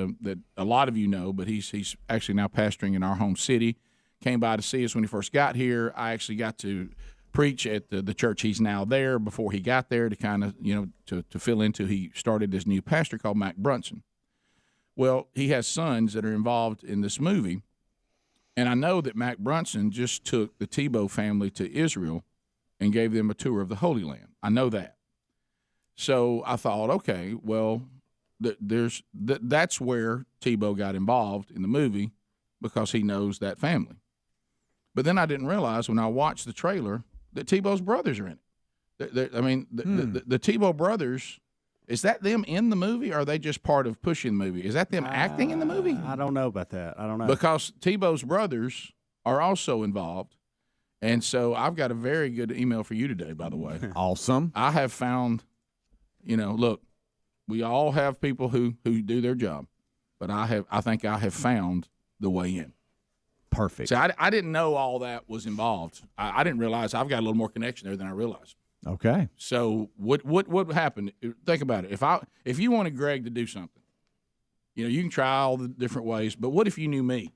a lot of you know, but he's actually now pastoring in our home city. Came by to see us when he first got here. I actually got to preach at the church he's now there before he got there to kind of, you know, to fill into. He started this new pastor called Mac Brunson. Well, he has sons that are involved in this movie, and I know that Mac Brunson just took the Tebow family to Israel and gave them a tour of the Holy Land. I know that. So I thought, okay, well, that's where Tebow got involved in the movie because he knows that family. But then I didn't realize when I watched the trailer that Tebow's brothers are in it. The Tebow brothers, is that them in the movie, or are they just part of pushing the movie? Is that them acting in the movie? I don't know about that. I don't know. Because Tebow's brothers are also involved. And so I've got a very good email for you today, by the way. Awesome. I have found, you know, look, we all have people who do their job, but I think I have found the way in. Perfect. So I didn't know all that was involved. I didn't realize I've got a little more connection there than I realized. Okay. So what would happen? Think about it. If you wanted Greg to do something, you know, you can try all the different ways. But what if you knew me,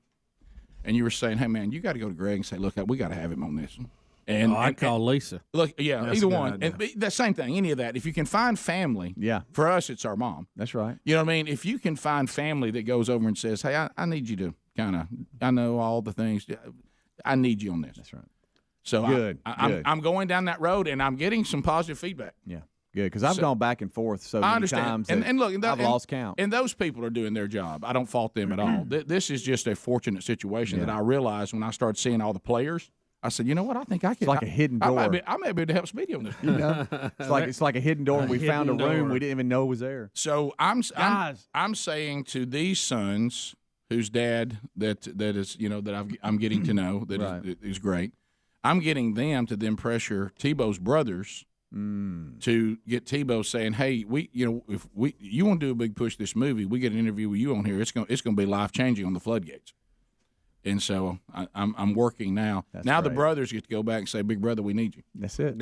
and you were saying, "Hey man, you got to go to Greg and say, look, we got to have him on this." And I'd call Lisa. Look, yeah, That's either a good one. idea. And the same thing. Any of that. If you can find family, yeah. For us, it's our mom. That's right. You know what I mean? If you can find family that goes over and says, "Hey, I need you to kind of, I know all the things. I need you on this." That's right. So good. I'm going down that road, and I'm getting some positive feedback. Yeah, good, because I've gone back and forth so many I understand. times. And look, I've lost count. And those people are doing their job. I don't fault them at all. This is just a fortunate situation that I realized when I started seeing all the players. I said, you know what? I think I can. It's like a hidden door. I may be able to help Speedy on this. You know? It's like a hidden door. And we found a room we didn't even know was there. So I'm saying to these sons, whose dad that is, you know, that I'm getting to know that is great. I'm getting them to then pressure Tebow's brothers to get Tebow saying, "Hey, if you want to do a big push this movie, we get an interview with you on here. It's going to be life changing on the floodgates." And so I'm working now. Now the brothers get to go back and say, "Big brother, we need you." That's it.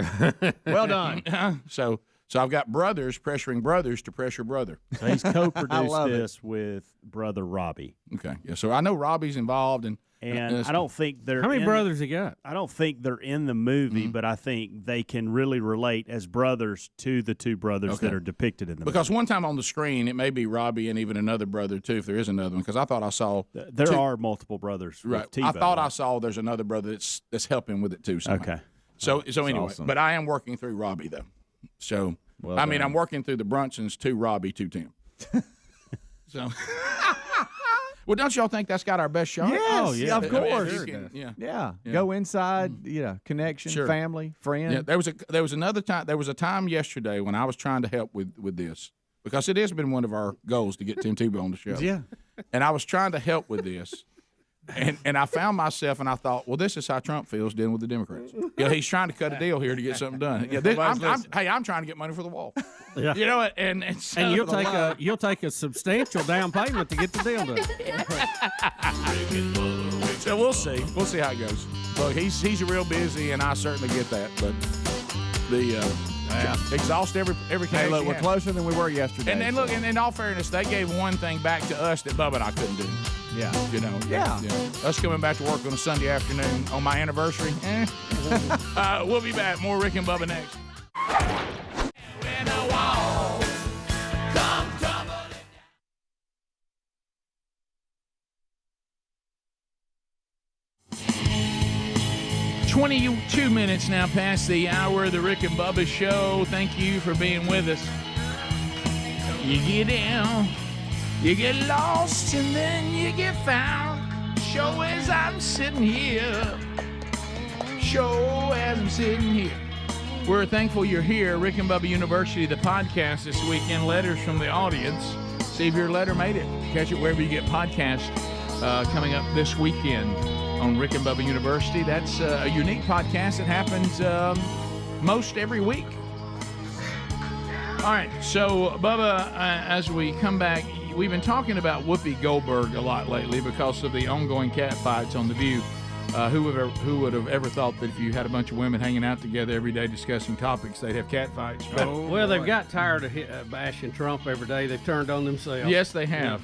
Well done. So I've got brothers pressuring brothers to pressure brother. So he's co-produced this with brother Robbie. Okay. Yeah. So I know Robbie's involved, and I don't think they're. How many brothers he got? I don't think they're in the movie, but I think they can really relate as brothers to the two brothers that are depicted in the movie. Because one time on the screen, it may be Robbie and even another brother too, if there is another one. Because I thought I saw there are multiple brothers. Right. With I Tebow. thought I saw there's another brother that's helping with it too. Somehow. Okay. So anyway, awesome. but I am working through Robbie though. So I mean, I'm working through the Brunsons to Robbie to Tim. So. Well, don't y'all think that's got our best shot? Yes, of course. Yeah. Go inside. Connection, Sure. family, friend. Yeah, there was another time. There was a time yesterday when I was trying to help with this because it has been one of our goals to get Tim Tebow on the show. Yeah, and I was trying to help with this, and I found myself and I thought, well, this is how Trump feels dealing with the Democrats. He's trying to cut a deal here to get something done. I'm trying to get money for the wall. Yeah. You know what? And you'll take a substantial down payment to get the deal done. So we'll see. We'll see how it goes. Look, he's real busy, and I certainly get that. But the exhaust every case. Hey, look, you we're have. closer than we were yesterday. And look, and in all fairness, they gave one thing back to us that Bubba and I couldn't do. Yeah. Yeah. Us coming back to work on a Sunday afternoon on my anniversary. We'll be back. More Rick and Bubba next. 22 minutes now past the hour of the Rick and Bubba Show. Thank you for being with us. You get down, you get lost, and then you get found. Show as I'm sitting here. Show as I'm sitting here. We're thankful you're here. Rick and Bubba University, the podcast this weekend. Letters from the audience. See if your letter made it. Catch it wherever you get podcasts coming up this weekend on Rick and Bubba University. That's a unique podcast that happens most every week. All right, so Bubba, as we come back, we've been talking about Whoopi Goldberg a lot lately because of the ongoing cat fights on The View. Who would have ever thought that if you had a bunch of women hanging out together every day discussing topics, they'd have cat fights? Well, they've got tired of bashing Trump every day. They've turned on themselves. Yes, they have.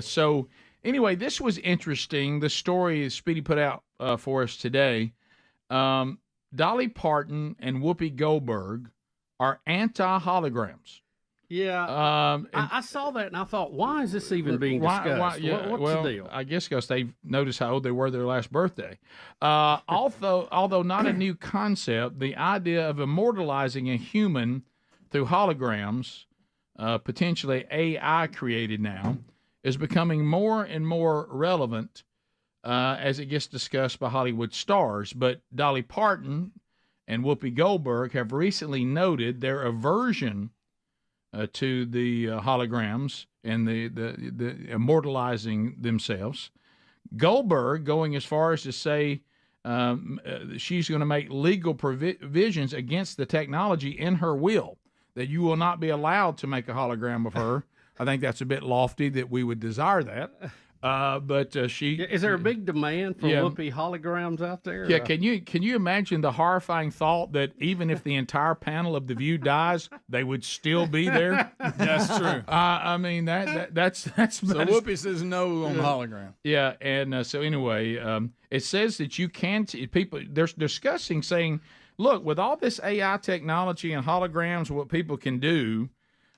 So anyway, this was interesting. The story Speedy put out for us today. Dolly Parton and Whoopi Goldberg are anti-holograms. Yeah, I saw that and I thought, why is this even being discussed? What's the deal? I guess because they noticed how old they were their last birthday. Although not a new concept, the idea of immortalizing a human through holograms, potentially AI created now, is becoming more and more relevant as it gets discussed by Hollywood stars. But Dolly Parton and Whoopi Goldberg have recently noted their aversion to the holograms and the immortalizing themselves. Goldberg going as far as to say she's going to make legal provisions against the technology in her will, that you will not be allowed to make a hologram of her. I think that's a bit lofty that we would desire that. But she is there a big demand for Whoopi holograms out there? Yeah, can you imagine the horrifying thought that even if the entire panel of The View dies, they would still be there? That's true. I mean that's so Whoopi says no on the hologram. Yeah, and so anyway, it says that you can people they're discussing saying, look, with all this AI technology and holograms, what people can do,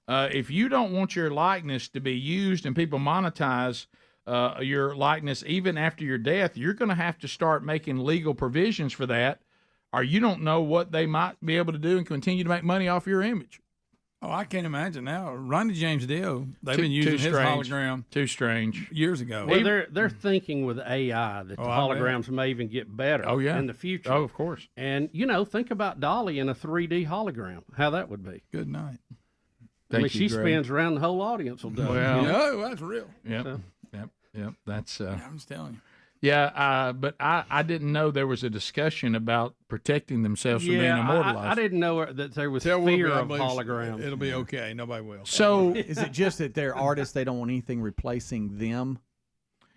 if you don't want your likeness to be used and people monetize your likeness even after your death, you're going to have to start making legal provisions for that, or you don't know what they might be able to do and continue to make money off your image. Oh, I can't imagine now. Ronnie James Dio, they've been using his hologram. Too strange. Years ago. Well, they're thinking with AI that the holograms may even get better in the future. Oh, of course. And, think about Dolly in a 3D hologram, how that would be. Good night. She spins around the whole audience will do. Well, that's real. Yep. Yep. That's. I'm just telling you. Yeah, but I didn't know there was a discussion about protecting themselves from being immortalized. I didn't know that there was fear of holograms. It'll be okay. Nobody will. So is it just that they're artists? They don't want anything replacing them?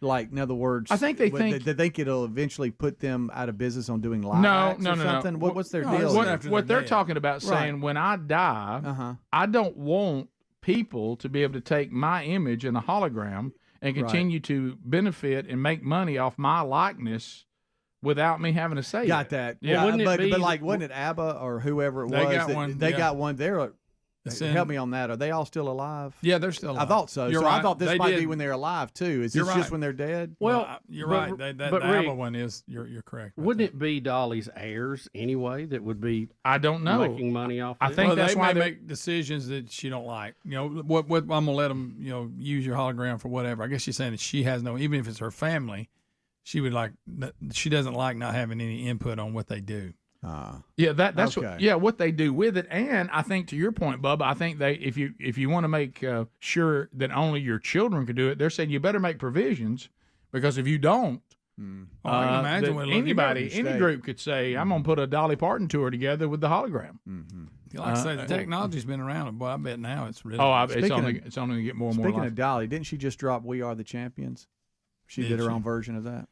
Like, in other words, I think they think it'll eventually put them out of business on doing live acts or something. No. What's their deal? What they're talking about saying, when I die, I don't want people to be able to take my image in a hologram and continue to benefit and make money off my likeness without me having to say Got that. Yeah, but like, wasn't it ABBA or whoever it was? They got one. They got one. They're Help me on that. Are they all still alive? Yeah, they're still alive. I thought so. You're I right. thought this They might be did. when they're alive too. Is You're this just right. when they're dead? Well, you're right. but The Rick, Alba one is. You're correct. Wouldn't it be Dolly's heirs anyway that would be? I don't know. Making money off. I this? think that's they why may they make decisions that she don't like. What I'm gonna let them use your hologram for whatever. I guess she's saying that she has no, even if it's her family, she would like. She doesn't like not having any input on what they do. Yeah, that's okay. what they do with it. And I think to your point, Bubba, I think if you want to make sure that only your children can do it, they're saying you better make provisions, because if you don't, I can imagine what any group could say, I'm going to put a Dolly Parton tour together with the hologram. Like I say, the technology's been around, but I bet now it's really. It's only going to get more and more. Speaking like of Dolly, didn't she just drop "We Are the Champions"? She did her own version of that.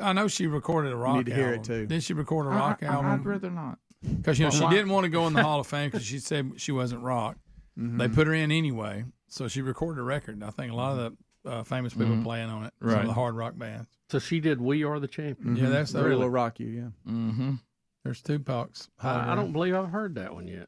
I know she recorded a rock need to hear album. it, too. Did she record a rock album? I'd rather not. Because she didn't want to go in the Hall of Fame because she said she wasn't rock. They put her in anyway, so she recorded a record. I think a lot of the famous people playing on it, some of the hard rock bands. So she did "We Are the Champions." Yeah, that's Really will rock you. Yeah. Mm-hmm. There's Tupac's. I don't believe I've heard that one yet.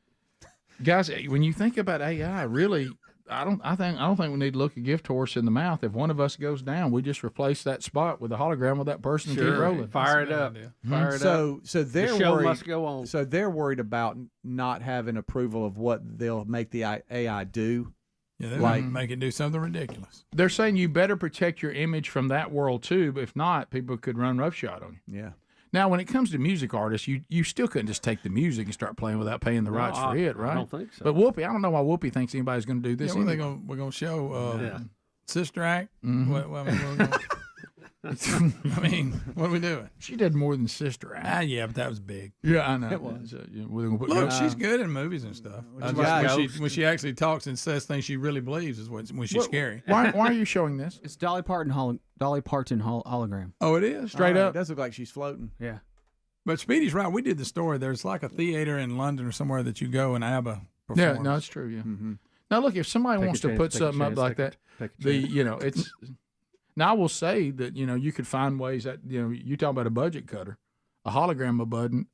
Guys, when you think about AI, really, I don't think we need to look a gift horse in the mouth. If one of us goes down, we just replace that spot with a hologram of that person and keep rolling. Fire it up. Fire it up. So they're The show worried. must go on. So they're worried about not having approval of what they'll make the AI do. Yeah, they might make it do something ridiculous. They're saying you better protect your image from that world too, but if not, people could run roughshod on you. Yeah. Now, when it comes to music artists, you still couldn't just take the music and start playing without paying the rights for it, right? I don't think so. But Whoopi, I don't know why Whoopi thinks anybody's going to do this. Yeah, anyway. we're gonna show Sister Act. Mm-hmm. I mean, what are we doing? She did more than Sister Act. Yeah, but that was big. Yeah, I know. It was. Look, she's good in movies and stuff. When she actually talks and says things she really believes is when she's scary. Why are you showing this? It's Dolly Parton hologram. Oh, it is? Straight up. It does look like she's floating. Yeah. But Speedy's right. We did the story. There's like a theater in London or somewhere that you go and ABBA performs. Yeah, no, it's true. Yeah. Mm-hmm. Now, look, if somebody wants to put something up like that, it's. Now I will say that you could find ways that you talk about a budget cutter, a hologram of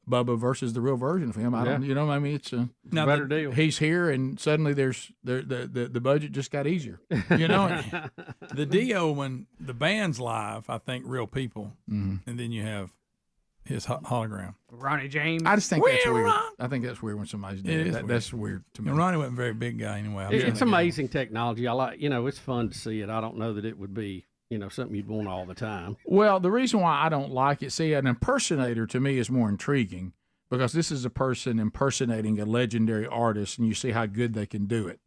Bubba versus the real version of him. I don't, I mean, it's a better deal. He's here, and suddenly the budget just got easier. The deal when the band's live, I think real people, and then you have his hologram. Ronnie James. I just think that's weird. I think that's weird when somebody's doing that. That's weird to me. And Ronnie wasn't a very big guy anyway. It's amazing technology. I like, it's fun to see it. I don't know that it would be, something you'd want all the time. Well, the reason why I don't like it, see, an impersonator to me is more intriguing because this is a person impersonating a legendary artist, and you see how good they can do it.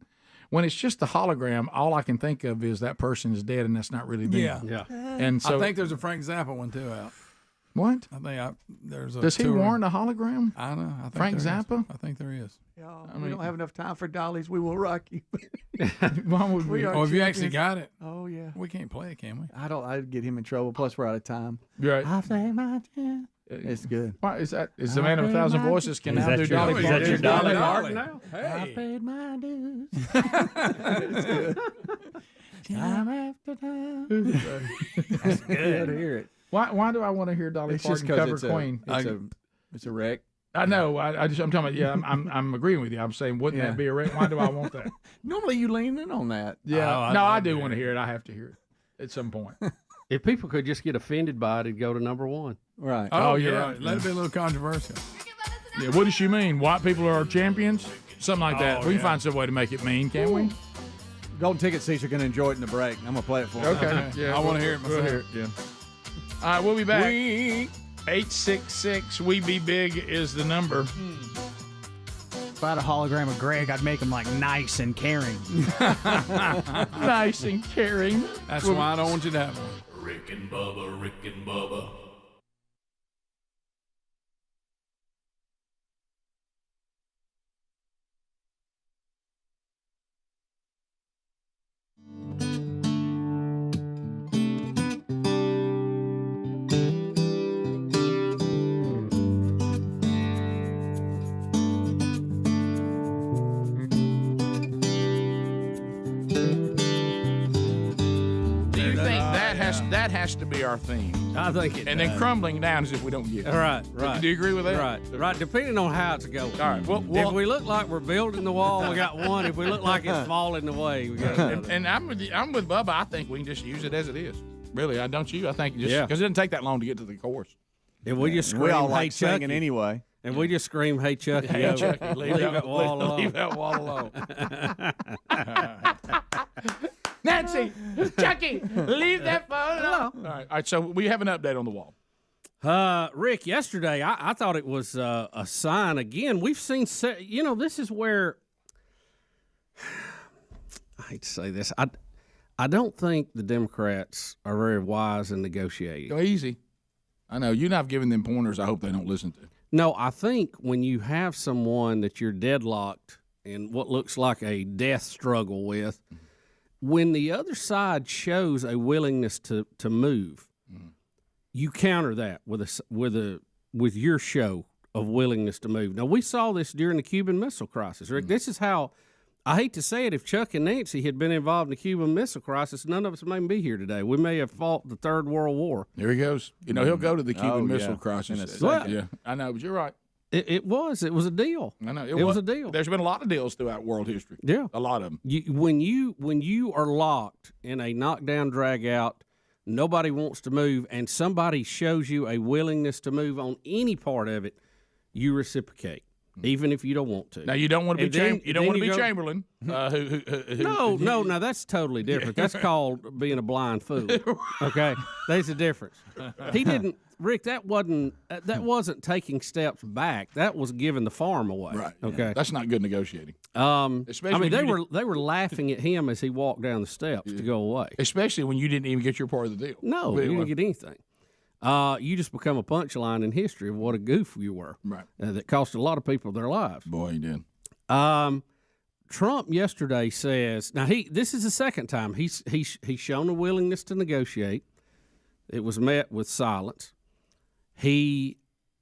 When it's just the hologram, all I can think of is that person is dead, and that's not really them. Yeah. And so I think there's a Frank Zappa one too out. What? I think there's a. Does he tour. warrant a hologram? I don't know. I think Frank there is. Zappa? I think there is. We don't have enough time for dollies. We will rock you. Why would we? Oh, have you actually got it? Oh yeah. We can't play it, can we? I'd get him in trouble. Plus, we're out of time. Right. I've played my chance. It's good. Why is that? Is the man of 1,000 voices can now do Dolly Is Parton? that your Dolly Parton now? I Hey. paid my dues. It's good. Time after time. That's good to hear it. Why do I want to hear Dolly It's just Parton because cover Queen? It's a wreck. I know. I'm talking about. Yeah, I'm agreeing with you. I'm saying, wouldn't that be a wreck? Why do I want that? Normally, you lean in on that. Yeah. No, I do want to hear it. I have to hear it at some point. If people could just get offended by it, it'd go to number one. Right. Oh, you're right. Let it be a little controversial. Yeah. What does she mean? White people are our champions? Something like that. Oh, We can yeah. find some way to make it mean, can't we? Golden ticket seats are going to enjoy it in the break. I'm going to play it for them. Okay. Yeah. I want to hear it myself. We'll hear it. Yeah. All right, we'll be back. 866 We Be Big is the number. If I had a hologram of Greg, I'd make him like nice and caring. Nice and caring. That's why I don't want you to have one. Rick and Bubba, Rick and Bubba. has to be our theme. I think it And does. then crumbling down as if we don't get it. Right. Do you agree with that? Right. Depending on how it's going. All right. Well, if we look like we're building the wall, we got one. If we look like it's falling away, we got another. And I'm with Bubba. I think we can just use it as it is. Really, don't you? I think just Yeah. because it doesn't take that long to get to the chorus. And we just scream, We all "Hey, like singing Chucky." anyway. And we just scream, "Hey, Chucky, Hey, over. Chucky, leave that wall alone." Leave that wall alone. Nancy, Chucky, leave that wall alone. All right. So we have an update on the wall. Rick, yesterday I thought it was a sign. Again, we've seen. This is where I hate to say this. I don't think the Democrats are very wise in negotiating. Go easy. I know you're not giving them pointers. I hope they don't listen to. No, I think when you have someone that you're deadlocked in what looks like a death struggle with, when the other side shows a willingness to move, you counter that with your show of willingness to move. Now, we saw this during the Cuban Missile Crisis, Rick. This is how, I hate to say it, if Chuck and Nancy had been involved in the Cuban Missile Crisis, none of us may be here today. We may have fought the Third World War. There he goes. He'll go to the Cuban Missile Crisis. In a second. Yeah, I know, but you're right. It was a deal. I know it was a deal. There's been a lot of deals throughout world history. Yeah, a lot of them. When you are locked in a knockdown, drag out, nobody wants to move, and somebody shows you a willingness to move on any part of it, you reciprocate, even if you don't want to. Now you don't want to be Chamberlain. No, that's totally different. That's called being a blind fool. Okay, there's a difference. He didn't. Rick, that wasn't taking steps back. That was giving the farm away. Right. Okay. Yeah. That's not good negotiating. Especially they were laughing at him as he walked down the steps to go away. Especially when you didn't even get your part of the deal. No, you didn't get anything. You just become a punchline in history of what a goof you were. Right. That cost a lot of people their lives. Boy, he did. Trump yesterday says this is the second time he's shown a willingness to negotiate. It was met with silence. He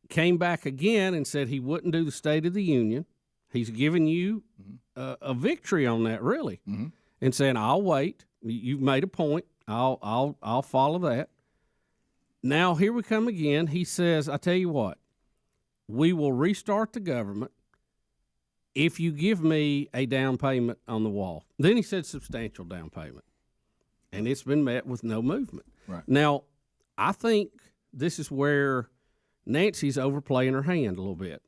came back again and said he wouldn't do the State of the Union. He's given you a victory on that, really, and saying, "I'll wait. You've made a point. I'll follow that." Now here we come again. He says, "I tell you what, we will restart the government if you give me a down payment on the wall." Then he said substantial down payment, and it's been met with no movement. Right. Now, I think this is where Nancy's overplaying her hand a little bit.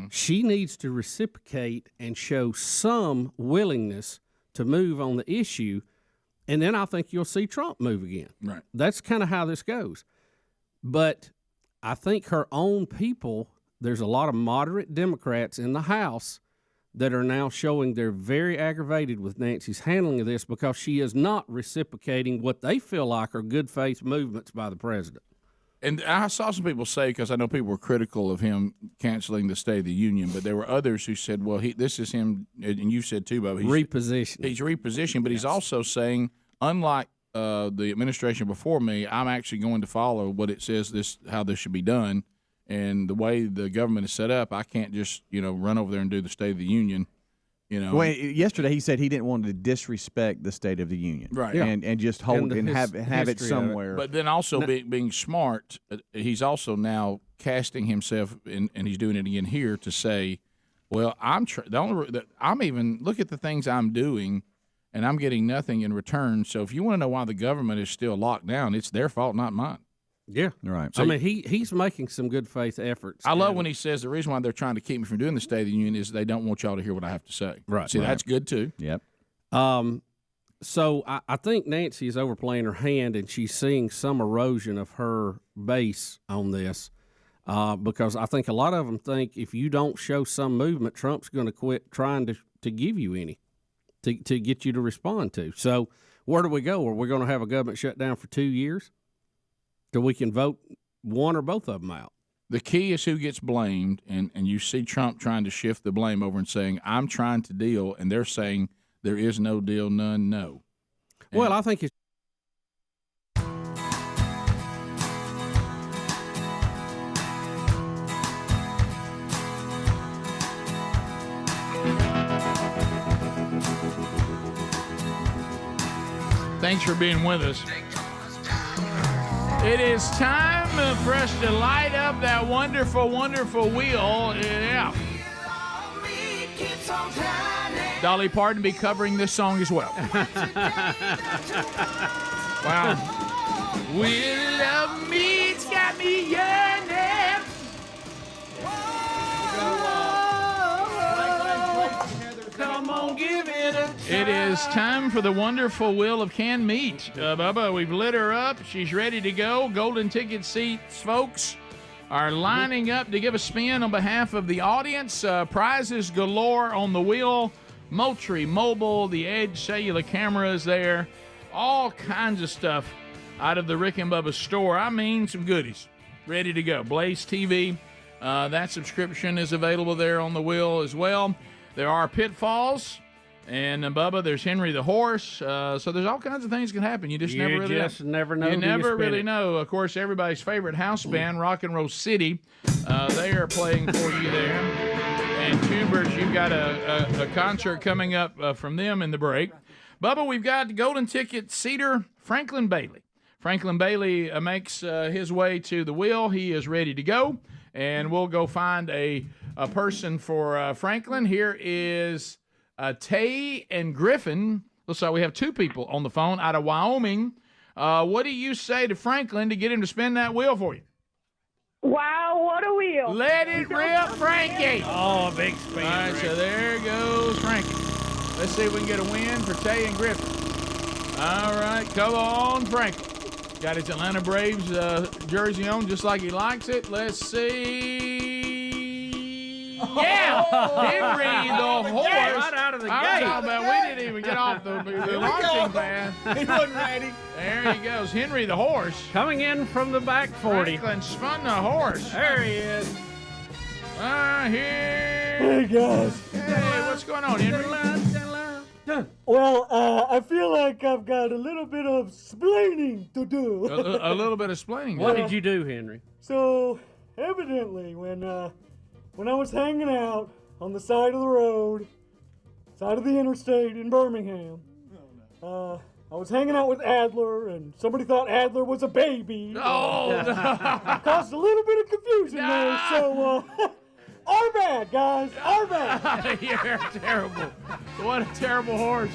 She needs to reciprocate and show some willingness to move on the issue, and then I think you'll see Trump move again. Right. That's kind of how this goes. But I think her own people, there's a lot of moderate Democrats in the House that are now showing they're very aggravated with Nancy's handling of this because she is not reciprocating what they feel like are good faith movements by the president. And I saw some people say, because I know people were critical of him canceling the State of the Union, but there were others who said, well, this is him, and you said too, Bubba. Repositioning. He's repositioning, but he's also saying, unlike the administration before me, I'm actually going to follow what it says how this should be done. And the way the government is set up, I can't just, run over there and do the State of the Union. Well, yesterday he said he didn't want to disrespect the State of the Union, right? And just hold and have it somewhere. But then also being smart, he's also now casting himself, and he's doing it again here to say, well, I'm even look at the things I'm doing, and I'm getting nothing in return. So if you want to know why the government is still locked down, it's their fault, not mine. Yeah, right. So, he's making some good faith efforts. I love when he says the reason why they're trying to keep me from doing the State of the Union is they don't want y'all to hear what I have to say. Right. See, that's good too. Yep. So I think Nancy is overplaying her hand, and she's seeing some erosion of her base on this because I think a lot of them think if you don't show some movement, Trump's going to quit trying to give you any to get you to respond to. So where do we go? Are we going to have a government shutdown for 2 years? So we can vote one or both of them out. The key is who gets blamed, and you see Trump trying to shift the blame over and saying, I'm trying to deal, and they're saying there is no deal, none, no. And well, I think it's thanks for being with us. It is time for us to light up that wonderful, wonderful wheel. Yeah. Dolly Parton be covering this song as well. Wow. Wheel of meat's got me yearning. Come on, give it a try. It is time for the wonderful wheel of canned meat. Bubba, we've lit her up. She's ready to go. Golden ticket seats, folks, are lining up to give a spin on behalf of the audience. Prizes galore on the wheel. Moultrie Mobile, the Edge cellular cameras there. All kinds of stuff out of the Rick and Bubba store. I mean, some goodies ready to go. Blaze TV, that subscription is available there on the wheel as well. There are pitfalls, and Bubba, there's Henry the horse. So there's all kinds of things can happen. You just never really know. Never know. You never really know. Of course, everybody's favorite house band, Rock and Roll City, they are playing for you there. And Tubers, you've got a concert coming up from them in the break. Bubba, we've got golden ticket seater Franklin Bailey. Franklin Bailey makes his way to the wheel. He is ready to go, and we'll go find a person for Franklin. Here is Tay and Griffin. Looks like we have two people on the phone out of Wyoming. What do you say to Franklin to get him to spin that wheel for you? Wow, what a wheel. Let it rip, Frankie. Oh, big spin. All right, so there goes Frankie. Let's see if we can get a win for Tay and Griffin. All right, come on, Frankie. Got his Atlanta Braves jersey on just like he likes it. Let's see. Yeah, Henry the horse. Right out of the gate. We didn't even get off the launching pad. He wasn't ready. There he goes, Henry the horse. Coming in from the back 40. Franklin spun the horse. There he is. Here. Hey, guys. Hey, what's going on, Henry? Well, I feel like I've got a little bit of splaining to do. A little bit of splaining. What did you do, Henry? So, evidently, when I was hanging out on the side of the road, side of the interstate in Birmingham, I was hanging out with Adler, and somebody thought Adler was a baby. Oh, caused a little bit of confusion there. So, our bad, guys. Our bad. You're terrible. What a terrible horse.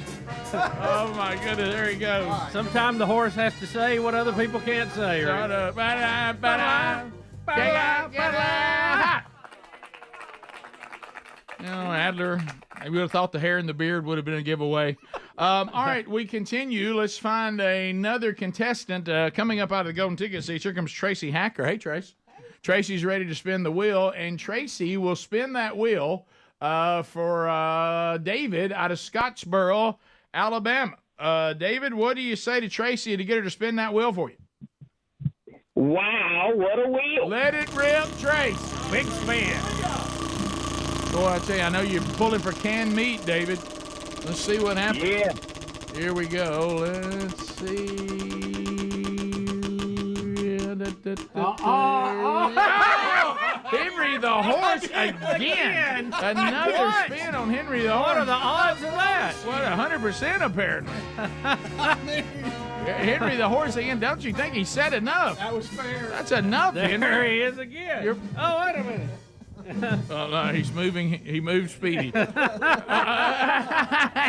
Oh, my goodness. There he goes. Sometimes the horse has to say what other people can't say. Shut up. Adler, I would have thought the hair and the beard would have been a giveaway. All right, we continue. Let's find another contestant coming up out of the golden ticket seats. Here comes Tracy Hacker. Hey, Trace. Tracy's ready to spin the wheel, and Tracy will spin that wheel for David out of Scottsboro, Alabama. David, what do you say to Tracy to get her to spin that wheel for you? Wow, what a wheel. Let it rip, Trace. Big spin. Boy, I tell you, I know you're pulling for canned meat, David. Let's see what happens. Yeah. Here we go. Let's see. Henry the horse again. Another spin on Henry the horse. What are the odds of that? What, 100% apparently. Henry the horse again. Don't you think he said enough? That was fair. That's enough, There Henry. he is again. You're- Oh, wait a minute. Oh, no, he's moving. He moved Speedy.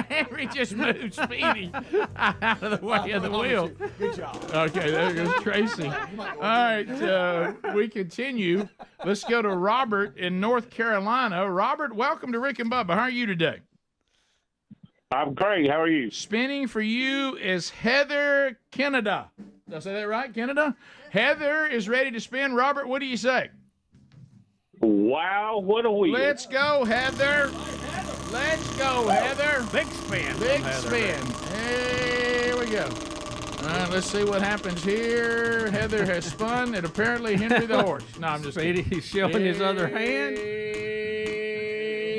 Henry just moved Speedy out of the way of the wheel. Good job. Okay, there goes Tracy. All right, we continue. Let's go to Robert in North Carolina. Robert, welcome to Rick and Bubba. How are you today? I'm great. How are you? Spinning for you is Heather Canada. Did I say that right, Canada? Heather is ready to spin. Robert, what do you say? Wow, what a wheel. Let's go, Heather. Let's go, Heather. Big spin. Big spin. Here we go. All right, let's see what happens here. Heather has spun, and apparently Henry the horse. No, I'm just kidding. Speedy's showing his other hand.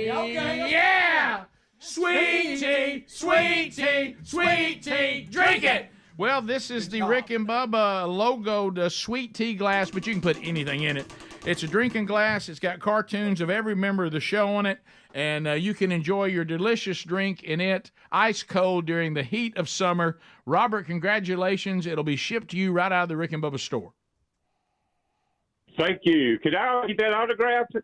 Okay. Yeah! Sweet tea, sweet tea, sweet tea. Drink it! Well, this is the Rick and Bubba logoed sweet tea glass, but you can put anything in it. It's a drinking glass. It's got cartoons of every member of the show on it, and you can enjoy your delicious drink in it, ice cold during the heat of summer. Robert, congratulations. It'll be shipped to you right out of the Rick and Bubba store. Thank you. Could I get that autographed?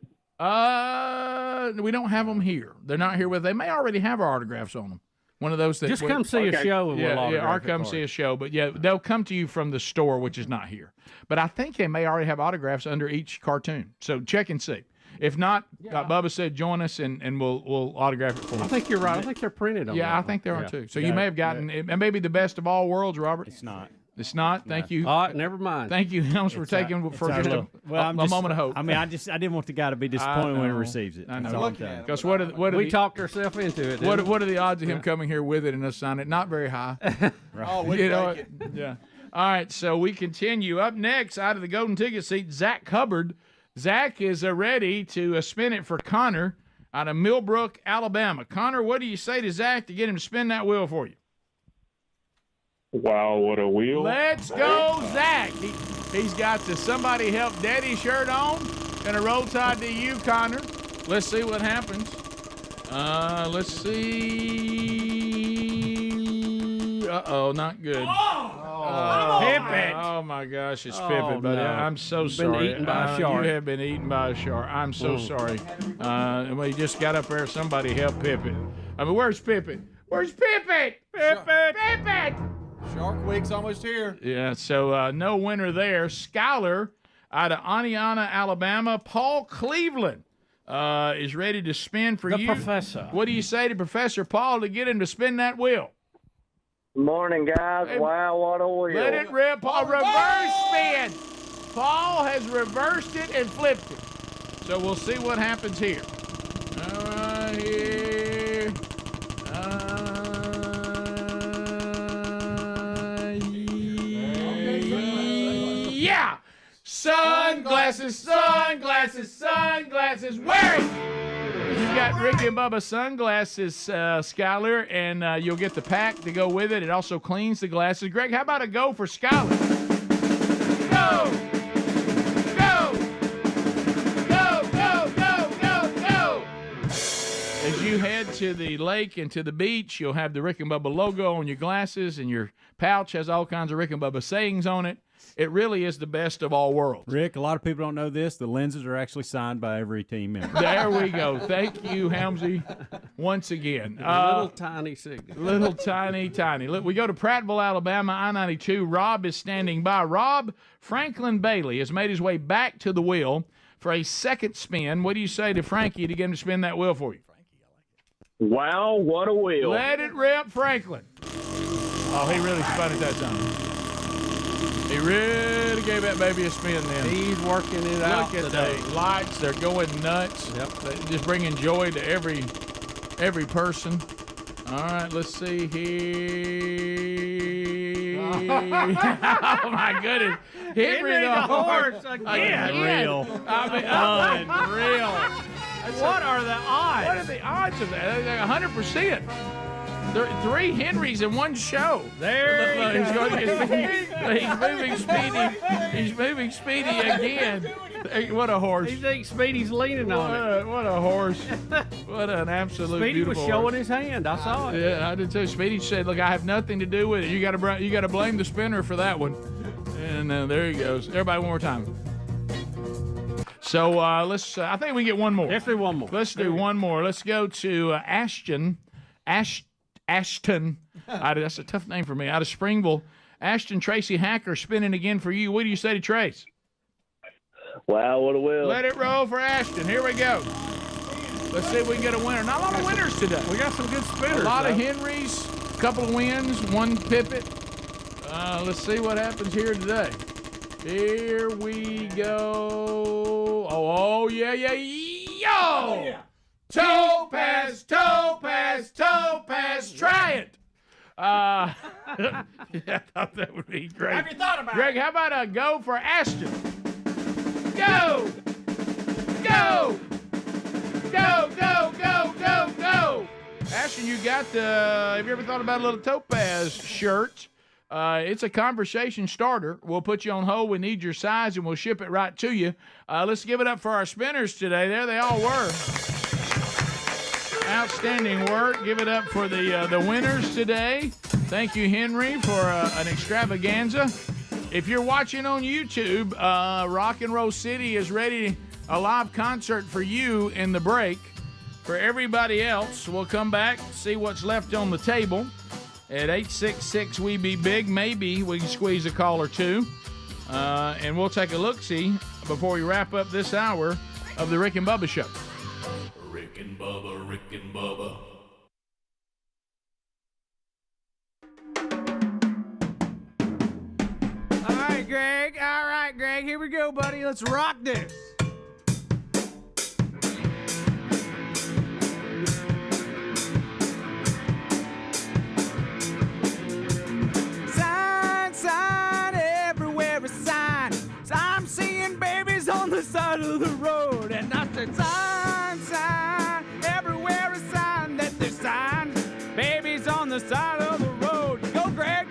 We don't have them here. They're not here with. They may already have our autographs on them. One of those that just come see a show and we'll autograph or come see a show. But yeah, they'll come to you from the store, which is not here. But I think they may already have autographs under each cartoon. So check and see. If not, Bubba said join us and we'll autograph it for you. I think you're right. I think they're printed on. Yeah, I think they are too. So you may have gotten it may be the best of all worlds, Robert. It's not. It's not. Thank you. Never mind. Thank you, Helms, for taking for just a moment of hope. I mean, I didn't want the guy to be disappointed when he receives it. I know. That's all I'm saying. Because what we talked ourselves into it. What are the odds of him coming here with it and us signing it? Not very high. Right. Oh, you know, yeah. All right, so we continue. Up next, out of the golden ticket seat, Zach Hubbard. Zach is ready to spin it for Connor out of Millbrook, Alabama. Connor, what do you say to Zach to get him to spin that wheel for you? Wow, what a wheel. Let's go, Zach. He's got the Somebody Help Daddy shirt on and a roll tide to you, Connor. Let's see what happens. Let's see. Uh-oh, not good. Pippet. Oh, my gosh, it's Pippet, buddy. No. I'm so sorry. Been eaten by a shark. You have been eaten by a shark. I'm so sorry. We just got up there. Somebody help Pippet. I mean, where's Pippet? Where's Pippet? Pippet! Pippet! Shark Week's almost here. Yeah, so no winner there. Skyler out of Aniana, Alabama. Paul Cleveland is ready to spin for the you. Professor. What do you say to Professor Paul to get him to spin that wheel? Morning, guys. Hey, wow, what a wheel. Let it rip. Paul, reverse spin. Paul has reversed it and flipped it. So we'll see what happens here. All right, here. Yeah! Sunglasses, sunglasses, sunglasses. Wear it! You've got Rick and Bubba sunglasses, Skyler, and you'll get the pack to go with it. It also cleans the glasses. Greg, how about a go for Skyler? Go! Go! Go, go, go, go, go! As you head to the lake and to the beach, you'll have the Rick and Bubba logo on your glasses, and your pouch has all kinds of Rick and Bubba sayings on it. It really is the best of all worlds. Rick, a lot of people don't know this. The lenses are actually signed by every team member. There we go. Thank you, Helmsy, once again. Little tiny signature. Little tiny. Look, we go to Prattville, Alabama, I-92. Rob is standing by. Rob, Franklin Bailey has made his way back to the wheel for a second spin. What do you say to Frankie to get him to spin that wheel for you? Wow, what a wheel. Let it rip, Franklin. Oh, he really spun it that time. He really gave that baby a spin then. He's working it out Look at today. the lights. They're going nuts. Yep. They're just bringing joy to every person. All right, let's see here. Oh, my goodness. Henry the horse again. Unreal. Unreal. What are the odds? What are the odds of that? 100%. There are 3 Henrys in one show. There Look, he's moving Speedy. He's moving Speedy again. Hey, what a horse. He thinks Speedy's leaning on it. What a horse. What an absolute Speedy was beautiful showing horse. his hand. I saw it. Yeah, I did too. Speedy said, "Look, I have nothing to do with it. You got to blame the spinner for that one." And there he goes. Everybody, one more time. So let's. I think we get one more. Let's do one more. Let's do one more. Let's go to Ashton. That's a tough name for me. Out of Springville, Ashton Tracy Hacker spinning again for you. What do you say to Trace? Wow, what a wheel. Let it roll for Ashton. Here we go. Let's see if we can get a winner. Not a lot of winners today. We got some good spinners. A lot of Henrys, a couple of wins, one Pippet. Let's see what happens here today. Here we go. Oh yeah. Yo! Topaz, try it. I thought that would be great. Have you thought about Greg, how about a go for Ashton? Go! Go! Go, go, go, go, go! Ashton, you got have you ever thought about a little Topaz shirt? It's a conversation starter. We'll put you on hold. We need your size, and we'll ship it right to you. Let's give it up for our spinners today. There they all were. Outstanding work. Give it up for the winners today. Thank you, Henry, for an extravaganza. If you're watching on YouTube, Rock and Roll City is ready, a live concert for you in the break. For everybody else, we'll come back, see what's left on the table. At 866-WE-BE-BIG, maybe we can squeeze a call or two. And we'll take a look-see before we wrap up this hour of the Rick and Bubba Show. Rick and Bubba, Rick and Bubba. All right, Greg. All right, Greg. Here we go, buddy. Let's rock this. Sign, everywhere a sign. So I'm seeing babies on the side of the road. And I said, sign, everywhere a sign that they sign. Babies on the side of the road. Go, Greg.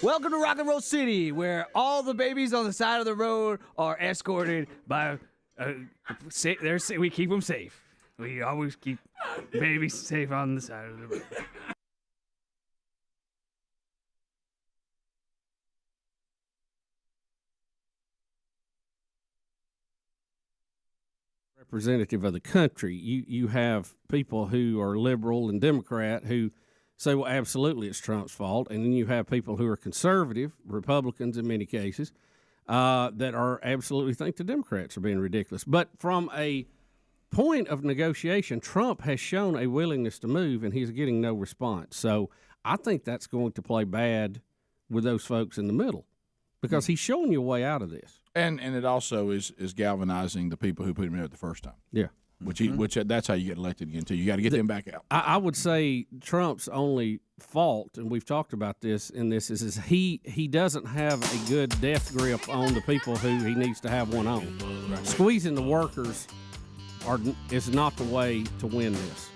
Welcome to Rock and Roll City, where all the babies on the side of the road are escorted by. We keep them safe. We always keep babies safe on the side of the road. Representative of the country, you have people who are liberal and Democrat who say, well, absolutely, it's Trump's fault. And then you have people who are conservative, Republicans in many cases, that are absolutely think the Democrats are being ridiculous. But from a point of negotiation, Trump has shown a willingness to move, and he's getting no response. So I think that's going to play bad with those folks in the middle because he's showing you a way out of this. And it also is galvanizing the people who put him there the first time. Yeah. Which that's how you get elected again, too. You got to get them back out. I would say Trump's only fault, and we've talked about this in this, is he doesn't have a good death grip on the people who he needs to have one on. Right. Squeezing the workers is not the way to win this.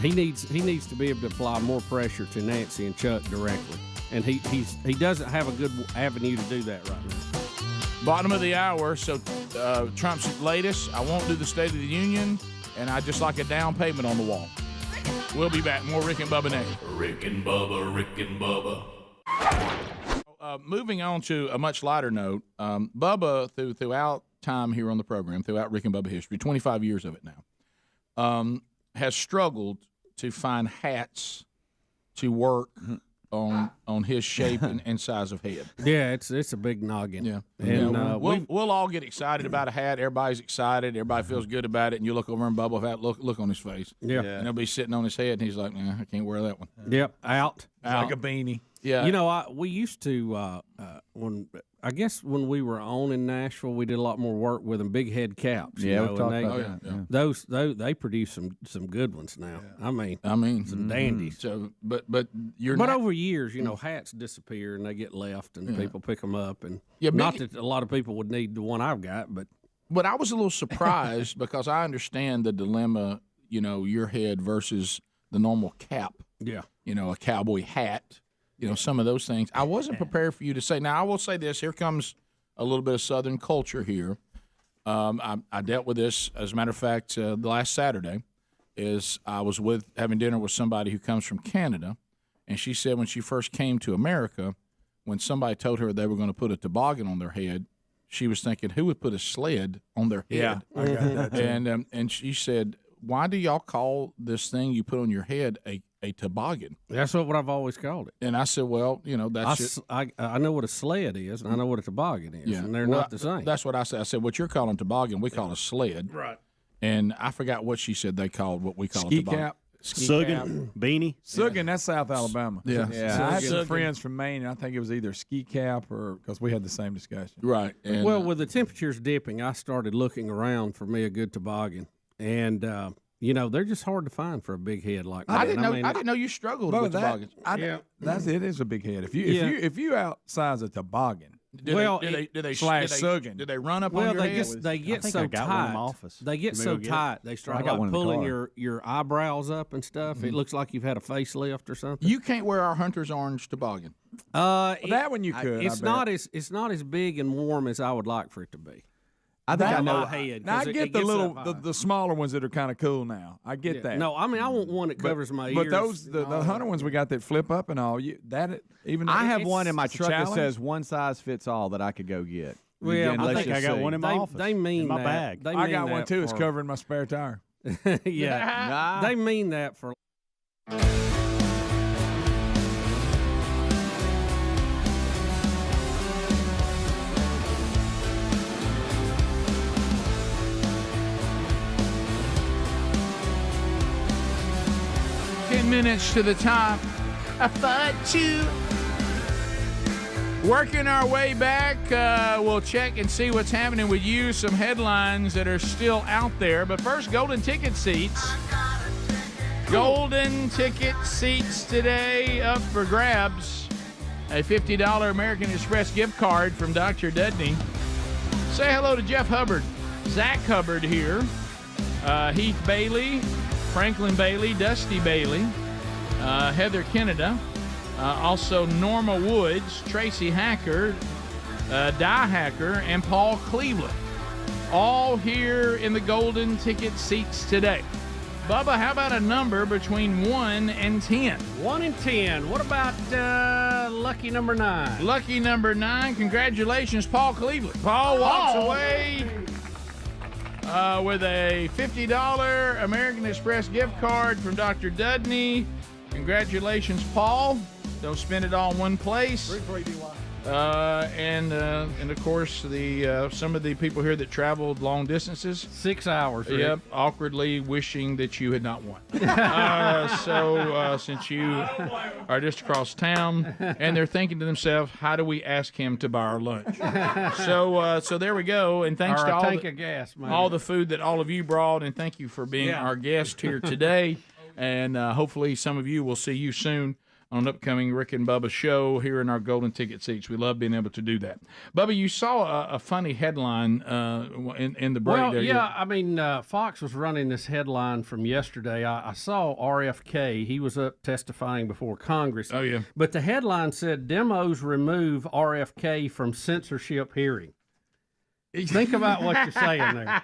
He needs to be able to apply more pressure to Nancy and Chuck directly, and he doesn't have a good avenue to do that right now. Bottom of the hour, so Trump's latest, I won't do the State of the Union, and I just like a down payment on the wall. We'll be back. More Rick and Bubba next. Rick and Bubba, Rick and Bubba. Moving on to a much lighter note, Bubba, throughout time here on the program, throughout Rick and Bubba history, 25 years of it now, has struggled to find hats to work on his shape and size of head. Yeah, it's a big noggin. Yeah, and we'll all get excited about a hat. Everybody's excited. Everybody feels good about it. And you look over and Bubba hat, look on his face. Yeah. And he'll be sitting on his head, and he's like, nah, I can't wear that one. Yep, out. Like a beanie. Yeah. You know, we used to when we were on in Nashville, we did a lot more work with them. Big head caps. Yeah, you know, we talked about that. Those they produce some good ones now. Yeah. I mean some dandies. So, but over years, you know, hats disappear and they get left, and people pick them up, and not that a lot of people would need the one I've got, but I was a little surprised because I understand the dilemma. You know, your head versus the normal cap. Yeah. You know, a cowboy hat. You know, some of those things. I wasn't prepared for you to say. Now, I will say this. Here comes a little bit of Southern culture here. I dealt with this, as a matter of fact, the last Saturday. I was having dinner with somebody who comes from Canada, and she said when she first came to America, when somebody told her they were going to put a toboggan on their head, she was thinking, who would put a sled on their head? Yeah, I got that too. And she said, why do y'all call this thing you put on your head a toboggan? That's what I've always called it. And I said, well, you know, that's I know what a sled is, and I know what a toboggan is, and they're not the same. That's what I said. I said, what you're calling toboggan, we call a sled. Right. And I forgot what she said they called what we call ski a toboggan. Cap. Suggin, beanie. Suggin, that's South Alabama. Yeah. I had some Suggin. friends from Maine, and I think it was either ski cap or because we had the same discussion. Right. Well, with the temperatures dipping, I started looking around for me a good toboggan, and they're just hard to find for a big head like that. I didn't know you struggled with toboggans. That's it. Is a big head. If you outsize a toboggan. Do they Suggin. Do they run up on your head? They get so tight. They get so tight. They start like pulling your eyebrows up and stuff. It looks like you've had a facelift or something. You can't wear our Hunter's Orange toboggan. That one you could. It's not as big and warm as I would like for it to be. I think I know. My head, now I get the gets little, up high. the smaller ones that are kind of cool now. I get that. No, I mean I want one that covers my ears. But those, the hunter ones we got that flip up and all. I have one in my truck that says one size fits all that I could go get. Well, I think I got one in my office. They mean in my that. bag. I got one too. It's covering my spare tire. Yeah, they mean that for. Minutes to the top. I fought you. Working our way back, we'll check and see what's happening with you. Some headlines that are still out there. But first, golden ticket seats. Golden ticket seats today up for grabs. A $50 American Express gift card from Dr. Dudney. Say hello to Jeff Hubbard. Zach Hubbard here. Heath Bailey. Franklin Bailey, Dusty Bailey, Heather Kenneda, also Norma Woods, Tracy Hacker, Di Hacker, and Paul Cleveland. All here in the golden ticket seats today. Bubba, how about a number between 1 and 10? 1 and 10. What about lucky number 9? Lucky number 9. Congratulations, Paul Cleveland. Paul walks away with a $50 American Express gift card from Dr. Dudney. Congratulations, Paul. Don't spend it all in one place. And of course, some of the people here that traveled long distances. 6 hours. Rick. Yep, awkwardly wishing that you had not won. Since you are just across town, and they're thinking to themselves, how do we ask him to buy our lunch? So there we go. And thanks or to all the food that all of you brought, and thank you for being our guest here today. And hopefully some of you will see you soon on an upcoming Rick and Bubba show here in our golden ticket seats. We love being able to do that. Bubba, you saw a funny headline in the break. Well, yeah, I mean, Fox was running this headline from yesterday. I saw RFK. He was up testifying before Congress. Oh, yeah. But the headline said, demos remove RFK from censorship hearing. Think about what you're saying there.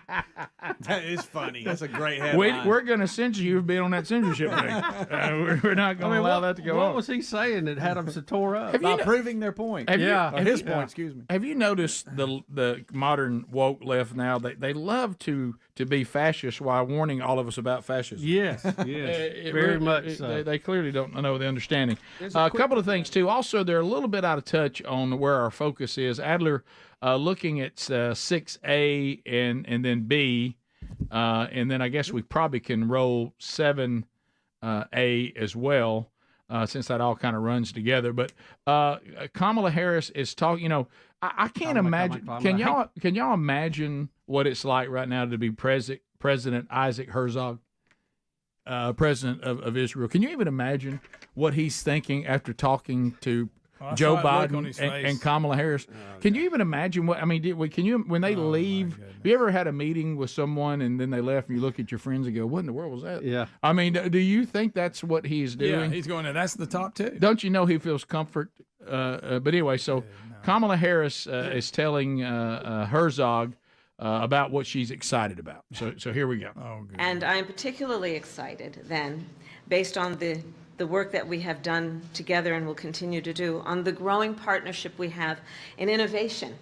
That is funny. That's a great headline. We're going to censor you for being on that censorship thing. We're not going to allow that to go on. What was he saying that had them so tore up? By proving their point. His point, excuse me. Have you noticed the modern woke left now? They love to be fascist while warning all of us about fascism. Yes, very much so. They clearly don't know the understanding. A couple of things, too. Also, they're a little bit out of touch on where our focus is. Adler looking at 6A and then B, and then I guess we probably can roll 7A as well, since that all kind of runs together. But Kamala Harris is talking. You know, I can't imagine. Can y'all imagine what it's like right now to be President Isaac Herzog, president of Israel? Can you even imagine what he's thinking after talking to Joe Biden and Kamala Harris? Can you even imagine what? I mean, can you, when they leave? Have you ever had a meeting with someone and then they left and you look at your friends and go, "What in the world was that?" Yeah. I mean, do you think that's what he's doing? Yeah, he's going. That's the top two. Don't you know he feels comfort? But anyway, so Kamala Harris is telling Herzog about what she's excited about. So here we go. Oh, good. And I'm particularly excited then, based on the work that we have done together and will continue to do, on the growing partnership we have in innovation,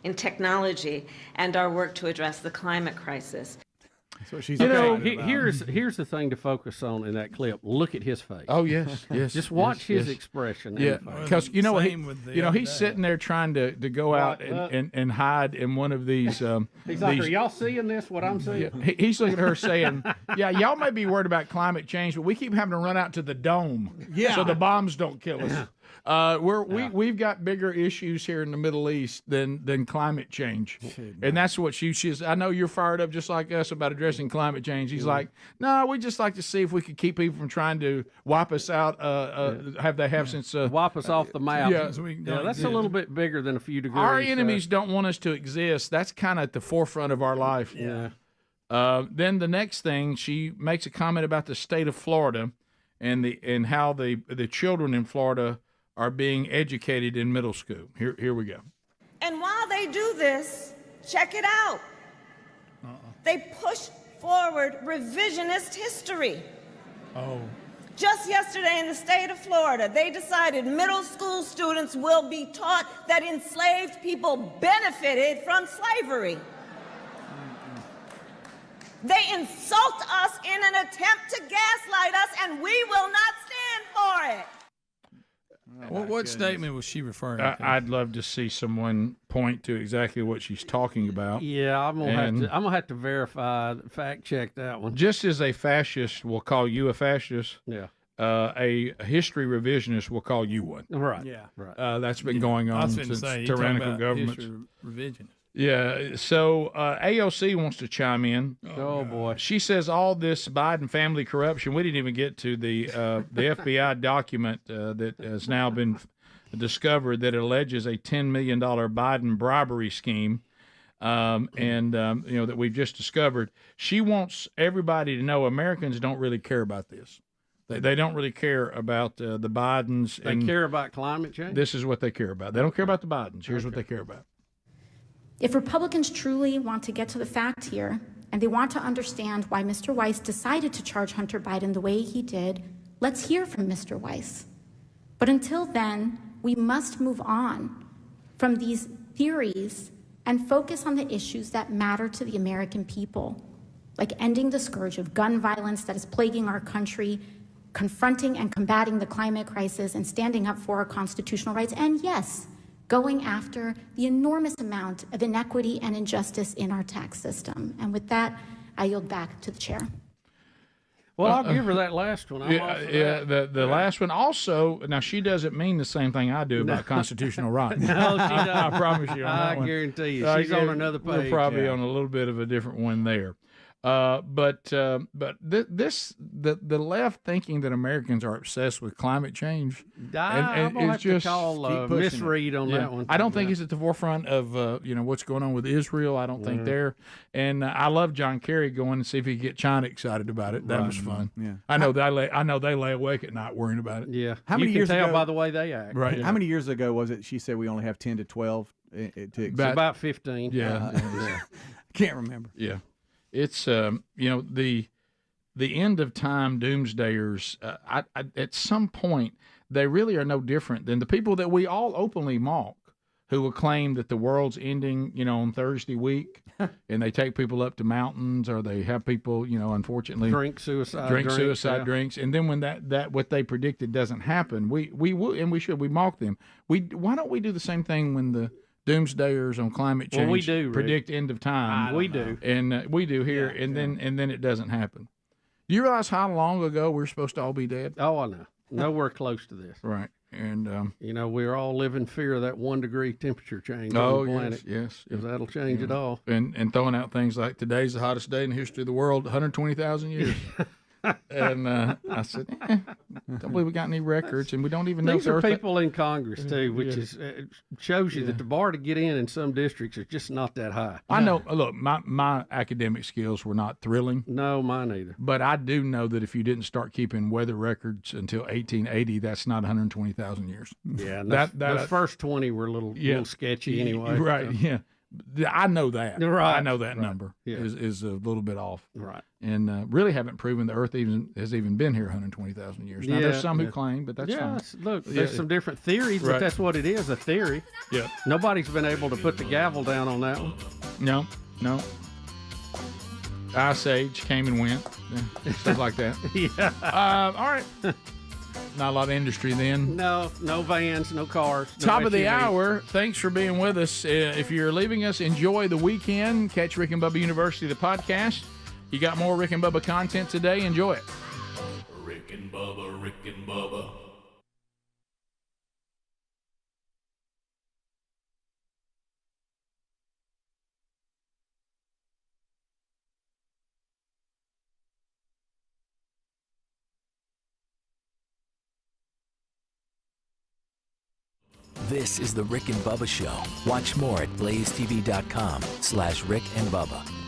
in technology, and our work to address the climate crisis. That's what she's here's the thing to focus on in that clip. Look at his face. Oh yes. Just watch his expression. Yeah, because you know what? He's sitting there trying to go out and hide in one of these. He's like, are y'all seeing this? What I'm seeing? Yeah, he's looking at her saying, "Yeah, y'all may be worried about climate change, but we keep having to run out to the dome, so the bombs don't kill us." We've got bigger issues here in the Middle East than climate change, and that's what she's. I know you're fired up just like us about addressing climate change. He's like, no, we just like to see if we could keep people from trying to wipe us out. Since wipe us off the map? Yeah, that's a little bit bigger than a few degrees. Our enemies don't want us to exist. That's kind of at the forefront of our life. Yeah. Then the next thing, she makes a comment about the state of Florida and how the children in Florida are being educated in middle school. Here we go. And while they do this, check it out. They push forward revisionist history. Oh. Just yesterday in the state of Florida, they decided middle school students will be taught that enslaved people benefited from slavery. They insult us in an attempt to gaslight us, and we will not stand for it. What statement was she referring to? I'd love to see someone point to exactly what she's talking about. Yeah, I'm gonna have to verify, fact check that one. Just as a fascist will call you a fascist, a history revisionist will call you one. Right. Yeah. Right. That's been going on since tyrannical governments. Revision. Yeah, so AOC wants to chime in. Oh boy, she says all this Biden family corruption. We didn't even get to the FBI document that has now been discovered that alleges a $10 million Biden bribery scheme, that we've just discovered. She wants everybody to know Americans don't really care about this. They don't really care about the Bidens. They care about climate change. This is what they care about. They don't care about the Bidens. Here's what they care about. If Republicans truly want to get to the fact here, and they want to understand why Mr. Weiss decided to charge Hunter Biden the way he did, let's hear from Mr. Weiss. But until then, we must move on from these theories and focus on the issues that matter to the American people, like ending the scourge of gun violence that is plaguing our country, confronting and combating the climate crisis, and standing up for our constitutional rights, and yes, going after the enormous amount of inequity and injustice in our tax system. And with that, I yield back to the chair. Well, I'll give her that last one. The last one also. Now, she doesn't mean the same thing I do about constitutional rights. No, she doesn't. I promise you. On that one. Guarantee you, she's on another page. We're probably on a little bit of a different one there. But the left thinking that Americans are obsessed with climate change, I'm gonna have to call misread on that one. I don't think it's at the forefront of what's going on with Israel. I don't think there. And I love John Kerry going to see if he can get China excited about it. That was fun. Yeah, I know they lay awake at night worrying about it. Yeah, how many years ago? By the way they act. Right. How many years ago was it? She said we only have 10 to 12. About 15. Yeah. Can't remember. Yeah. It's the end of time doomsdayers. At some point, they really are no different than the people that we all openly mock, who will claim that the world's ending, on Thursday week, and they take people up to mountains, or they have people, unfortunately drink suicide drinks, and then when that what they predicted doesn't happen, we mock them. Why don't we do the same thing when the doomsdayers on climate change we do, predict end of time? We do, and we do here, and then it doesn't happen. Do you realize how long ago we're supposed to all be dead? Oh, I know. Nowhere close to this. Right, and we're all living in fear of that 1 degree temperature change on the planet. Yes, because that'll change it all. And throwing out things like today's the hottest day in the history of the world, 120,000 years. And I said, don't believe we got any records, and we don't even know. These are people in Congress too, which is shows you that the bar to get in some districts is just not that high. I know. Look, my academic skills were not thrilling. No, mine either. But I do know that if you didn't start keeping weather records until 1880, that's not 120,000 years. Yeah, those first 20 were a little sketchy anyway. Right. So. Yeah. I know that. Right. I know that number is a little bit off. Right. And really haven't proven the Earth has even been here 120,000 years. Now, there's some who claim, but that's fine. Look, there's some different theories, but that's what it is, a theory. Yeah. Nobody's been able to put the gavel down on that one. No. Ice Age came and went. Stuff like that. Yeah. All right. Not a lot of industry then. No vans, no cars. No Top of the SUVs. hour. Thanks for being with us. If you're leaving us, enjoy the weekend. Catch Rick and Bubba University, the podcast. You got more Rick and Bubba content today. Enjoy it. Rick and Bubba, Rick and Bubba. This is the Rick and Bubba Show. Watch more at blazetv.com/Rick and Bubba.